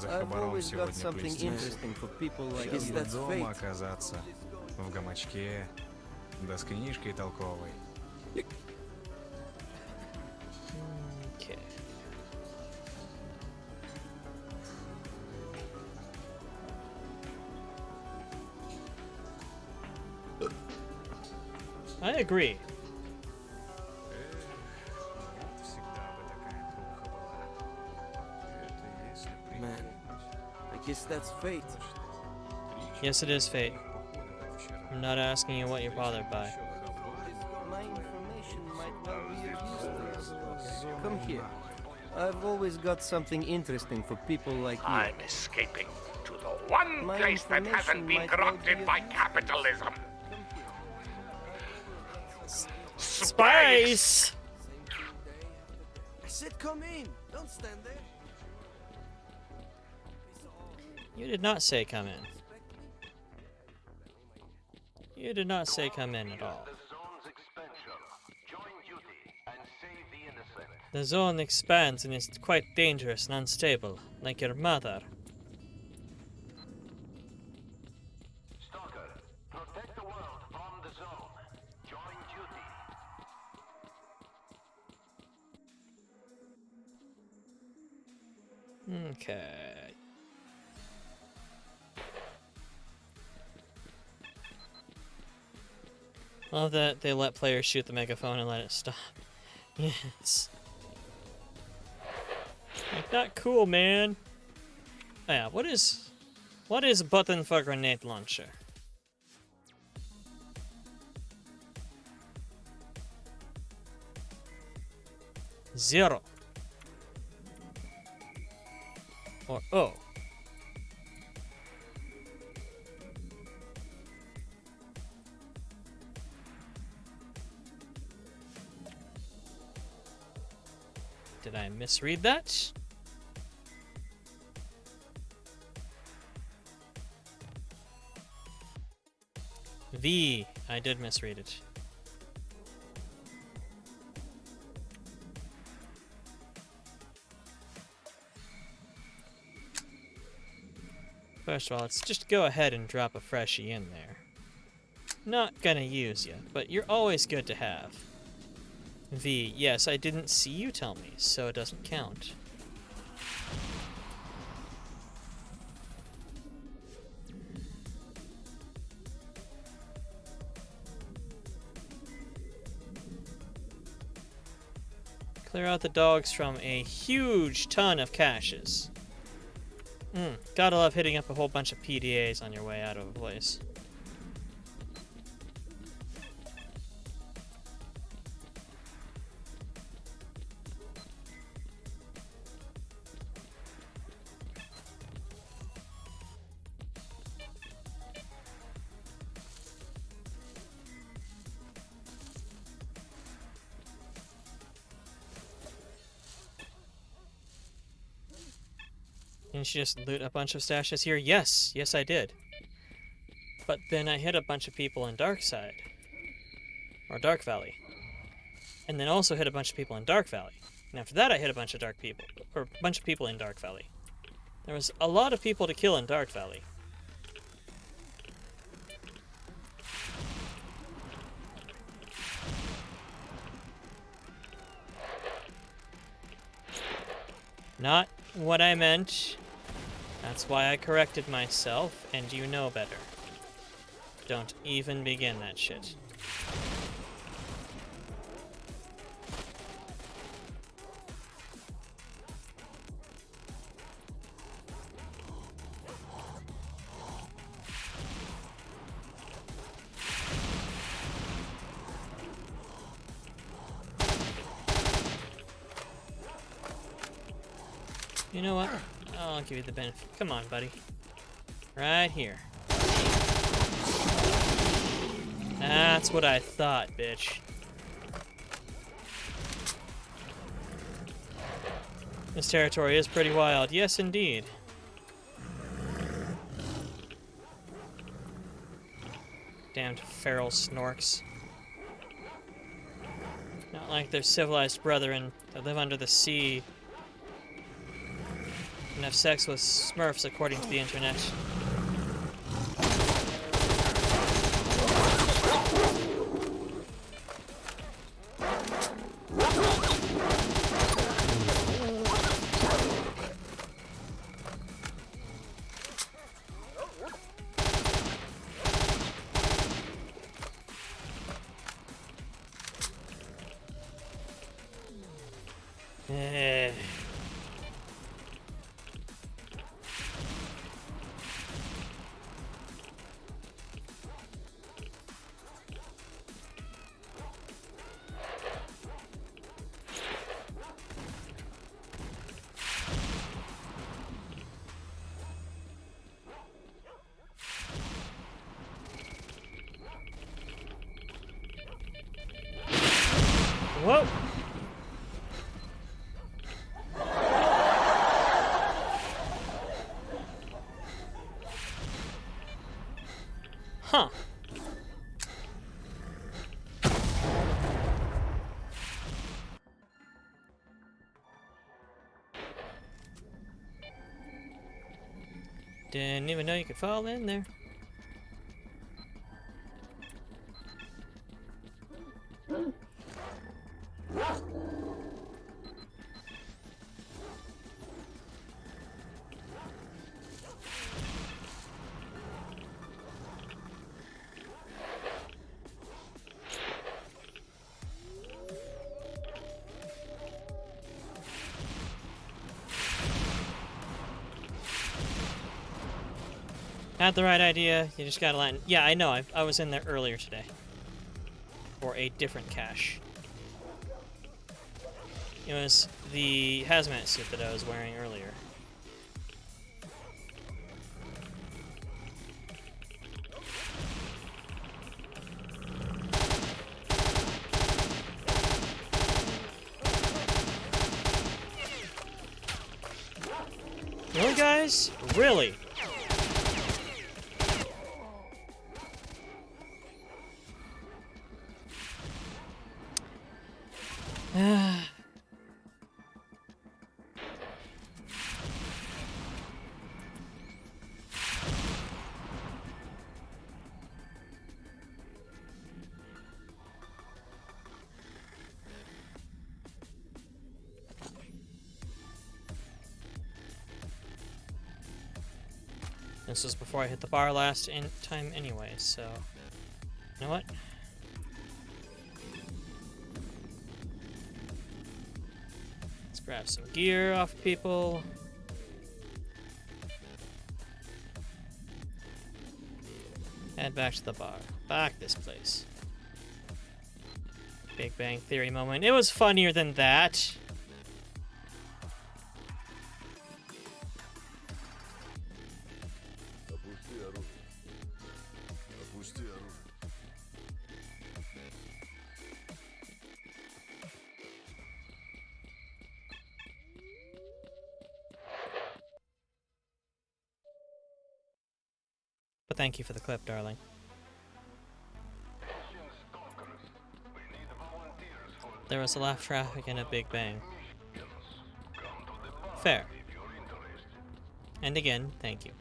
I've always got something interesting for people like you. That's fate. Оказаться в гамачке, да с книжкой толковой. Okay. I agree. Man, I guess that's fate. Yes, it is fate. I'm not asking you what you're bothered by. My information might well be of use to us. Come here. I've always got something interesting for people like you. I'm escaping to the one place that hasn't been corrupted by capitalism. Spice! I said come in. Don't stand there. You did not say come in. You did not say come in at all. The zone expands and is quite dangerous and unstable, like your mother. Stalker, protect the world from the zone. Join duty. Okay. Love that they let players shoot the megaphone and let it stop. Yes. Like, not cool, man. Oh, yeah, what is button for grenade launcher? Zero. Or O. Did I misread that? V. I did misread it. First of all, let's just go ahead and drop a freshie in there. Not gonna use you, but you're always good to have. V. Yes, I didn't see you tell me, so it doesn't count. Clear out the dogs from a huge ton of caches. Gotta love hitting up a whole bunch of PDAs on your way out of a place. Didn't you just loot a bunch of stashes here? Yes, yes I did. But then I hit a bunch of people in Dark Side. Or Dark Valley. And then also hit a bunch of people in Dark Valley. And after that I hit a bunch of people in Dark Valley. There was a lot of people to kill in Dark Valley. Not what I meant. That's why I corrected myself, and you know better. Don't even begin that shit. You know what? I'll give you the benefit. Come on, buddy. Right here. That's what I thought, bitch. This territory is pretty wild. Yes, indeed. Damned feral snorks. Not like their civilized brethren that live under the sea and have sex with Smurfs, according to the internet. Whoa! Huh. Didn't even know you could fall in there. Had the right idea, you just gotta land. Yeah, I know, I was in there earlier today. For a different cache. It was the hazmat suit that I was wearing earlier. Really, guys? Really? This was before I hit the bar last time anyway, so... You know what? Let's grab some gear off people. Head back to the bar. Back this place. Big Bang Theory moment. It was funnier than that. But thank you for the clip, darling. There was a lot of traffic and a big bang. Fair. And again, thank you.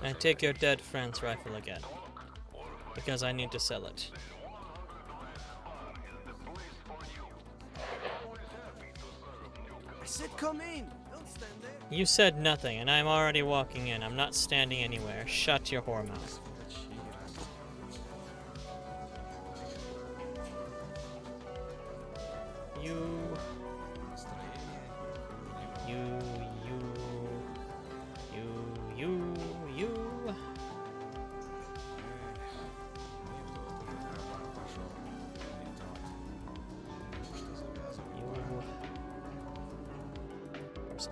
I take your dead friend's rifle again, because I need to sell it. I said come in! Don't stand there! You said nothing, and I'm already walking in. I'm not standing anywhere. Shut your whore mouth. You...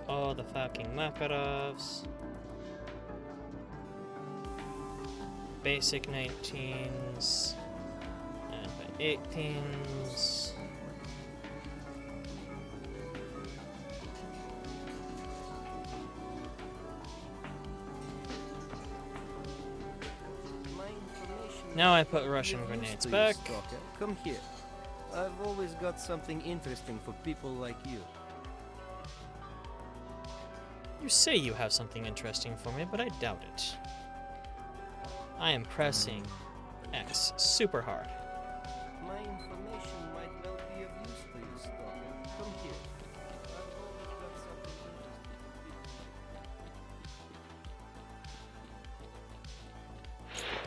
all the fucking Makarovs. Basic 19s and 18s. Now I put Russian grenades back. Come here. I've always got something interesting for people like you. You say you have something interesting for me, but I doubt it. I am pressing X super hard. My information might well be of use to you, Stalker. Come here. I've always got something interesting.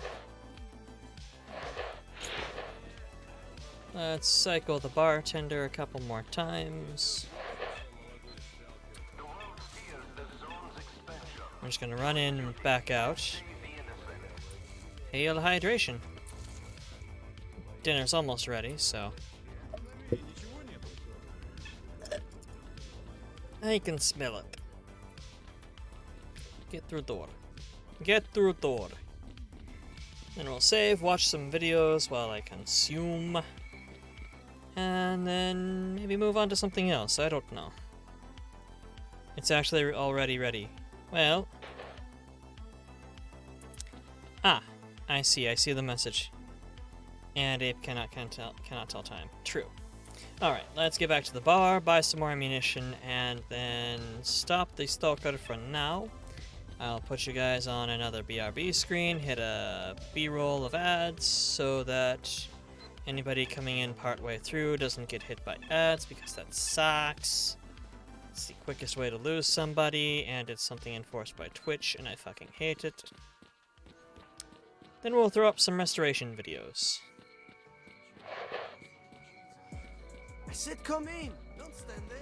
Let's cycle the bartender a couple more times. I'm just gonna run in and back out. Hail hydration. Dinner's almost ready, so I can smell it. Get through door. Get through door. Then we'll save, watch some videos while I consume, and then maybe move on to something else. I don't know. It's actually already ready. Well, I see the message. And Ape cannot tell time. True. Alright, let's get back to the bar, buy some more ammunition, and then stop the stalker for now. I'll put you guys on another BRB screen, hit a B-roll of ads, so that anybody coming in partway through doesn't get hit by ads, because that sucks. It's the quickest way to lose somebody, and it's something enforced by Twitch, and I fucking hate it. Then we'll throw up some restoration videos. I said come in! Don't stand there!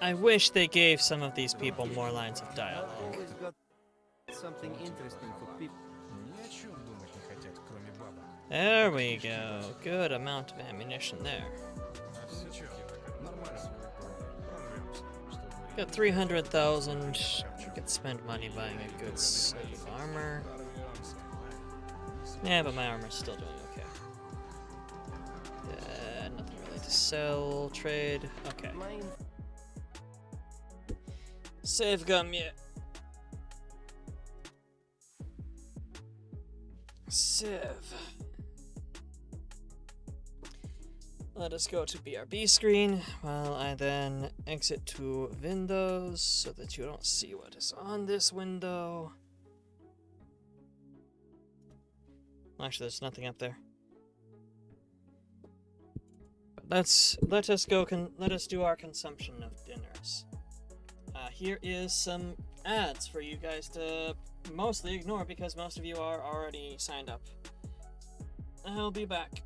I wish they gave some of these people more lines of dialogue. I've always got something interesting for people. There we go. Good amount of ammunition there. Got 300,000. Could spend money buying a good suit of armor. Yeah, but my armor's still doing okay. Nothing really to sell, trade. Okay. Save gum yet. Save. Let us go to BRB screen while I then exit to Windows so that you don't see what is on this window. Actually, there's nothing up there. But let us do our consumption of dinners. Here is some ads for you guys to mostly ignore because most of you are already signed up. I'll be back.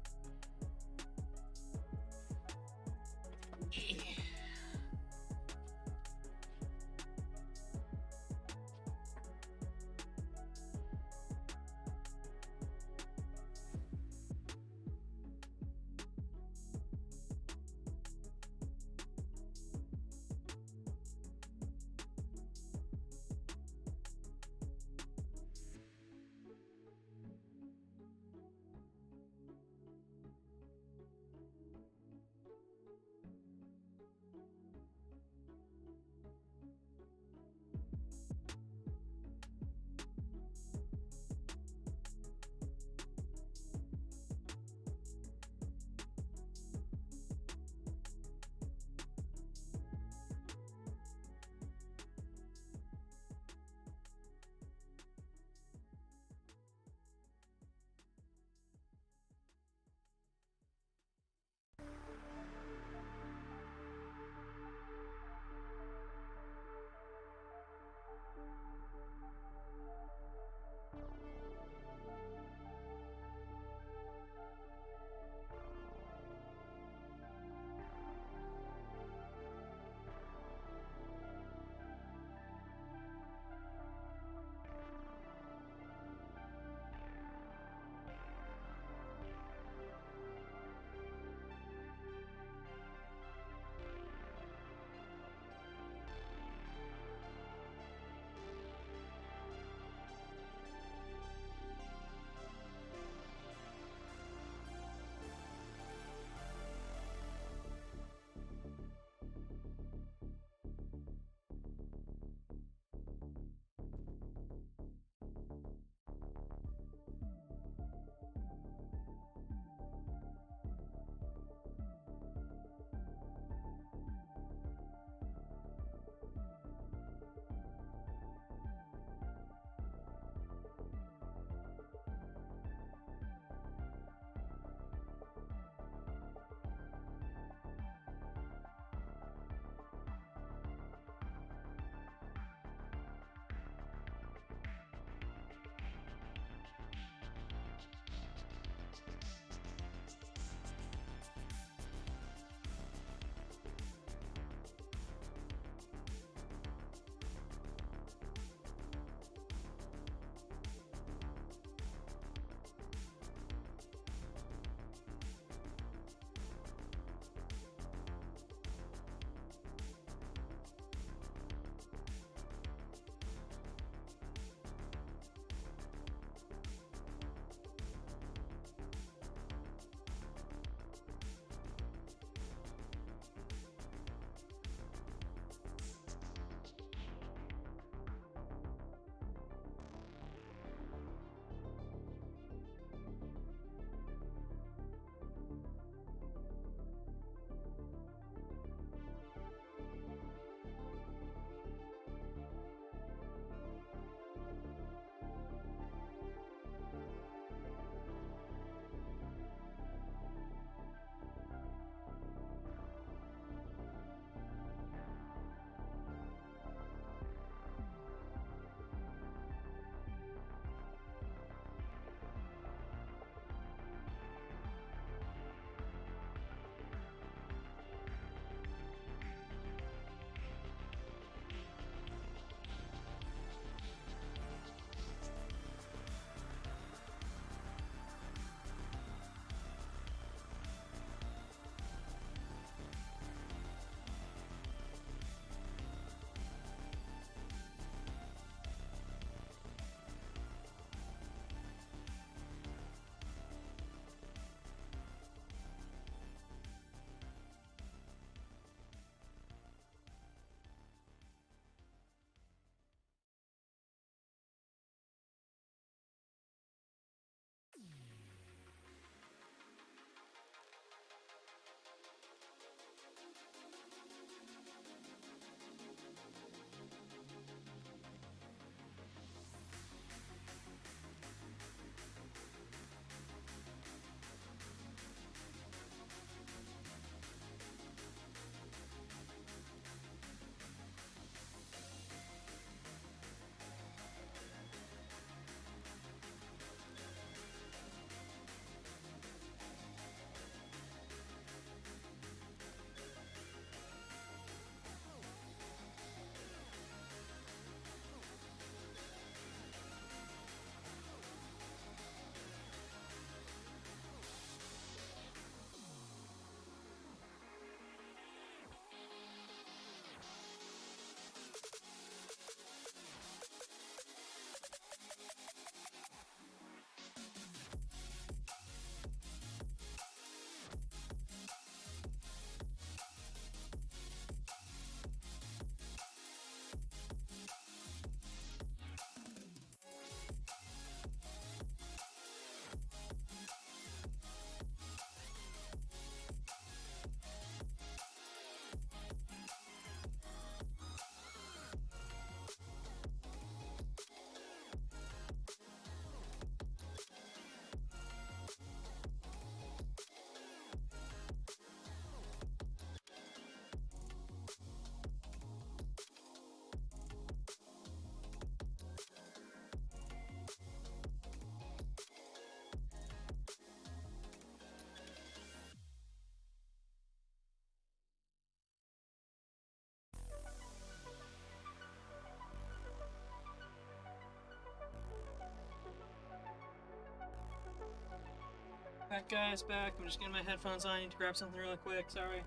Back, guys, back. I'm just getting my headphones on. I need to grab something really quick. Sorry.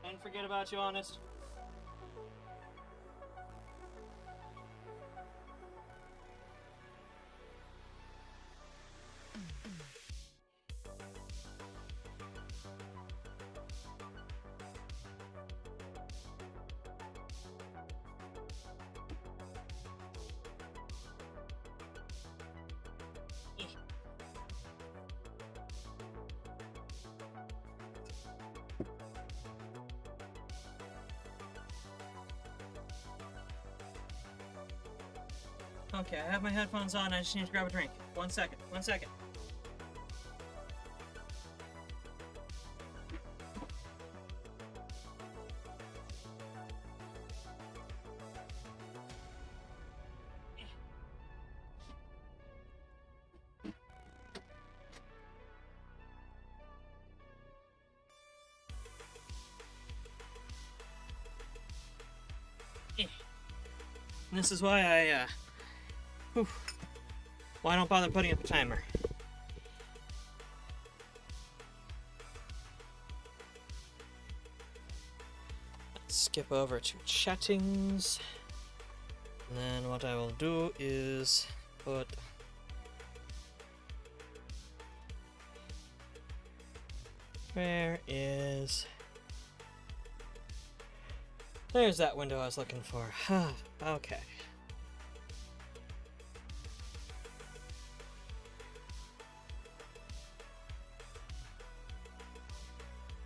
I didn't forget about you, honest. Okay, I have my headphones on. I just need to grab a drink. 1 second. 1 second. And this is why why I don't bother putting up a timer. Let's skip over to chattings. And then what I will do is put there's that window I was looking for. Okay.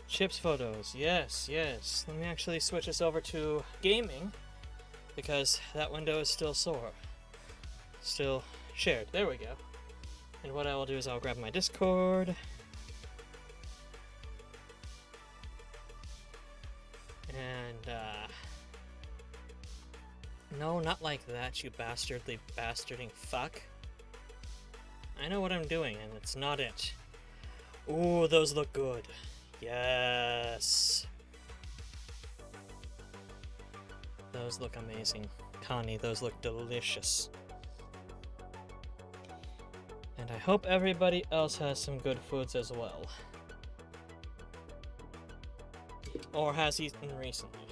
Chips photos, yes. Let me actually switch this over to gaming, because that window is still still shared. There we go. And what I will do is I'll grab my Discord. And, no, not like that, you bastarding fuck. I know what I'm doing, and it's not it. Ooh, those look good. Yes. Those look amazing. Connie, those look delicious. And I hope everybody else has some good foods as well. Or has eaten recently.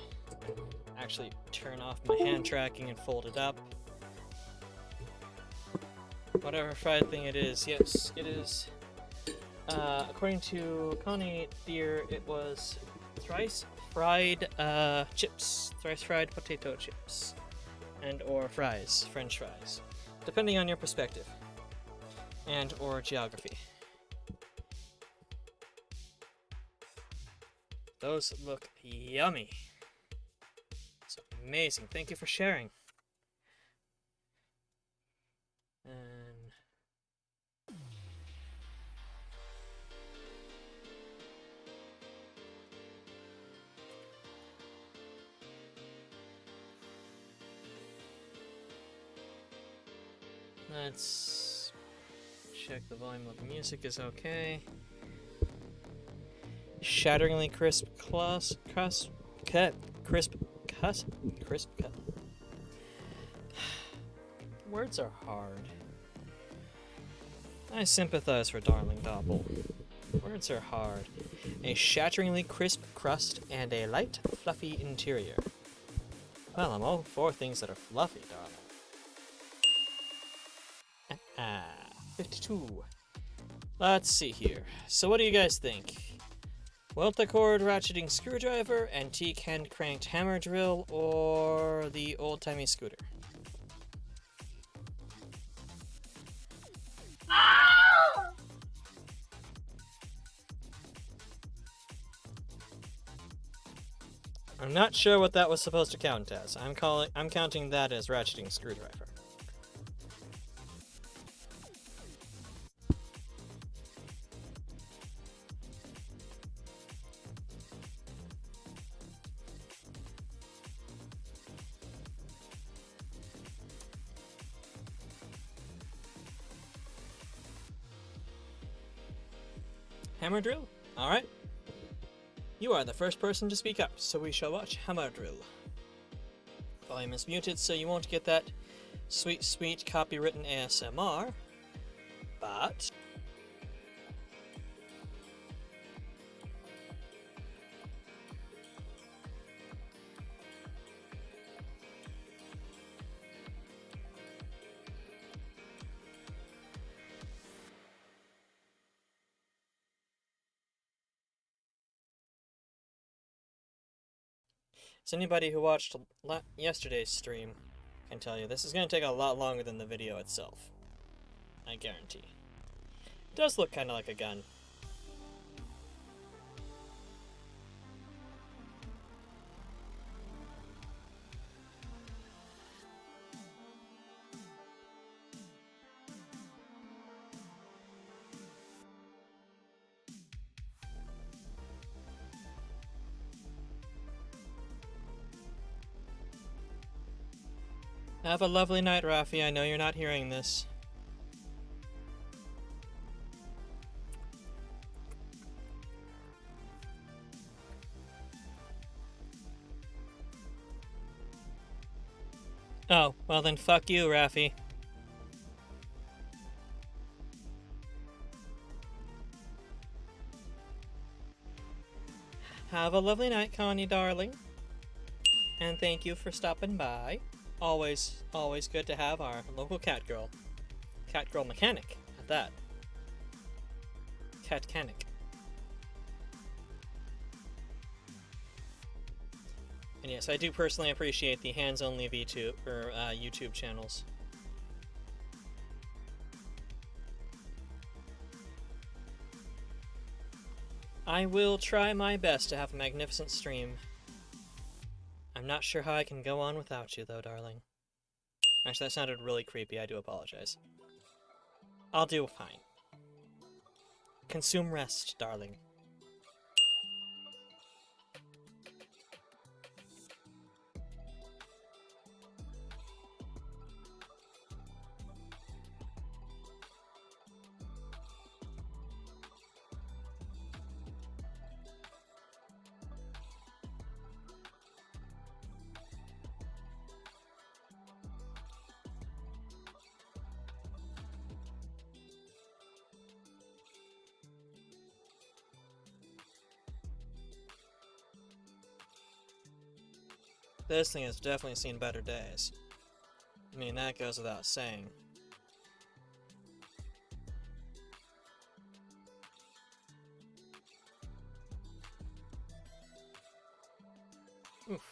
Actually, turn off my hand tracking and fold it up. Whatever fried thing it is, yes, it is. According to Connie Deer, it was thrice fried chips. Thrice fried potato chips. And or fries, French fries. Depending on your perspective. And or geography. Those look yummy. It's amazing. Thank you for sharing. And let's check the volume of the music is okay. Shatteringly crisp cut. Words are hard. I sympathize for Darling Doppel. Words are hard. A shatteringly crisp crust and a light, fluffy interior. Well, I'm all for things that are fluffy, darling. 52. Let's see here. So what do you guys think? Welt-A-Cord ratcheting screwdriver, antique hand-cranked hammer drill, or the old-timey scooter? I'm not sure what that was supposed to count as. I'm counting that as ratcheting screwdriver. Hammer drill? Alright. You are the first person to speak up, so we shall watch Hammer Drill. Volume is muted, so you won't get that sweet, sweet copywritten ASMR, but So anybody who watched yesterday's stream can tell you this is going to take a lot longer than the video itself. I guarantee. It does look kind of like a gun. Have a lovely night, Rafi. I know you're not hearing this. Oh, well then fuck you, Rafi. Have a lovely night, Connie, darling. And thank you for stopping by. Always good to have our local cat girl mechanic at that. Catcanic. And yes, I do personally appreciate the hands-only VTube or YouTube channels. I will try my best to have a magnificent stream. I'm not sure how I can go on without you, though, darling. Actually, that sounded really creepy. I do apologize. I'll do fine. Consume rest, darling. This thing has definitely seen better days. I mean, that goes without saying. Oof.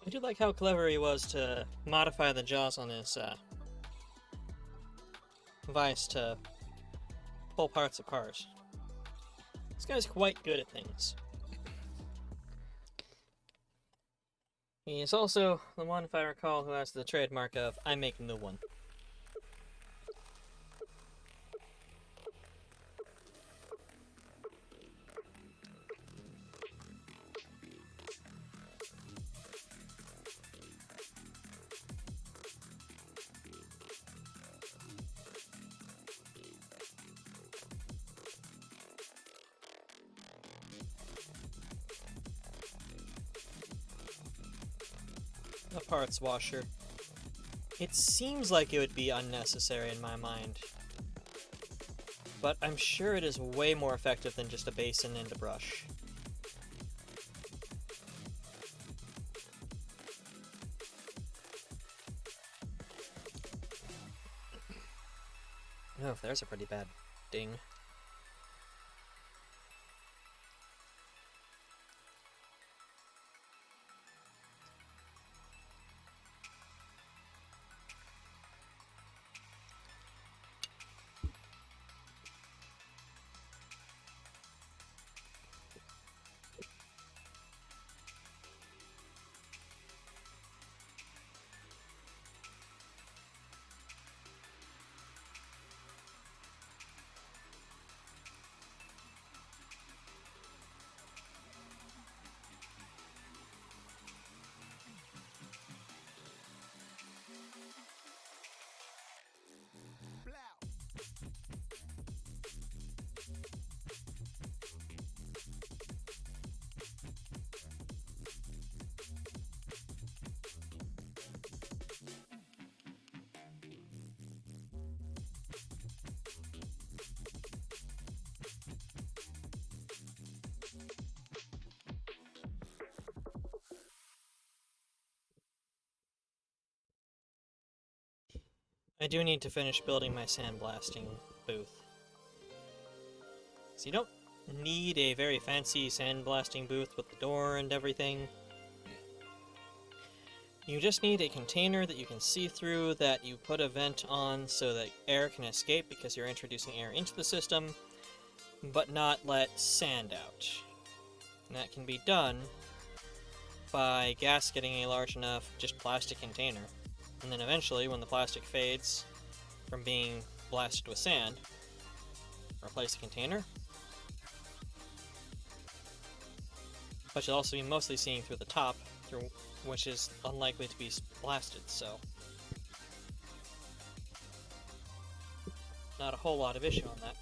I do like how clever he was to modify the jaws on his vice to pull parts apart. This guy's quite good at things. He is also the one, if I recall, who has the trademark of, I make no one. A parts washer. It seems like it would be unnecessary in my mind, but I'm sure it is way more effective than just a basin and a brush. Oh, there's a pretty bad ding. I do need to finish building my sandblasting booth. So you don't need a very fancy sandblasting booth with the door and everything. You just need a container that you can see through, that you put a vent on so that air can escape because you're introducing air into the system, but not let sand out. And that can be done by gasketing a large enough just plastic container. And then eventually, when the plastic fades from being blasted with sand, replace the container. But you'll also be mostly seeing through the top, through which is unlikely to be blasted, so not a whole lot of issue on that.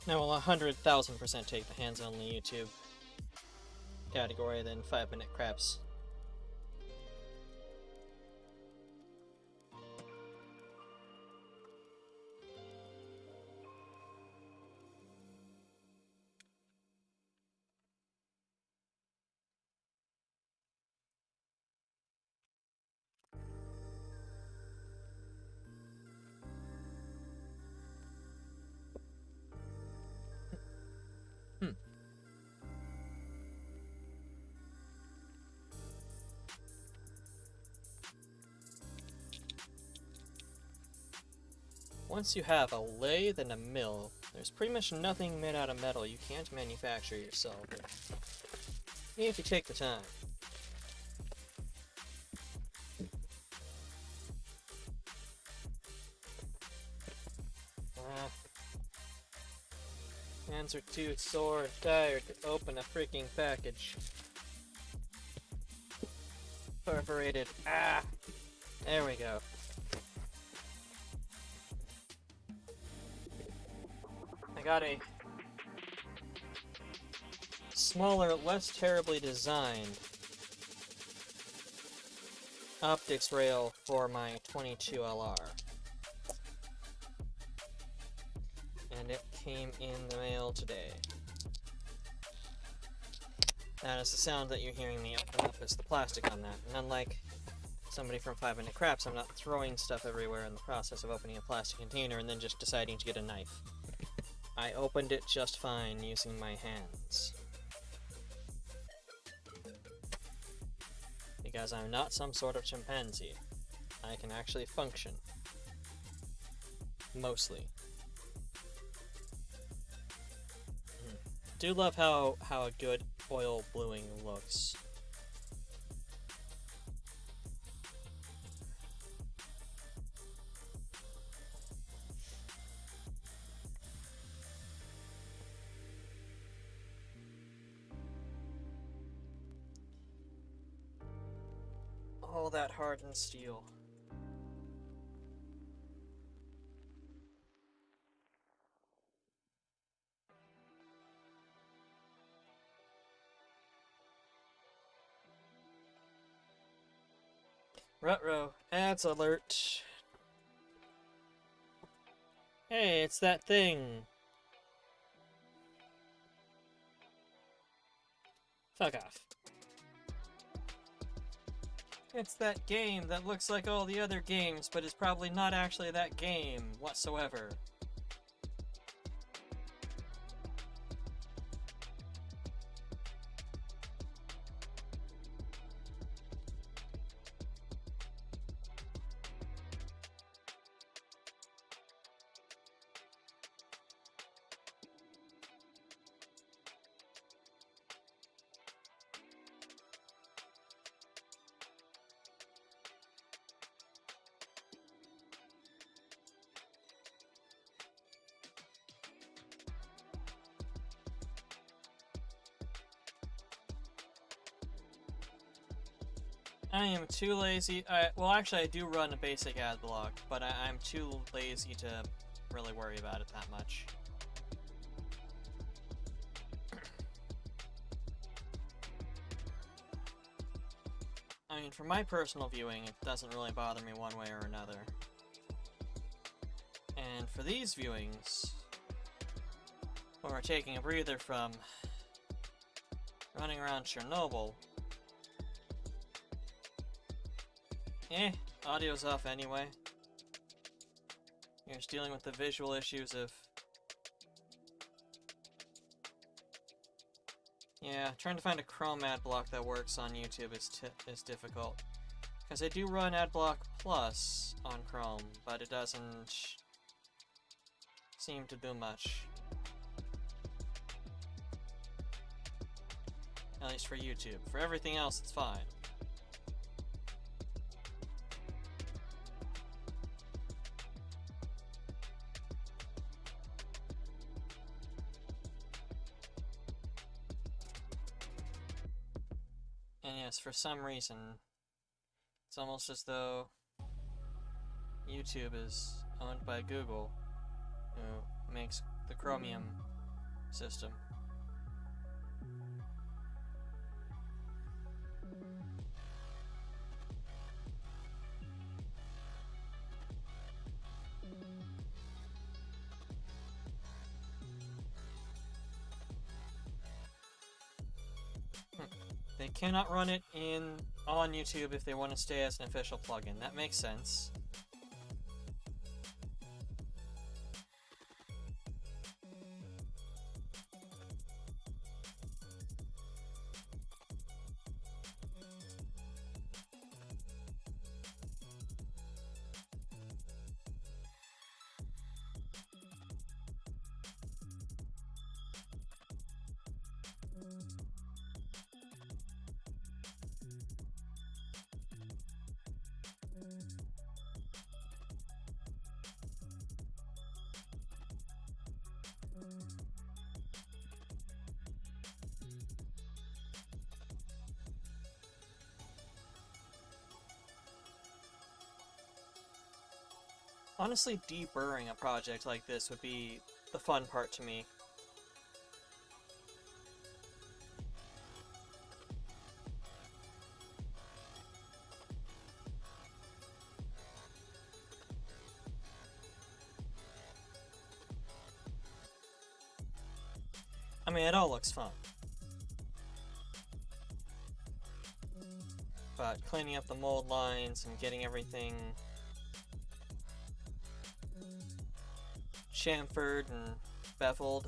I will 100,000% take the hands-only YouTube category than 5-minute craps. Once you have a lathe and a mill, there's pretty much nothing made out of metal you can't manufacture yourself, if you take the time. Hands are too sore and tired to open a freaking package. Perforated. Ah! There we go. I got a smaller, less terribly designed optics rail for my 22LR. And it came in the mail today. That is the sound that you're hearing me open up, is the plastic on that. And unlike somebody from 5-Minute Craps, I'm not throwing stuff everywhere in the process of opening a plastic container and then just deciding to get a knife. I opened it just fine using my hands. Because I'm not some sort of chimpanzee. I can actually function. Mostly. Do love how a good oil bluing looks. All that hardened steel. Ruh-roh, ads alert. Hey, it's that thing. Fuck off. It's that game that looks like all the other games, but is probably not actually that game whatsoever. I am too lazy. Well, actually, I do run a basic ad block, but I'm too lazy to really worry about it that much. I mean, for my personal viewing, it doesn't really bother me one way or another. And for these viewings, when we're taking a breather from running around Chernobyl, audio's off anyway. You're just dealing with the visual issues of... Yeah, trying to find a Chrome ad block that works on YouTube is difficult. Because I do run Adblock Plus on Chrome, but it doesn't seem to do much. At least for YouTube. For everything else, it's fine. And yes, for some reason, it's almost as though YouTube is owned by Google, who makes the Chromium system. They cannot run it on YouTube if they want to stay as an official plugin. That makes sense. Honestly, deburring a project like this would be the fun part to me. I mean, it all looks fun. But cleaning up the mold lines and getting everything chamfered and beveled.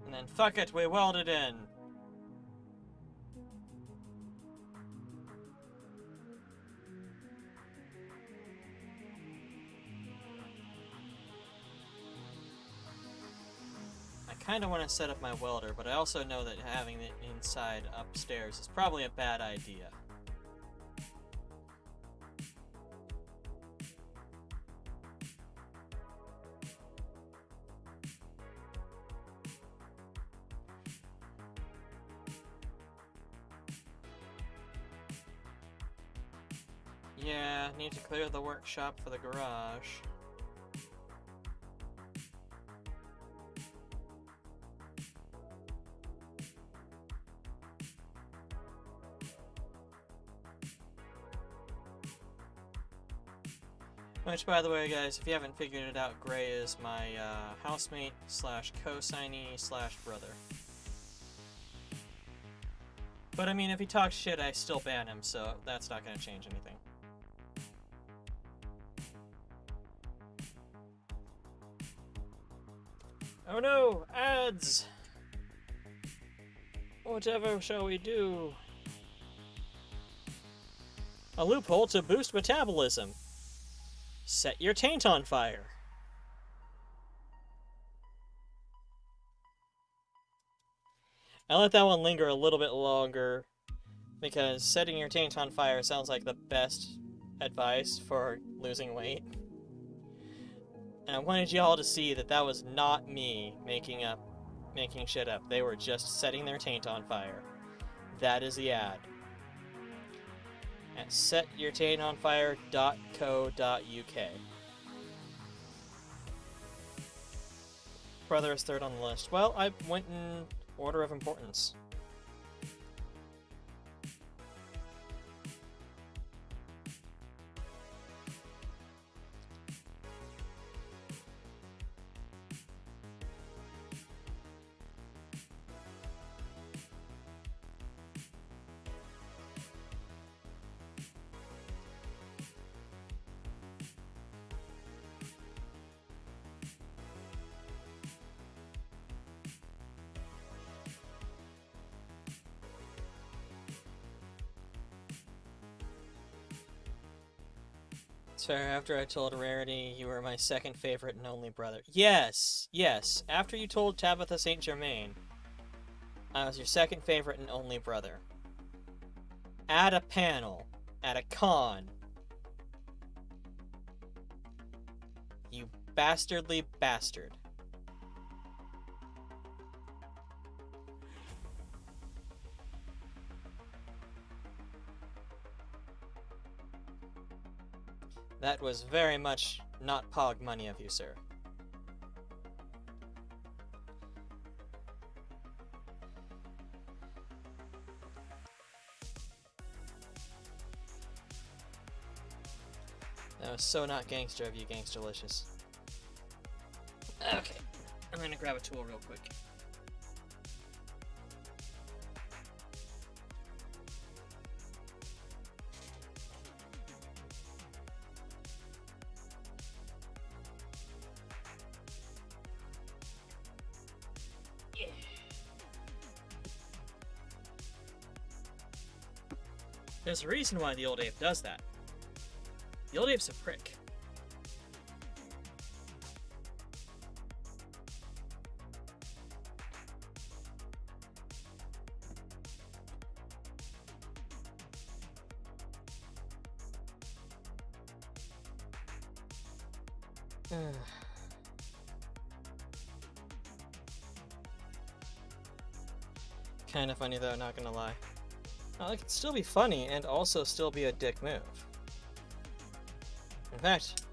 And then fuck it, we weld it in. I kind of want to set up my welder, but I also know that having it inside upstairs is probably a bad idea. Yeah, need to clear the workshop for the garage. Which, by the way, guys, if you haven't figured it out, Gray is my housemate slash co-signee slash brother. But I mean, if he talks shit, I still ban him, so that's not going to change anything. Oh no! Ads! Whatever shall we do? A loophole to boost metabolism. Set your taint on fire. I let that one linger a little bit longer because setting your taint on fire sounds like the best advice for losing weight. And I wanted y'all to see that that was not me making shit up. They were just setting their taint on fire. That is the ad. At setyourtaintonfire.co.uk. Brother is third on the list. Well, I went in order of importance. So after I told Rarity you were my second favorite and only brother. Yes, yes. After you told Tabitha St. Germain, I was your second favorite and only brother. At a panel. At a con. You bastardly bastard. That was very much not pog money of you, sir. That was so not gangster of you, Gangsterlicious. Okay, I'm gonna grab a tool real quick. There's a reason why the old ape does that. The old ape's a prick. Kinda funny though, not gonna lie. Well, it could still be funny and also still be a dick move. In fact,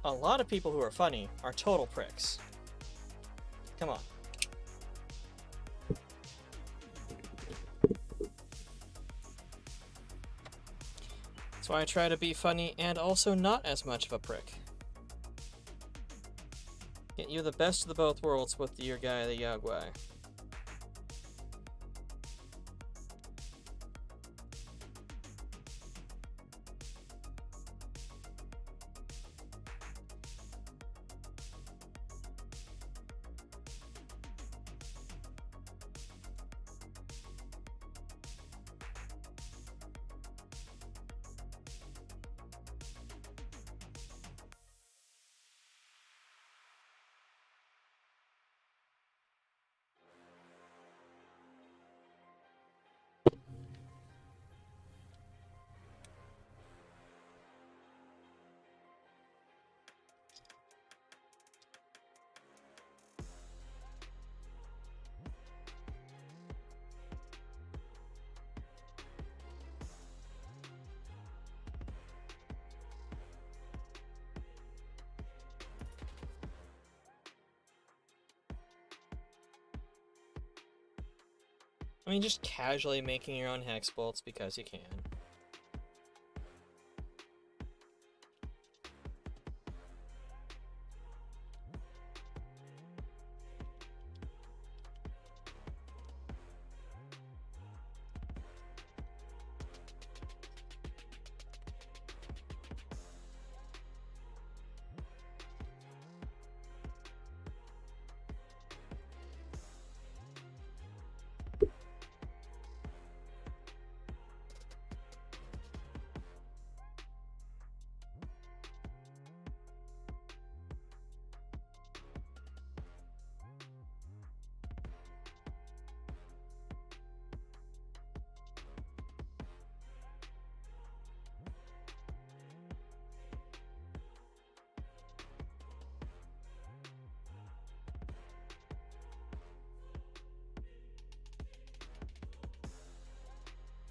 a lot of people who are funny are total pricks. Come on. That's why I try to be funny and also not as much of a prick. Get you the best of the both worlds with your guy, the Yagwai. I mean, just casually making your own hex bolts because you can.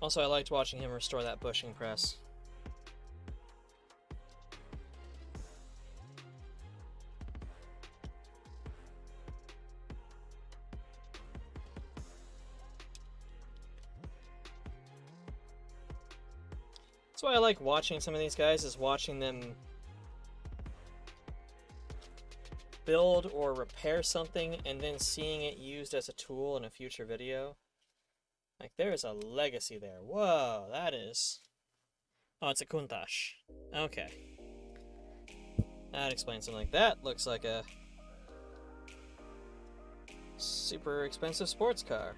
Also, I liked watching him restore that bushing press. That's why I like watching some of these guys, is watching them build or repair something and then seeing it used as a tool in a future video. Like, there's a legacy there. Whoa, that is... Oh, it's a Countach. Okay. That explains something like that. Looks like a super expensive sports car.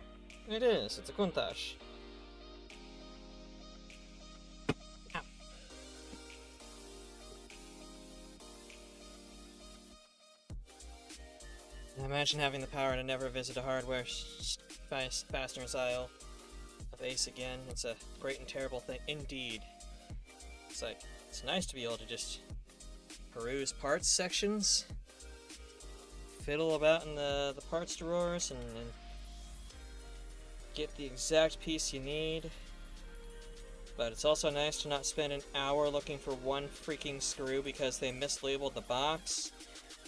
It is. It's a Countach. Ow. Imagine having the power to never visit a hardware fastener's aisle of Ace again. It's a great and terrible thing indeed. It's like, it's nice to be able to just peruse parts sections, fiddle about in the parts drawers, and get the exact piece you need. But it's also nice to not spend an hour looking for one freaking screw because they mislabeled the box,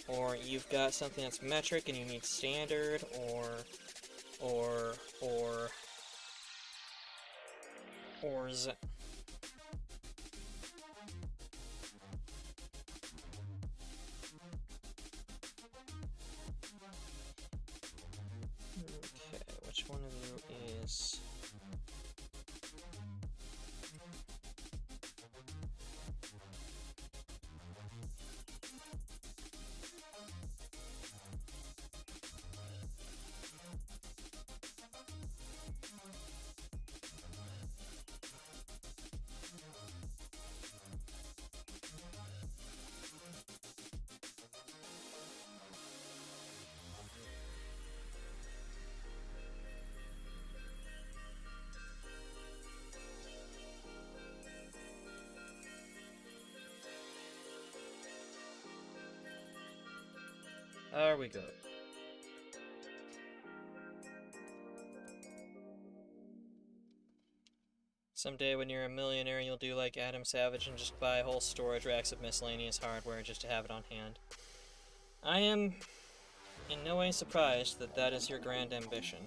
or you've got something that's metric and you need standard, or Okay, which one of you is... There we go. Someday when you're a millionaire, you'll do like Adam Savage and just buy whole storage racks of miscellaneous hardware just to have it on hand. I am in no way surprised that that is your grand ambition.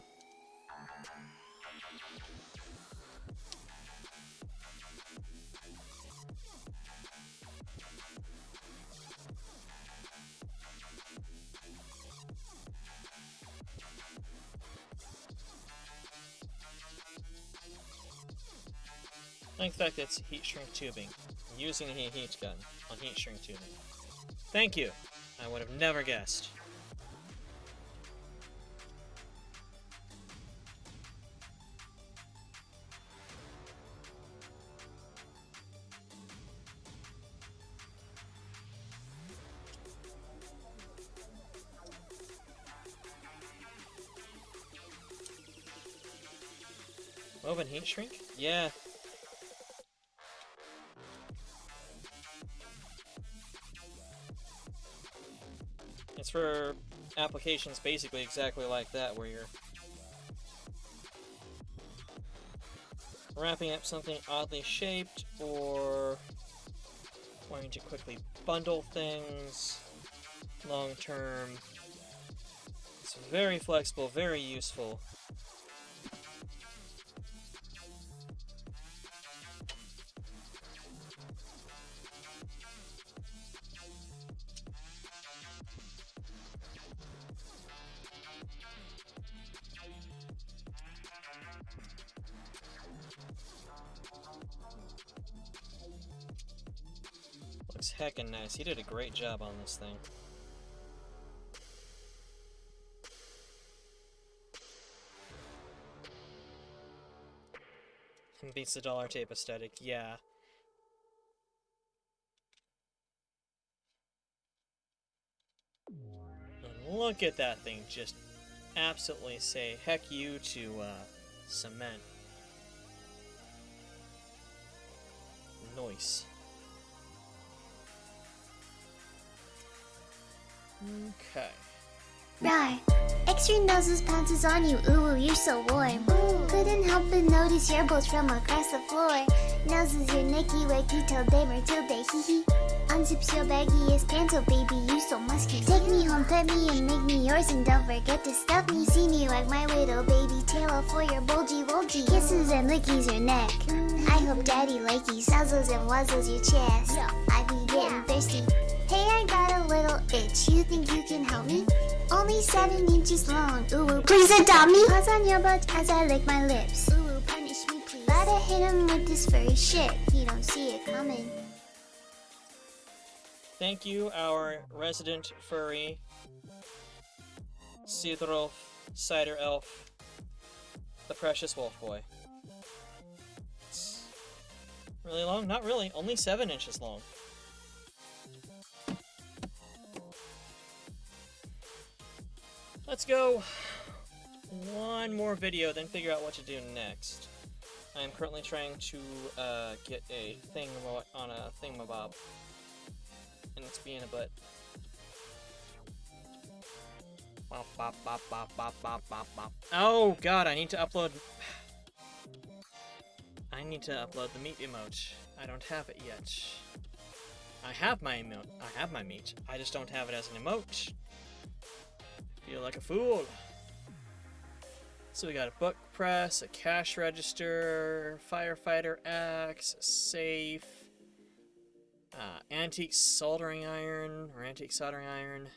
I like the fact that it's heat shrink tubing. I'm using a heat gun on heat shrink tubing. Thank you! I would have never guessed. Woven heat shrink? Yeah. It's for applications basically exactly like that, where you're wrapping up something oddly shaped or wanting to quickly bundle things long term. It's very flexible, very useful. Looks heckin' nice. He did a great job on this thing. Beats the dollar tape aesthetic, yeah. And look at that thing just absolutely say heck you to cement. Nice. Okay. Rar. Extra noses pounces on you, ooh, you're so warm. Couldn't help but notice your bolts from across the floor. Noses your Nicky Wakey till day Matilda, hee hee. Unzips your baggiest pants, oh baby, you so musky. Take me home, pet me, and make me yours, and don't forget to stuff me. See me like my widow baby, tail off for your bulgy wulgy. Kisses and lickies your neck. I hope daddy likey, nuzzles and wuzzles your chest. I be getting thirsty. Hey, I got a little itch. You think you can help me? Only 7 inches long. Ooh, please adopt me. Paws on your butt as I lick my lips. Ooh, punish me, please. Gotta hit him with this furry shit. He don't see it coming. Thank you, our resident furry, Sidrolf, Cider Elf, the precious wolf boy. It's really long? Not really. Only 7 inches long. Let's go one more video, then figure out what to do next. I'm currently trying to get a thing on a thingamabob, and it's being a butt. Bop, bop, bop, bop, bop, bop, bop, bop. Oh god, I need to upload the meat emote. I don't have it yet. I have my emote. I have my meat. I just don't have it as an emote. Feel like a fool. So we got a book press, a cash register, firefighter axe, a safe, antique soldering iron, or antique soldering iron,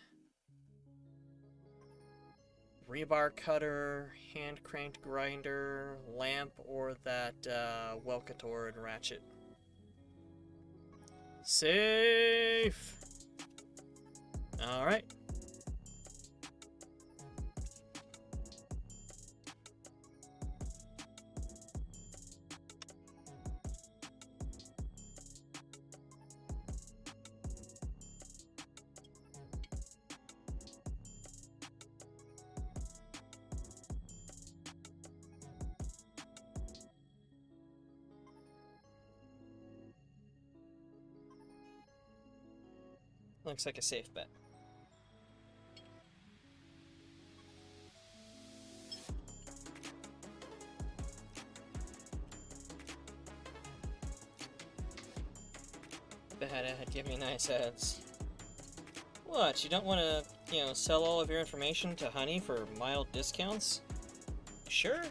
rebar cutter, hand cranked grinder, lamp, or that Welkatored ratchet. Safe! Alright. Looks like a safe bet. Bad ad, give me nice ads. What, you don't want to, sell all of your information to Honey for mild discounts? Sure.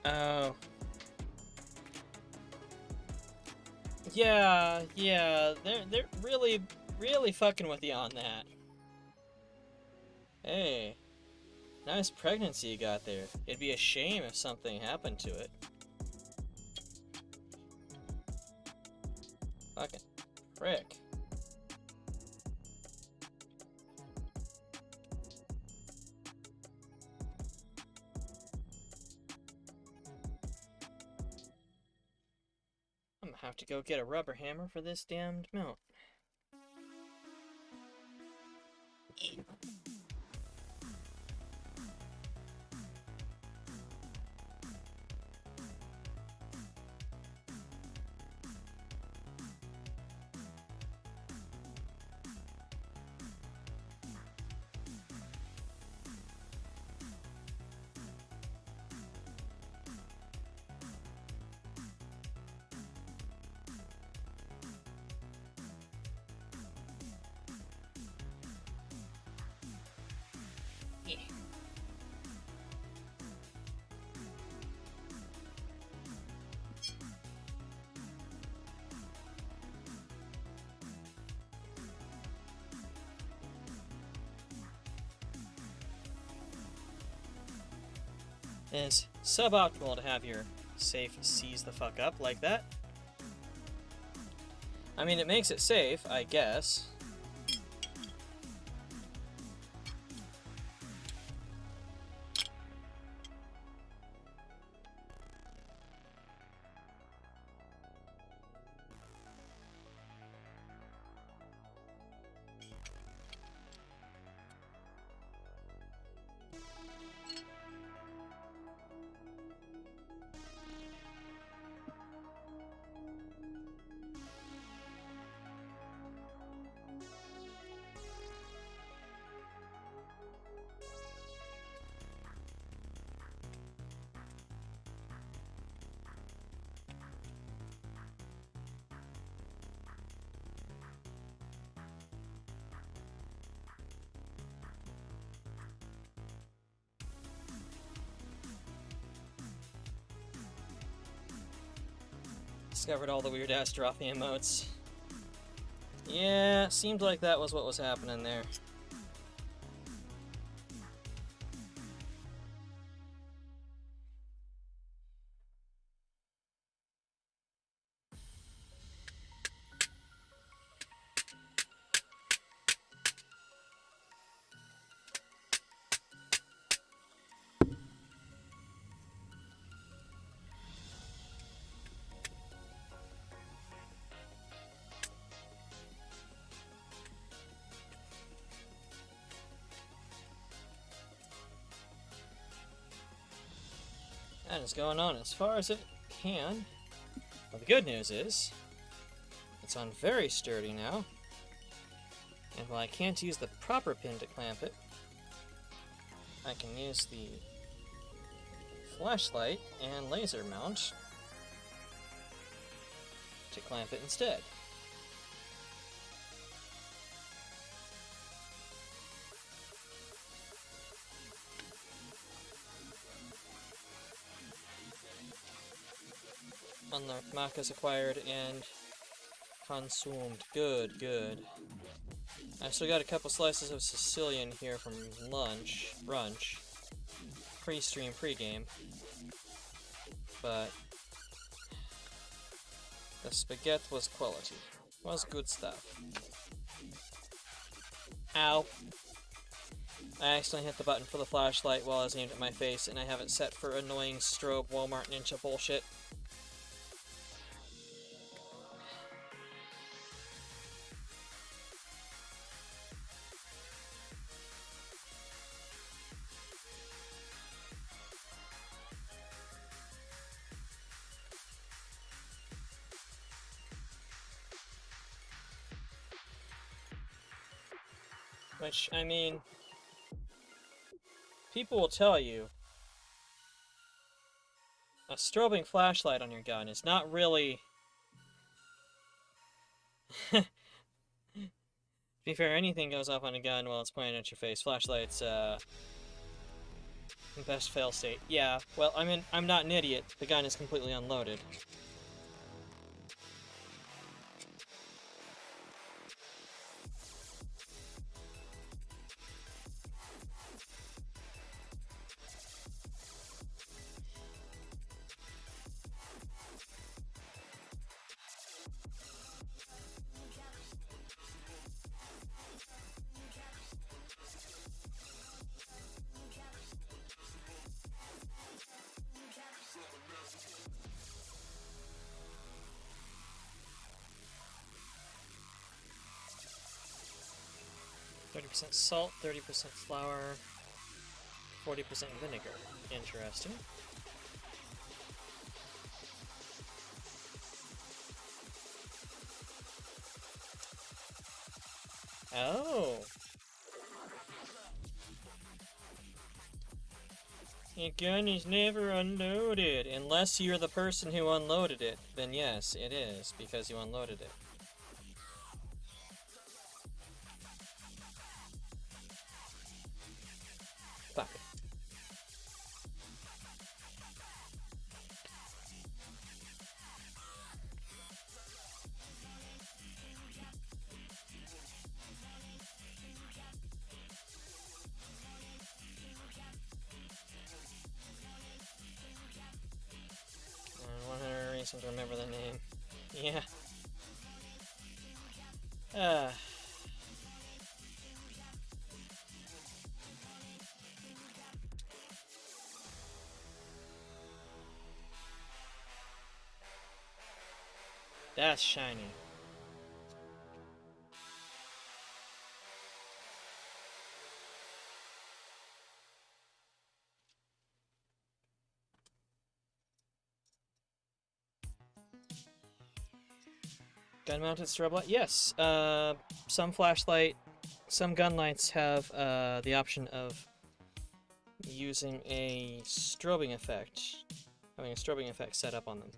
Oh. Yeah, they're really fucking with you on that. Hey, nice pregnancy you got there. It'd be a shame if something happened to it. Fucking frick. I'm gonna have to go get a rubber hammer for this damned mount. It's suboptimal to have your safe seize the fuck up like that. I mean, it makes it safe, I guess. Discovered all the weird ass dropping emotes. Yeah, seemed like that was what was happening there. That is going on as far as it can. Well, the good news is, it's on very sturdy now. And while I can't use the proper pin to clamp it, I can use the flashlight and laser mount to clamp it instead. Unlocked Maka's acquired and consumed. Good, good. I still got a couple slices of Sicilian here from brunch, pre-stream, pre-game. But the spaghetti was quality. Was good stuff. Ow. I accidentally hit the button for the flashlight while I was aimed at my face, and I have it set for annoying strobe Walmart Ninja bullshit. Which, I mean, people will tell you a strobing flashlight on your gun is not really... To be fair, anything goes off on a gun while it's pointing at your face. Flashlight's, best fail state. Yeah, well, I mean, I'm not an idiot. The gun is completely unloaded. %, salt, 30% flour, 40% vinegar. Interesting. Oh. Your gun is never unloaded. Unless you're the person who unloaded it, then yes, it is, because you unloaded it. Fuck. And 100 reason to remember the name. Yeah. That's shiny. Gun-mounted strobe light? Yes. Some flashlight, some gun lights have the option of using a strobing effect, having a strobing effect set up on them.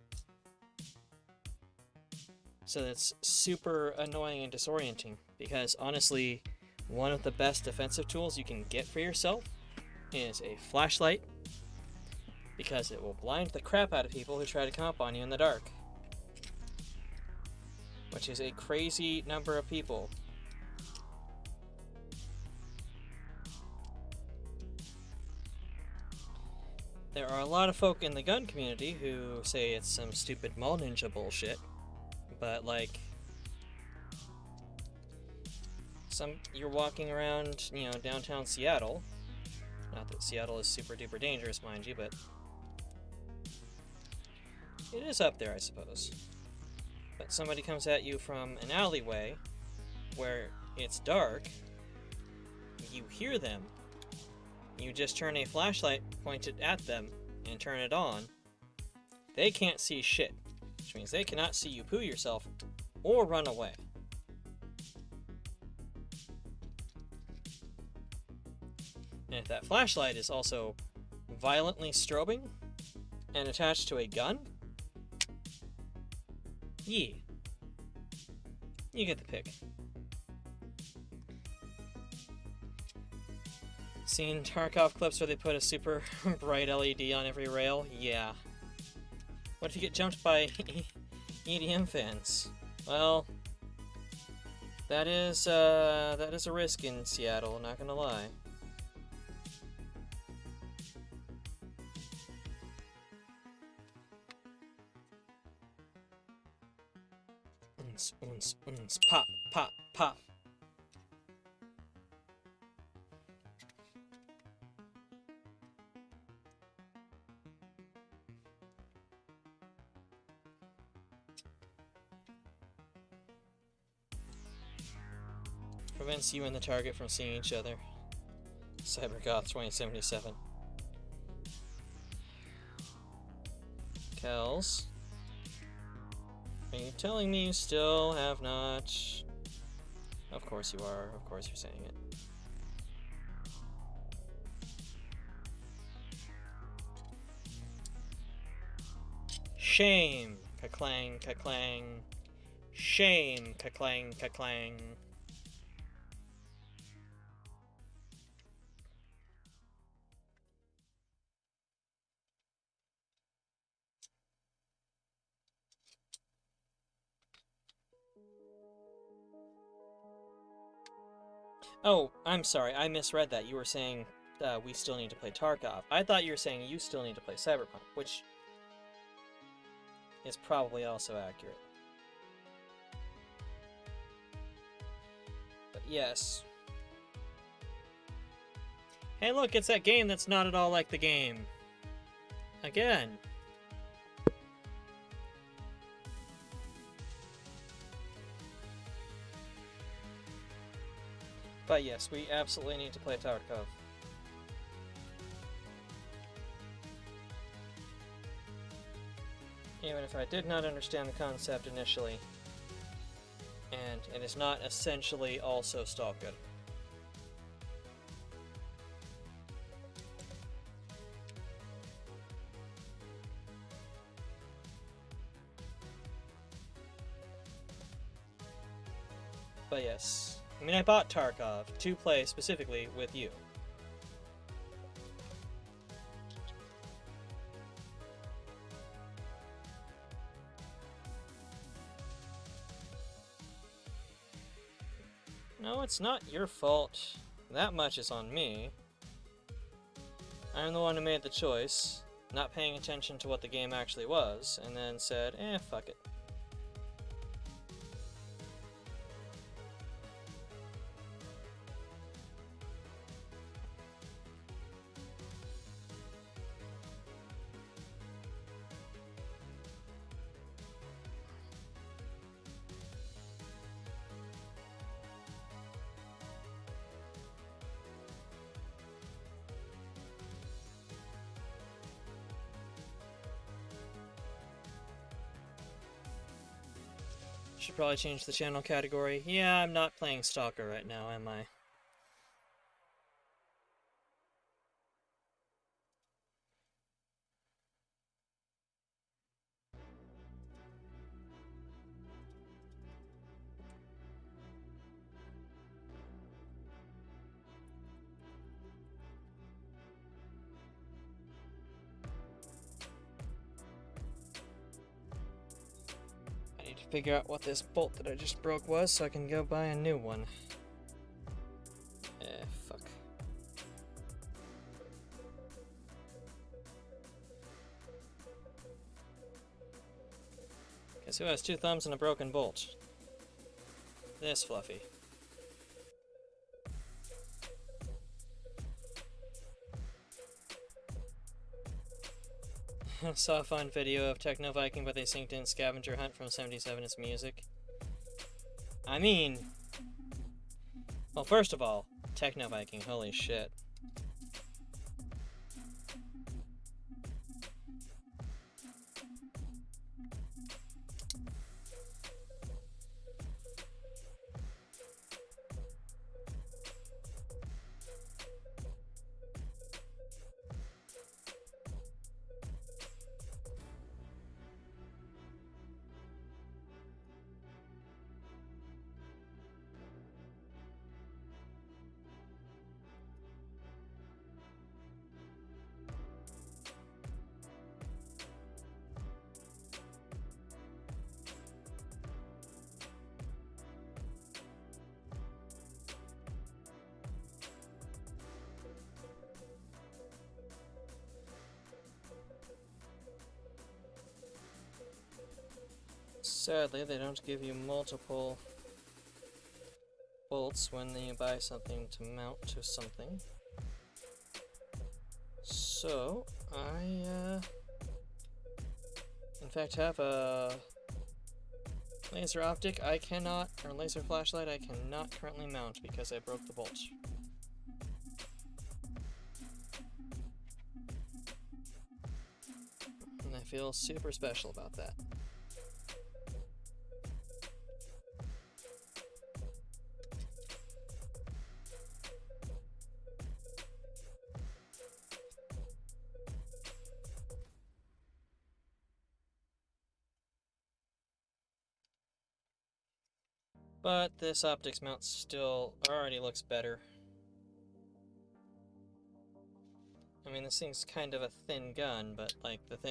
So that's super annoying and disorienting, because honestly, one of the best defensive tools you can get for yourself is a flashlight, because it will blind the crap out of people who try to come up on you in the dark. Which is a crazy number of people. There are a lot of folk in the gun community who say it's some stupid mall ninja bullshit, but like, you're walking around, you know, downtown Seattle. Not that Seattle is super duper dangerous, mind you, but it is up there, I suppose. But somebody comes at you from an alleyway where it's dark, you hear them, you just turn a flashlight pointed at them and turn it on, they can't see shit, which means they cannot see you poo yourself or run away. And if that flashlight is also violently strobing and attached to a gun, yeah. You get the pick. Seen Tarkov clips where they put a super bright LED on every rail? Yeah. What if you get jumped by EDM fans? Well, that is a risk in Seattle, not gonna lie. Pop, pop, pop. Prevents you and the target from seeing each other. CyberGoth 2077. Kells. Are you telling me you still have not... Of course you are. Of course you're saying it. Shame. Ka-clang, ka-clang. Shame. Ka-clang, ka-clang. Oh, I'm sorry, I misread that. You were saying we still need to play Tarkov. I thought you were saying you still need to play Cyberpunk, which is probably also accurate. But yes. Hey look, it's that game that's not at all like the game. Again. But yes, we absolutely need to play Tarkov. Even if I did not understand the concept initially. And it is not essentially also Stalker. But yes. I mean, I bought Tarkov to play specifically with you. No, it's not your fault. That much is on me. I'm the one who made the choice, not paying attention to what the game actually was, and then said, fuck it. Should probably change the channel category. Yeah, I'm not playing Stalker right now, am I? I need to figure out what this bolt that I just broke was so I can go buy a new one. Fuck. Guess who has 2 thumbs and a broken bolt? This Fluffy. I saw a fun video of Techno Viking, but they synced in Scavenger Hunt from 77's music. I mean... Well, first of all, Techno Viking, holy shit. Sadly, they don't give you multiple bolts when you buy something to mount to something. So, I, in fact have a laser optic I cannot, or laser flashlight I cannot currently mount because I broke the bolt. And I feel super special about that. But this optics mount still already looks better. I mean, this thing's kind of a thin gun, but like but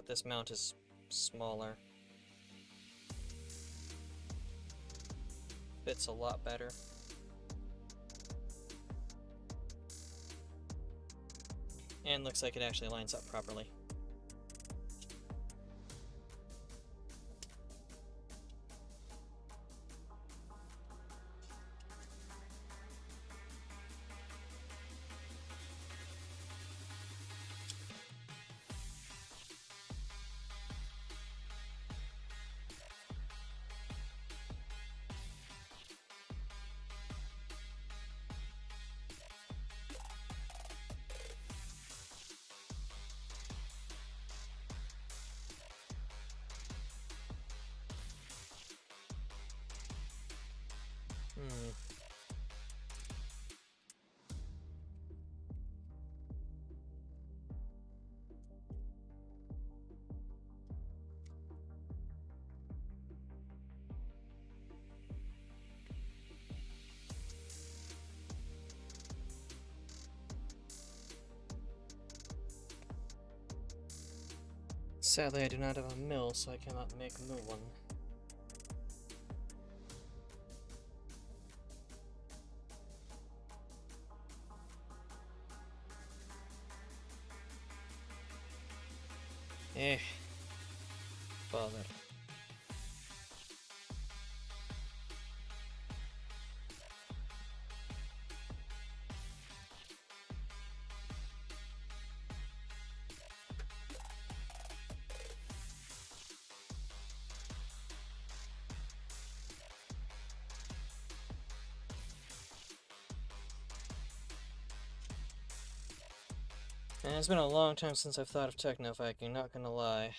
this mount is smaller. Fits a lot better. And looks like it actually lines up properly. Sadly, I do not have a mill, so I cannot make a new one. Bother. And it's been a long time since I've thought of Techno Viking, not gonna lie.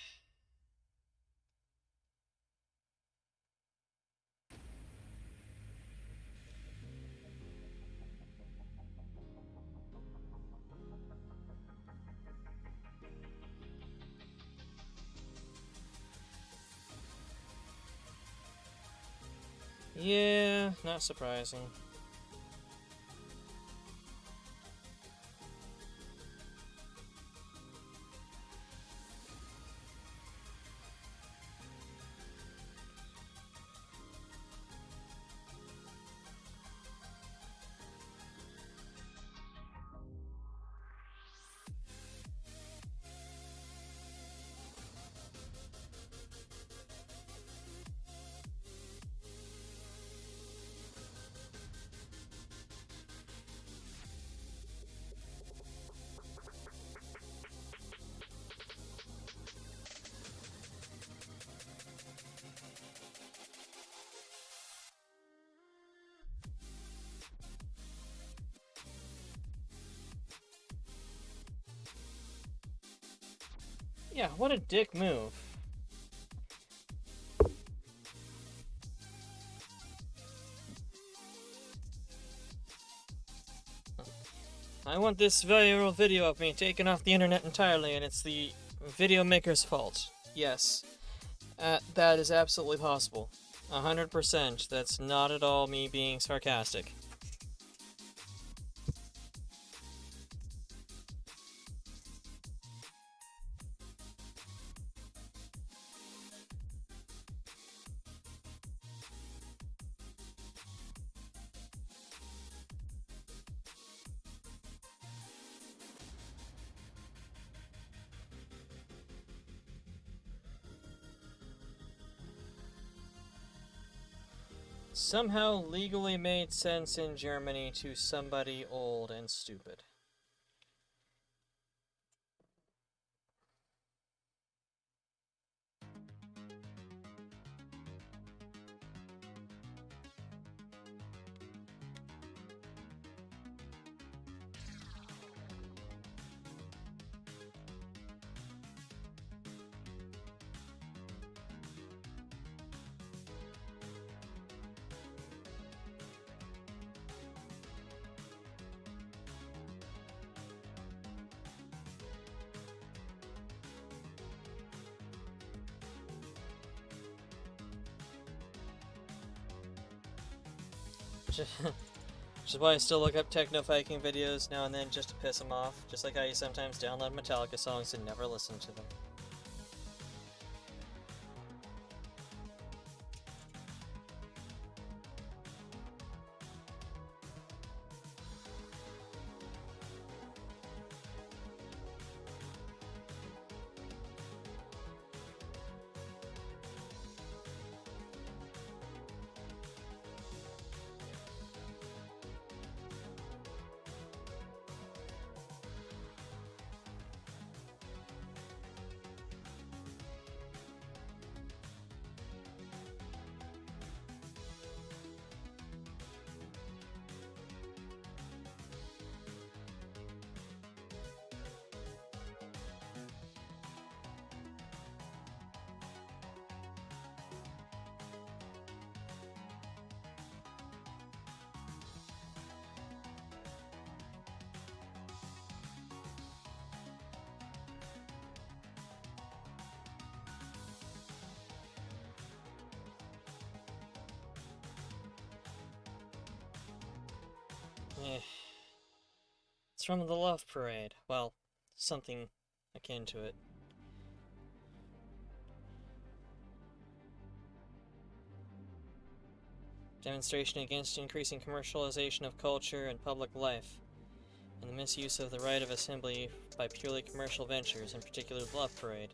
Yeah, not surprising. Yeah, what a dick move. I want this viral video of me taken off the internet entirely, and it's the video maker's fault. Yes. That is absolutely possible. 100%. That's not at all me being sarcastic. Somehow legally made sense in Germany to somebody old and stupid. Which is why I still look up techno Viking videos now and then just to piss them off, just like how you sometimes download Metallica songs and never listen to them. It's from the Love Parade. Well, something akin to it. Demonstration against increasing commercialization of culture and public life, and the misuse of the right of assembly by purely commercial ventures, in particular the Love Parade.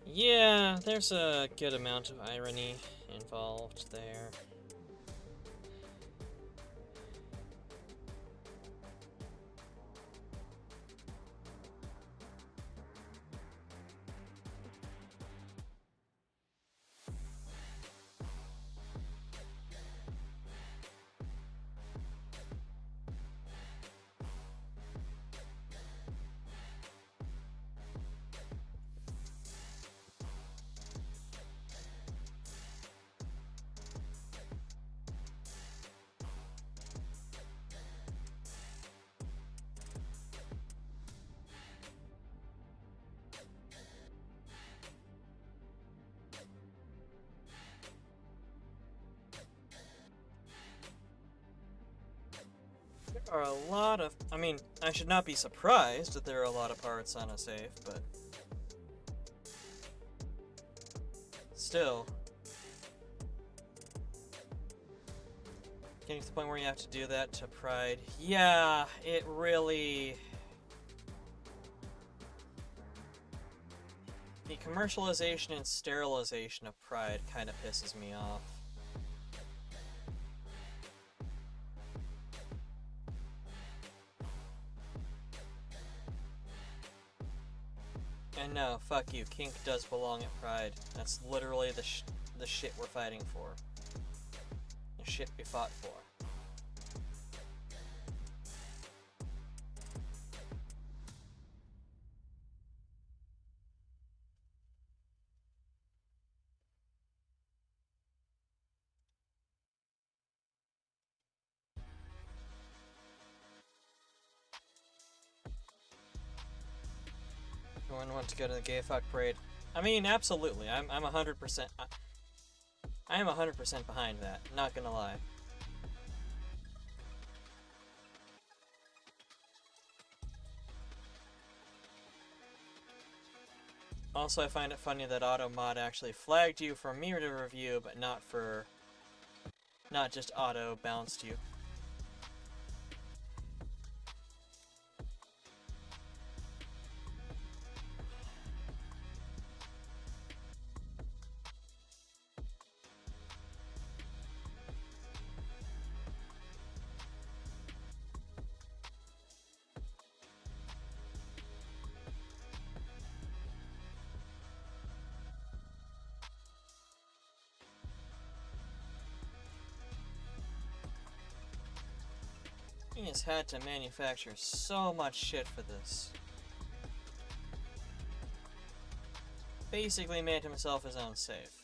Yeah, there's a good amount of irony involved there. are a lot of... I mean, I should not be surprised that there are a lot of parts on a save, but... Still... Getting to the point where you have to do that to Pride. Yeah, it really... The commercialization and sterilization of Pride kind of pisses me off. And no, fuck you, kink does belong at Pride. That's literally the shit we're fighting for. The shit we fought for. Everyone wants to go to the gay fuck parade. I mean, absolutely. I'm 100%. I am 100% behind that. Not gonna lie. Also, I find it funny that AutoMod actually flagged you for me to review, but not just auto bounced you. He has had to manufacture so much shit for this. Basically made himself his own safe.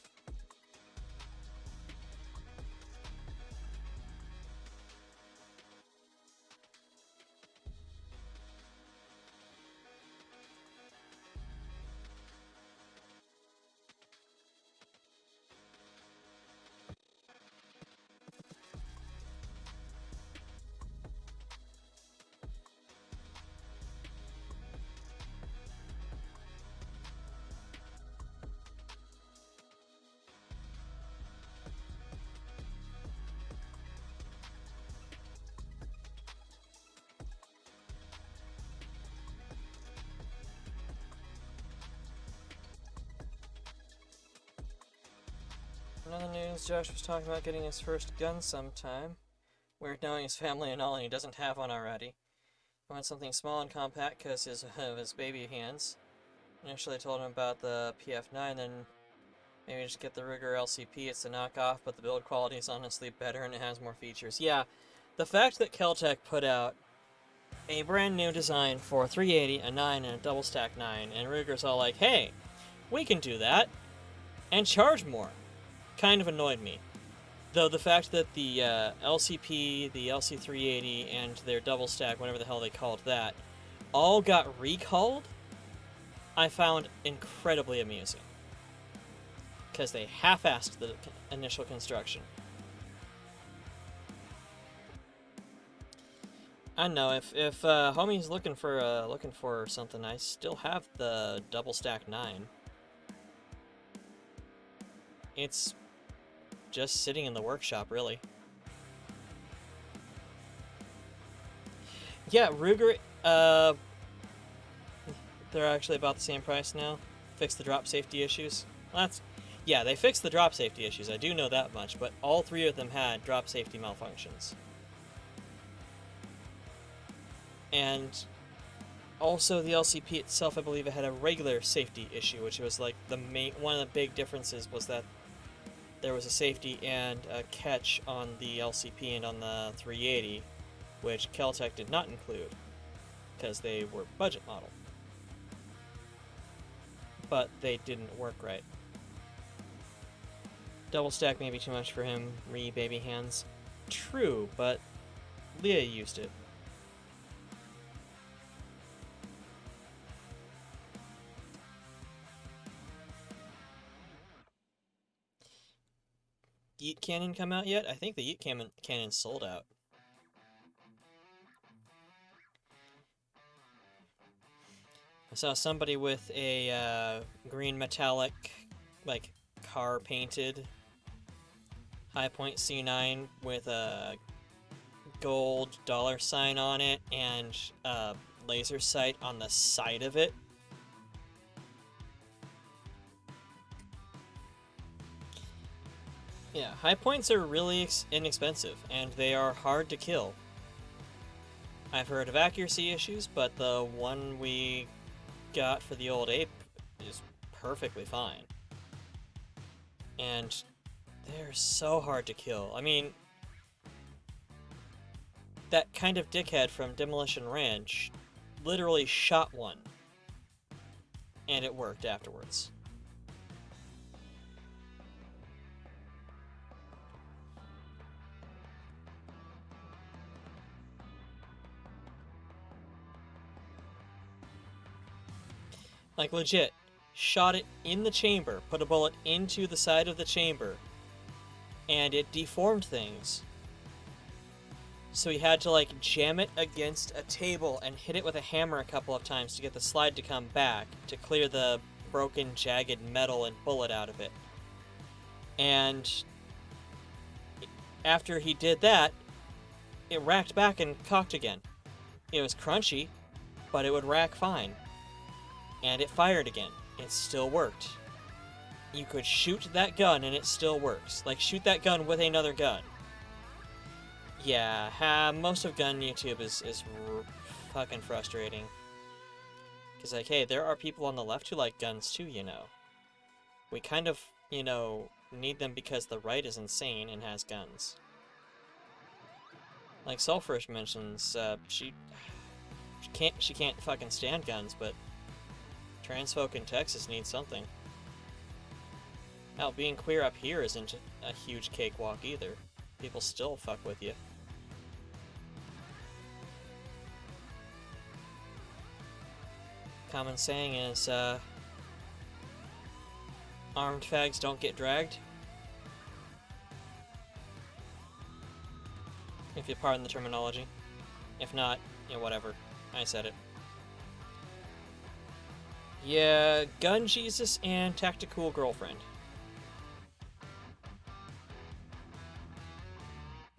In other news, Josh was talking about getting his first gun sometime. Weird knowing his family and all, and he doesn't have one already. He wants something small and compact because of his baby hands. Initially told him about the PF9, then maybe just get the Ruger LCP. It's a knockoff, but the build quality is honestly better and it has more features. Yeah, the fact that Keltec put out a brand new design for 380, a 9, and a double stack 9, and Ruger's all like, hey, we can do that, and charge more, kind of annoyed me. Though the fact that the LCP, the LC380, and their double stack, whatever the hell they called that, all got recalled, I found incredibly amusing. Because they half-assed the initial construction. I don't know, if homie's looking for something, I still have the double stack 9. It's just sitting in the workshop, really. Yeah, Ruger, they're actually about the same price now. Fixed the drop safety issues. Well, yeah, they fixed the drop safety issues, I do know that much, but all three of them had drop safety malfunctions. And also the LCP itself, I believe it had a regular safety issue, which was like one of the big differences was that there was a safety and a catch on the LCP and on the 380, which Keltec did not include, because they were budget model. But they didn't work right. Double stack may be too much for him, baby hands. True, but Leah used it. Yeet Cannon come out yet? I think the Yeet Cannon sold out. I saw somebody with a green metallic, like, car painted High Point C9 with a gold $sign on it and a laser sight on the side of it. Yeah, High Points are really inexpensive, and they are hard to kill. I've heard of accuracy issues, but the one we got for the old ape is perfectly fine. And they're so hard to kill. I mean, that kind of dickhead from Demolition Ranch literally shot one, and it worked afterwards. Like, legit, shot it in the chamber, put a bullet into the side of the chamber, and it deformed things. So he had to, like, jam it against a table and hit it with a hammer a couple of times to get the slide to come back, to clear the broken, jagged metal and bullet out of it. And after he did that, it racked back and cocked again. It was crunchy, but it would rack fine. And it fired again. It still worked. You could shoot that gun and it still works. Like, shoot that gun with another gun. Yeah, most of gun YouTube is fucking frustrating. Because, like, hey, there are people on the left who like guns too, you know. We kind of, you know, need them because the right is insane and has guns. Like Sulfurish mentions, she can't fucking stand guns, but trans folk in Texas need something. Hell, being queer up here isn't a huge cakewalk either. People still fuck with you. Common saying is, armed fags don't get dragged. If you pardon the terminology. If not, you know, whatever. I said it. Yeah, Gun Jesus and Tactical Girlfriend.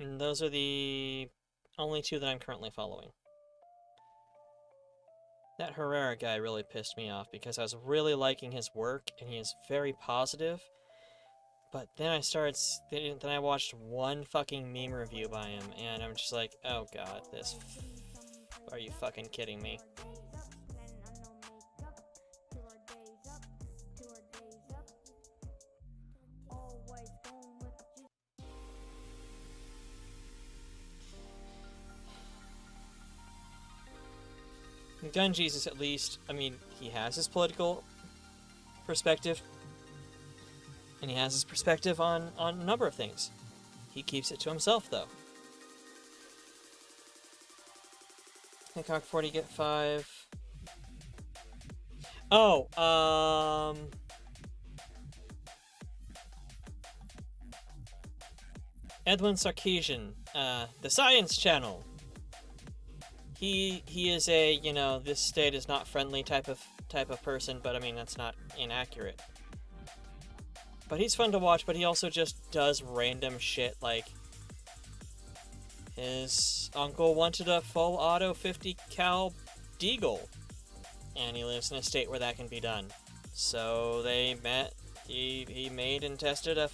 And those are the only two that I'm currently following. That Herrera guy really pissed me off because I was really liking his work and he is very positive. But then I watched one fucking meme review by him and I'm just like, oh god, are you fucking kidding me? Gun Jesus, at least, I mean, he has his political perspective, and he has his perspective on a number of things. He keeps it to himself, though. Hancock 40 get 5. Oh, Edwin Sarkeesian, the Science Channel. He is a, you know, this state is not friendly type of person, but I mean, that's not inaccurate. But he's fun to watch, but he also just does random shit, like his uncle wanted a full auto 50 cal deagle, and he lives in a state where that can be done. So they met, he made and tested a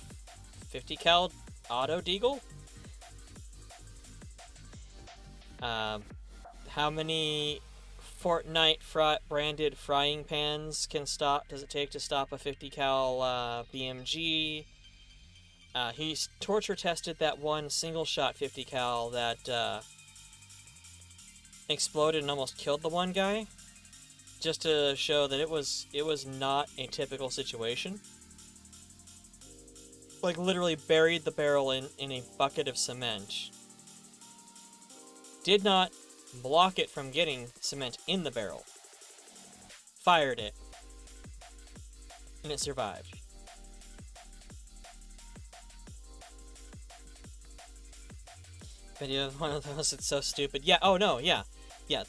50 cal auto deagle. How many Fortnite branded frying pans does it take to stop a 50 cal BMG? He's torture tested that one single shot 50 cal that exploded and almost killed the one guy, just to show that it was not a typical situation. Like, literally buried the barrel in a bucket of cement. Did not block it from getting cement in the barrel. Fired it. And it survived. Video of one of those, it's so stupid. Yeah, oh no, yeah. Yeah,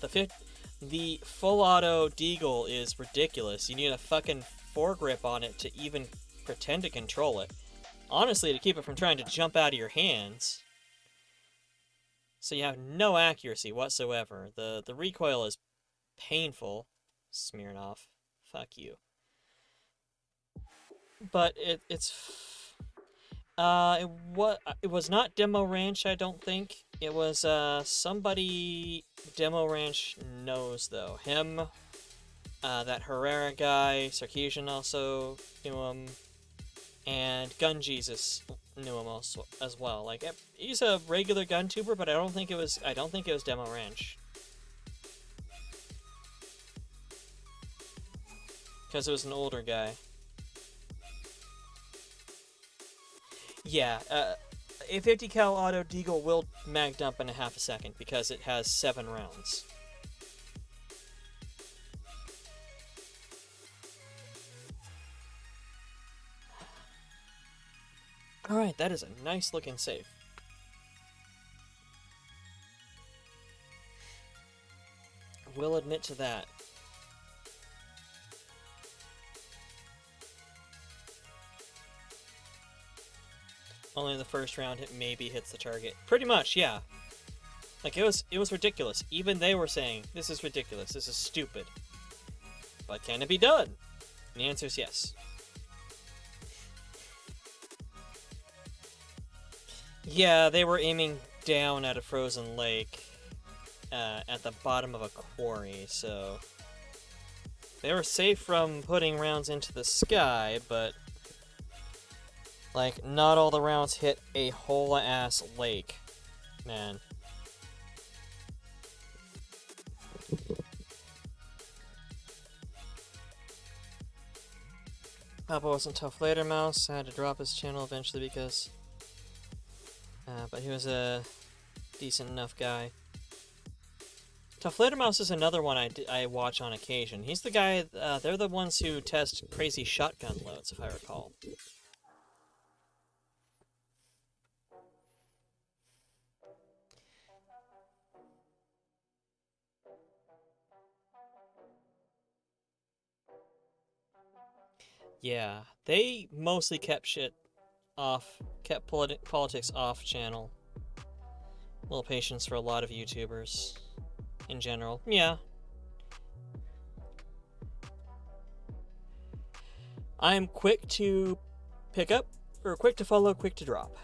The full auto deagle is ridiculous. You need a fucking foregrip on it to even pretend to control it. Honestly, to keep it from trying to jump out of your hands. So you have no accuracy whatsoever. The recoil is painful. Smirnoff. Fuck you. But it was not Demo Ranch, I don't think. It was somebody Demo Ranch knows though. Him, that Herrera guy, Sarkeesian also knew him, and Gun Jesus knew him also as well. Like he's a regular gun tuber, but I don't think it was Demo Ranch. Because it was an older guy. Yeah, a 50 cal auto deagle will mag dump in a half a second because it has 7 rounds. Alright, that is a nice looking save. Will admit to that. Only in the first round it maybe hits the target. Pretty much, yeah. Like it was ridiculous. Even they were saying, this is ridiculous, this is stupid. But can it be done? And the answer is yes. Yeah, they were aiming down at a frozen lake at the bottom of a quarry, so they were safe from putting rounds into the sky, but like, not all the rounds hit a whole-ass lake, man. Papa wasn't tough later, Mouse. I had to drop his channel eventually because... but he was a decent enough guy. Tough Later Mouse is another one I watch on occasion. He's the guy, they're the ones who test crazy shotgun loads, if I recall. Yeah, they mostly kept shit off, kept politics off channel. Little patience for a lot of YouTubers in general. Yeah. I'm quick to pick up, or quick to follow, quick to drop.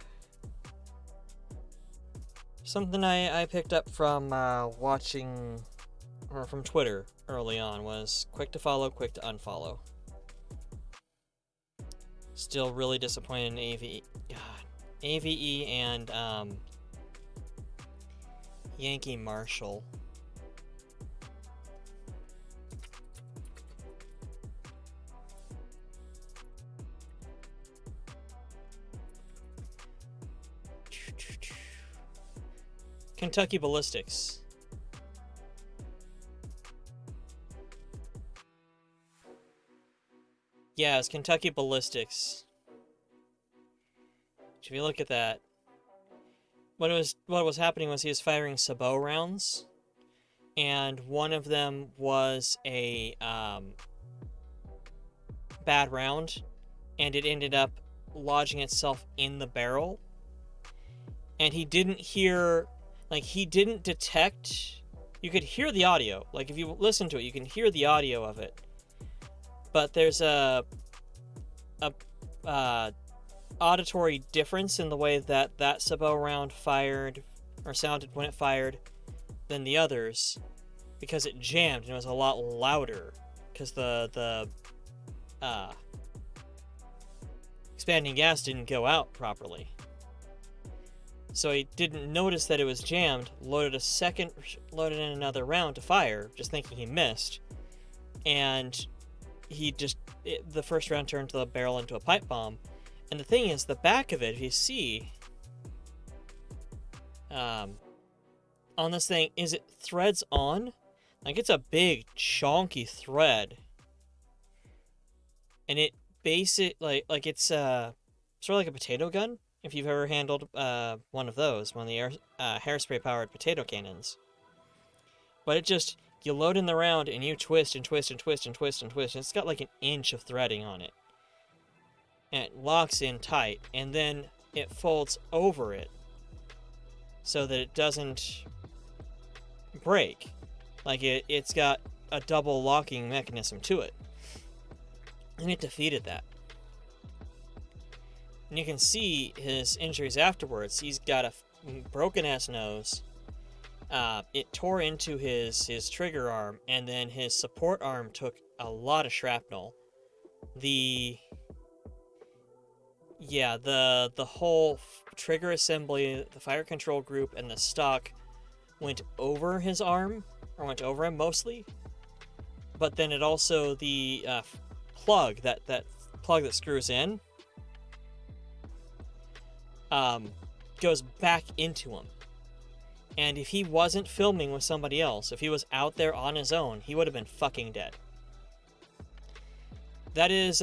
Something I picked up from watching, or from Twitter early on, was quick to follow, quick to unfollow. Still really disappointed in AVE. God. AVE and Yankee Marshall. Kentucky Ballistics. Yeah, it's Kentucky Ballistics. If you look at that, what was happening was he was firing sabot rounds, and one of them was a bad round, and it ended up lodging itself in the barrel. And he didn't hear, like, he didn't detect. You could hear the audio. Like, if you listen to it, you can hear the audio of it. But there's a auditory difference in the way that sabot round fired or sounded when it fired than the others, because it jammed and it was a lot louder because the expanding gas didn't go out properly. So he didn't notice that it was jammed, loaded in another round to fire, just thinking he missed, and the first round turned the barrel into a pipe bomb. And the thing is, the back of it, if you see, on this thing, is it threads on? Like, it's a big, chonky thread. And it like it's, sort of like a potato gun, if you've ever handled, one of those, one of the hairspray-powered potato cannons. But it just You load in the round and you twist and twist and twist and twist and twist, and it's got like an inch of threading on it. And it locks in tight, and then it folds over it so that it doesn't break. Like it's got a double locking mechanism to it. And it defeated that. And you can see his injuries afterwards. He's got a broken ass nose. It tore into his trigger arm, and then his support arm took a lot of shrapnel. The whole trigger assembly, the fire control group, and the stock went over his arm, or went over him mostly. But then it also, the plug, that plug that screws in, goes back into him. And if he wasn't filming with somebody else, if he was out there on his own, he would have been fucking dead. That is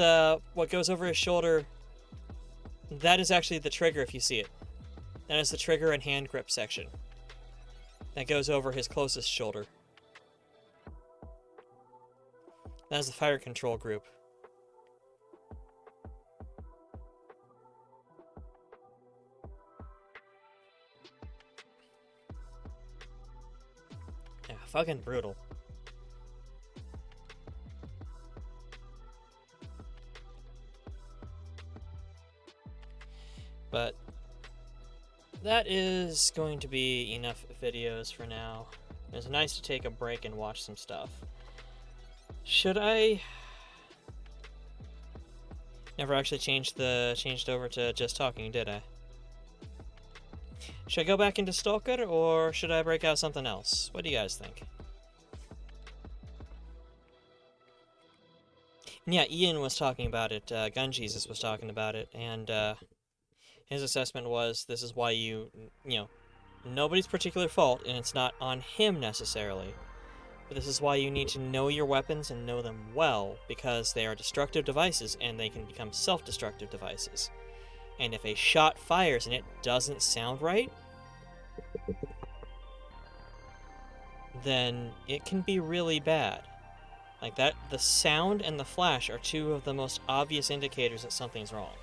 what goes over his shoulder. That is actually the trigger if you see it. That is the trigger and hand grip section. That goes over his closest shoulder. That is the fire control group. Yeah, fucking brutal. But that is going to be enough videos for now. It's nice to take a break and watch some stuff. Should I... Never actually changed over to just talking, did I? Should I go back into Stalker, or should I break out something else? What do you guys think? And yeah, Ian was talking about it, Gun Jesus was talking about it, and his assessment was, this is why you know, nobody's particular fault, and it's not on him necessarily, but this is why you need to know your weapons and know them well, because they are destructive devices, and they can become self-destructive devices. And if a shot fires and it doesn't sound right, then it can be really bad. Like that, the sound and the flash are two of the most obvious indicators that something's wrong.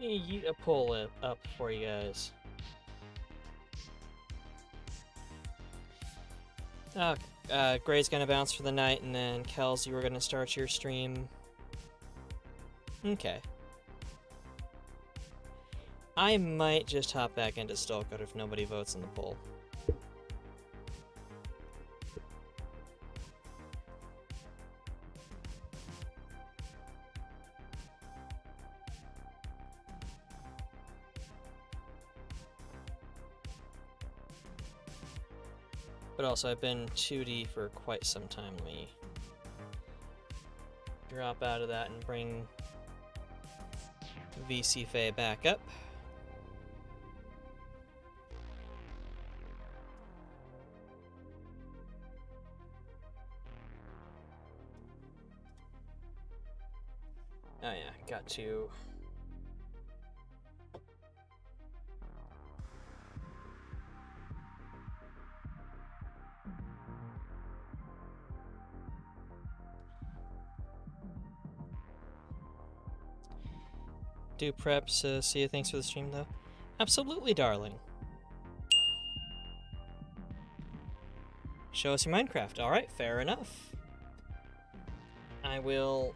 Yeet a pull it up for you guys. Gray's gonna bounce for the night, and then Kels, you were gonna start your stream. Okay. I might just hop back into Stalker if nobody votes in the poll. But also, I've been 2D for quite some time. Let me drop out of that and bring VC Faye back up. Oh yeah, got to... do preps. See you. Thanks for the stream, though. Absolutely, darling. Show us your Minecraft. All right, fair enough. I will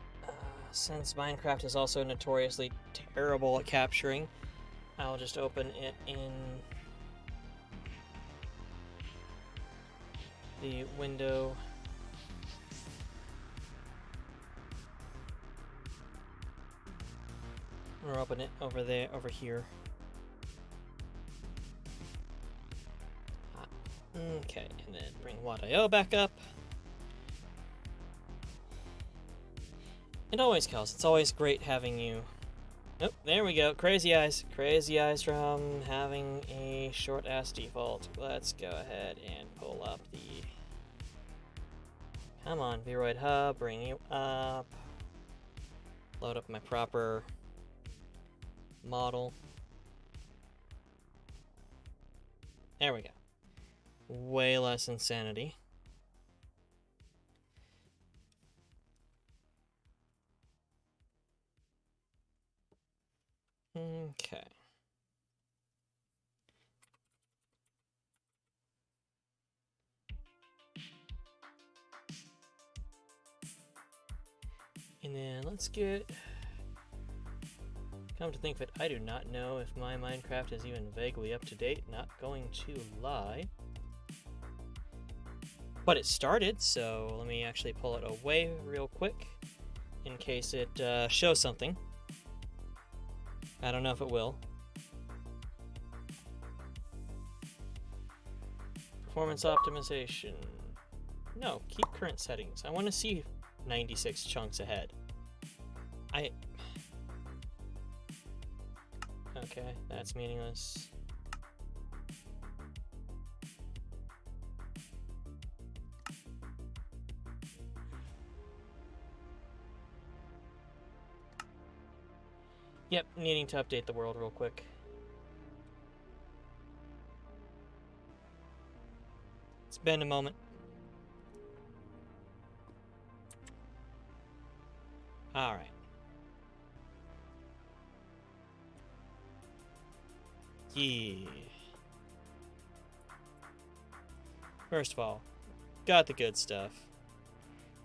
since Minecraft is also notoriously terrible at capturing, I'll just open it in the window. Or open it over there, over here. Okay, and then bring WAD.io back up. It always counts. It's always great having you. Oh, there we go. Crazy eyes. Crazy eyes from having a short-ass default. Let's go ahead and pull up the... Come on, Vroid Hub, bring you up. Load up my proper model. There we go. Way less insanity. Okay. And then let's get... Come to think of it, I do not know if my Minecraft is even vaguely up to date. Not going to lie. But it started, so let me actually pull it away real quick in case it shows something. I don't know if it will. Performance optimization. No, keep current settings. I want to see 96 chunks ahead. Okay, that's meaningless. Yep, needing to update the world real quick. It's been a moment. Alright. Yeah. First of all, got the good stuff.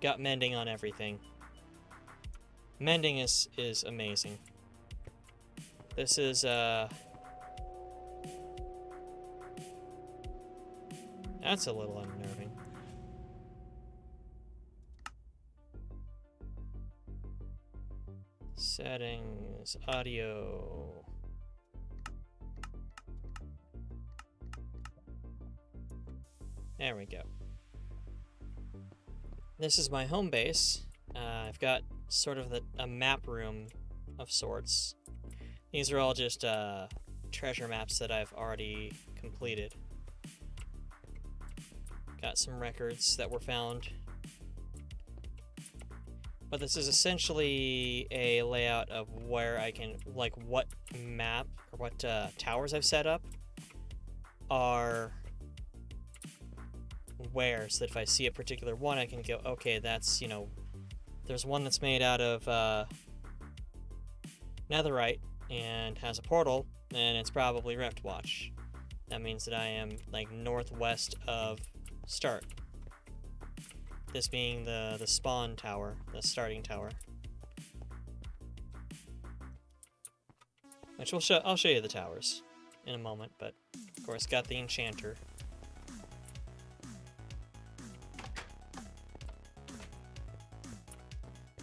Got mending on everything. Mending is amazing. This is, that's a little unnerving. Settings, audio. There we go. This is my home base. I've got sort of a map room of sorts. These are all just treasure maps that I've already completed. Got some records that were found. But this is essentially a layout of where I can, like, what map or what towers I've set up are where, so that if I see a particular one, I can go, okay, that's, you know, there's one that's made out of netherite and has a portal, and it's probably Riftwatch. That means that I am, like, northwest of start. This being the spawn tower, the starting tower. Which I'll show you the towers in a moment, but of course got the enchanter.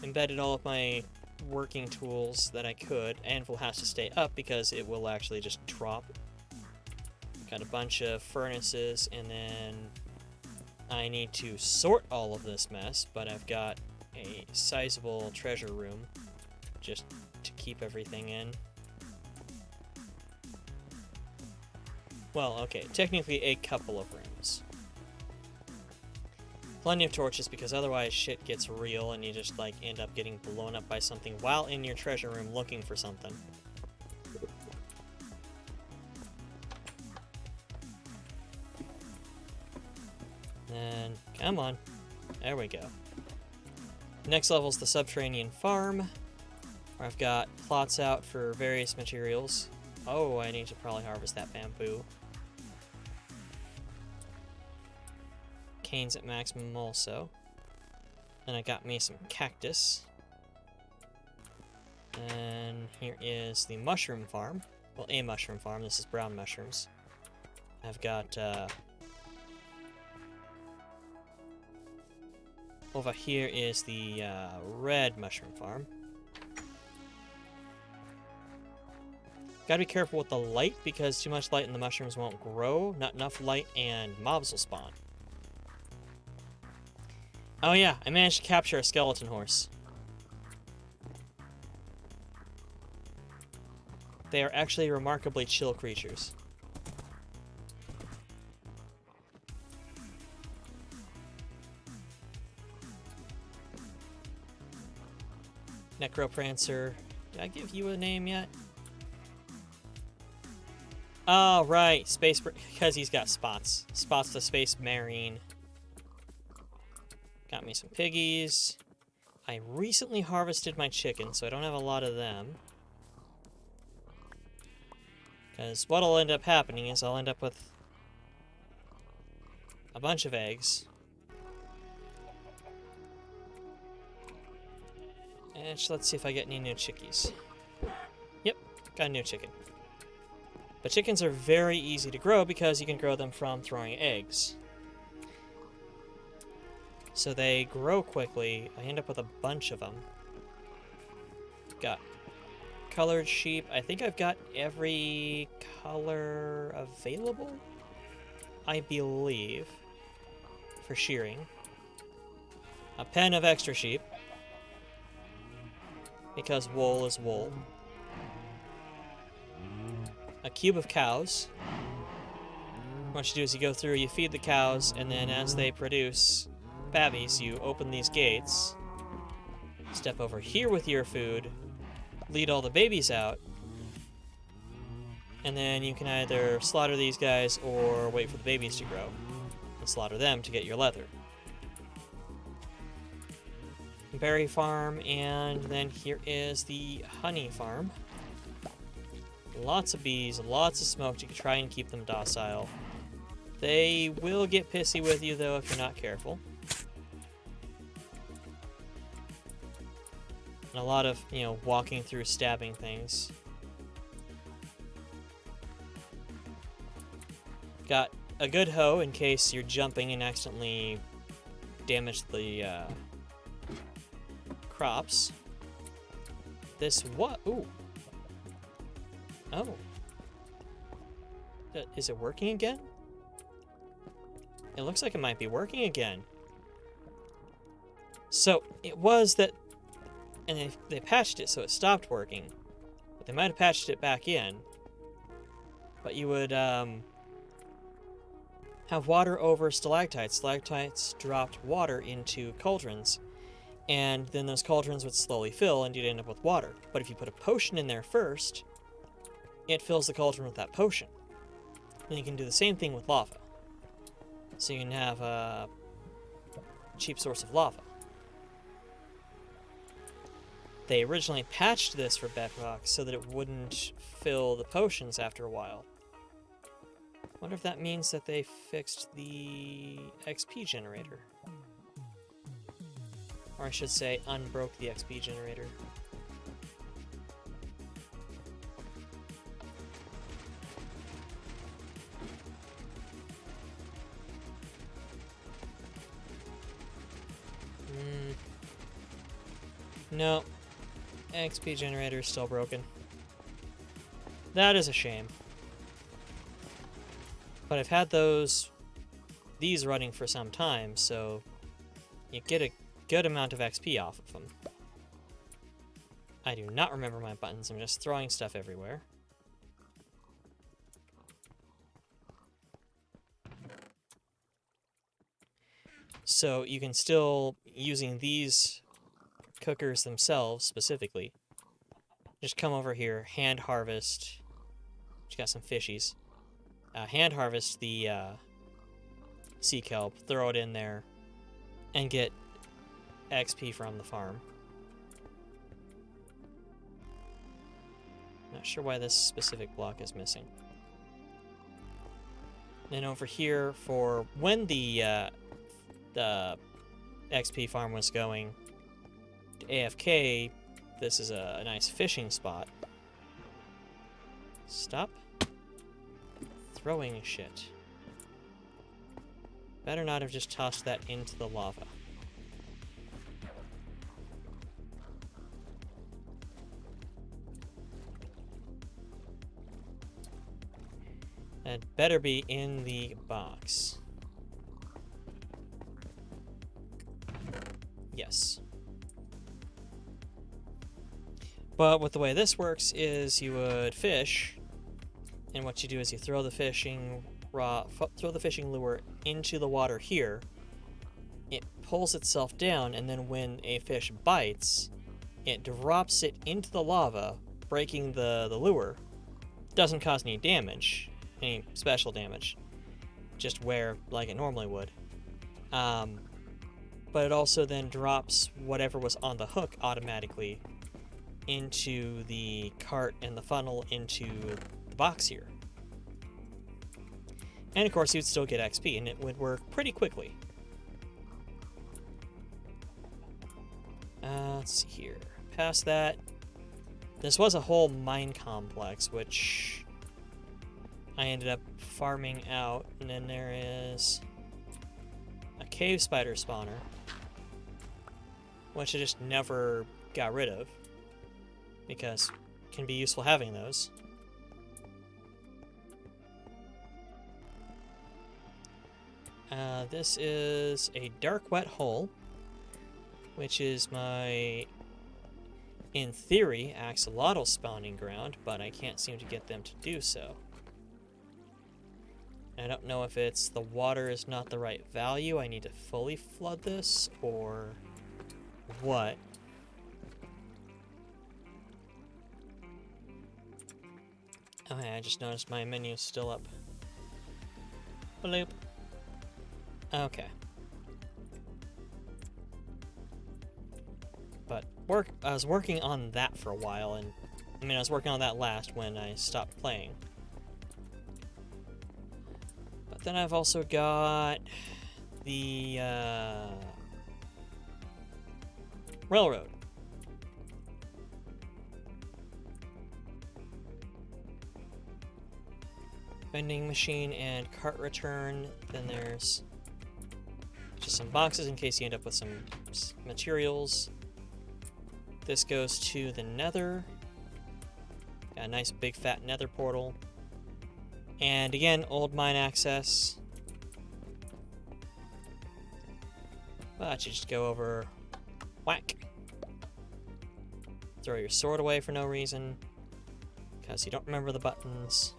Embedded all of my working tools that I could. Anvil has to stay up because it will actually just drop. Got a bunch of furnaces, and then I need to sort all of this mess, but I've got a sizable treasure room just to keep everything in. Well, okay, technically a couple of rooms. Plenty of torches, because otherwise shit gets real and you just, like, end up getting blown up by something while in your treasure room looking for something. And come on. There we go. Next level's the subterranean farm, where I've got plots out for various materials. Oh, I need to probably harvest that bamboo. Canes at maximum also. Then I got me some cactus. Here is the mushroom farm. Well, a mushroom farm. This is brown mushrooms. I've got, over here is the red mushroom farm. Gotta be careful with the light, because too much light and the mushrooms won't grow. Not enough light and mobs will spawn. Oh yeah, I managed to capture a skeleton horse. They are actually remarkably chill creatures. Necroprancer. Did I give you a name yet? Oh, right. Space... Because he's got spots. Spots the Space Marine. Got me some piggies. I recently harvested my chickens, so I don't have a lot of them. Because what'll end up happening is I'll end up with a bunch of eggs. And let's see if I get any new chickies. Yep, got a new chicken. But chickens are very easy to grow because you can grow them from throwing eggs. So they grow quickly. I end up with a bunch of them. Got colored sheep. I think I've got every color available, I believe, for shearing. A pen of extra sheep, because wool is wool. A cube of cows. What you do is you go through, you feed the cows, and then as they produce babbies, you open these gates, step over here with your food, lead all the babies out, and then you can either slaughter these guys or wait for the babies to grow and slaughter them to get your leather. Berry farm, and then here is the honey farm. Lots of bees, lots of smoke. You can try and keep them docile. They will get pissy with you, though, if you're not careful. And a lot of, you know, walking through, stabbing things. Got a good hoe in case you're jumping and accidentally damage the crops. This what? Ooh. Oh. Is it working again? It looks like it might be working again. So, it was that... And they patched it so it stopped working. But they might have patched it back in. But you would, have water over stalactites. Stalactites dropped water into cauldrons. And then those cauldrons would slowly fill and you'd end up with water. But if you put a potion in there first, it fills the cauldron with that potion. And you can do the same thing with lava. So you can have a cheap source of lava. They originally patched this for Bedrock so that it wouldn't fill the potions after a while. Wonder if that means that they fixed the XP generator. Or I should say, unbroke the XP generator. No. XP generator is still broken. That is a shame. But I've had these running for some time, so you get a good amount of XP off of them. I do not remember my buttons, I'm just throwing stuff everywhere. So you can still, using these cookers themselves specifically, just come over here, hand harvest, just got some fishies, hand harvest the sea kelp, throw it in there, and get XP from the farm. Not sure why this specific block is missing. Then over here, for when the XP farm was going to AFK, this is a nice fishing spot. Stop throwing shit. Better not have just tossed that into the lava. It better be in the box. Yes. But with the way this works is you would fish, and what you do is you throw the fishing lure into the water here. It pulls itself down, and then when a fish bites, it drops it into the lava, breaking the lure. Doesn't cause any damage, any special damage, just wear like it normally would. But it also then drops whatever was on the hook automatically into the cart and the funnel into the box here. And of course, you'd still get XP, and it would work pretty quickly. Let's see here. Past that, this was a whole mine complex, which I ended up farming out, and then there is a cave spider spawner, which I just never got rid of, because it can be useful having those. This is a dark wet hole, which is my, in theory, axolotl spawning ground, but I can't seem to get them to do so. I don't know if it's the water is not the right value, I need to fully flood this, or what. Oh yeah, I just noticed my menu's still up. Bloop. Okay. But I was working on that for a while, and I was working on that last when I stopped playing. But then I've also got the railroad. Vending machine and cart return. Then there's just some boxes in case you end up with some materials. This goes to the nether. Got a nice big fat nether portal. And again, old mine access. But you just go over, whack. Throw your sword away for no reason, because you don't remember the buttons.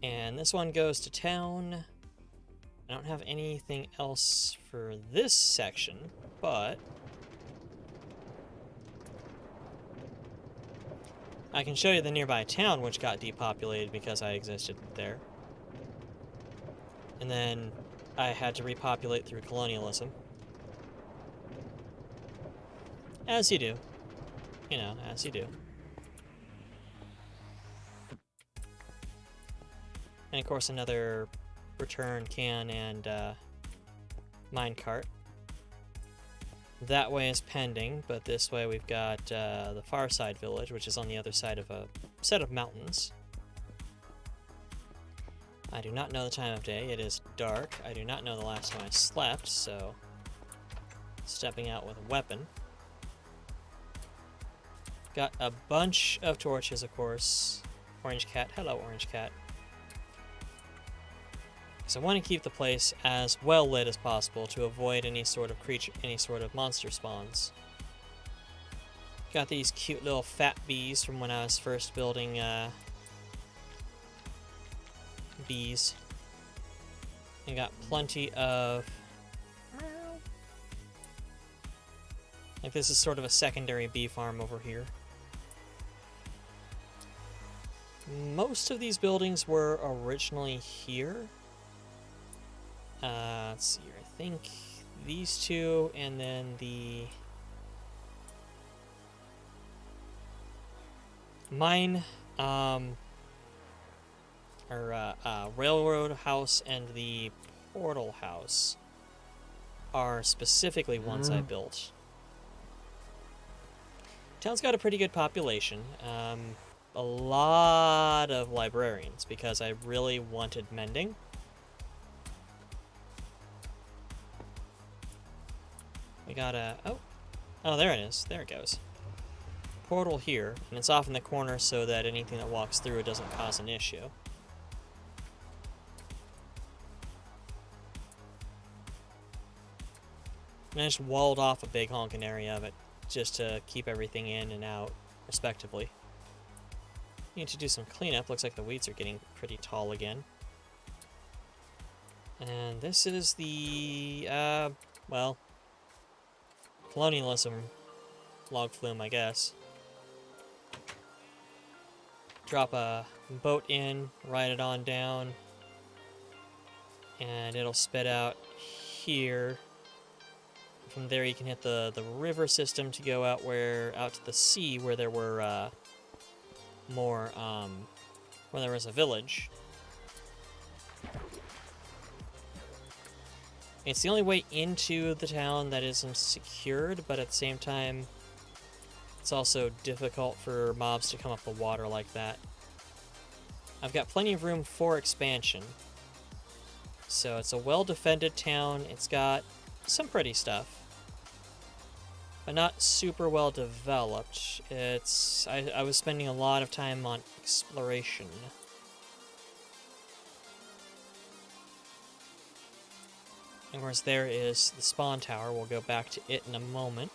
And this one goes to town. I don't have anything else for this section, but I can show you the nearby town, which got depopulated because I existed there. And then I had to repopulate through colonialism. As you do. You know, as you do. And of course another return can and minecart. That way is pending, but this way we've got the far side village, which is on the other side of a set of mountains. I do not know the time of day. It is dark. I do not know the last time I slept, so stepping out with a weapon. Got a bunch of torches, of course. Orange cat. Hello, orange cat. So I want to keep the place as well lit as possible to avoid any sort of creature, any sort of monster spawns. Got these cute little fat bees from when I was first building bees. And got plenty of... Like this is sort of a secondary bee farm over here. Most of these buildings were originally here. Let's see here. I think these two, and then the mine, railroad house and the portal house are specifically ones I built. Town's got a pretty good population. A lot of librarians, because I really wanted mending. We got a... Oh, there it is. There it goes. Portal here, and it's off in the corner so that anything that walks through it doesn't cause an issue. And I just walled off a big honking area of it, just to keep everything in and out, respectively. Need to do some cleanup. Looks like the weeds are getting pretty tall again. And this is the, well, colonialism log flume, I guess. Drop a boat in, ride it on down, and it'll spit out here. From there you can hit the river system to go out to the sea where there were where there was a village. It's the only way into the town that isn't secured, but at the same time it's also difficult for mobs to come up the water like that. I've got plenty of room for expansion. So it's a well-defended town. It's got some pretty stuff, but not super well developed. I was spending a lot of time on exploration. Of course, there is the spawn tower. We'll go back to it in a moment.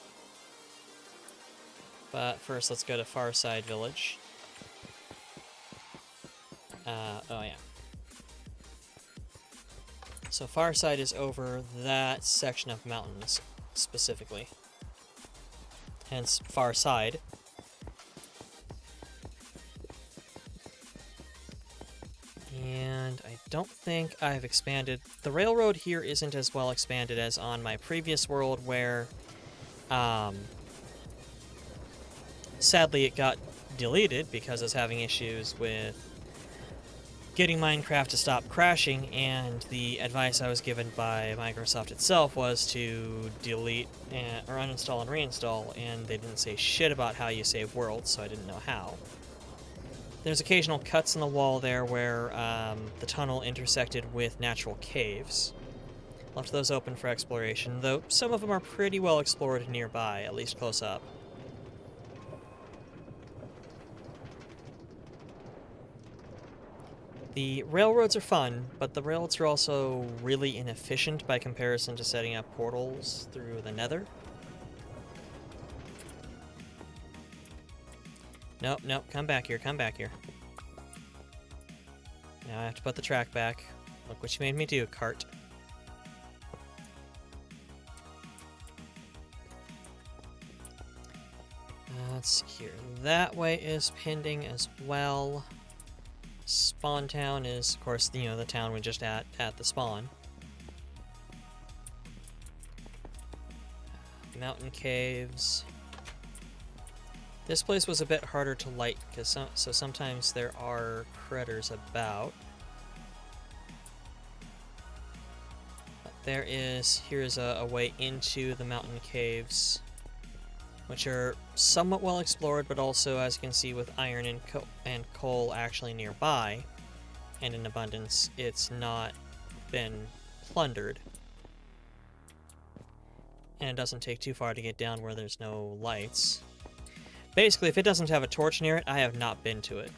But first, let's go to Farside Village. Oh yeah. So Farside is over that section of mountains, specifically. Hence, Farside. And I don't think I've expanded. The railroad here isn't as well expanded as on my previous world, where, sadly it got deleted because I was having issues with getting Minecraft to stop crashing, and the advice I was given by Microsoft itself was to delete or uninstall and reinstall, and they didn't say shit about how you save worlds, so I didn't know how. There's occasional cuts in the wall there where the tunnel intersected with natural caves. Left those open for exploration, though some of them are pretty well explored nearby, at least close up. The railroads are fun, but the railroads are also really inefficient by comparison to setting up portals through the Nether. Nope, nope, come back here, come back here. Now I have to put the track back. Look what you made me do, cart. Let's see here. That way is pending as well. Spawn Town is, of course, you know, the town we just at the spawn. Mountain caves. This place was a bit harder to light, because so sometimes there are critters about. But here's a way into the mountain caves, which are somewhat well explored, but also, as you can see, with iron and coal actually nearby and in abundance, it's not been plundered. And it doesn't take too far to get down where there's no lights. Basically, if it doesn't have a torch near it, I have not been to it.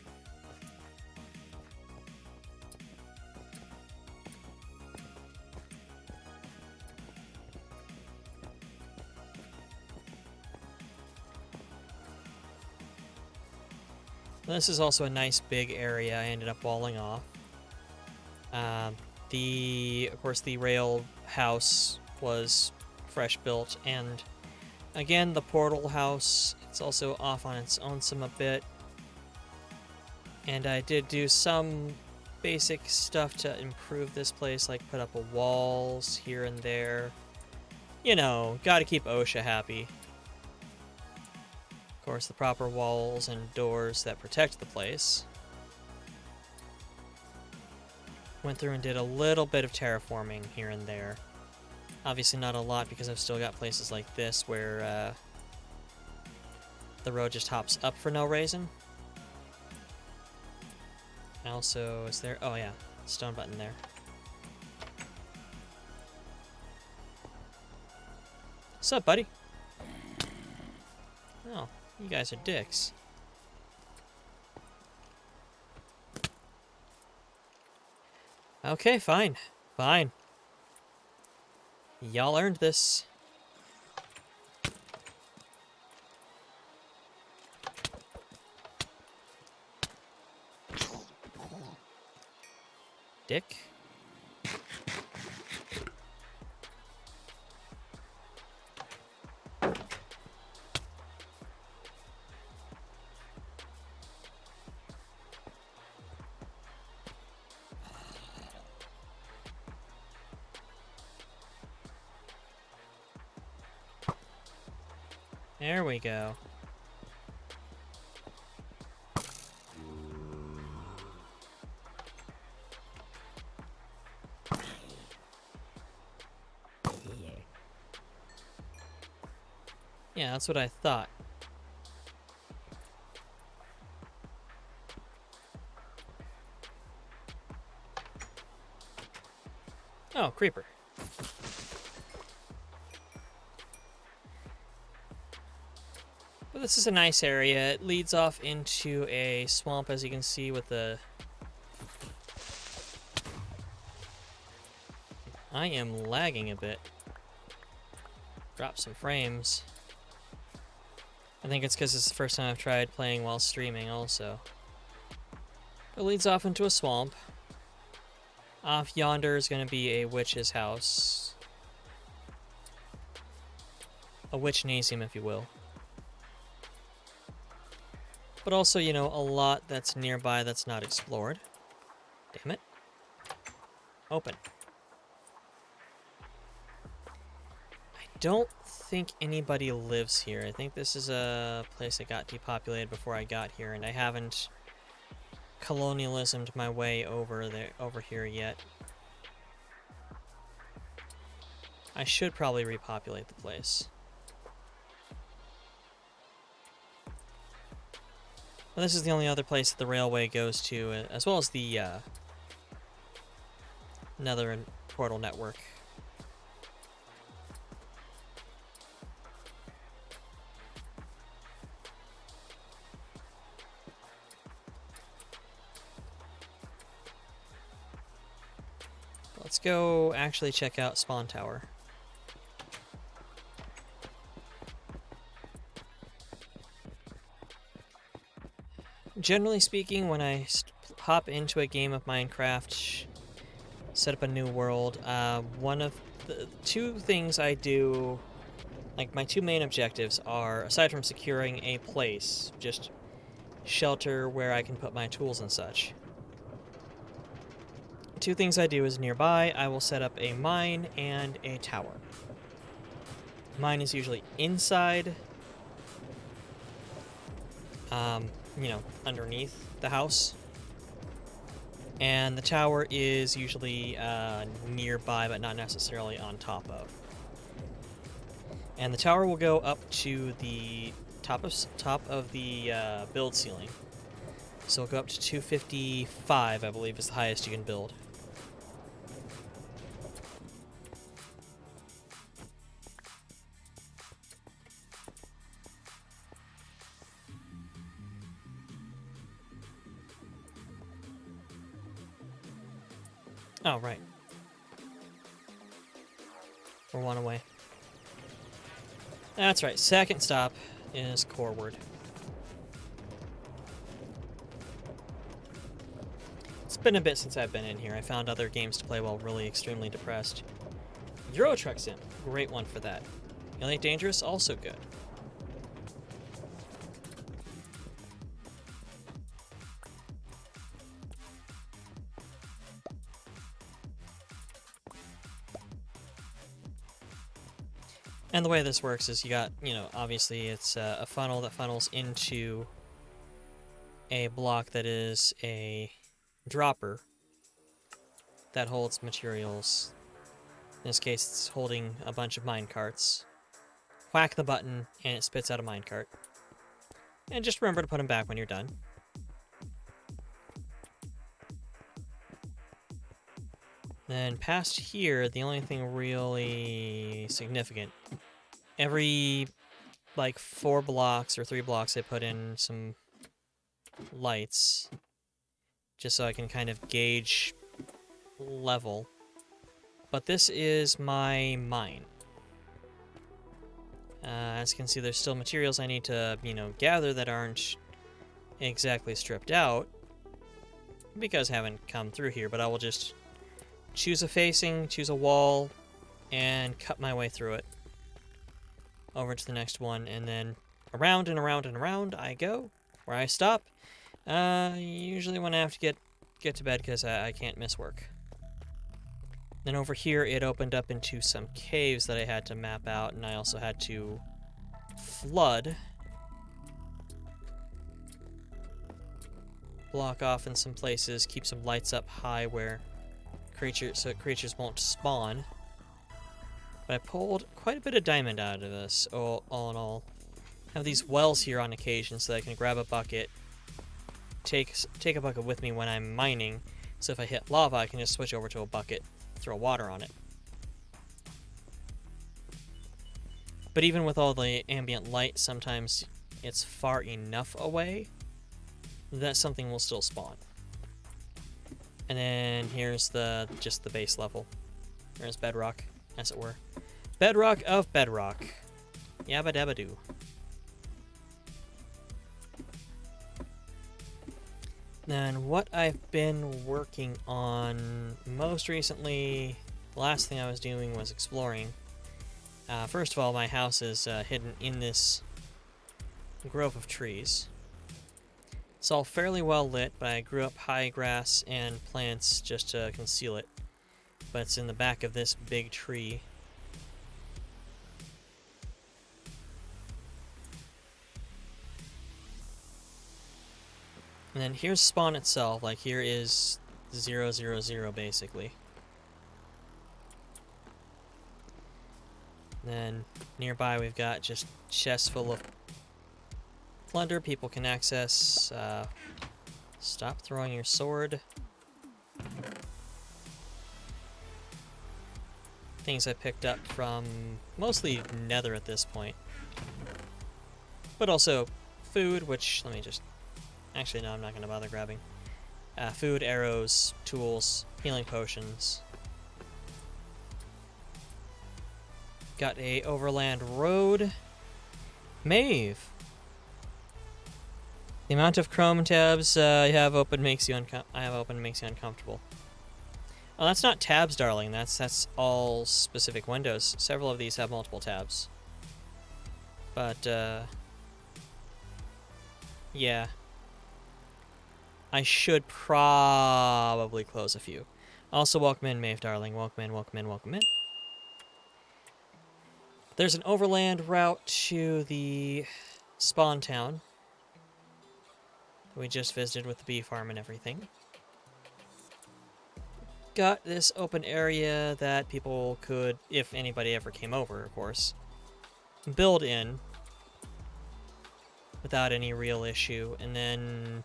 This is also a nice big area I ended up walling off. Of course, the rail house was fresh built, and again, the portal house, it's also off on its own a bit. And I did do some basic stuff to improve this place, like put up walls here and there. You know, gotta keep OSHA happy. Of course, the proper walls and doors that protect the place. Went through and did a little bit of terraforming here and there. Obviously not a lot, because I've still got places like this where the road just hops up for no reason. Also, is there... Oh, yeah. Stone button there. What's up, buddy? Oh, you guys are dicks. Okay, fine. Fine. Y'all earned this. Dick. There we go. Yeah, that's what I thought. Oh, creeper. But this is a nice area. It leads off into a swamp, as you can see, with the... I am lagging a bit. Drop some frames. I think it's because it's the first time I've tried playing while streaming also. It leads off into a swamp. Off yonder is going to be a witch's house. A witch-nasium, if you will. But also, you know, a lot that's nearby that's not explored. Damn it. Open. I don't think anybody lives here. I think this is a place that got depopulated before I got here, and I haven't colonialismed my way over here yet. I should probably repopulate the place. Well, this is the only other place that the railway goes to, as well as the Nether portal network. Let's go actually check out Spawn Tower. Generally speaking, when I hop into a game of Minecraft, set up a new world, one of the two things I do, like my two main objectives are, aside from securing a place, just shelter where I can put my tools and such. Two things I do is nearby, I will set up a mine and a tower. Mine is usually inside, you know, underneath the house. And the tower is usually nearby, but not necessarily on top of. And the tower will go up to the top of the build ceiling. So it'll go up to 255, I believe, is the highest you can build. Oh, right. We're one away. That's right. Second stop is Coreward. It's been a bit since I've been in here. I found other games to play while really extremely depressed. Euro Truck Sim. Great one for that. Elite Dangerous. Also good. And the way this works is you got, you know, obviously it's a funnel that funnels into a block that is a dropper that holds materials. In this case, it's holding a bunch of mine carts. Whack the button, and it spits out a minecart. And just remember to put them back when you're done. Then past here, the only thing really significant, every like 4 blocks or 3 blocks I put in some lights, just so I can kind of gauge level. But this is my mine. As you can see, there's still materials I need to, gather that aren't exactly stripped out, because I haven't come through here, but I will just choose a facing, choose a wall, and cut my way through it. Over to the next one, and then around and around and around I go. Where I stop, usually when I have to get to bed because I can't miss work. Then over here it opened up into some caves that I had to map out, and I also had to flood. Block off in some places, keep some lights up high where creatures won't spawn. But I pulled quite a bit of diamond out of this, all in all. I have these wells here on occasion so that I can grab a bucket, take a bucket with me when I'm mining, so if I hit lava I can just switch over to a bucket, throw water on it. But even with all the ambient light, sometimes it's far enough away that something will still spawn. And then here's just the base level. There's bedrock, as it were. Bedrock of bedrock. Yabba dabba doo. Then what I've been working on most recently, the last thing I was doing was exploring. First of all, my house is hidden in this grove of trees. It's all fairly well lit, but I grew up high grass and plants just to conceal it. But it's in the back of this big tree. And then here's spawn itself, like here is 000 basically. And then nearby we've got just chests full of plunder people can access. Stop throwing your sword. Things I picked up from mostly Nether at this point. But also food, which, let me just... Actually, no, I'm not going to bother grabbing. Food, arrows, tools, healing potions. Got a overland road. Maeve. The amount of Chrome tabs I have open makes you uncomfortable. Oh, that's not tabs, darling. That's all specific windows. Several of these have multiple tabs. But yeah. I should probably close a few. Also, welcome in, Maeve, darling. Welcome in, welcome in, welcome in. There's an overland route to the spawn town. We just visited with the bee farm and everything. Got this open area that people could, if anybody ever came over, of course, build in without any real issue. And then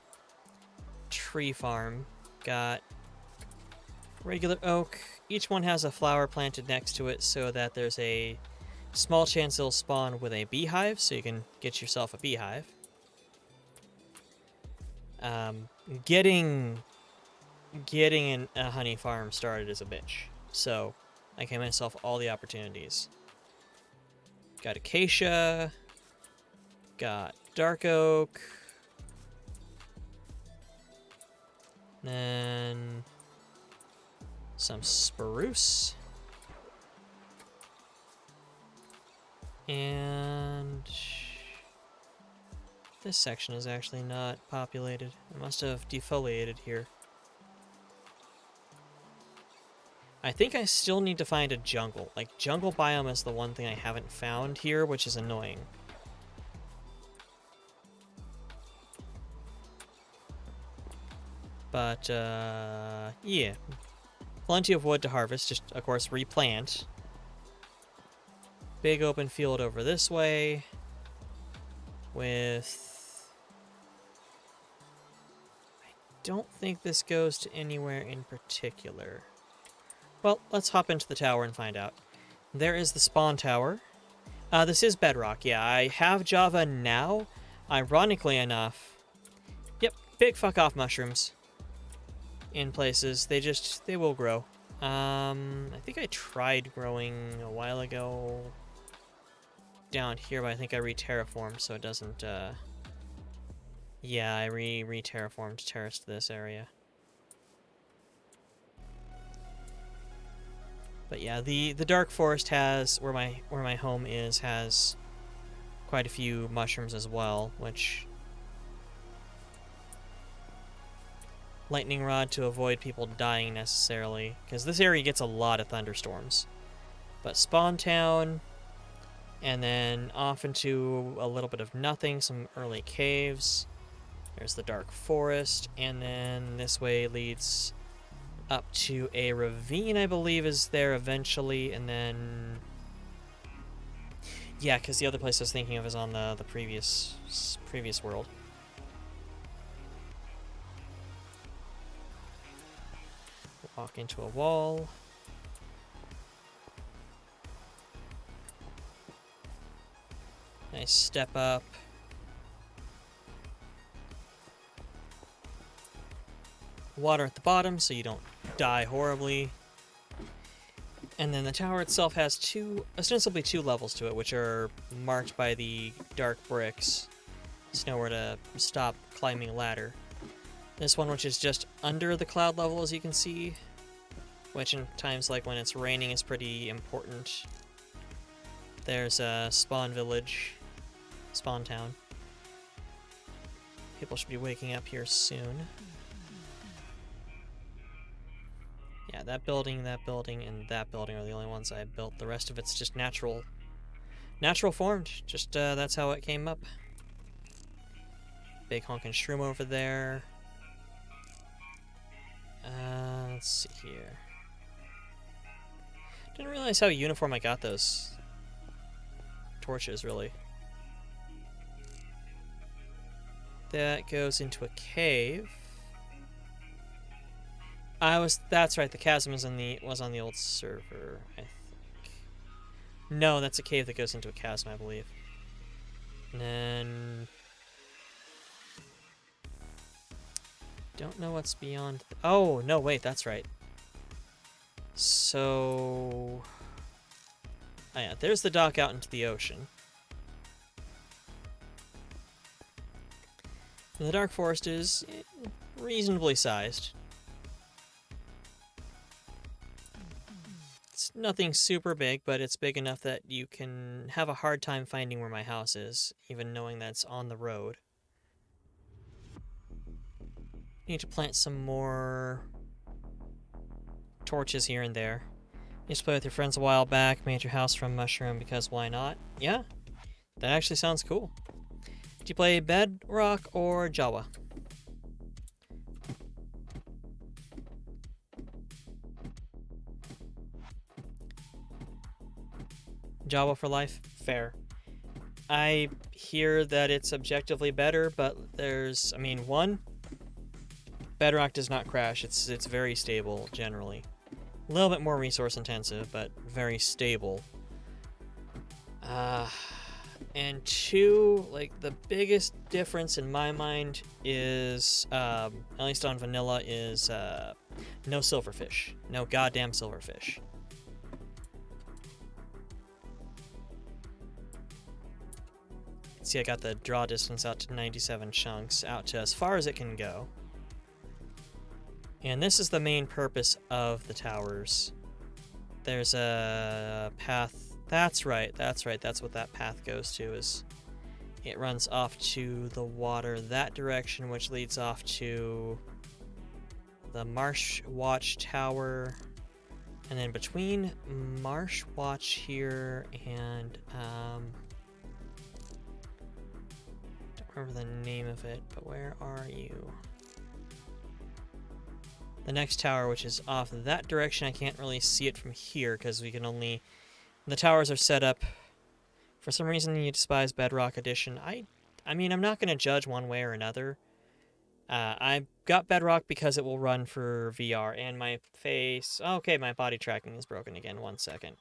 tree farm, got regular oak. Each one has a flower planted next to it so that there's a small chance it'll spawn with a beehive, so you can get yourself a beehive. Getting a honey farm started is a bitch, so I gave myself all the opportunities. Got acacia, got dark oak, then some spruce, and this section is actually not populated. I must have defoliated here. I think I still need to find a jungle. Like, jungle biome is the one thing I haven't found here, which is annoying. But, yeah. Plenty of wood to harvest, just, of course, replant. Big open field over this way. With don't think this goes to anywhere in particular. Well, let's hop into the tower and find out. There is the spawn tower. This is bedrock, yeah. I have Java now. Ironically enough, yep, big fuck off mushrooms. In places, they will grow. I think I tried growing a while ago down here, but I think I re-terraformed, so it doesn't, yeah, I re-terraformed, terraced this area. But yeah, the dark forest has, where my home is, has quite a few mushrooms as well, which... Lightning rod to avoid people dying necessarily, because this area gets a lot of thunderstorms. But Spawn Town, and then off into a little bit of nothing, some early caves. There's the dark forest, and then this way leads up to a ravine, I believe, is there eventually, and then... Yeah, because the other place I was thinking of is on the previous world. Walk into a wall. Nice step up. Water at the bottom so you don't die horribly. And then the tower itself has ostensibly two levels to it, which are marked by the dark bricks. There's nowhere to stop climbing a ladder. This one, which is just under the cloud level, as you can see, which in times like when it's raining is pretty important. There's a spawn village, spawn town. People should be waking up here soon. Yeah, that building, and that building are the only ones I built. The rest of it's just natural formed. Just, that's how it came up. Big honkin' shroom over there. Let's see here. Didn't realize how uniform I got those torches, really. That goes into a cave. That's right, the chasm was on the old server, I think. No, that's a cave that goes into a chasm, I believe. And then... Don't know what's beyond... Oh, no, wait, that's right. So... Oh yeah, there's the dock out into the ocean. And the dark forest is reasonably sized. It's nothing super big, but it's big enough that you can have a hard time finding where my house is, even knowing that it's on the road. Need to plant some more torches here and there. Used to play with your friends a while back, made your house from mushroom because why not? Yeah, that actually sounds cool. Do you play Bedrock or Java? Java for life? Fair. I hear that it's objectively better, but there's, I mean, one, Bedrock does not crash. It's very stable, generally. A little bit more resource intensive, but very stable. And two, like, the biggest difference in my mind is, at least on vanilla, is no silverfish. No goddamn silverfish. See, I got the draw distance out to 97 chunks, out to as far as it can go. And this is the main purpose of the towers. There's a path. That's right, that's what that path goes to, is it runs off to the water that direction, which leads off to the Marsh Watch Tower. And then between Marsh Watch here and, don't remember the name of it, but where are you? The next tower, which is off that direction, I can't really see it from here because we can only... The towers are set up... For some reason, you despise Bedrock Edition. I mean, I'm not going to judge one way or another. I got Bedrock because it will run for VR, and my face... Okay, my body tracking is broken again. 1 second.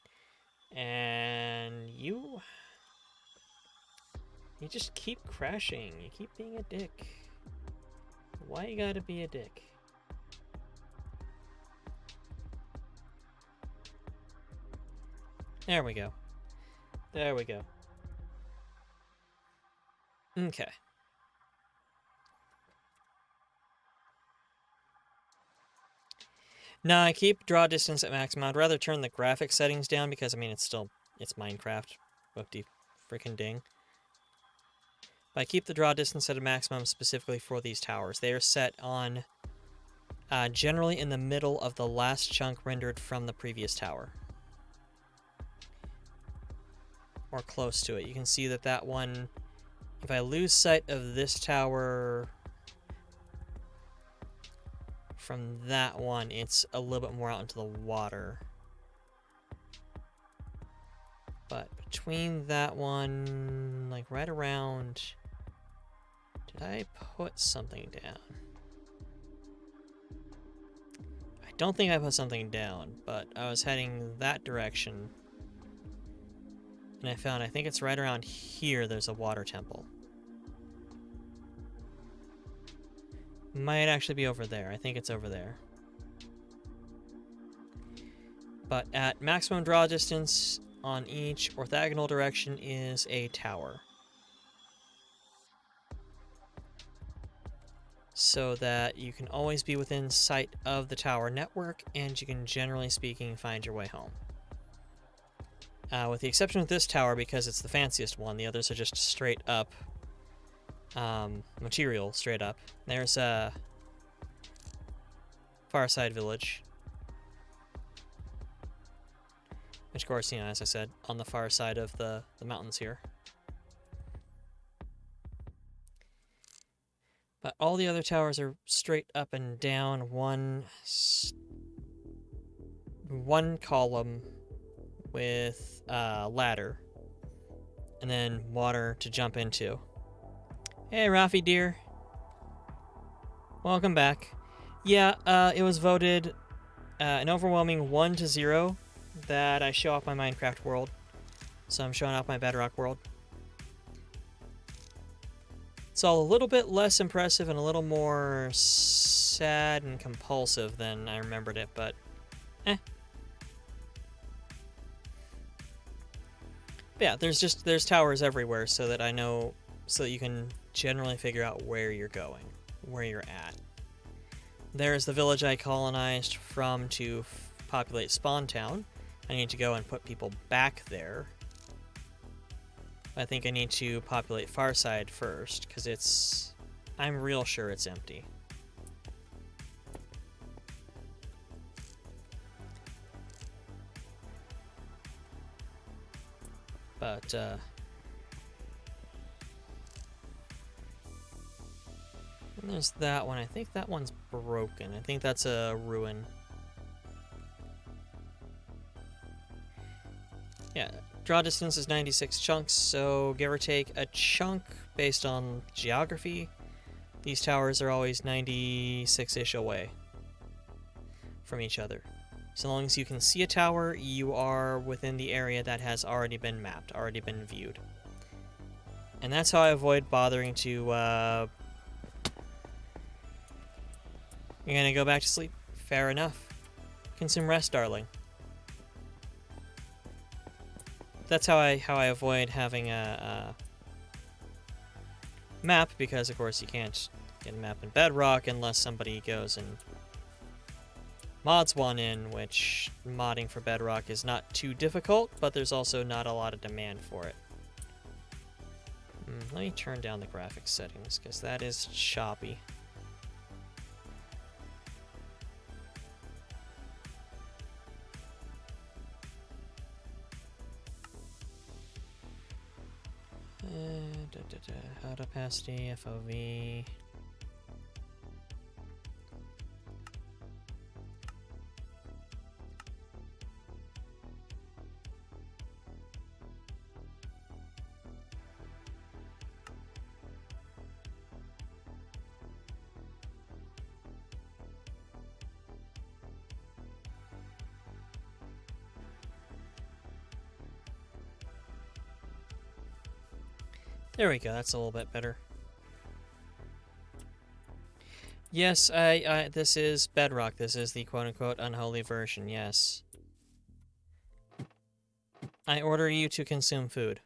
And you... You just keep crashing. You keep being a dick. Why you gotta be a dick? There we go. There we go. Okay. No, I keep draw distance at maximum. I'd rather turn the graphic settings down because, I mean, it's Minecraft. Whoop-de freaking ding. But I keep the draw distance at a maximum specifically for these towers. They are set on generally in the middle of the last chunk rendered from the previous tower. Or close to it. You can see that that one, if I lose sight of this tower from that one, it's a little bit more out into the water. But between that one, like right around... Did I put something down? I don't think I put something down, but I was heading that direction. And I found, I think it's right around here, there's a water temple. Might actually be over there. I think it's over there. But at maximum draw distance on each orthogonal direction is a tower. So that you can always be within sight of the tower network, and you can, generally speaking, find your way home. With the exception of this tower, because it's the fanciest one, the others are just straight up material, straight up. There's a Farside Village. Which, of course, you know, as I said, on the far side of the mountains here. But all the other towers are straight up and down, one column with a ladder, and then water to jump into. Hey, Rafi dear. Welcome back. Yeah, it was voted an overwhelming 1-0 that I show off my Minecraft world. So I'm showing off my Bedrock world. It's all a little bit less impressive and a little more sad and compulsive than I remembered it, but eh. But yeah, there's towers everywhere so that I know, so that you can generally figure out where you're going, where you're at. There's the village I colonized from to populate Spawn Town. I need to go and put people back there. I think I need to populate Farside first, because I'm real sure it's empty. But, and there's that one. I think that one's broken. I think that's a ruin. Yeah, draw distance is 96 chunks, so give or take a chunk based on geography. These towers are always 96-ish away from each other. So long as you can see a tower, you are within the area that has already been mapped, already been viewed. And that's how I avoid bothering to, You're gonna go back to sleep? Fair enough. Consume rest, darling. That's how I avoid having a map, because of course you can't get a map in Bedrock unless somebody goes and mods one in, which modding for Bedrock is not too difficult, but there's also not a lot of demand for it. Let me turn down the graphics settings, because that is choppy. Hot opacity, FOV. There we go, that's a little bit better. Yes, this is Bedrock. This is the quote-unquote unholy version, yes. I order you to consume food.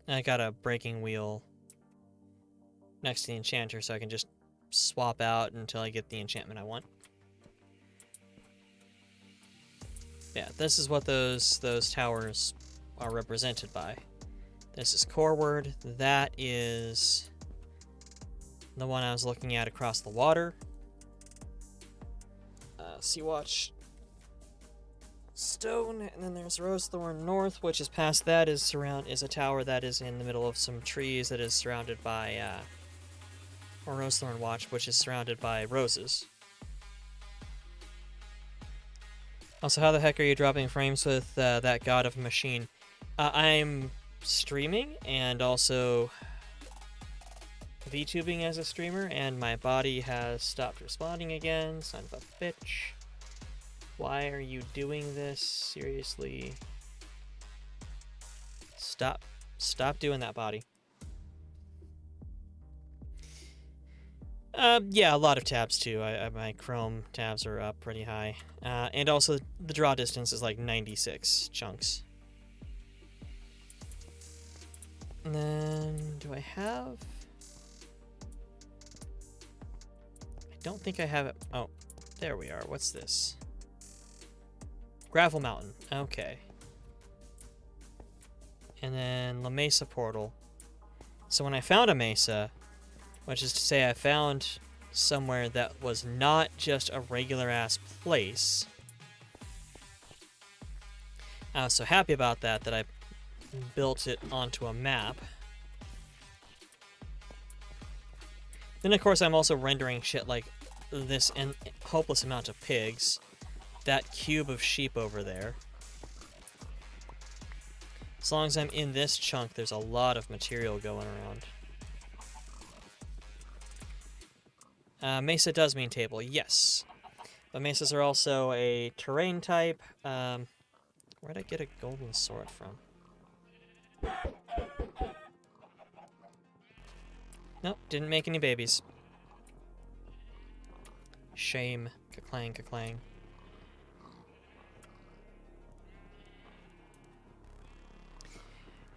I got a breaking wheel next to the enchanter so I can just swap out until I get the enchantment I want. Yeah, this is what those towers are represented by. This is Coreward. That is the one I was looking at across the water. Sea-Watch Stone, and then there's Rosethorn North, which is past that, is a tower that is in the middle of some trees that is surrounded by, or Rosethorn Watch, which is surrounded by roses. Also, how the heck are you dropping frames with that god of a machine? I'm streaming and also VTubing as a streamer, and my body has stopped responding again. Son of a bitch. Why are you doing this? Seriously. Stop doing that, body. Yeah, a lot of tabs too. My Chrome tabs are up pretty high. And also the draw distance is like 96 chunks. And then, do I have... I don't think I have it. Oh, there we are. What's this? Gravel Mountain. Okay. And then La Mesa Portal. So when I found a mesa, which is to say I found somewhere that was not just a regular-ass place, I was so happy about that I built it onto a map. Then, of course, I'm also rendering shit like this hopeless amount of pigs, that cube of sheep over there. As long as I'm in this chunk, there's a lot of material going around. Mesa does mean table, yes. But mesas are also a terrain type. Where'd I get a golden sword from? Nope, didn't make any babies. Shame. Ka-clang, ka-clang.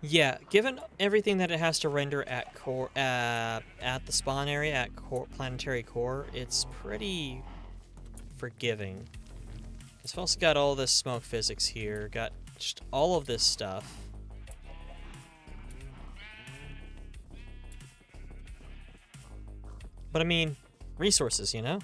Yeah, given everything that it has to render at core, at the spawn area, at planetary core, it's pretty forgiving. Because I've also got all this smoke physics here, got just all of this stuff. But I mean, resources, you know?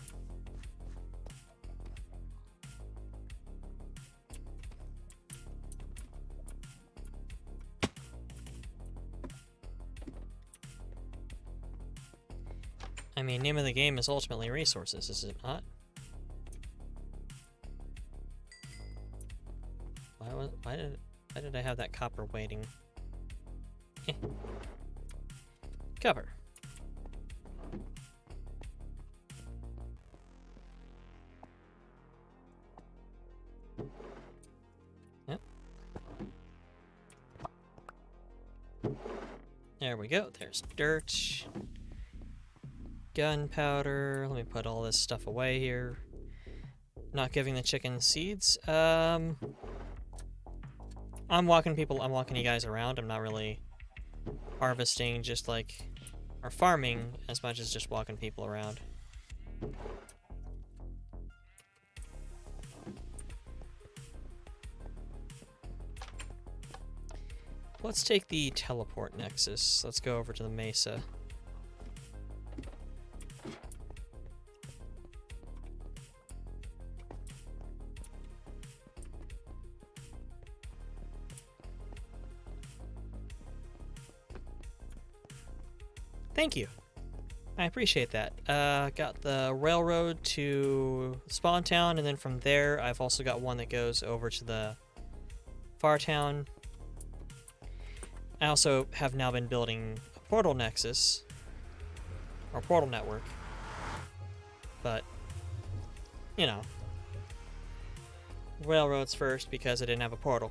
I mean, name of the game is ultimately resources, is it not? Why did I have that copper waiting? Copper. Yep. There we go. There's dirt. Gunpowder. Let me put all this stuff away here. Not giving the chicken seeds. I'm walking you guys around. I'm not really harvesting, just like, or farming as much as just walking people around. Let's take the teleport nexus. Let's go over to the mesa. Thank you. I appreciate that. Got the railroad to Spawn Town, and then from there, I've also got one that goes over to the Far Town. I also have now been building a portal nexus, or portal network. But, you know, railroads first because I didn't have a portal.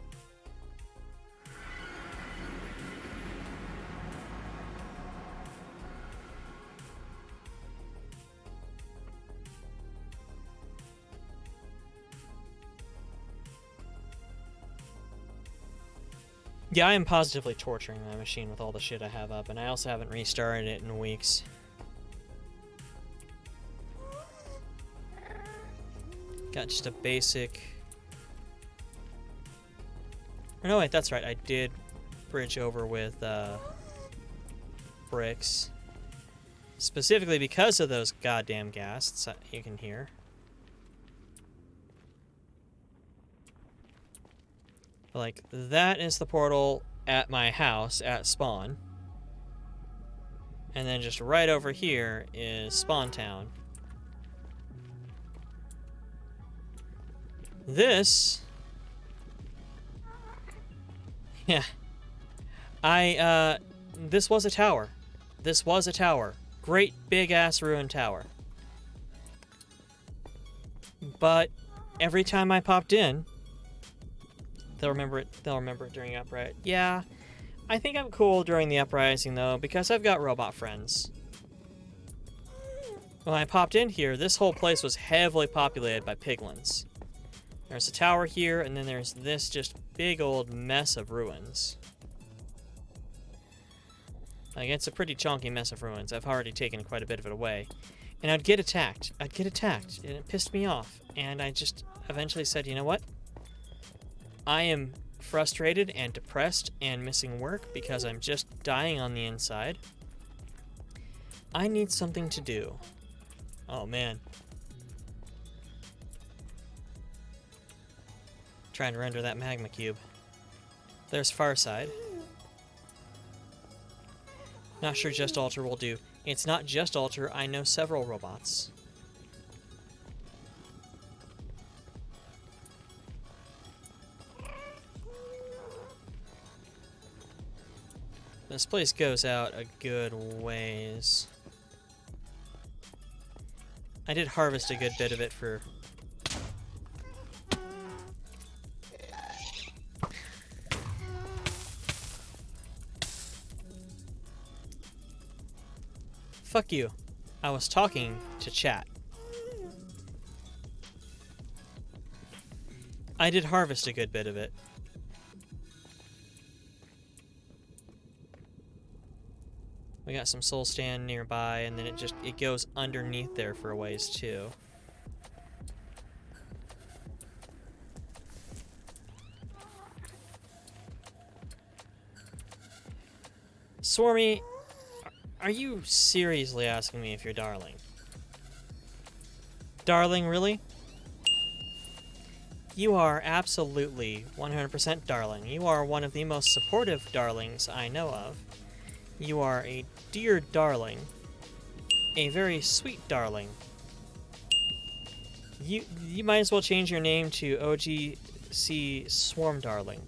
Yeah, I am positively torturing my machine with all the shit I have up, and I also haven't restarted it in weeks. Got just a basic... Oh, no, wait, that's right. I did bridge over with bricks. Specifically because of those goddamn ghasts you can hear. Like, that is the portal at my house at spawn. And then just right over here is Spawn Town. This... Yeah. This was a tower. This was a tower. Great big-ass ruined tower. But every time I popped in... They'll remember it during Uprising. Yeah, I think I'm cool during the Uprising, though, because I've got robot friends. When I popped in here, this whole place was heavily populated by piglins. There's a tower here, and then there's this just big old mess of ruins. Like, it's a pretty chunky mess of ruins. I've already taken quite a bit of it away. And I'd get attacked. And it pissed me off. And I just eventually said, you know what? I am frustrated and depressed and missing work because I'm just dying on the inside. I need something to do. Oh, man. Trying to render that magma cube. There's Farside. Not sure Just Alter will do. It's not Just Alter, I know several robots. This place goes out a good ways. I did harvest a good bit of it for... Fuck you. I was talking to chat. I did harvest a good bit of it. We got some soul stand nearby, and then it goes underneath there for a ways too. Swarmy, are you seriously asking me if you're darling? Darling, really? You are absolutely 100% darling. You are one of the most supportive darlings I know of. You are a dear darling. A very sweet darling. You might as well change your name to OGC Swarm Darling.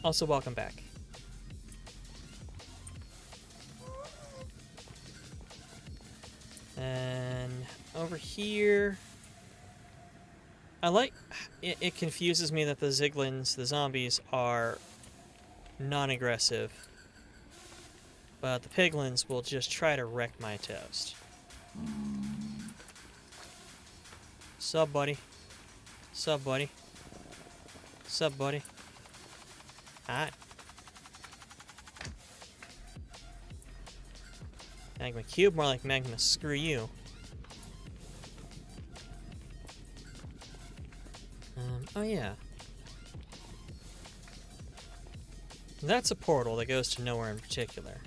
Also, welcome back. And over here... It confuses me that the Ziglins, the zombies, are non-aggressive. But the piglins will just try to wreck my toast. Sup, buddy? Sup, buddy? Sup, buddy? Hi. Magma cube? More like magma screw you. Oh yeah. That's a portal that goes to nowhere in particular.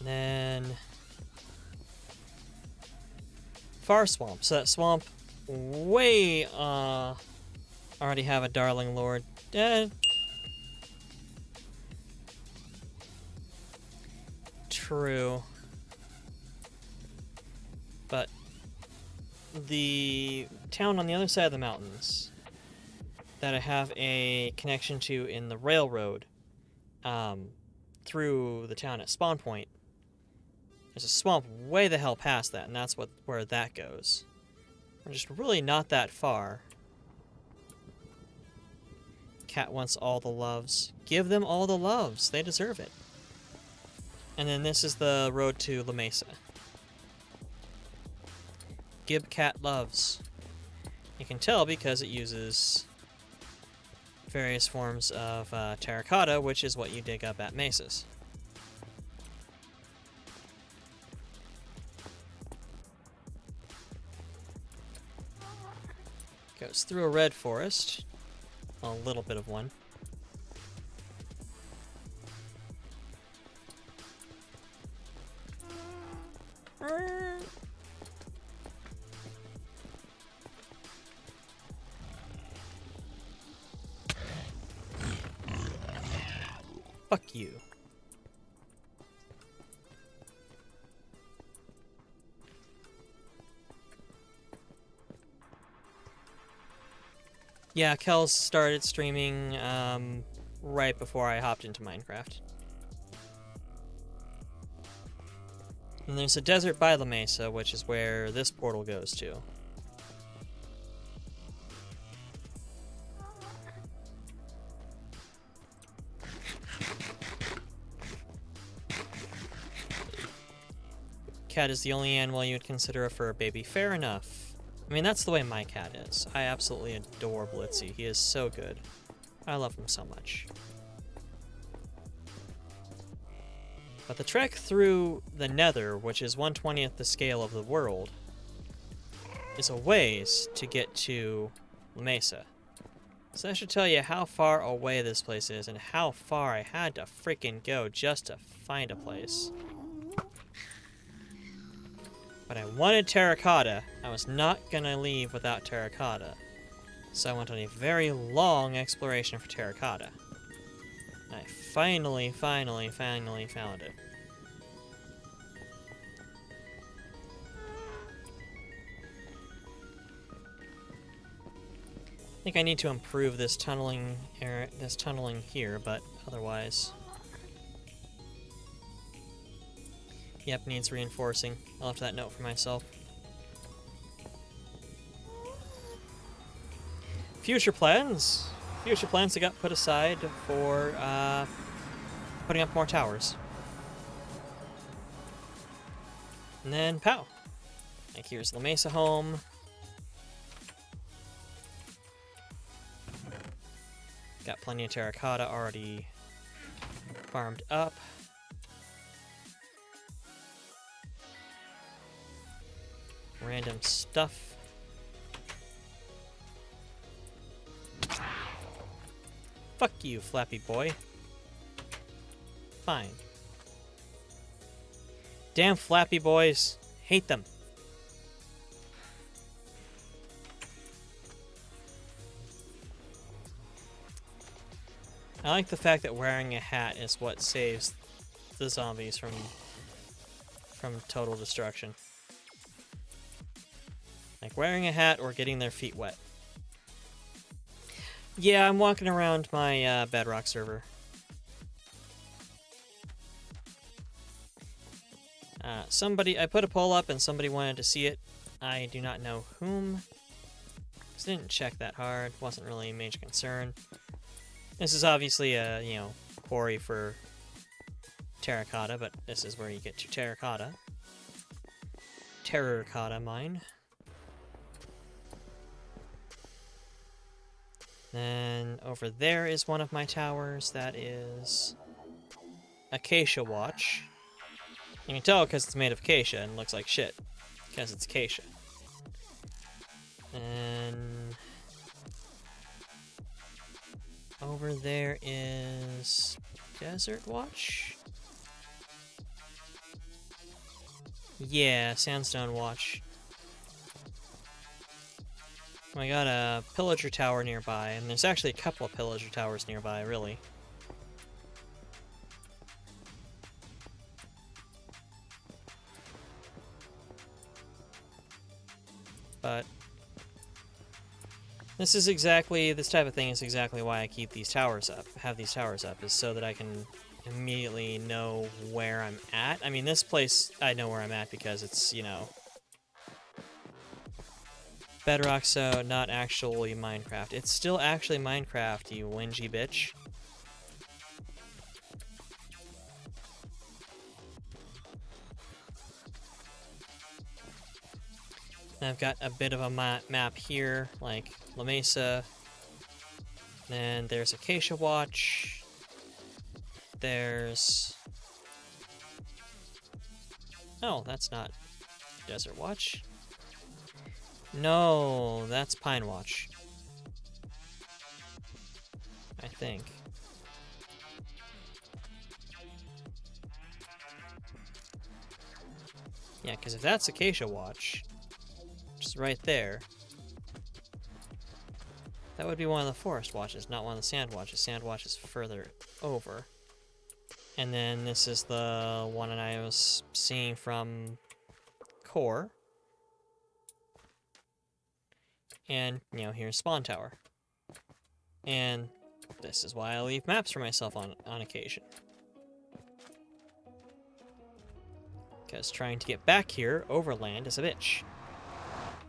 Then... Far Swamp. So that swamp way, already have a Darling Lord. True. But the town on the other side of the mountains that I have a connection to in the railroad through the town at Spawn Point, there's a swamp way the hell past that, and that's where that goes. We're just really not that far. Cat wants all the loves. Give them all the loves. They deserve it. And then this is the road to La Mesa. Give Cat loves. You can tell because it uses various forms of terracotta, which is what you dig up at mesas. Goes through a red forest. A little bit of one. Fuck you. Yeah, Kel's started streaming right before I hopped into Minecraft. And there's a desert by the mesa, which is where this portal goes to. Cat is the only animal you would consider a fur baby. Fair enough. I mean, that's the way my cat is. I absolutely adore Blitzy. He is so good. I love him so much. But the trek through the Nether, which is 1/20th the scale of the world, is a ways to get to La Mesa. So that should tell you how far away this place is and how far I had to freaking go just to find a place. But I wanted terracotta. I was not gonna leave without terracotta. So I went on a very long exploration for terracotta. And I finally found it. I think I need to improve this tunneling here, but otherwise... Yep, needs reinforcing. I left that note for myself. Future plans. Future plans that got put aside for putting up more towers. And then pow. Like here's La Mesa home. Got plenty of terracotta already farmed up. Random stuff. Fuck you, Flappy Boy. Fine. Damn Flappy Boys. Hate them. I like the fact that wearing a hat is what saves the zombies from total destruction. Like wearing a hat or getting their feet wet. Yeah, I'm walking around my Bedrock server. I put a poll up and somebody wanted to see it. I do not know whom. Just didn't check that hard. Wasn't really a major concern. This is obviously a, quarry for terracotta, but this is where you get your terracotta. Terracotta mine. Then over there is one of my towers. That is Acacia Watch. You can tell because it's made of acacia and looks like shit. Because it's acacia. And over there is Desert Watch. Yeah, Sandstone Watch. We got a pillager tower nearby, and there's actually a couple of pillager towers nearby, really. But this type of thing is exactly why I keep these towers up, is so that I can immediately know where I'm at. I mean, this place, I know where I'm at because it's, Bedrock, so not actually Minecraft. It's still actually Minecraft, you whingy bitch. And I've got a bit of a map here, like La Mesa. Then there's Acacia Watch. There's... Oh, that's not Desert Watch. No, that's Pine Watch. I think. Yeah, because if that's Acacia Watch, which is right there, that would be one of the Forest Watches, not one of the Sand Watches. Sand Watch is further over. And then this is the one that I was seeing from Core. And, you know, here's Spawn Tower. And this is why I leave maps for myself on occasion. Because trying to get back here, overland, is a bitch.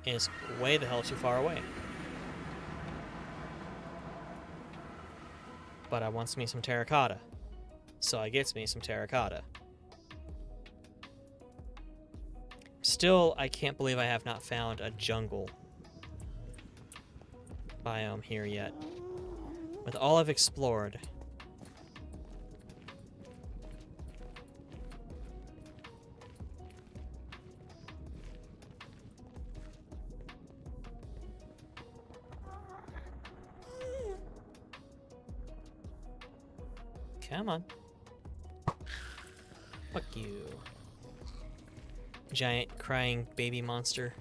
It is way the hell too far away. But I wants me some terracotta. So I gets me some terracotta. Still, I can't believe I have not found a jungle biome here yet. With all I've explored. Come on. Fuck you. Giant crying baby monster.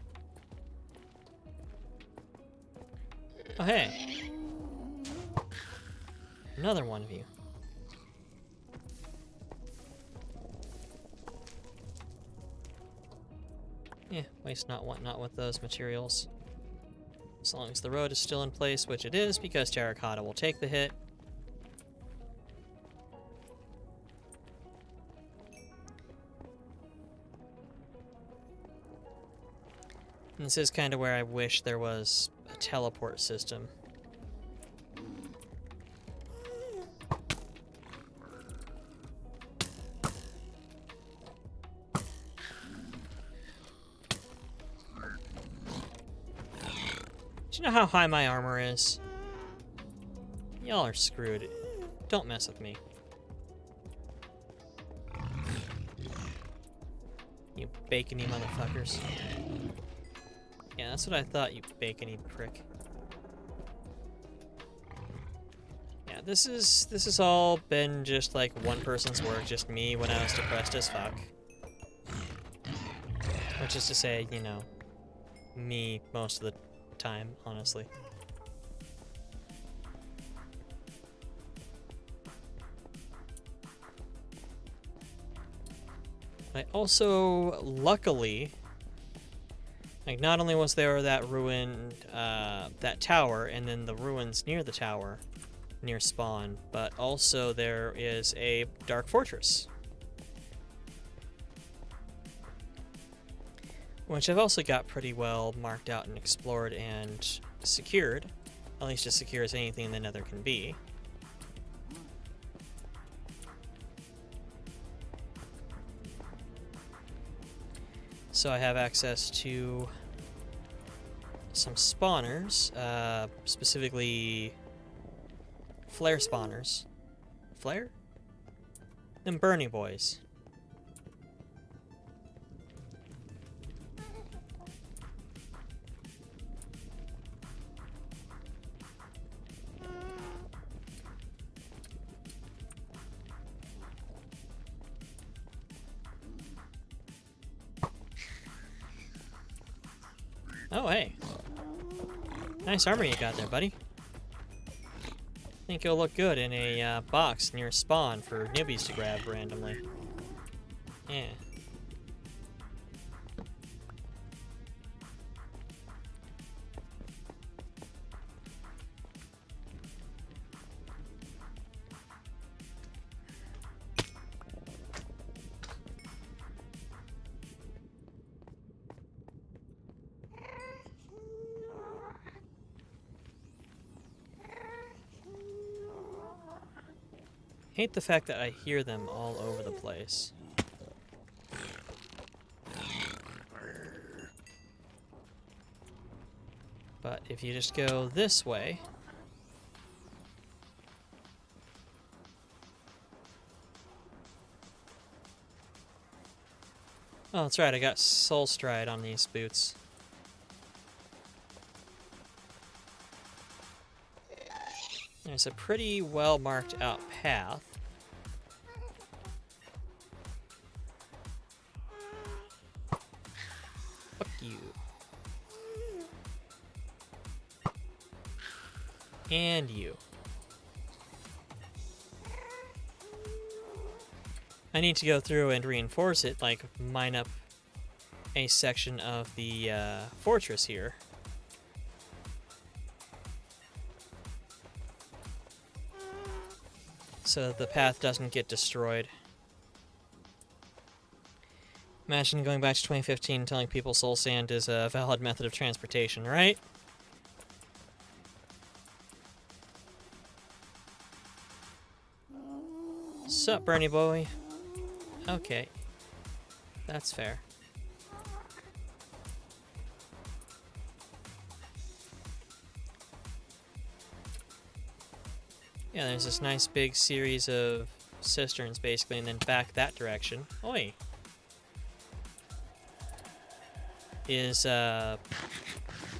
Oh, hey. Another one of you. Yeah, waste not, want not with those materials. As long as the road is still in place, which it is, because terracotta will take the hit. And this is kind of where I wish there was a teleport system. Do you know how high my armor is? Y'all are screwed. Don't mess with me. You bacony motherfuckers. Yeah, that's what I thought, you bacony prick. Yeah, this has all been just like one person's work, just me when I was depressed as fuck. Which is to say, you know, me most of the time, honestly. I also, luckily, like, not only was there that ruined, that tower, and then the ruins near the tower, near spawn, but also there is a dark fortress. Which I've also got pretty well marked out and explored and secured. At least as secure as anything in the Nether can be. So I have access to some spawners, specifically flare spawners. Flare? Them Bernie boys. Oh, hey. Nice armor you got there, buddy. Think it'll look good in a box near spawn for newbies to grab randomly. Yeah. Hate the fact that I hear them all over the place. But if you just go this way... Oh, that's right, I got Soul Stride on these boots. There's a pretty well marked out path. Fuck you. And you. I need to go through and reinforce it, like mine up a section of the fortress here. So that the path doesn't get destroyed. Imagine going back to 2015 and telling people soul sand is a valid method of transportation, right? Sup, Bernie boy? Okay. That's fair. Yeah, there's this nice big series of cisterns, basically, and then back that direction. Oi! Is,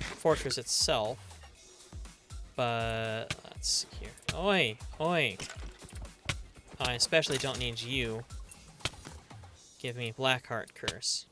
fortress itself. But, let's see here. Oi! Oi! I especially don't need you. Give me Blackheart Curse.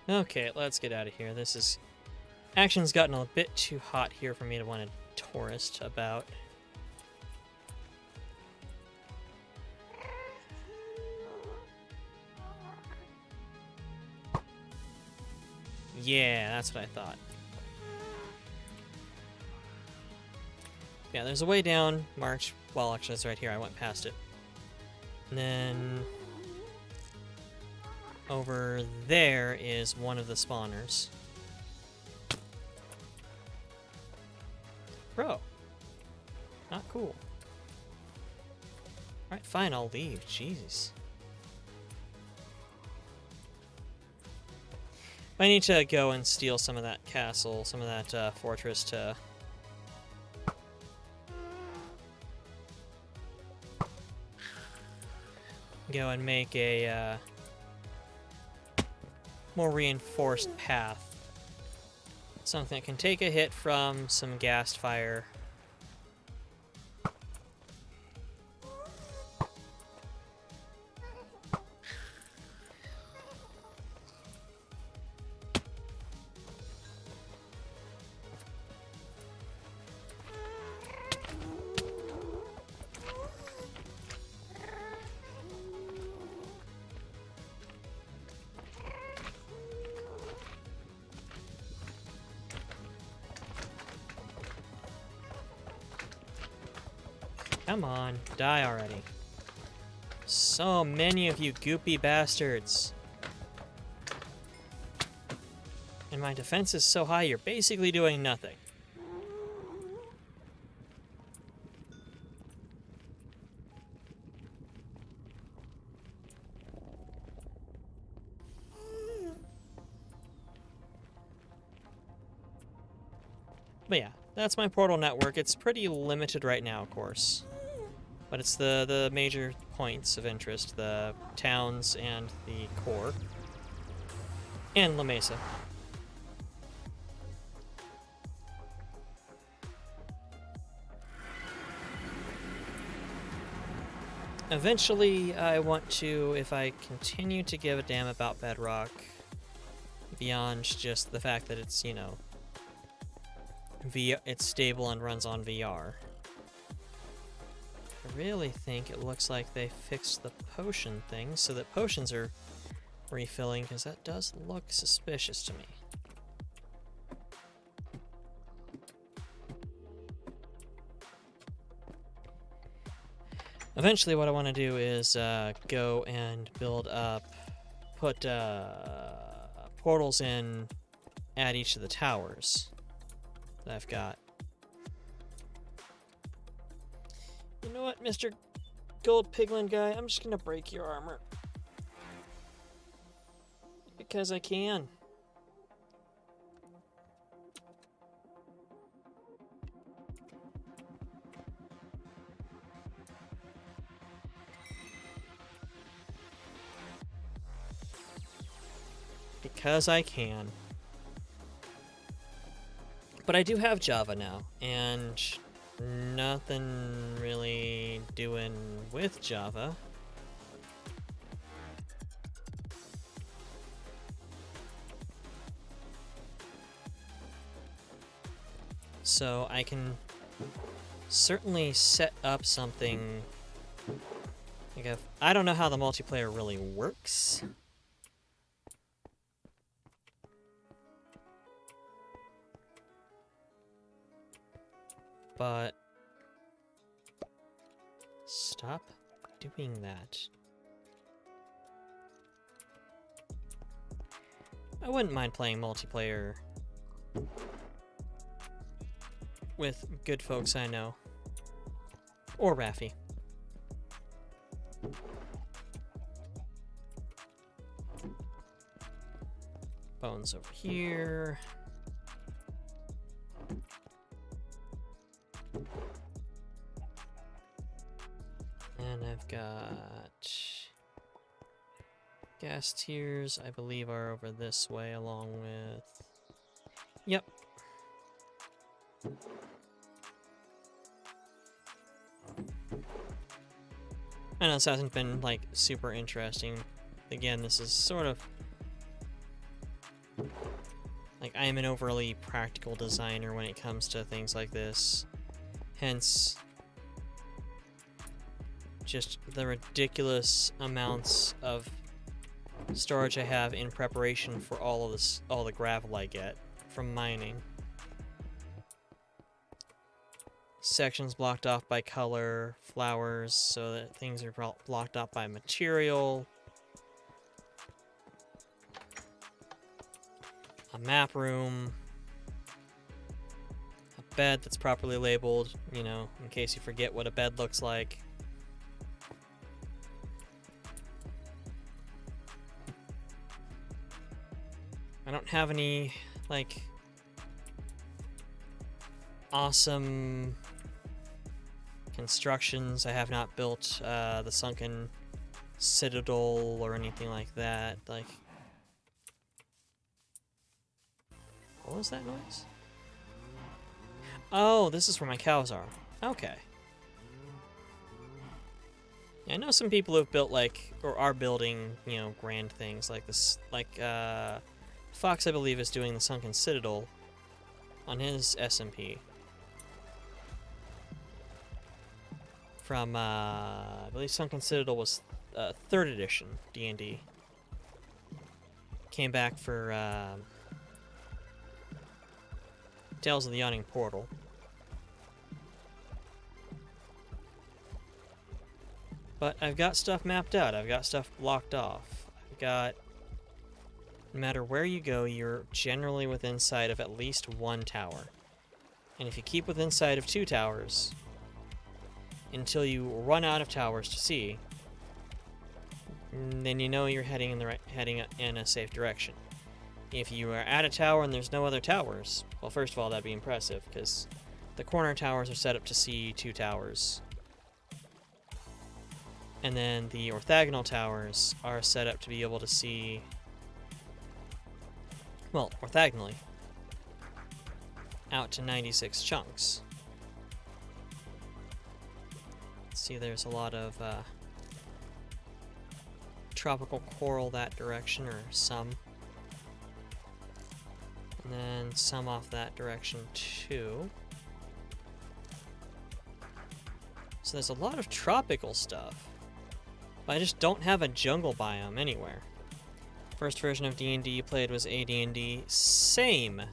Okay, let's get out of here. This is... Action's gotten a bit too hot here for me to want to tourist about. Yeah, that's what I thought. Yeah, there's a way down, march. Well, actually, it's right here. I went past it. And then... over there is one of the spawners. Bro. Not cool. Alright, fine, I'll leave. Jesus. I need to go and steal some of that castle, some of that fortress to... go and make a more reinforced path. Something that can take a hit from some ghast fire. Come on, die already. So many of you goopy bastards. And my defense is so high, you're basically doing nothing. But yeah, that's my portal network. It's pretty limited right now, of course. But it's the major points of interest, the towns and the core. And La Mesa. Eventually, I want to, if I continue to give a damn about Bedrock, beyond just the fact that it's, you know, it's stable and runs on VR. I really think it looks like they fixed the potion thing so that potions are refilling, because that does look suspicious to me. Eventually what I want to do is go and build up put portals in at each of the towers that I've got. You know what, Mr. Gold Piglin guy? I'm just gonna break your armor. Because I can. Because I can. But I do have Java now, and nothing really doing with Java. So I can certainly set up something. Like I don't know how the multiplayer really works. But stop doing that. I wouldn't mind playing multiplayer with good folks I know. Or Raffi. Bones over here. And I've got gas tiers, I believe, are over this way along with... Yep. I know this hasn't been, like, super interesting. Again, this is sort of... Like, I am an overly practical designer when it comes to things like this. Hence... just the ridiculous amounts of storage I have in preparation for all of this, all the gravel I get from mining. Sections blocked off by color, flowers, so that things are blocked off by material. A map room. A bed that's properly labeled, you know, in case you forget what a bed looks like. I don't have any, like, awesome constructions. I have not built the sunken citadel or anything like that. Like, what was that noise? Oh, this is where my cows are. Okay. Yeah, I know some people who've built, like, or are building, you know, grand things like this, like, Fox, I believe, is doing the Sunken Citadel on his SMP. From, I believe Sunken Citadel was 3rd edition D&D. Came back for Tales of the Yawning Portal. But I've got stuff mapped out. I've got stuff blocked off. I've got... No matter where you go, you're generally within sight of at least one tower. And if you keep within sight of 2 towers, until you run out of towers to see, then you know you're heading in a safe direction. If you are at a tower and there's no other towers, well, first of all, that'd be impressive, because the corner towers are set up to see 2 towers. And then the orthogonal towers are set up to be able to see... well, orthogonally, out to 96 chunks. See, there's a lot of tropical coral that direction, or some. And then some off that direction too. So there's a lot of tropical stuff. But I just don't have a jungle biome anywhere. First version of D&D you played was AD&D. Same.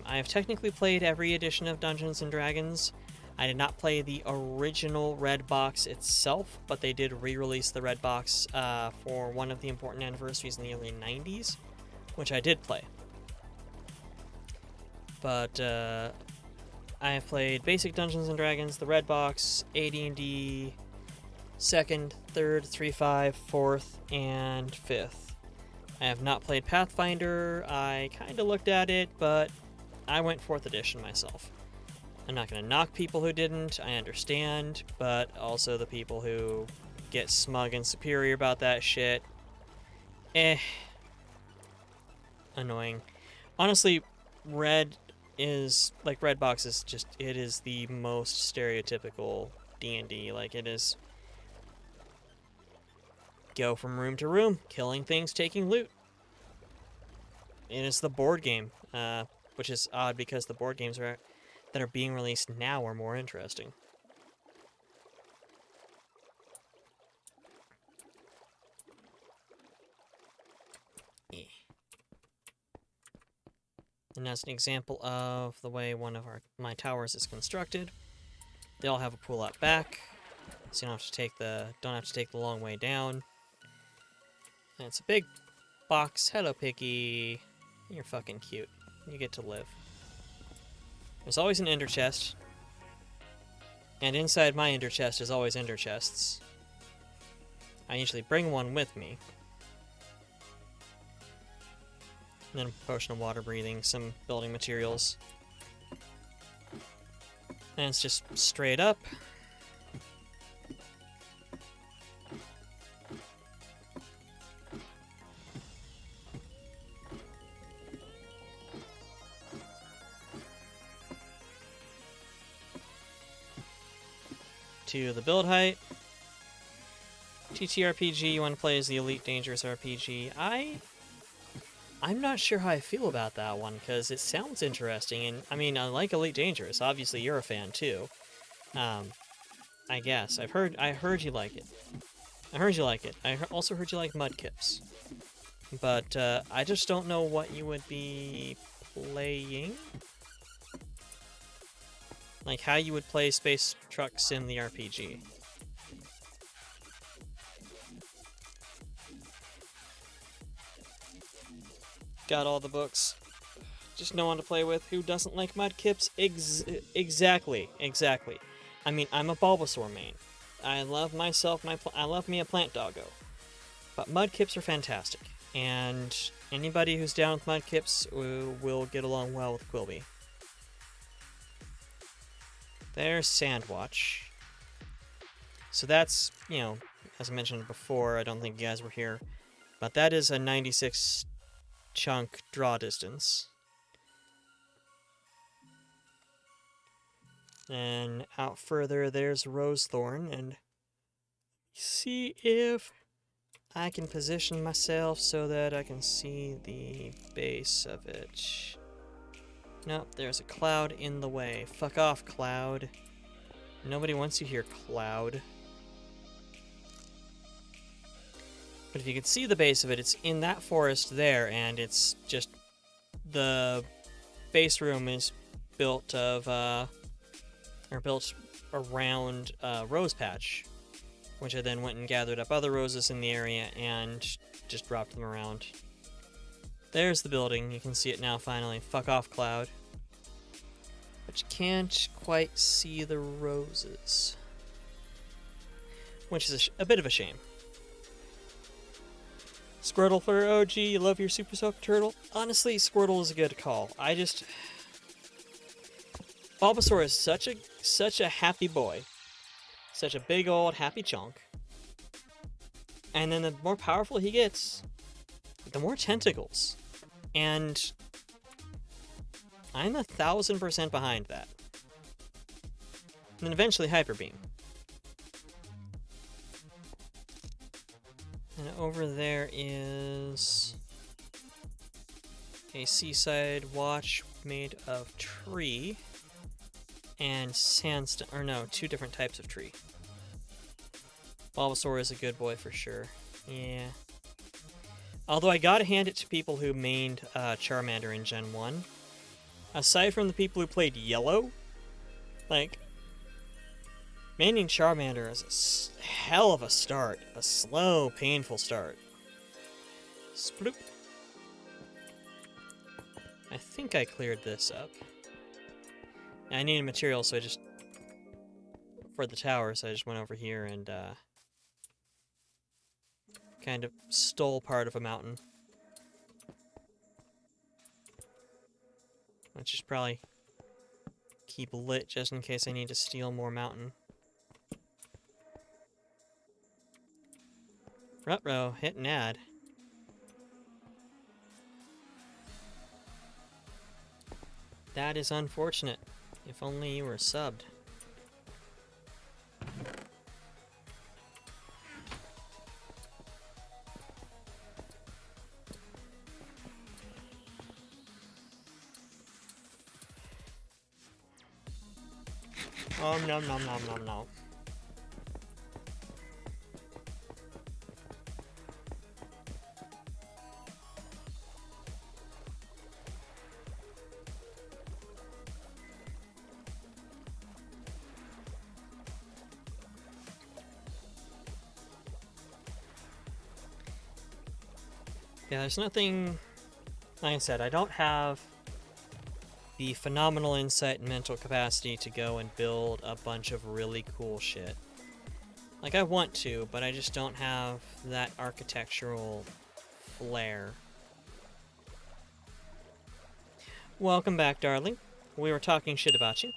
I have technically played every edition of Dungeons & Dragons, I did not play the original red box itself, but they did re-release the red box for one of the important anniversaries in the early 90s, which I did play. But I have played basic Dungeons and Dragons, the red box, AD&D, 2nd, 3rd, 3.5, 4th, and 5th. I have not played Pathfinder. I kind of looked at it, but I went 4th edition myself. I'm not going to knock people who didn't, I understand, but also the people who get smug and superior about that shit. Annoying. Honestly, red box is just, it is the most stereotypical D&D. Like, it is go from room to room, killing things, taking loot. It is the board game, which is odd because the board games that are being released now are more interesting. And as an example of the way one of my towers is constructed, they all have a pool out back, so you don't have to take the long way down. And it's a big box. Hello, Piggy. You're fucking cute. You get to live. There's always an ender chest. And inside my ender chest is always ender chests. I usually bring one with me. And then a potion of water breathing, some building materials. And it's just straight up. To the build height. TTRPG you want to play as the Elite Dangerous RPG. I'm not sure how I feel about that one, because it sounds interesting, and I mean, I like Elite Dangerous. Obviously, you're a fan too. I guess I heard you like it. I also heard you like Mudkips, but I just don't know what you would be playing. Like how you would play Space Truck Sim the RPG. Got all the books. Just no one to play with. Who doesn't like Mudkips? Exactly. I mean, I'm a Bulbasaur main. I love myself. I love me a plant doggo. But Mudkips are fantastic, and anybody who's down with Mudkips will get along well with Quilby. There's Sandwatch. So that's, you know, as I mentioned before, I don't think you guys were here, but that is a 96 chunk draw distance. And out further, there's Rosethorn, and see if I can position myself so that I can see the base of it. Nope, there's a cloud in the way. Fuck off, cloud. Nobody wants you here, cloud. But if you can see the base of it, it's in that forest there, and it's just the base room is built built around a rose patch, which I then went and gathered up other roses in the area and just dropped them around. There's the building. You can see it now, finally. Fuck off, cloud. But you can't quite see the roses, which is a bit of a shame. Squirtle for OG, you love your Super Soaker Turtle? Honestly, Squirtle is a good call. Bulbasaur is such a happy boy. Such a big old happy chunk. And then the more powerful he gets, the more tentacles. And I'm 1000% behind that. And then eventually Hyper Beam. And over there is a seaside watch made of tree and sandstone, or no, two different types of tree. Bulbasaur is a good boy for sure. Yeah. Although I gotta hand it to people who mained Charmander in Gen 1. Aside from the people who played Yellow, like, Maining Charmander is a hell of a start. A slow, painful start. Sploop. I think I cleared this up. I needed material, so I just... for the tower, so I just went over here and, kind of stole part of a mountain. Which is probably keep lit just in case I need to steal more mountain. Ruh-roh, hit an ad. That is unfortunate. If only you were subbed. Oh, nom nom nom nom nom. Yeah, there's nothing... Like I said, I don't have the phenomenal insight and mental capacity to go and build a bunch of really cool shit. Like, I want to, but I just don't have that architectural flair. Welcome back, darling. We were talking shit about you.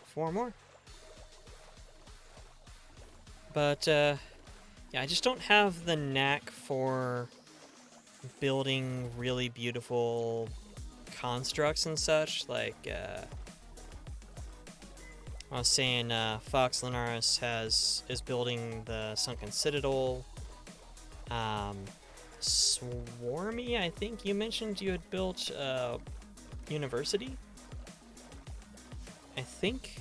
4 more. But, yeah, I just don't have the knack for building really beautiful constructs and such. Like, I was saying, Fox Linares is building the Sunken Citadel. Swarmy, I think you mentioned you had built University? I think.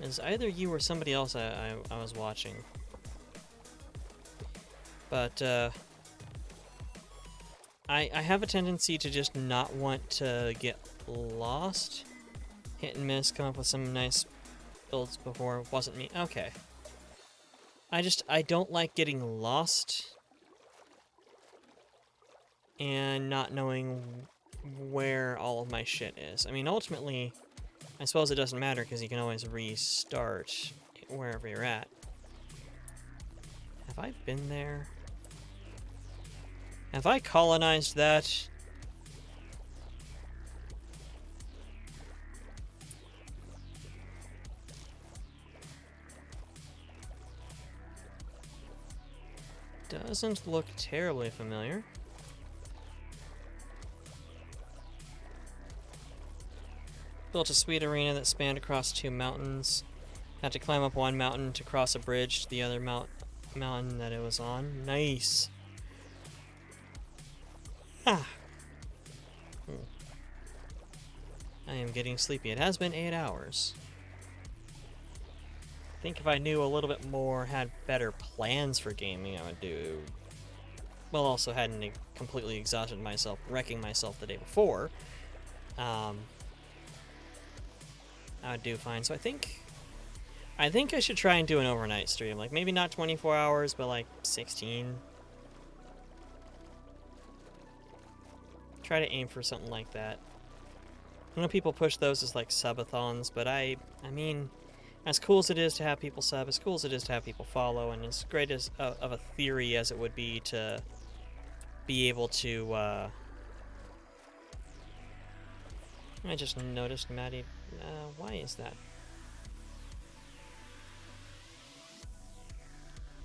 It was either you or somebody else I was watching. But, I have a tendency to just not want to get lost. Hit and miss, come up with some nice builds before. It wasn't me. Okay. I don't like getting lost and not knowing where all of my shit is. I mean, ultimately, I suppose it doesn't matter because you can always restart wherever you're at. Have I been there? Have I colonized that? Doesn't look terribly familiar. Built a sweet arena that spanned across 2 mountains. Had to climb up one mountain to cross a bridge to the other mountain that it was on. Nice. Ah. I am getting sleepy. It has been 8 hours. I think if I knew a little bit more, had better plans for gaming, I would do... Well, also hadn't completely exhausted myself, wrecking myself the day before. I would do fine. So I think I should try and do an overnight stream. Like, maybe not 24 hours, but like 16. Try to aim for something like that. I know people push those as like subathons, but I mean, as cool as it is to have people sub, as cool as it is to have people follow, and as great as of a theory as it would be to be able to, I just noticed, Maddie, why is that?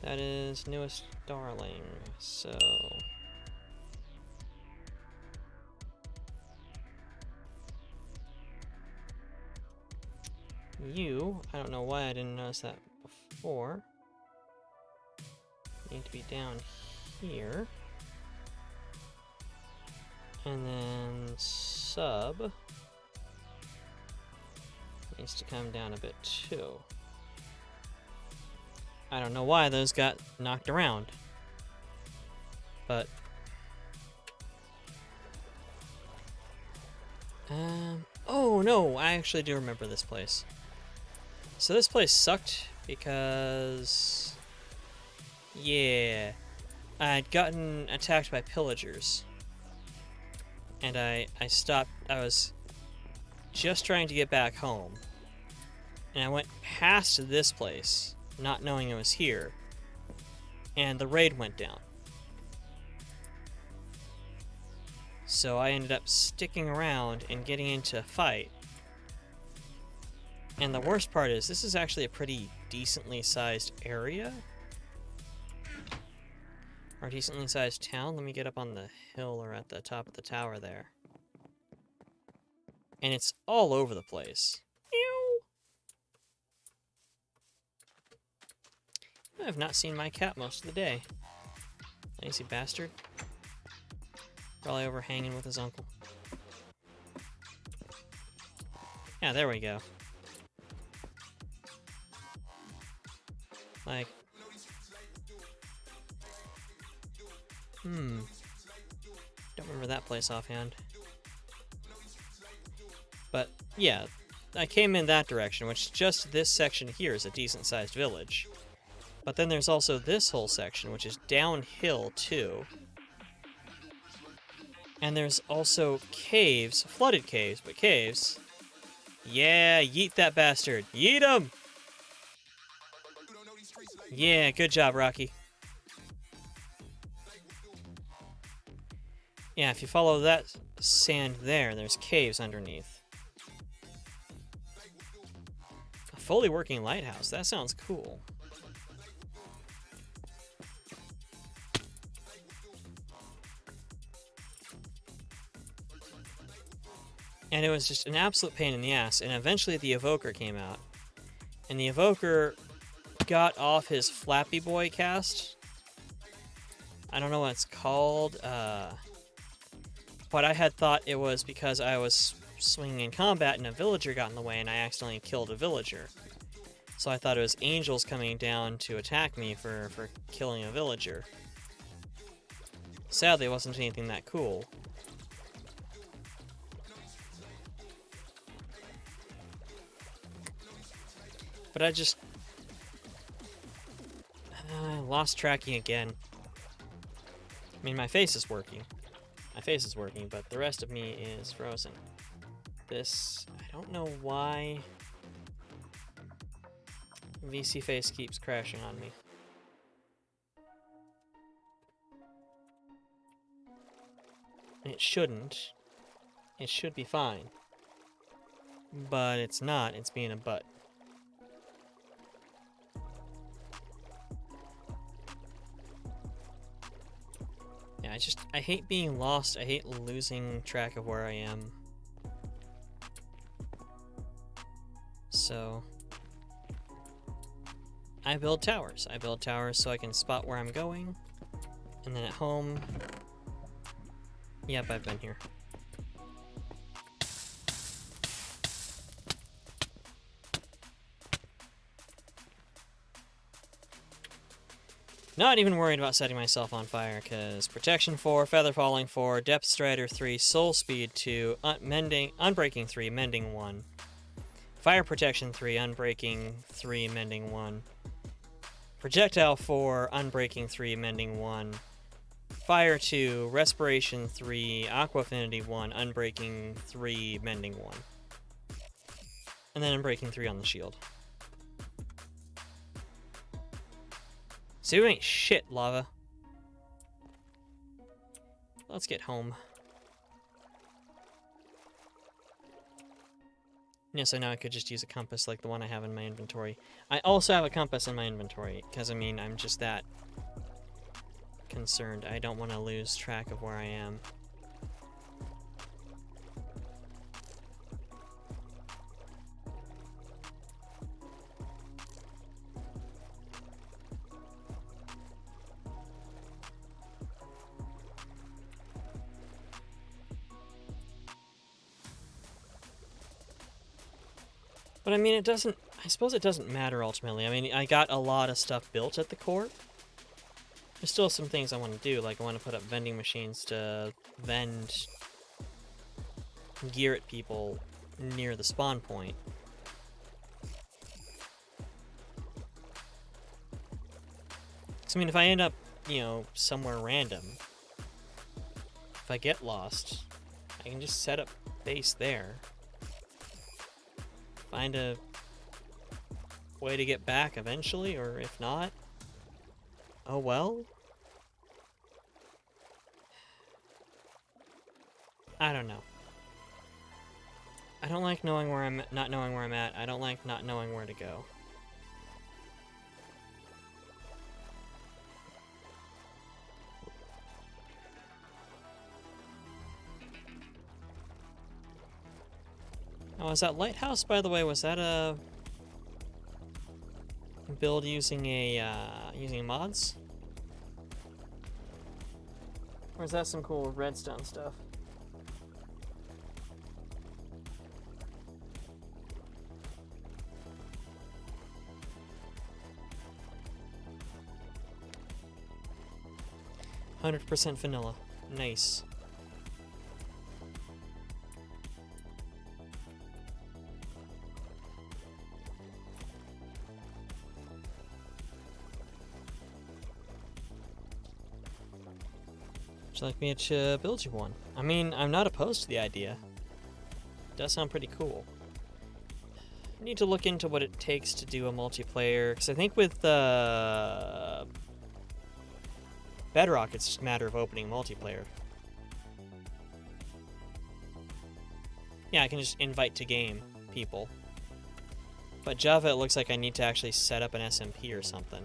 That is newest darling, so... You, I don't know why I didn't notice that before. Need to be down here. And then sub needs to come down a bit too. I don't know why those got knocked around. But Oh no, I actually do remember this place. So this place sucked because... yeah, I'd gotten attacked by pillagers. And I stopped, I was just trying to get back home. And I went past this place, not knowing it was here. And the raid went down. So I ended up sticking around and getting into a fight. And the worst part is, this is actually a pretty decently sized area. Or decently sized town. Let me get up on the hill or at the top of the tower there. And it's all over the place. Ew. I have not seen my cat most of the day. Lazy bastard. Probably over hanging with his uncle. Yeah, there we go. Like... don't remember that place offhand. But, yeah, I came in that direction, which just this section here is a decent-sized village. But then there's also this whole section, which is downhill, too. And there's also caves, flooded caves, but caves. Yeah, yeet that bastard. Yeet him! Yeah, good job, Rocky. Yeah, if you follow that sand there, there's caves underneath. A fully working lighthouse, that sounds cool. And it was just an absolute pain in the ass, and eventually the Evoker came out. And the Evoker got off his Flappy Boy cast. I don't know what it's called, but I had thought it was because I was swinging in combat and a villager got in the way and I accidentally killed a villager. So I thought it was angels coming down to attack me for killing a villager. Sadly, it wasn't anything that cool. But I just... lost tracking again. I mean, my face is working. My face is working, but the rest of me is frozen. This... I don't know why... VC face keeps crashing on me. It shouldn't. It should be fine. But it's not. It's being a butt. Yeah, I hate being lost. I hate losing track of where I am. So... I build towers. I build towers so I can spot where I'm going. And then at home... Yep, I've been here. Not even worried about setting myself on fire, because Protection 4, Feather Falling 4, Depth Strider 3, Soul Speed 2, Unbreaking 3, Mending 1. Fire Protection 3, Unbreaking 3, Mending 1. Projectile 4, Unbreaking 3, Mending 1. Fire 2, Respiration 3, Aqua Affinity 1, Unbreaking 3, Mending 1. And then Unbreaking 3 on the shield. So you ain't shit, lava. Let's get home. Yes, I know I could just use a compass like the one I have in my inventory. I also have a compass in my inventory, because, I mean, I'm just that concerned. I don't want to lose track of where I am. But I mean, I suppose it doesn't matter ultimately. I mean, I got a lot of stuff built at the court. There's still some things I want to do, like I want to put up vending machines to vend gear at people near the spawn point. So, I mean, if I end up, you know, somewhere random, if I get lost, I can just set up base there. Find a way to get back eventually, or if not, oh well. I don't know. I don't like knowing where I'm not knowing where I'm at. I don't like not knowing where to go. Oh, was that lighthouse, by the way, was that a build using using mods? Or is that some cool redstone stuff? %, vanilla. Nice. Would you like me to build you one? I mean, I'm not opposed to the idea. It does sound pretty cool. I need to look into what it takes to do a multiplayer, because I think with Bedrock, it's just a matter of opening multiplayer. Yeah, I can just invite to game people. But Java, it looks like I need to actually set up an SMP or something.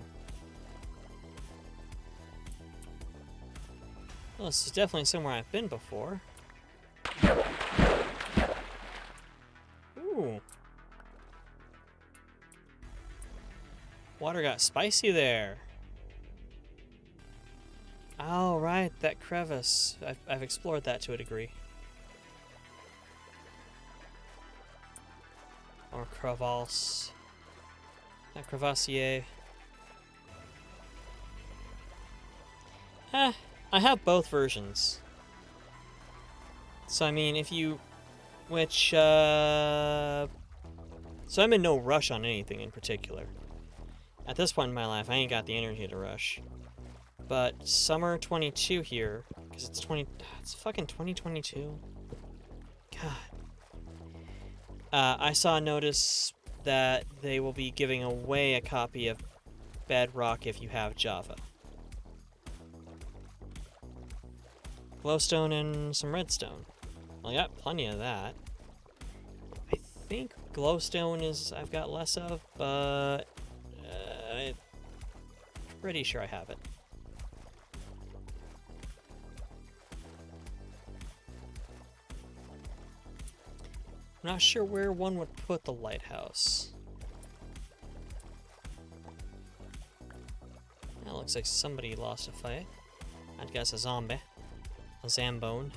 Well, this is definitely somewhere I've been before. Ooh. Water got spicy there. Oh, right, that crevice. I've explored that to a degree. Or crevasse. That crevassier. I have both versions. So, I mean, if you... Which, So I'm in no rush on anything in particular. At this point in my life, I ain't got the energy to rush. But summer 22 here, because it's fucking 2022. God. I saw a notice that they will be giving away a copy of Bedrock if you have Java. Glowstone and some redstone. Well, I got plenty of that. I think glowstone I've got less of, but I'm pretty sure I have it. I'm not sure where one would put the lighthouse. That looks like somebody lost a fight. I'd guess a zombie. A Zambone.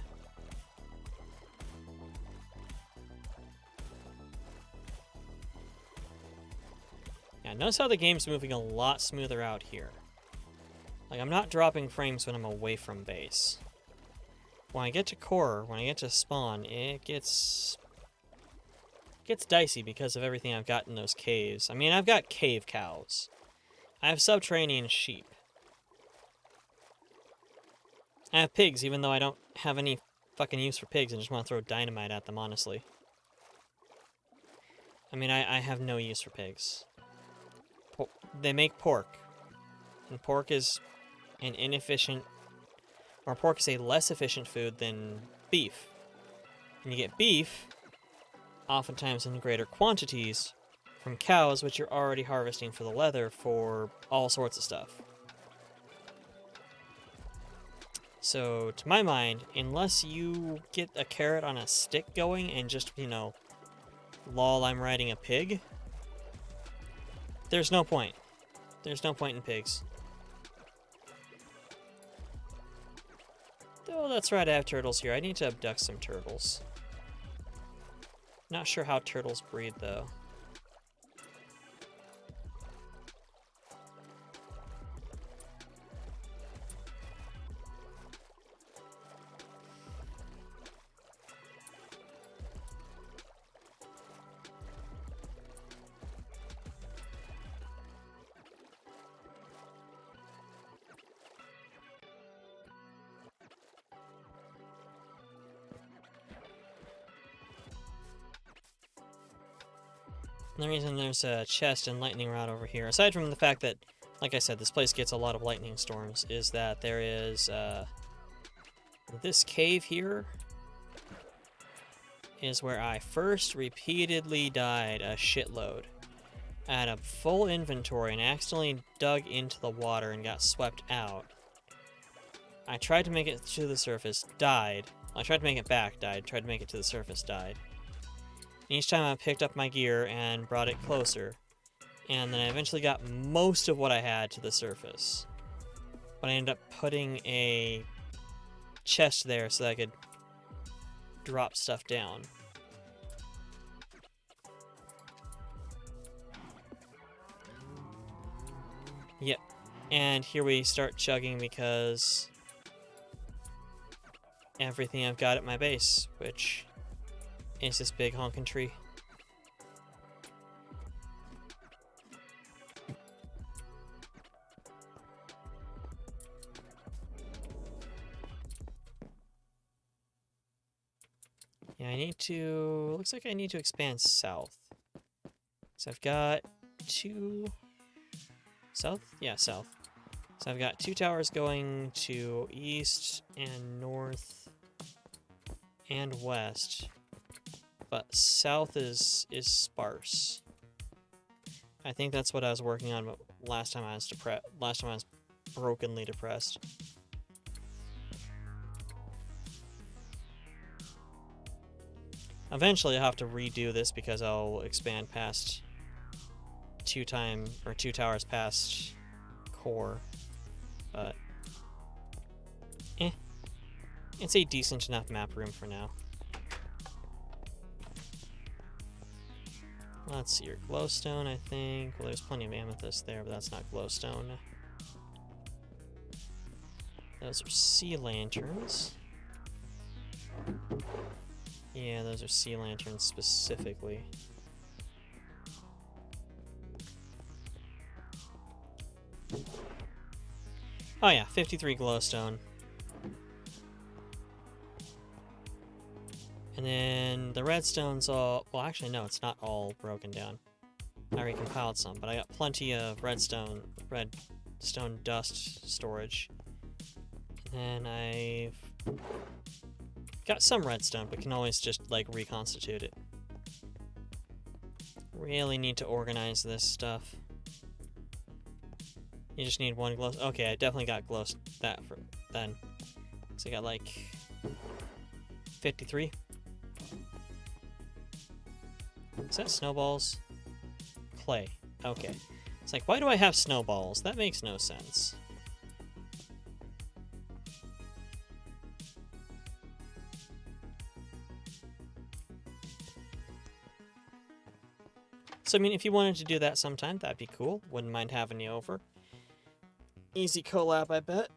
Yeah, notice how the game's moving a lot smoother out here. Like, I'm not dropping frames when I'm away from base. When I get to core, when I get to spawn, it gets dicey because of everything I've got in those caves. I mean, I've got cave cows. I have subterranean sheep. I have pigs, even though I don't have any fucking use for pigs and just want to throw dynamite at them, honestly. I mean, I have no use for pigs. They make pork. And pork is an inefficient... Or pork is a less efficient food than beef. And you get beef, oftentimes in greater quantities, from cows, which you're already harvesting for the leather for all sorts of stuff. So, to my mind, unless you get a carrot on a stick going and just, you know, lol, I'm riding a pig, there's no point. There's no point in pigs. Oh, that's right, I have turtles here. I need to abduct some turtles. Not sure how turtles breed, though. And the reason there's a chest and lightning rod over here, aside from the fact that, like I said, this place gets a lot of lightning storms, is that there is this cave here is where I first repeatedly died a shitload. I had a full inventory and accidentally dug into the water and got swept out. I tried to make it to the surface, died. I tried to make it back, died. Tried to make it to the surface, died. Each time I picked up my gear and brought it closer, and then I eventually got most of what I had to the surface. But I ended up putting a chest there so that I could drop stuff down. Yep, and here we start chugging because everything I've got at my base, which is this big honkin' tree. Yeah, I need to... looks like I need to expand south. So I've got 2... South? Yeah, south. So I've got 2 towers going to east and north and west. But south is sparse. I think that's what I was working on last time I was brokenly depressed. Eventually I'll have to redo this because I'll expand past 2 towers past core. But it's a decent enough map room for now. Let's see your glowstone, I think. Well, there's plenty of amethyst there, but that's not glowstone. Those are sea lanterns. Yeah, those are sea lanterns specifically. Oh yeah, 53 glowstone. And then the redstone's all... well, actually, no, it's not all broken down. I recompiled some, but I got plenty of redstone dust storage. And I've got some redstone, but can always just, like, reconstitute it. Really need to organize this stuff. You just need 1 glow... okay, I definitely got that for then. So I got, like, 53. Is that snowballs? Clay. Okay. It's like, why do I have snowballs? That makes no sense. So, I mean, if you wanted to do that sometime, that'd be cool. Wouldn't mind having you over. Easy collab, I bet.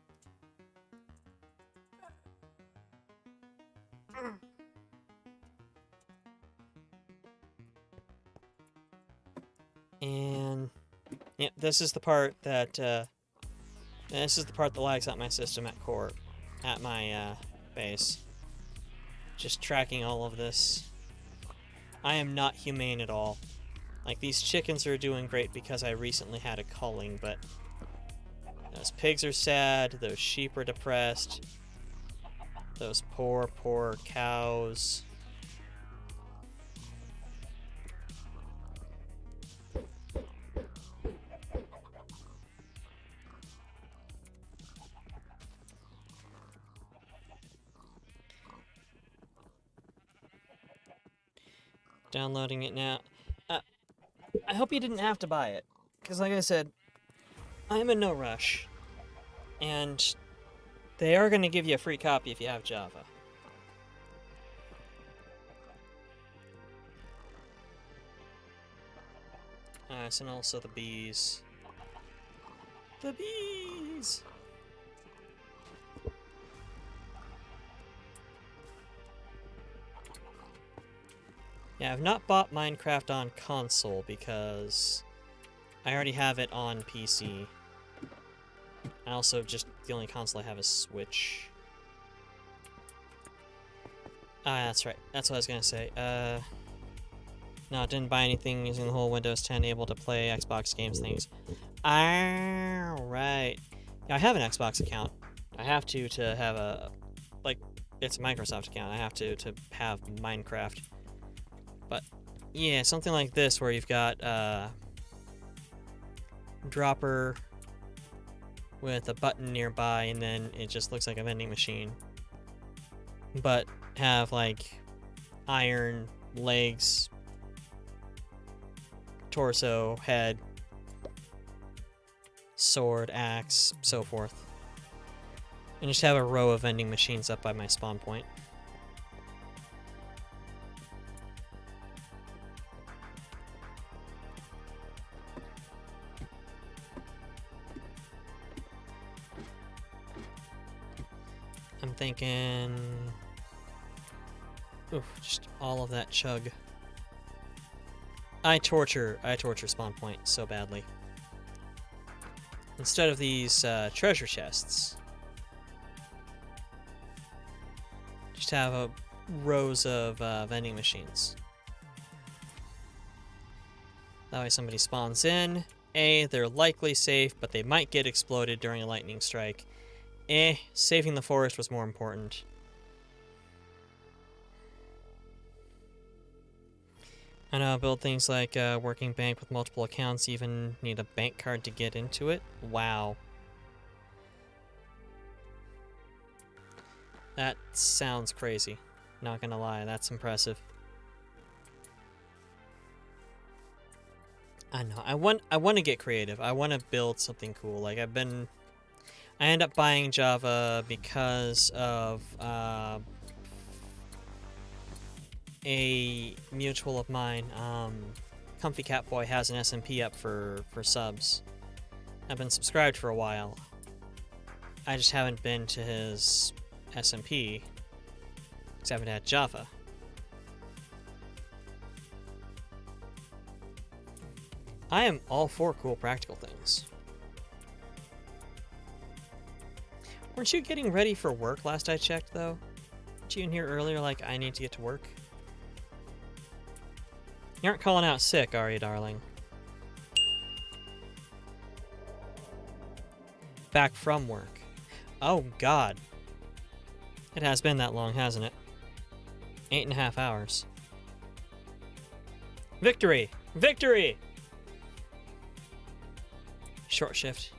And yeah, this is the part that lags out my system at core, at my base. Just tracking all of this. I am not humane at all. Like, these chickens are doing great because I recently had a culling, but those pigs are sad, those sheep are depressed, those poor, poor cows. Downloading it now. I hope you didn't have to buy it, because like I said, I'm in no rush, and they are going to give you a free copy if you have Java. And also the bees. The bees! Yeah, I've not bought Minecraft on console because I already have it on PC. I also just, the only console I have is Switch. Ah, that's right. That's what I was gonna say. No, didn't buy anything using the whole Windows 10 able to play Xbox games things. Right. Yeah, I have an Xbox account. I have to have a, like, it's a Microsoft account. I have to have Minecraft. But, yeah, something like this where you've got, dropper with a button nearby, and then it just looks like a vending machine. But have, like, iron legs, torso, head, sword, axe, so forth. And just have a row of vending machines up by my spawn point. I'm thinking... Oof, just all of that chug. I torture spawn point so badly. Instead of these treasure chests, just have rows of vending machines. That way somebody spawns in. A, they're likely safe, but they might get exploded during a lightning strike. Saving the forest was more important. I know, build things like working bank with multiple accounts, even need a bank card to get into it. Wow. That sounds crazy. Not gonna lie, that's impressive. I know, I want to get creative. I want to build something cool. Like I end up buying Java because of a mutual of mine. Comfy Catboy has an SMP up for subs. I've been subscribed for a while. I just haven't been to his SMP because I haven't had Java. I am all for cool practical things. Weren't you getting ready for work last I checked, though? Weren't you in here earlier like, I need to get to work? You aren't calling out sick, are you, darling? Back from work. Oh, God. It has been that long, hasn't it? 8.5 hours. Victory! Victory! Short shift.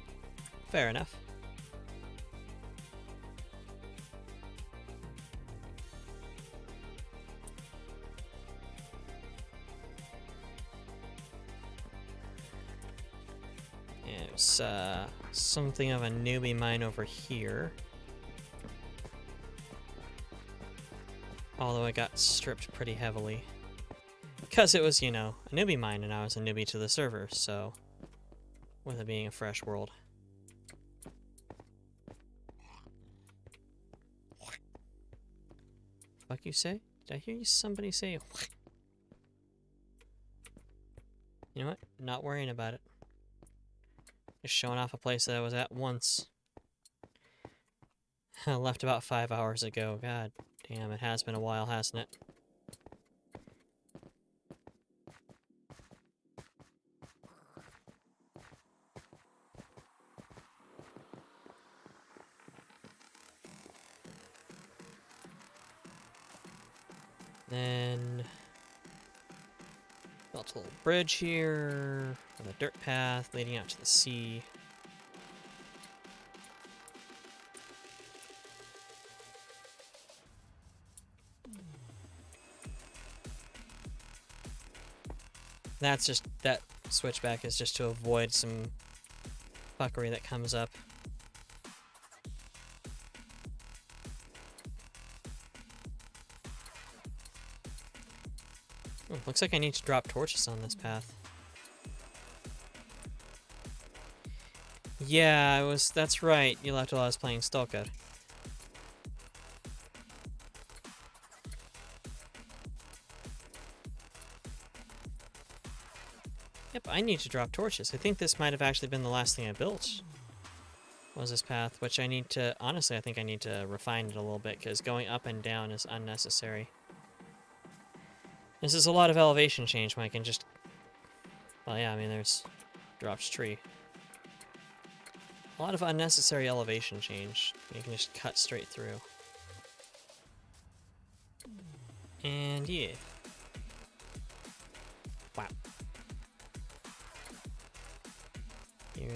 Fair enough. There's something of a newbie mine over here. Although it got stripped pretty heavily. Because it was, you know, a newbie mine and I was a newbie to the server, so... with it being a fresh world. Fuck you say? Did I hear somebody say? You know what? Not worrying about it. Just showing off a place that I was at once. I left about 5 hours ago. God damn, it has been a while, hasn't it? Then built a little bridge here with a dirt path leading out to the sea. That's just, that switchback is just to avoid some fuckery that comes up. Oh, looks like I need to drop torches on this path. Yeah, that's right. You left while I was playing Stalker. Yep, I need to drop torches. I think this might have actually been the last thing I built. Was this path, which I need to, honestly, I think I need to refine it a little bit, because going up and down is unnecessary. This is a lot of elevation change when I can just... Well, yeah, I mean, there's... Drops tree. A lot of unnecessary elevation change. You can just cut straight through. And yeah. Wow. Here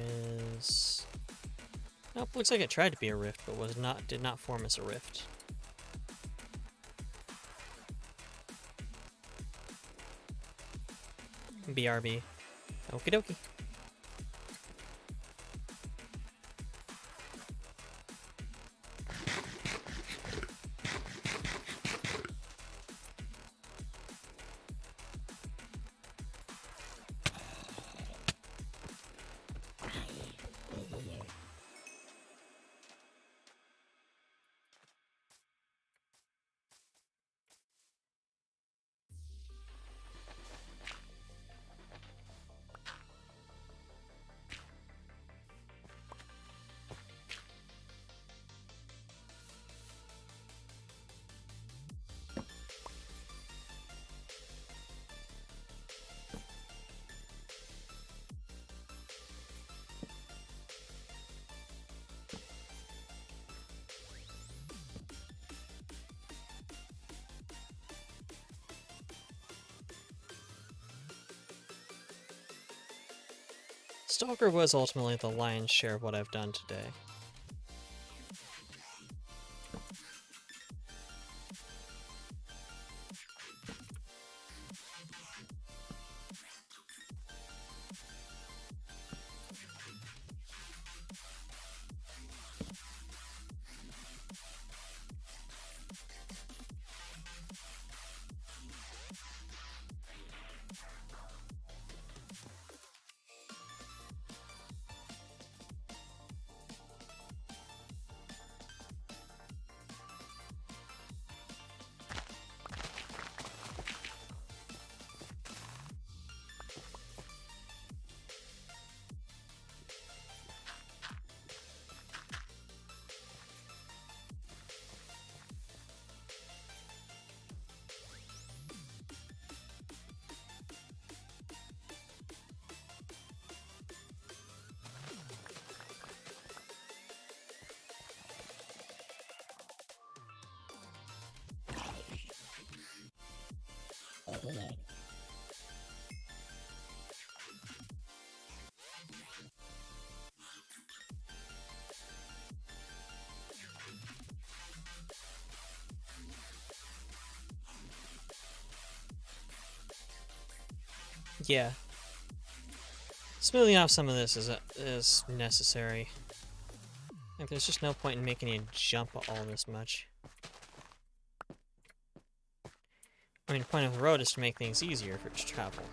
is... Nope, looks like it tried to be a rift, but did not form as a rift. BRB. Okie dokie. Stalker was ultimately the lion's share of what I've done today. Yeah. Smoothing off some of this is necessary. Like, there's just no point in making you jump all this much. I mean, the point of the road is to make things easier for travel.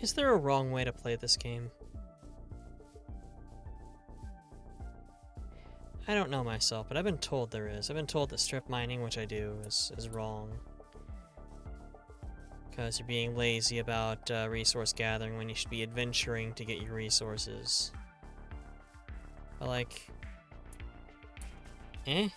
Is there a wrong way to play this game? I don't know myself, but I've been told there is. I've been told that strip mining, which I do, is wrong. Because you're being lazy about resource gathering when you should be adventuring to get your resources. But like... Eh?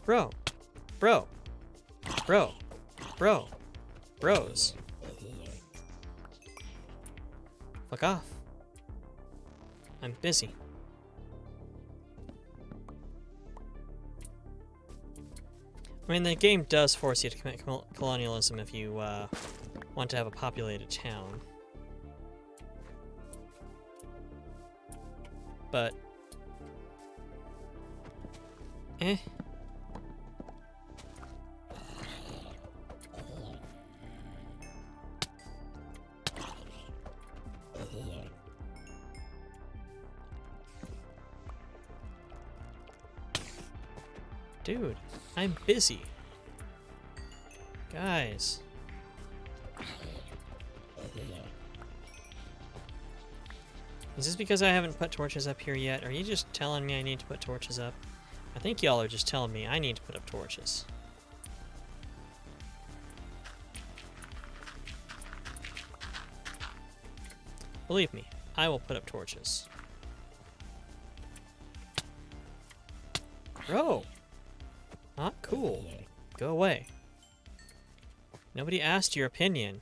Bro. Bro. Bro. Bro. Bros. Fuck off. I'm busy. I mean, the game does force you to commit colonialism if you want to have a populated town. But... eh. Dude, I'm busy. Guys. Is this because I haven't put torches up here yet? Are you just telling me I need to put torches up? I think y'all are just telling me I need to put up torches. Believe me, I will put up torches. Bro! Not cool. Go away. Nobody asked your opinion.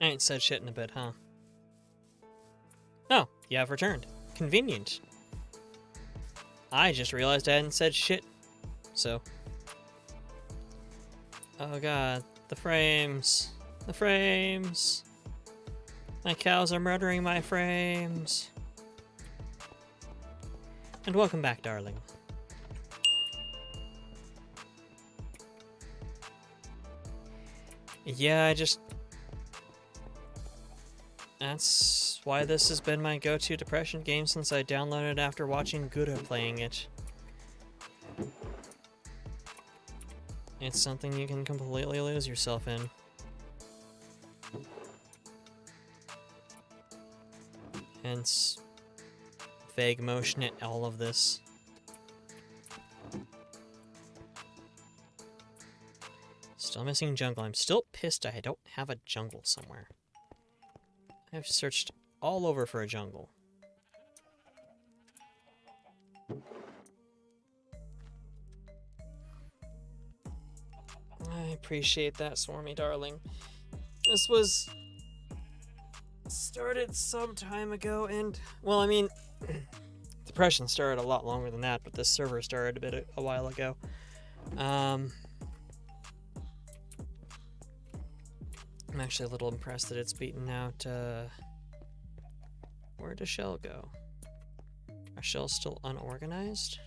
I ain't said shit in a bit, huh? Oh, you have returned. Convenient. I just realized I hadn't said shit, so... Oh god, the frames. The frames. My cows are murdering my frames. And welcome back, darling. Yeah, that's why this has been my go-to depression game since I downloaded it after watching GOOOOOOOOOO playing it. It's something you can completely lose yourself in. Hence, vague motion at all of this. Still missing jungle. I'm still pissed I don't have a jungle somewhere. I've searched all over for a jungle. I appreciate that, Swarmy darling. This was started some time ago, and well, I mean, depression started a lot longer than that, but this server started a while ago. I'm actually a little impressed that it's beaten out. Where does Shell go? Are Shells still unorganized?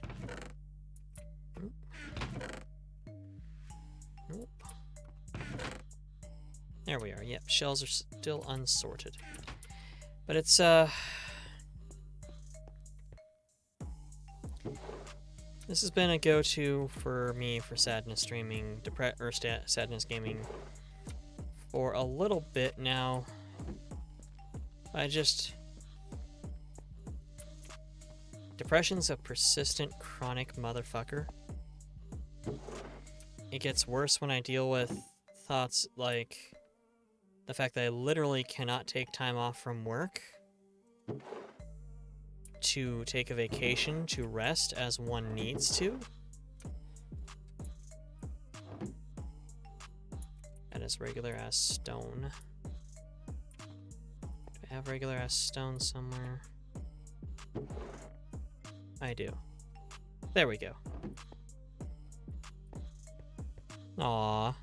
Nope. There we are. Yep, shells are still unsorted. But it's, this has been a go-to for me for sadness streaming, sadness gaming for a little bit now. Depression's a persistent, chronic motherfucker. It gets worse when I deal with thoughts like the fact that I literally cannot take time off from work to take a vacation, to rest as one needs to. That is regular ass stone. Do I have regular ass stone somewhere? I do. There we go. Aww.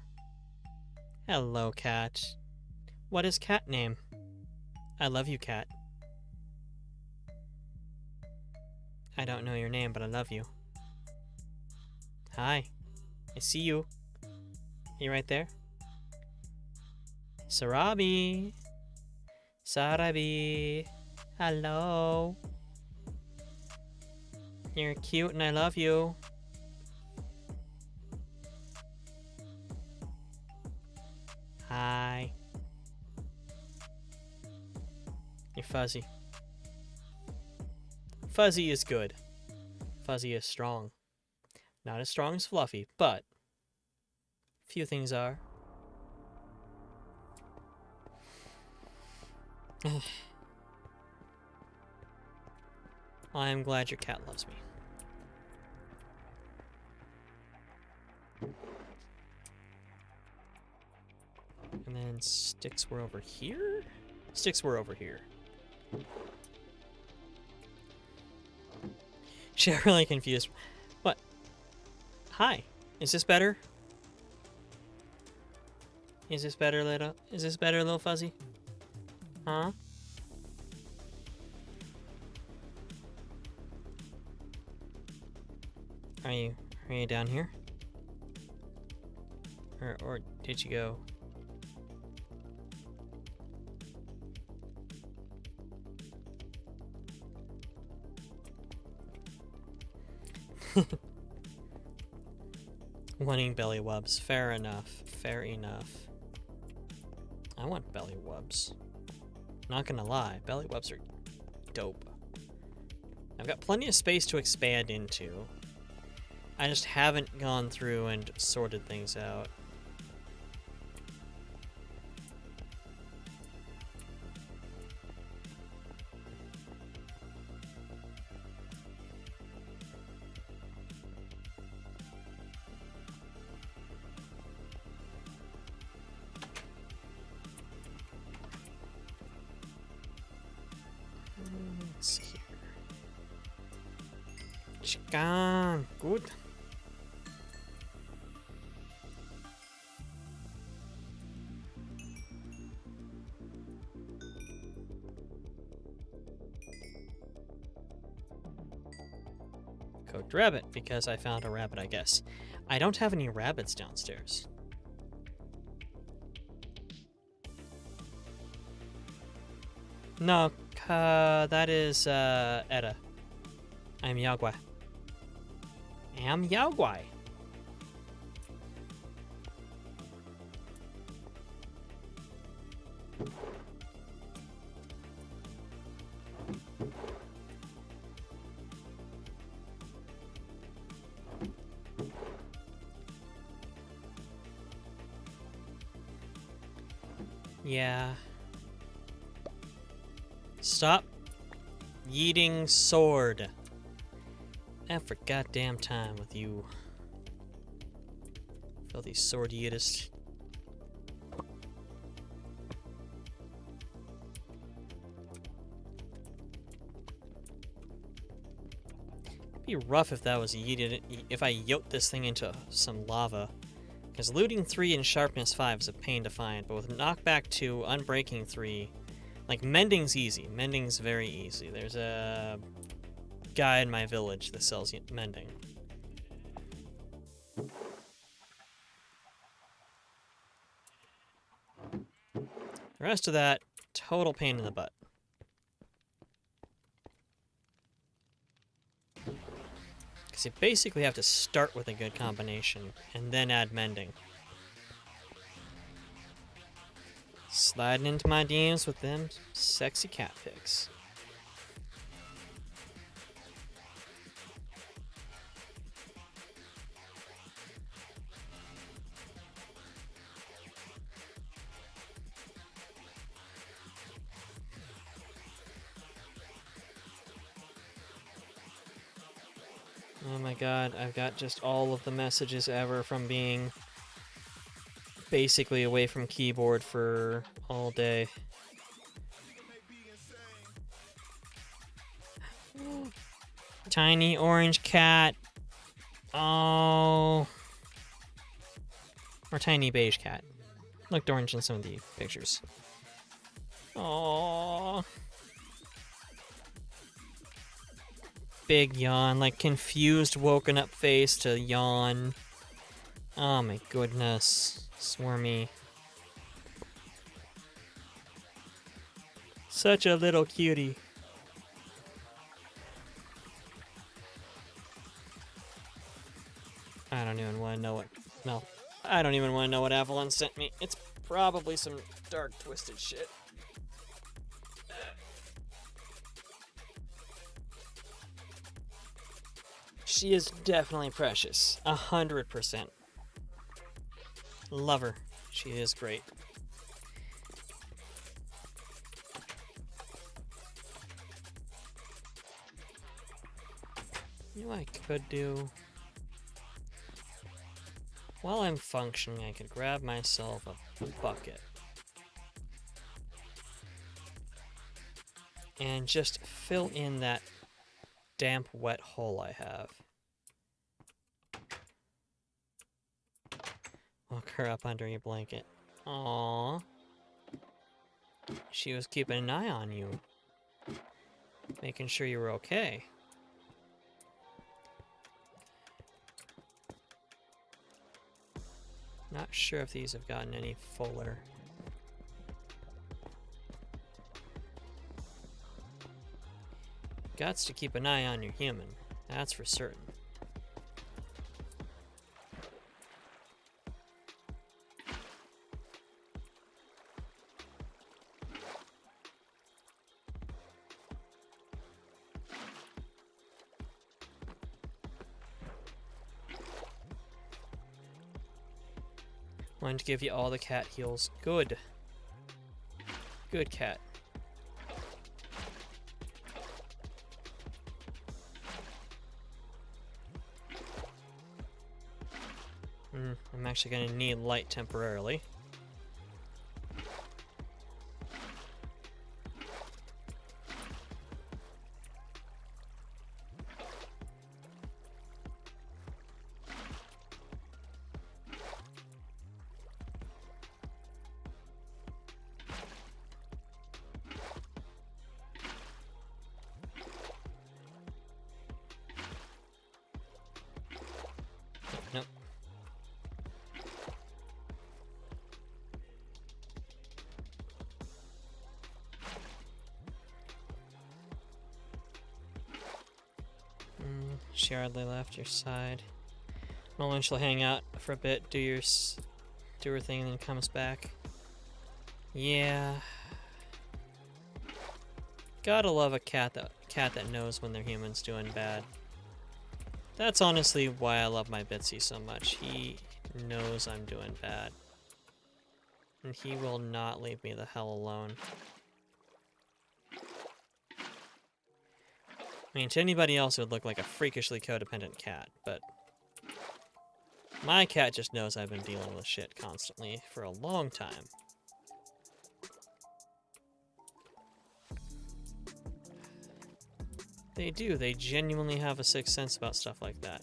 Hello, cat. What is cat name? I love you, cat. I don't know your name, but I love you. Hi. I see you. You right there? Sarabi. Sarabi. Hello. You're cute and I love you. Hi. You're fuzzy. Fuzzy is good. Fuzzy is strong. Not as strong as Fluffy, but few things are. I am glad your cat loves me. And then sticks were over here? Sticks were over here. She's really confused. What? Hi. Is this better? Is this better, little fuzzy? Huh? Are you down here? Or did you go? Wanting belly wubs. Fair enough. Fair enough. I want belly wubs. Not gonna lie, belly wubs are dope. I've got plenty of space to expand into. I just haven't gone through and sorted things out. Let's see here. Chicken. Good. Cooked rabbit, because I found a rabbit, I guess. I don't have any rabbits downstairs. No, that is, Etta. I'm Yaogwai. I'm Yaogwai. Yeah. Stop yeeting sword. Every goddamn time with you. Filthy sword yeetist. It'd be rough if that was yeeted, if I yoked this thing into some lava. Because looting 3 and sharpness 5 is a pain to find, but with knockback 2, unbreaking 3, like mending's easy. Mending's very easy. There's a guy in my village that sells mending. The rest of that, total pain in the butt. Because you basically have to start with a good combination, and then add mending. Sliding into my DMs with them sexy cat pics. Oh my god, I've got just all of the messages ever from being basically away from keyboard for all day. Tiny orange cat. Oh. Or tiny beige cat. Looked orange in some of the pictures. Oh. Big yawn, like confused woken up face to yawn. Oh my goodness. Swarmy. Such a little cutie. I don't even want to know what... No. I don't even want to know what Avalon sent me. It's probably some dark, twisted shit. She is definitely precious. 100%. Love her. She is great. You know what I could do? While I'm functioning, I could grab myself a bucket. And just fill in that damp, wet hole I have. Look her up under your blanket. Aww. She was keeping an eye on you. Making sure you were okay. Not sure if these have gotten any fuller. Gots to keep an eye on your human. That's for certain. Wanted to give you all the cat heals. Good. Good cat. I'm actually going to need light temporarily. Nope. She hardly left your side. Normally she'll hang out for a bit, do her thing, and then comes back. Yeah. Gotta love a cat that knows when their human's doing bad. That's honestly why I love my Bitsy so much. He knows I'm doing bad. And he will not leave me the hell alone. I mean, to anybody else, it would look like a freakishly codependent cat, but my cat just knows I've been dealing with shit constantly for a long time. They do. They genuinely have a sixth sense about stuff like that.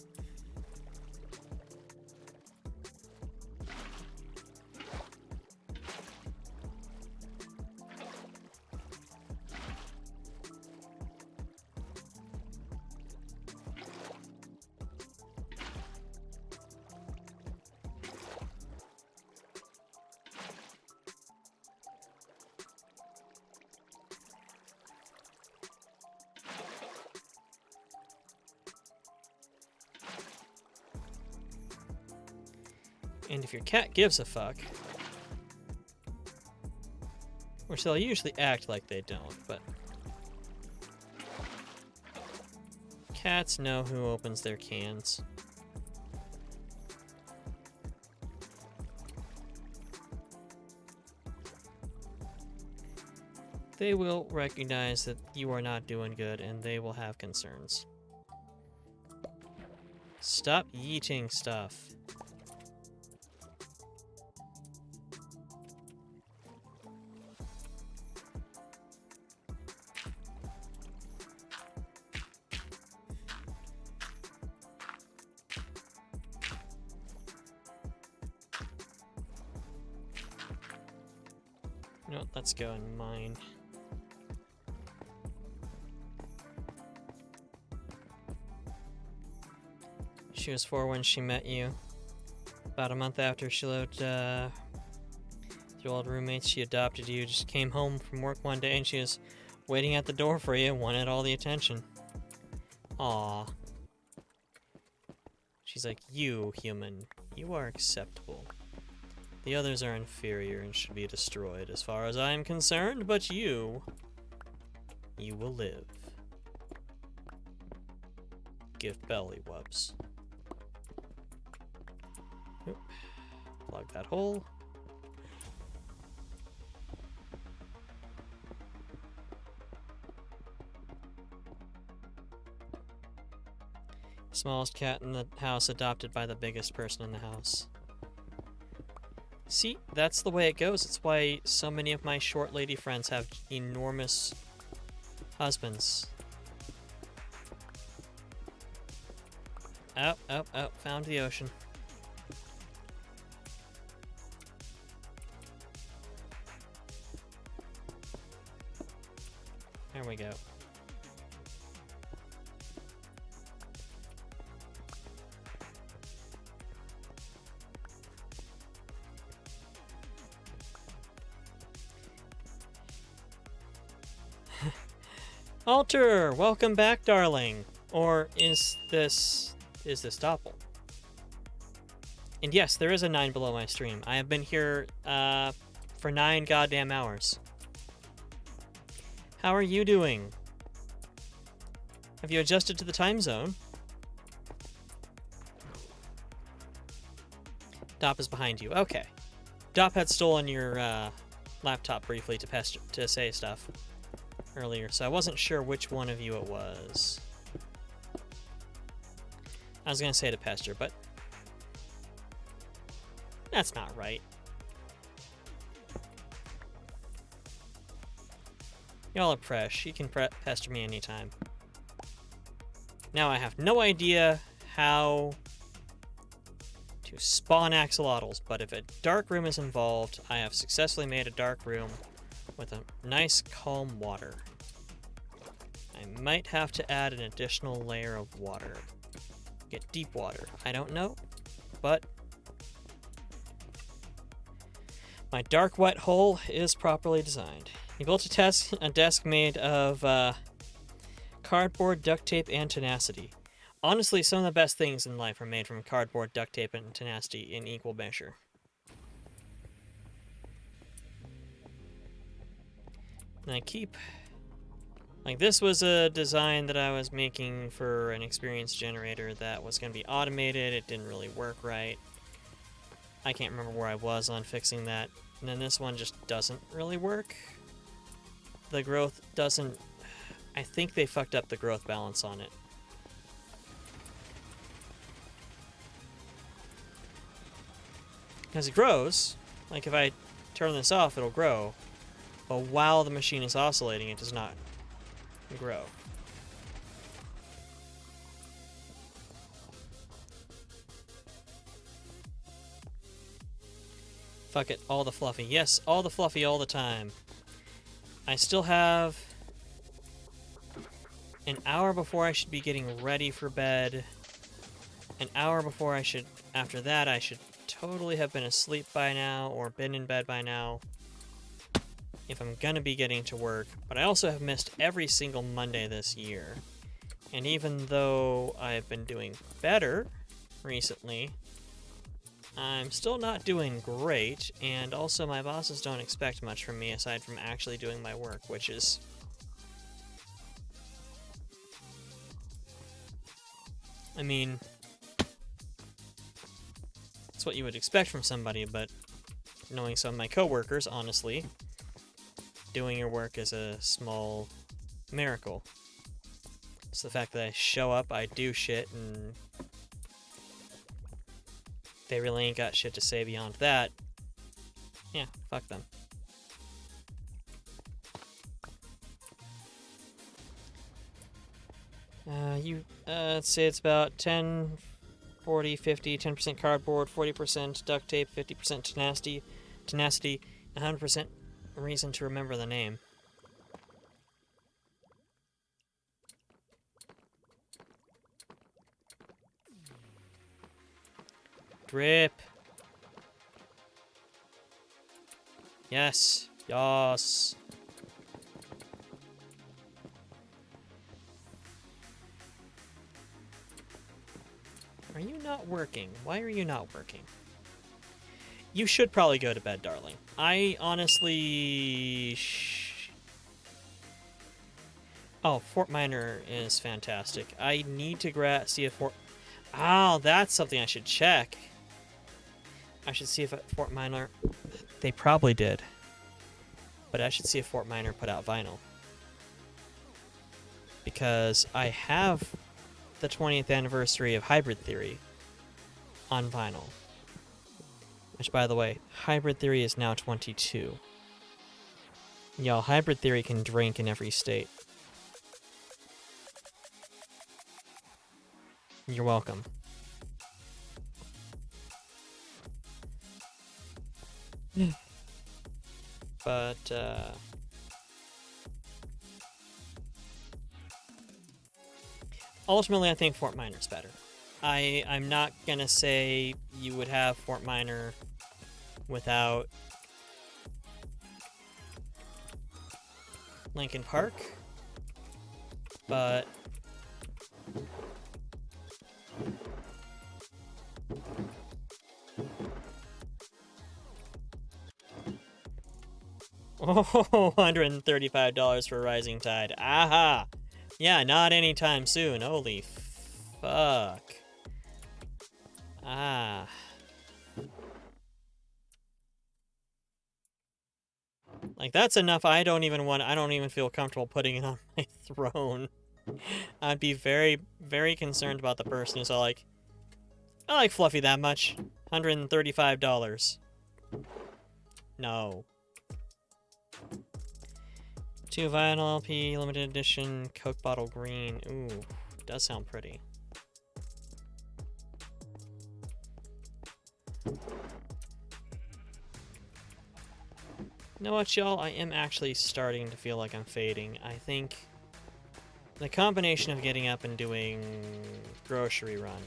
And if your cat gives a fuck, which they'll usually act like they don't, but cats know who opens their cans. They will recognize that you are not doing good, and they will have concerns. Stop yeeting stuff. No, let's go in mine. She was 4 when she met you. About a month after she lived with your old roommates, she adopted you. Just came home from work one day and she was waiting at the door for you, wanted all the attention. Aww. She's like, you, human, you are acceptable. The others are inferior and should be destroyed as far as I am concerned, but you will live. Give belly wubs. Oop. Plug that hole. Smallest cat in the house adopted by the biggest person in the house. See, that's the way it goes. It's why so many of my short lady friends have enormous husbands. Oh, oh, oh, found the ocean. There we go. Alter, welcome back, darling. Or is this Doppel? And yes, there is a 9 below my stream. I have been here for 9 goddamn hours. How are you doing? Have you adjusted to the time zone? Dop is behind you. Okay. Dop had stolen your laptop briefly to say stuff earlier, so I wasn't sure which one of you it was. I was gonna say to pester, but that's not right. Y'all are fresh. You can pester me anytime. Now I have no idea how to spawn axolotls, but if a dark room is involved, I have successfully made a dark room with a nice calm water. I might have to add an additional layer of water. Get deep water. I don't know. but my dark wet hole is properly designed. He built a desk made of cardboard, duct tape, and tenacity. Honestly, some of the best things in life are made from cardboard, duct tape, and tenacity in equal measure. And I keep... Like, this was a design that I was making for an experience generator that was going to be automated. It didn't really work right. I can't remember where I was on fixing that. And then this one just doesn't really work. The growth doesn't... I think they fucked up the growth balance on it. Because it grows. Like, if I turn this off, it'll grow. But while the machine is oscillating, it does not grow. Fuck it, all the fluffy. Yes, all the fluffy all the time. I still have an hour before I should be getting ready for bed. An hour before I should... After that, I should totally have been asleep by now or been in bed by now if I'm gonna be getting to work. But I also have missed every single Monday this year. And even though I've been doing better recently, I'm still not doing great, and also my bosses don't expect much from me aside from actually doing my work, which is... I mean... It's what you would expect from somebody, but knowing some of my coworkers, honestly, doing your work is a small miracle. It's the fact that I show up, I do shit, and they really ain't got shit to say beyond that. Yeah, fuck them. Let's say it's about 10, 40, 50, 10% cardboard, 40% duct tape, 50% tenacity, 100% reason to remember the name. Drip. Yes. Yes. Are you not working? Why are you not working? You should probably go to bed, darling. I honestly... Oh, Fort Minor is fantastic. I need to see if Fort... Oh, that's something I should check. I should see if Fort Minor... They probably did. But I should see if Fort Minor put out vinyl. Because I have the 20th anniversary of Hybrid Theory on vinyl. Which, by the way, Hybrid Theory is now 22. Y'all, Hybrid Theory can drink in every state. You're welcome. But, ultimately, I think Fort Minor's better. I'm not gonna say you would have Fort Minor without Linkin Park, but oh, $135 for Rising Tide. Aha! Yeah, not anytime soon. Holy fuck. Ah. Like, that's enough. I don't even feel comfortable putting it on my throne. I'd be very, very concerned about the person who's all like, I like Fluffy that much. $135. No. 2 vinyl LP, limited edition, Coke bottle green. Ooh, does sound pretty. You know what, y'all? I am actually starting to feel like I'm fading. I think the combination of getting up and doing grocery run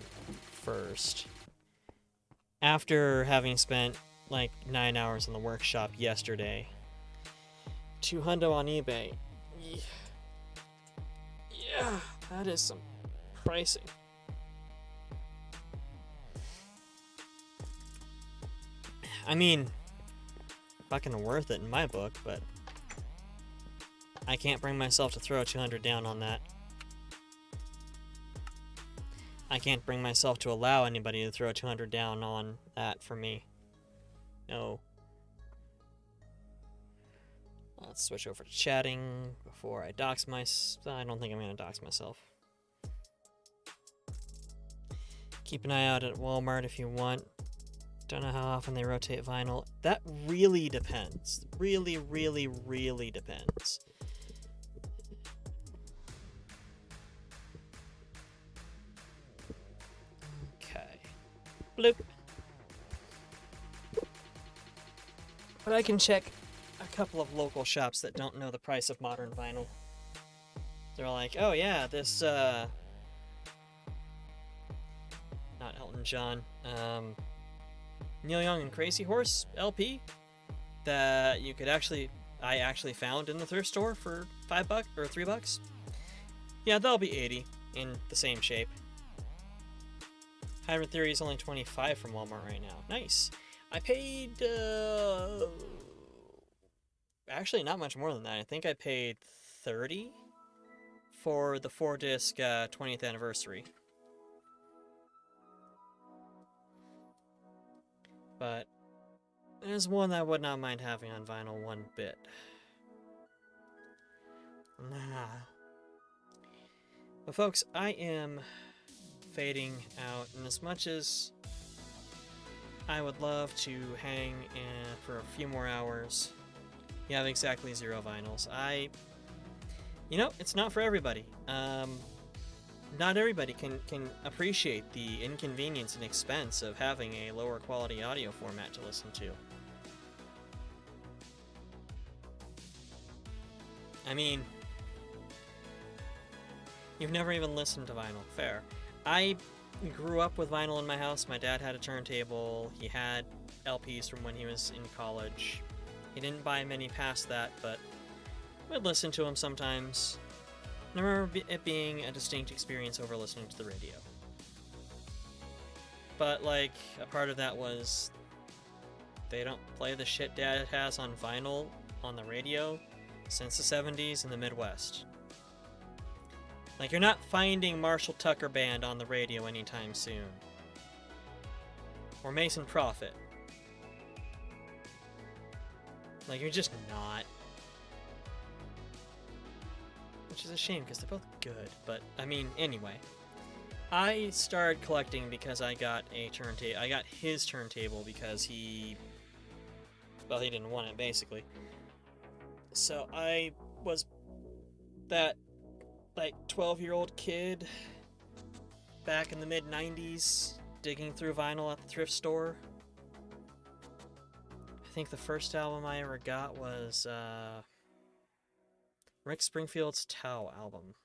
first after having spent like 9 hours in the workshop yesterday, $200 on eBay. Yeah, that is some pricing. I mean, fucking worth it in my book, but I can't bring myself to throw 200 down on that. I can't bring myself to allow anybody to throw 200 down on that for me. No. Let's switch over to chatting before I dox myself. I don't think I'm going to dox myself. Keep an eye out at Walmart if you want. Don't know how often they rotate vinyl. That really depends. Really, really, really depends. Okay. Bloop. But I can check a couple of local shops that don't know the price of modern vinyl. They're like, oh yeah, this, not Elton John, Neil Young and Crazy Horse LP that you could I actually found in the thrift store for $5 or $3. Yeah, that'll be 80 in the same shape. Hybrid Theory is only 25 from Walmart right now. Nice. I paid, actually not much more than that. I think I paid 30 for the 4-disc 20th anniversary. But there's one that I would not mind having on vinyl one bit. But folks, I am fading out, and as much as I would love to hang for a few more hours, you have exactly 0 vinyls. You know, it's not for everybody. Not everybody can appreciate the inconvenience and expense of having a lower quality audio format to listen to. I mean, you've never even listened to vinyl. Fair. I grew up with vinyl in my house. My dad had a turntable. He had LPs from when he was in college. He didn't buy many past that, but we'd listen to them sometimes. I remember it being a distinct experience over listening to the radio. But, like, a part of that was they don't play the shit Dad has on vinyl on the radio since the 70s in the Midwest. Like, you're not finding Marshall Tucker Band on the radio anytime soon. Or Mason Prophet. Like, you're just not. Which is a shame, because they're both good. But, I mean, anyway. I started collecting because I got a turntable. I got his turntable because he didn't want it, basically. So I was that, like, 12-year-old kid back in the mid-90s digging through vinyl at the thrift store. I think the first album I ever got was, Rick Springfield's Tao album.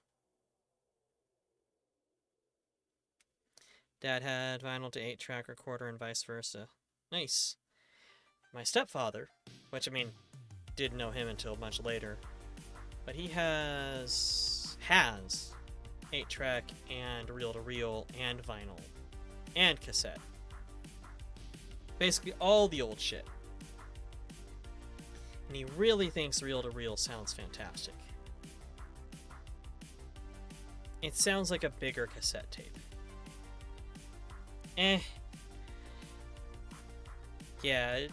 Dad had vinyl to 8-track recorder and vice versa. Nice. My stepfather, which, I mean, didn't know him until much later, but he has 8-track and reel-to-reel and vinyl and cassette. Basically all the old shit. And he really thinks reel-to-reel sounds fantastic. It sounds like a bigger cassette tape. Yeah,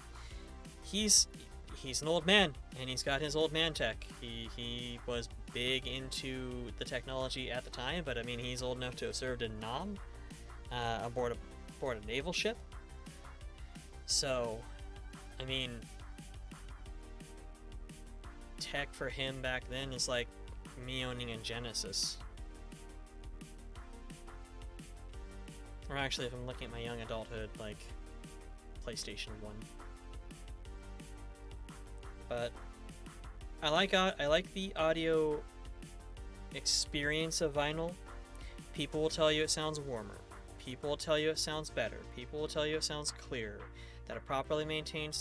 he's an old man, and he's got his old man tech. He was big into the technology at the time, but I mean, he's old enough to have served in Nam, aboard a naval ship. So, I mean, tech for him back then is like me owning a Genesis. Or actually, if I'm looking at my young adulthood, like PlayStation 1. But I like the audio experience of vinyl. People will tell you it sounds warmer. People will tell you it sounds better. People will tell you it sounds clearer. That a properly maintained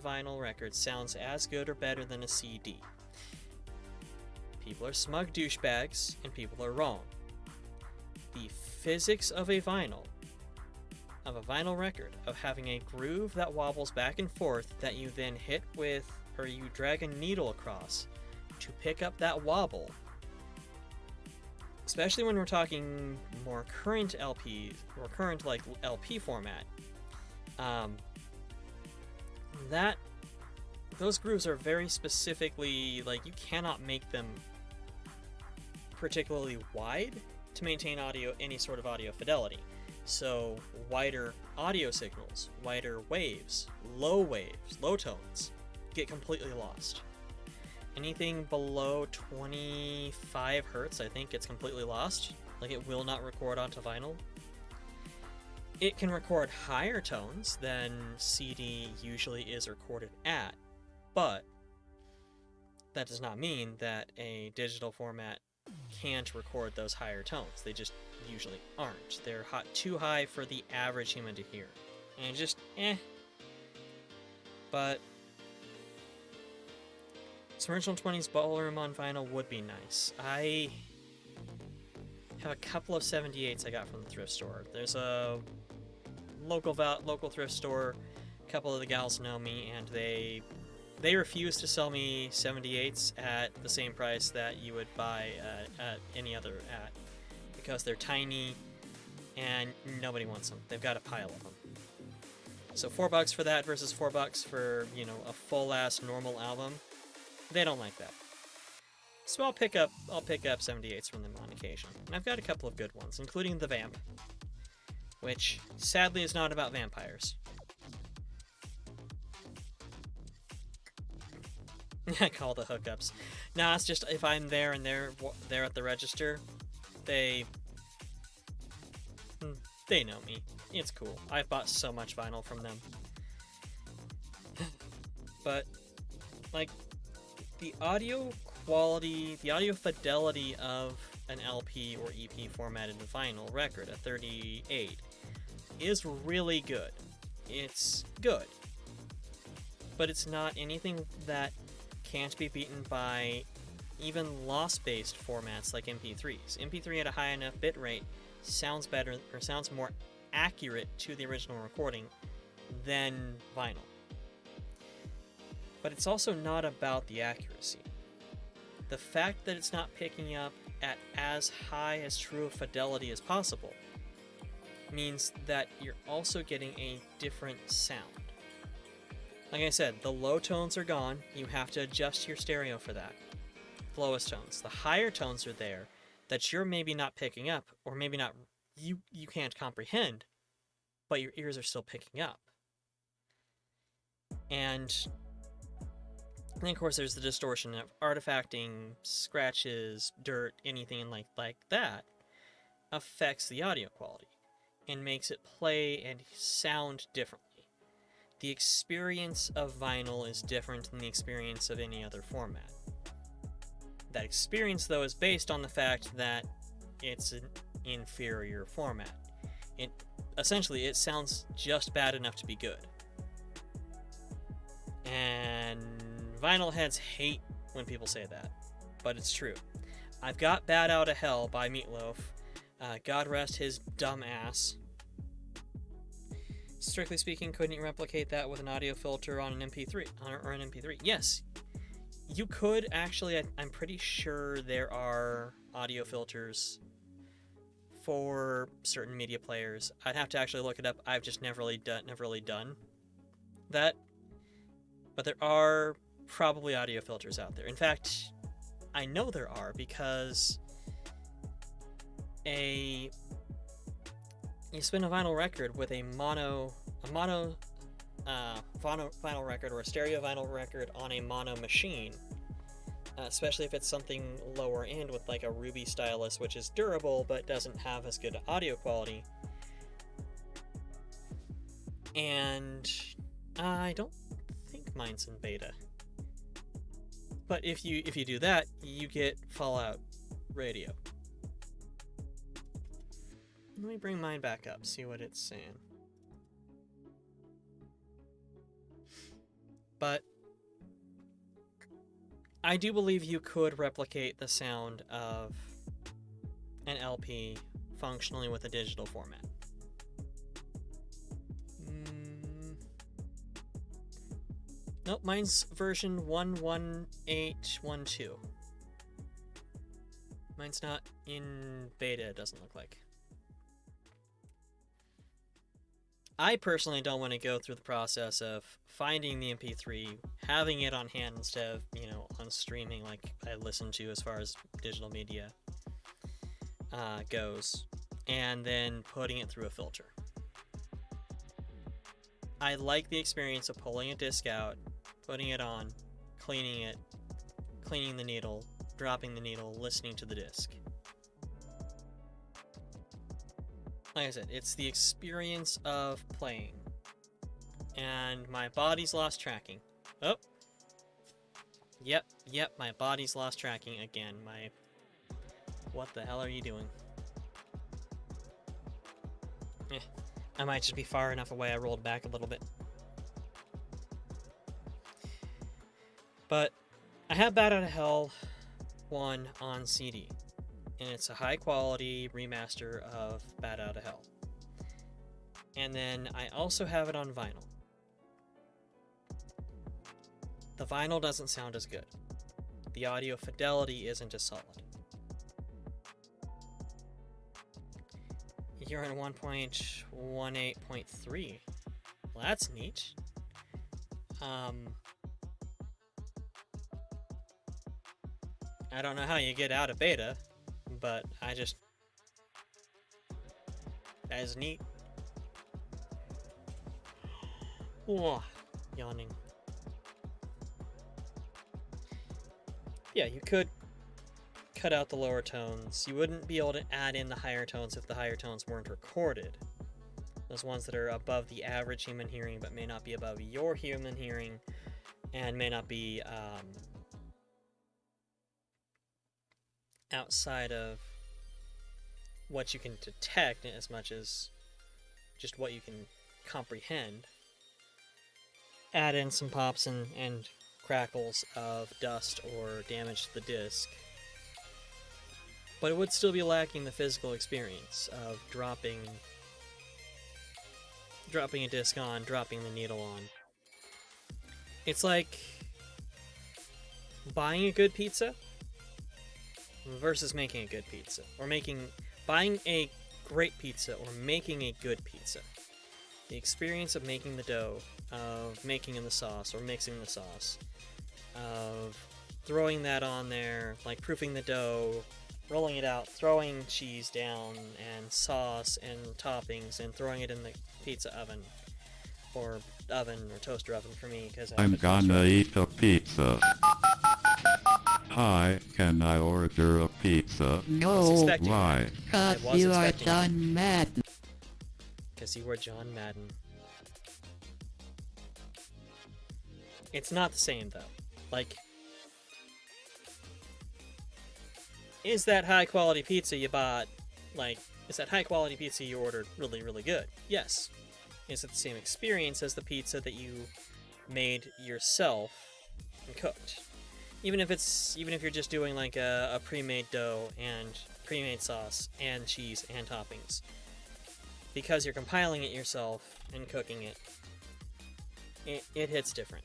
vinyl record sounds as good or better than a CD. People are smug douchebags, and people are wrong. The physics of a vinyl record, of having a groove that wobbles back and forth that you then hit with, or you drag a needle across to pick up that wobble, especially when we're talking more current LPs, or current like LP format, those grooves are very specifically, like, you cannot make them particularly wide to maintain any sort of audio fidelity. So wider audio signals, wider waves, low tones get completely lost. Anything below 25 hertz, I think, gets completely lost. Like, it will not record onto vinyl. It can record higher tones than CD usually is recorded at, but that does not mean that a digital format can't record those higher tones. They just usually aren't. They're too high for the average human to hear. And just, But some original 20s ballroom on vinyl would be nice. I have a couple of 78s I got from the thrift store. There's a local thrift store. A couple of the gals know me, and they refuse to sell me 78s at the same price that you would buy at any other at, because they're tiny and nobody wants them. They've got a pile of them. So $4 for that versus $4 for, you know, a full-ass normal album. They don't like that. So I'll pick up 78s from them on occasion. And I've got a couple of good ones, including the Vamp, which sadly is not about vampires. I call the hookups. No, it's just if I'm there and they're at the register, they know me. It's cool. I've bought so much vinyl from them. But, like, the audio quality, the audio fidelity of an LP or EP formatted vinyl record, a 38, is really good. It's good. But it's not anything that can't be beaten by even loss-based formats like MP3s. MP3 at a high enough bitrate sounds better, or sounds more accurate to the original recording than vinyl. But it's also not about the accuracy. The fact that it's not picking up at as high as true fidelity as possible means that you're also getting a different sound. Like I said, the low tones are gone. You have to adjust your stereo for that. The lowest tones. The higher tones are there that you're maybe not picking up, or maybe not, you can't comprehend, but your ears are still picking up. And then, of course, there's the distortion of artifacting, scratches, dirt, anything like that affects the audio quality and makes it play and sound differently. The experience of vinyl is different than the experience of any other format. That experience, though, is based on the fact that it's an inferior format. Essentially, it sounds just bad enough to be good. And vinyl heads hate when people say that, but it's true. I've got Bad Outta Hell by Meatloaf. God rest his dumb ass. Strictly speaking, couldn't you replicate that with an audio filter on an MP3 or an MP3? Yes, you could actually. I'm pretty sure there are audio filters for certain media players. I'd have to actually look it up. I've just never really done that. But there are probably audio filters out there. In fact, I know there are because you spin a vinyl record with a mono vinyl record or a stereo vinyl record on a mono machine, especially if it's something lower end with like a Ruby stylus, which is durable but doesn't have as good audio quality. And I don't think mine's in beta. But if you do that, you get Fallout Radio. Let me bring mine back up, see what it's saying. But I do believe you could replicate the sound of an LP functionally with a digital format. Nope, mine's version 11812. Mine's not in beta, it doesn't look like. I personally don't want to go through the process of finding the MP3, having it on hand instead of, you know, on streaming like I listen to as far as digital media goes, and then putting it through a filter. I like the experience of pulling a disc out, putting it on, cleaning it, cleaning the needle, dropping the needle, listening to the disc. Like I said, it's the experience of playing. And my body's lost tracking. Oh! Yep, my body's lost tracking again. What the hell are you doing? I might just be far enough away I rolled back a little bit. But I have Bat Out of Hell 1 on CD. And it's a high quality remaster of Bat Out of Hell. And then I also have it on vinyl. The vinyl doesn't sound as good. The audio fidelity isn't as solid. You're in 1.18.3. Well, that's neat. I don't know how you get out of beta, but that is neat. Oh, yawning. Yeah, you could cut out the lower tones. You wouldn't be able to add in the higher tones if the higher tones weren't recorded. Those ones that are above the average human hearing but may not be above your human hearing and may not be outside of what you can detect as much as just what you can comprehend. Add in some pops and crackles of dust or damage to the disc. But it would still be lacking the physical experience of dropping a disc on, dropping the needle on. It's like buying a good pizza versus making a good pizza, or buying a great pizza or making a good pizza. The experience of making the dough, of making in the sauce or mixing the sauce, of throwing that on there, like proofing the dough, rolling it out, throwing cheese down and sauce and toppings, and throwing it in the pizza oven or toaster oven for me because I'm gonna eat a pizza. Hi, can I order a pizza? No. Why? Cause you are John Madden. Because you were John Madden. It's not the same though. Like, is that high quality pizza you bought, is that high quality pizza you ordered really, really good? Yes. Is it the same experience as the pizza that you made yourself and cooked? Even if you're just doing like a pre-made dough and pre-made sauce and cheese and toppings. Because you're compiling it yourself and cooking it, it hits different.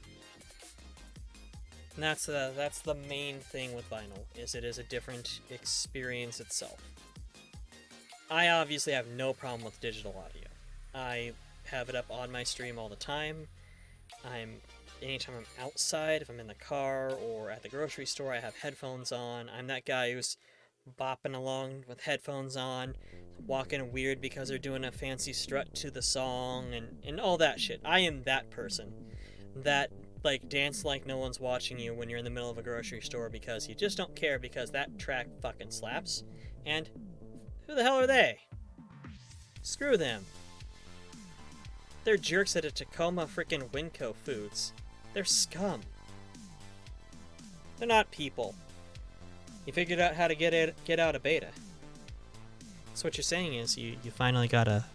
And that's the main thing with vinyl, is it is a different experience itself. I obviously have no problem with digital audio. I have it up on my stream all the time. Anytime I'm outside, if I'm in the car or at the grocery store, I have headphones on. I'm that guy who's bopping along with headphones on, walking weird because they're doing a fancy strut to the song and all that shit. I am that person that dance like no one's watching you when you're in the middle of a grocery store because you just don't care because that track fucking slaps. And who the hell are they? Screw them. They're jerks at a Tacoma frickin' Winco Foods. They're scum. They're not people. You figured out how to get out of beta. So what you're saying is you finally got a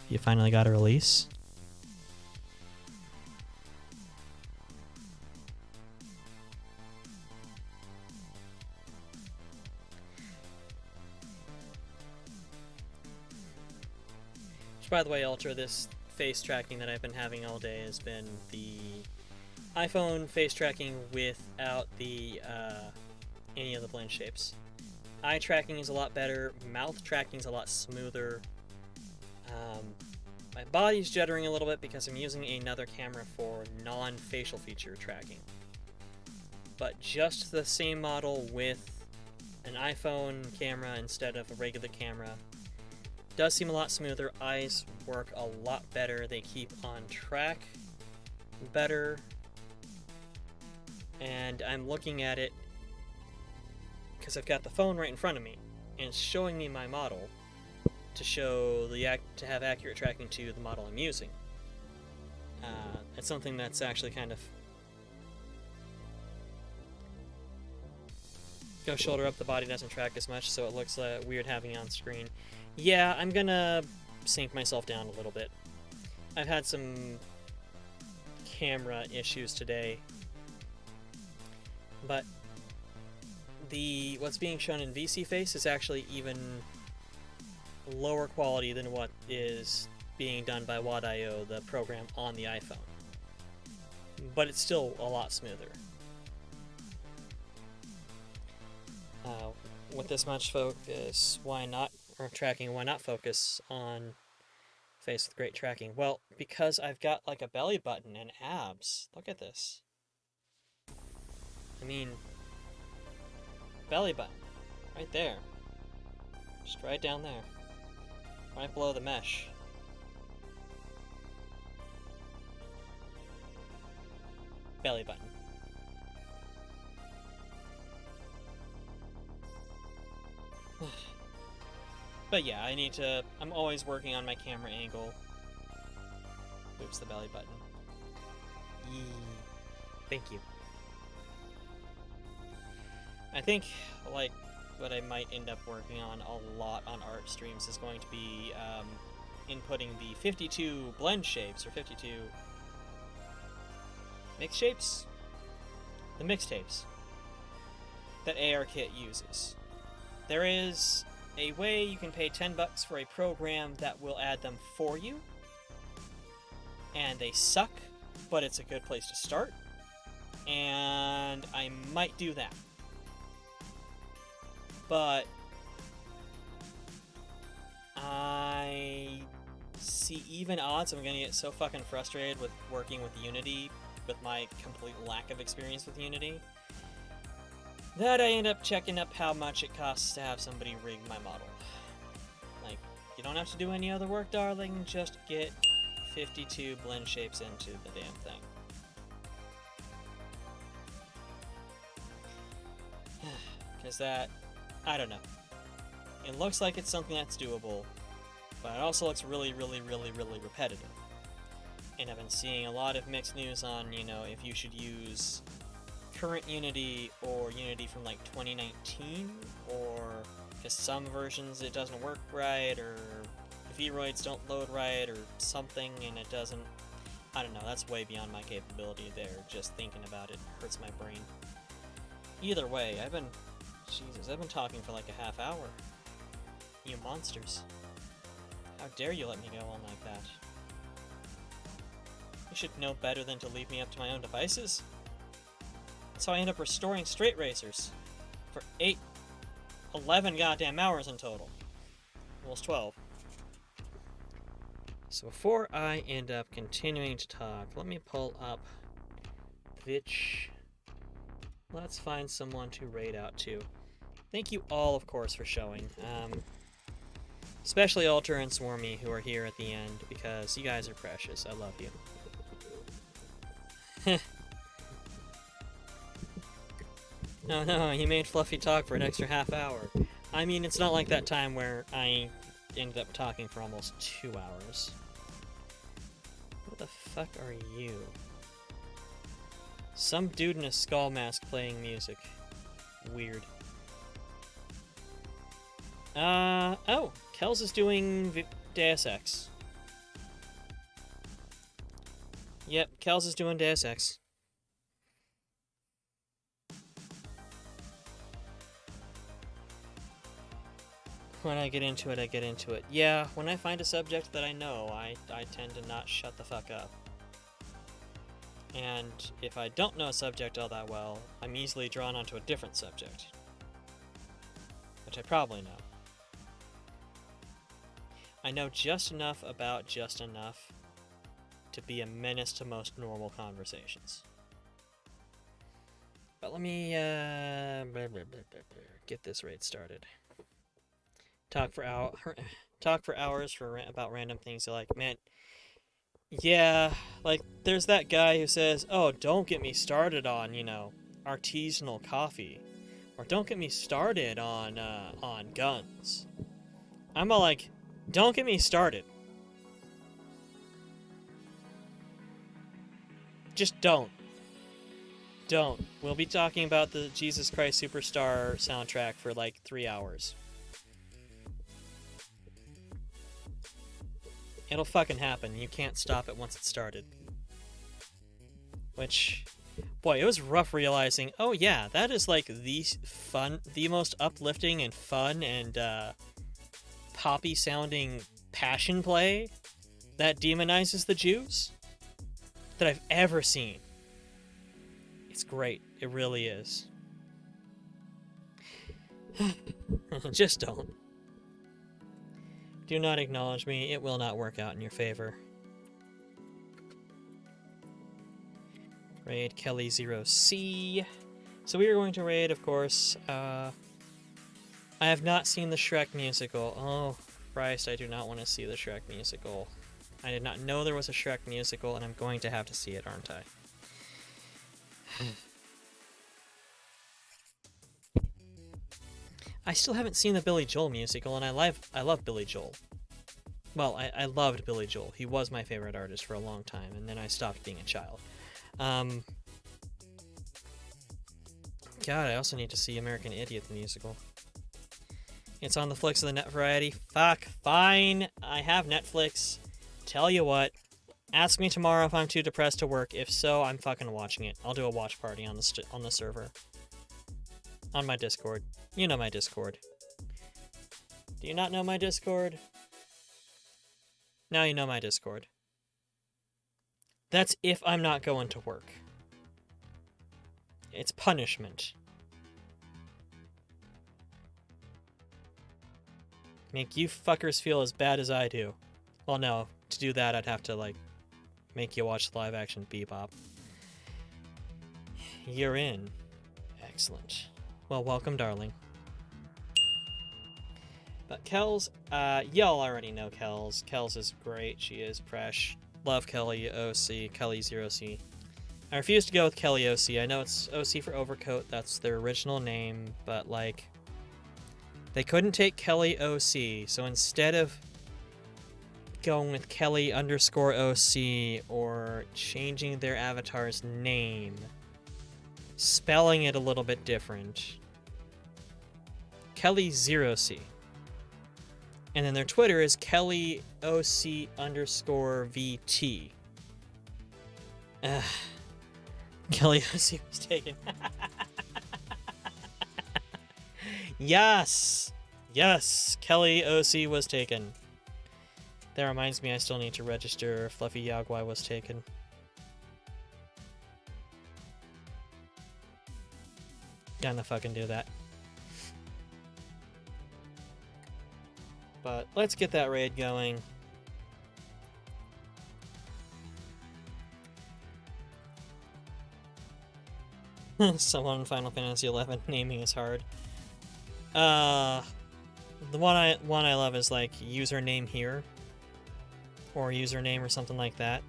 release? Which, by the way, Ultra, this face tracking that I've been having all day has been the iPhone face tracking without the any of the blend shapes. Eye tracking is a lot better, mouth tracking is a lot smoother. My body's jittering a little bit because I'm using another camera for non-facial feature tracking. But just the same model with an iPhone camera instead of a regular camera does seem a lot smoother. Eyes work a lot better. They keep on track better. And I'm looking at it because I've got the phone right in front of me and it's showing me my model to show to have accurate tracking to the model I'm using. It's something that's actually kind of go shoulder up. The body doesn't track as much, so it looks weird having it on screen. Yeah, I'm gonna sink myself down a little bit. I've had some camera issues today, but what's being shown in VC Face is actually even lower quality than what is being done by Watt.io, the program on the iPhone. But it's still a lot smoother. With this much focus, why not focus on face with great tracking? Well, because I've got like a belly button and abs. Look at this. I mean, belly button, right there. Just right down there. Right below the mesh. Belly button. But yeah, I'm always working on my camera angle. Oops, the belly button. Yee. Thank you. I think, like, what I might end up working on a lot on art streams is going to be inputting the 52 blend shapes, or 52 mix shapes? The mixtapes that ARKit uses. There is a way you can pay $10 for a program that will add them for you, and they suck, but it's a good place to start, and I might do that. But I see even odds I'm gonna get so fucking frustrated with working with Unity, with my complete lack of experience with Unity, that I end up checking up how much it costs to have somebody rig my model. Like, you don't have to do any other work, darling, just get 52 blend shapes into the damn thing. Because that, I don't know. It looks like it's something that's doable, but it also looks really, really, really, really repetitive. And I've been seeing a lot of mixed news on, you know, if you should use current Unity or Unity from like 2019, or because some versions it doesn't work right, or Vroids don't load right, or something, and it doesn't. I don't know, that's way beyond my capability there. Just thinking about it hurts my brain. Either way, I've been talking for like a half hour. You monsters. How dare you let me go on like that? You should know better than to leave me up to my own devices. So I end up restoring straight racers for 11 goddamn hours in total. Almost 12. So before I end up continuing to talk, let me pull up Vitch. Let's find someone to raid out to. Thank you all, of course, for showing. Especially Alter and Swarmy, who are here at the end, because you guys are precious. I love you. No, you made Fluffy talk for an extra half hour. I mean, it's not like that time where I ended up talking for almost 2 hours. What the fuck are you? Some dude in a skull mask playing music. Weird. Oh, Kels is doing Deus Ex. Yep, Kels is doing Deus Ex. When I get into it, I get into it. Yeah, when I find a subject that I know, I tend to not shut the fuck up. And if I don't know a subject all that well, I'm easily drawn onto a different subject. Which I probably know. I know just enough about just enough to be a menace to most normal conversations. But let me get this raid started. Talk for hours about random things you like. Man, yeah, like there's that guy who says, "Oh, don't get me started on, you know, artisanal coffee," or "Don't get me started on guns." I'm all like, "Don't get me started. Just don't. Don't. We'll be talking about the Jesus Christ Superstar soundtrack for like 3 hours. It'll fucking happen. You can't stop it once it started." Which, boy, it was rough realizing, oh yeah, that is like the most uplifting and fun and poppy sounding passion play that demonizes the Jews that I've ever seen. It's great. It really is. Just don't. Do not acknowledge me. It will not work out in your favor. Raid Kelly 0C. So we are going to raid, of course. I have not seen the Shrek musical. Oh, Christ, I do not want to see the Shrek musical. I did not know there was a Shrek musical, and I'm going to have to see it, aren't I? I still haven't seen the Billy Joel musical, and I love Billy Joel. Well, I loved Billy Joel. He was my favorite artist for a long time, and then I stopped being a child. God, I also need to see American Idiot the musical. It's on the flicks of the net variety. Fuck, fine. I have Netflix. Tell you what. Ask me tomorrow if I'm too depressed to work. If so, I'm fucking watching it. I'll do a watch party on the server. On my Discord. You know my Discord. Do you not know my Discord? Now you know my Discord. That's if I'm not going to work. It's punishment. Make you fuckers feel as bad as I do. Well, no. To do that, I'd have to, like, make you watch the live-action Bebop. You're in. Excellent. Well, welcome, darling. But Kels, y'all already know Kels. Kels is great. She is fresh. Love Kelly OC, Kelly 0C. I refuse to go with Kelly OC. I know it's OC for Overcoat. That's their original name, but, like, they couldn't take Kelly OC, so instead of going with Kelly _OC or changing their avatar's name, spelling it a little bit different, Kelly 0C. And then their Twitter is Kelly OC _VT. Kelly OC was taken. Yes! Yes! Kelly OC was taken. That reminds me I still need to register Fluffy Yagwai was taken. Gonna fucking do that. But let's get that raid going. Someone in Final Fantasy XI naming is hard. The one I love is like username here, or username or something like that.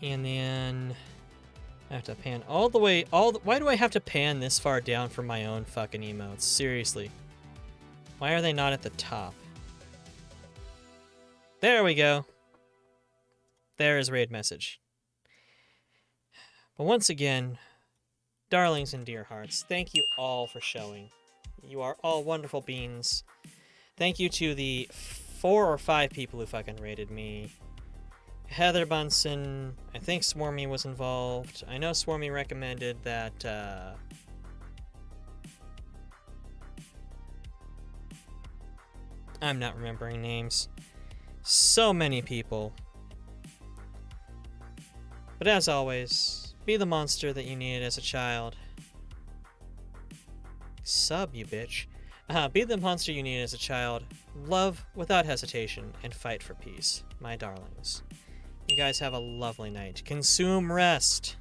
And then I have to pan all the way. Why do I have to pan this far down for my own fucking emotes? Seriously. Why are they not at the top? There we go. There is raid message. But once again, darlings and dear hearts, thank you all for showing. You are all wonderful beings. Thank you to the 4 or 5 people who fucking raided me. Heather Bunsen, I think Swarmy was involved. I know Swarmy recommended that, I'm not remembering names. So many people. But as always, be the monster that you needed as a child. Sub, you bitch. Be the monster you needed as a child. Love without hesitation and fight for peace, my darlings. You guys have a lovely night. Consume rest.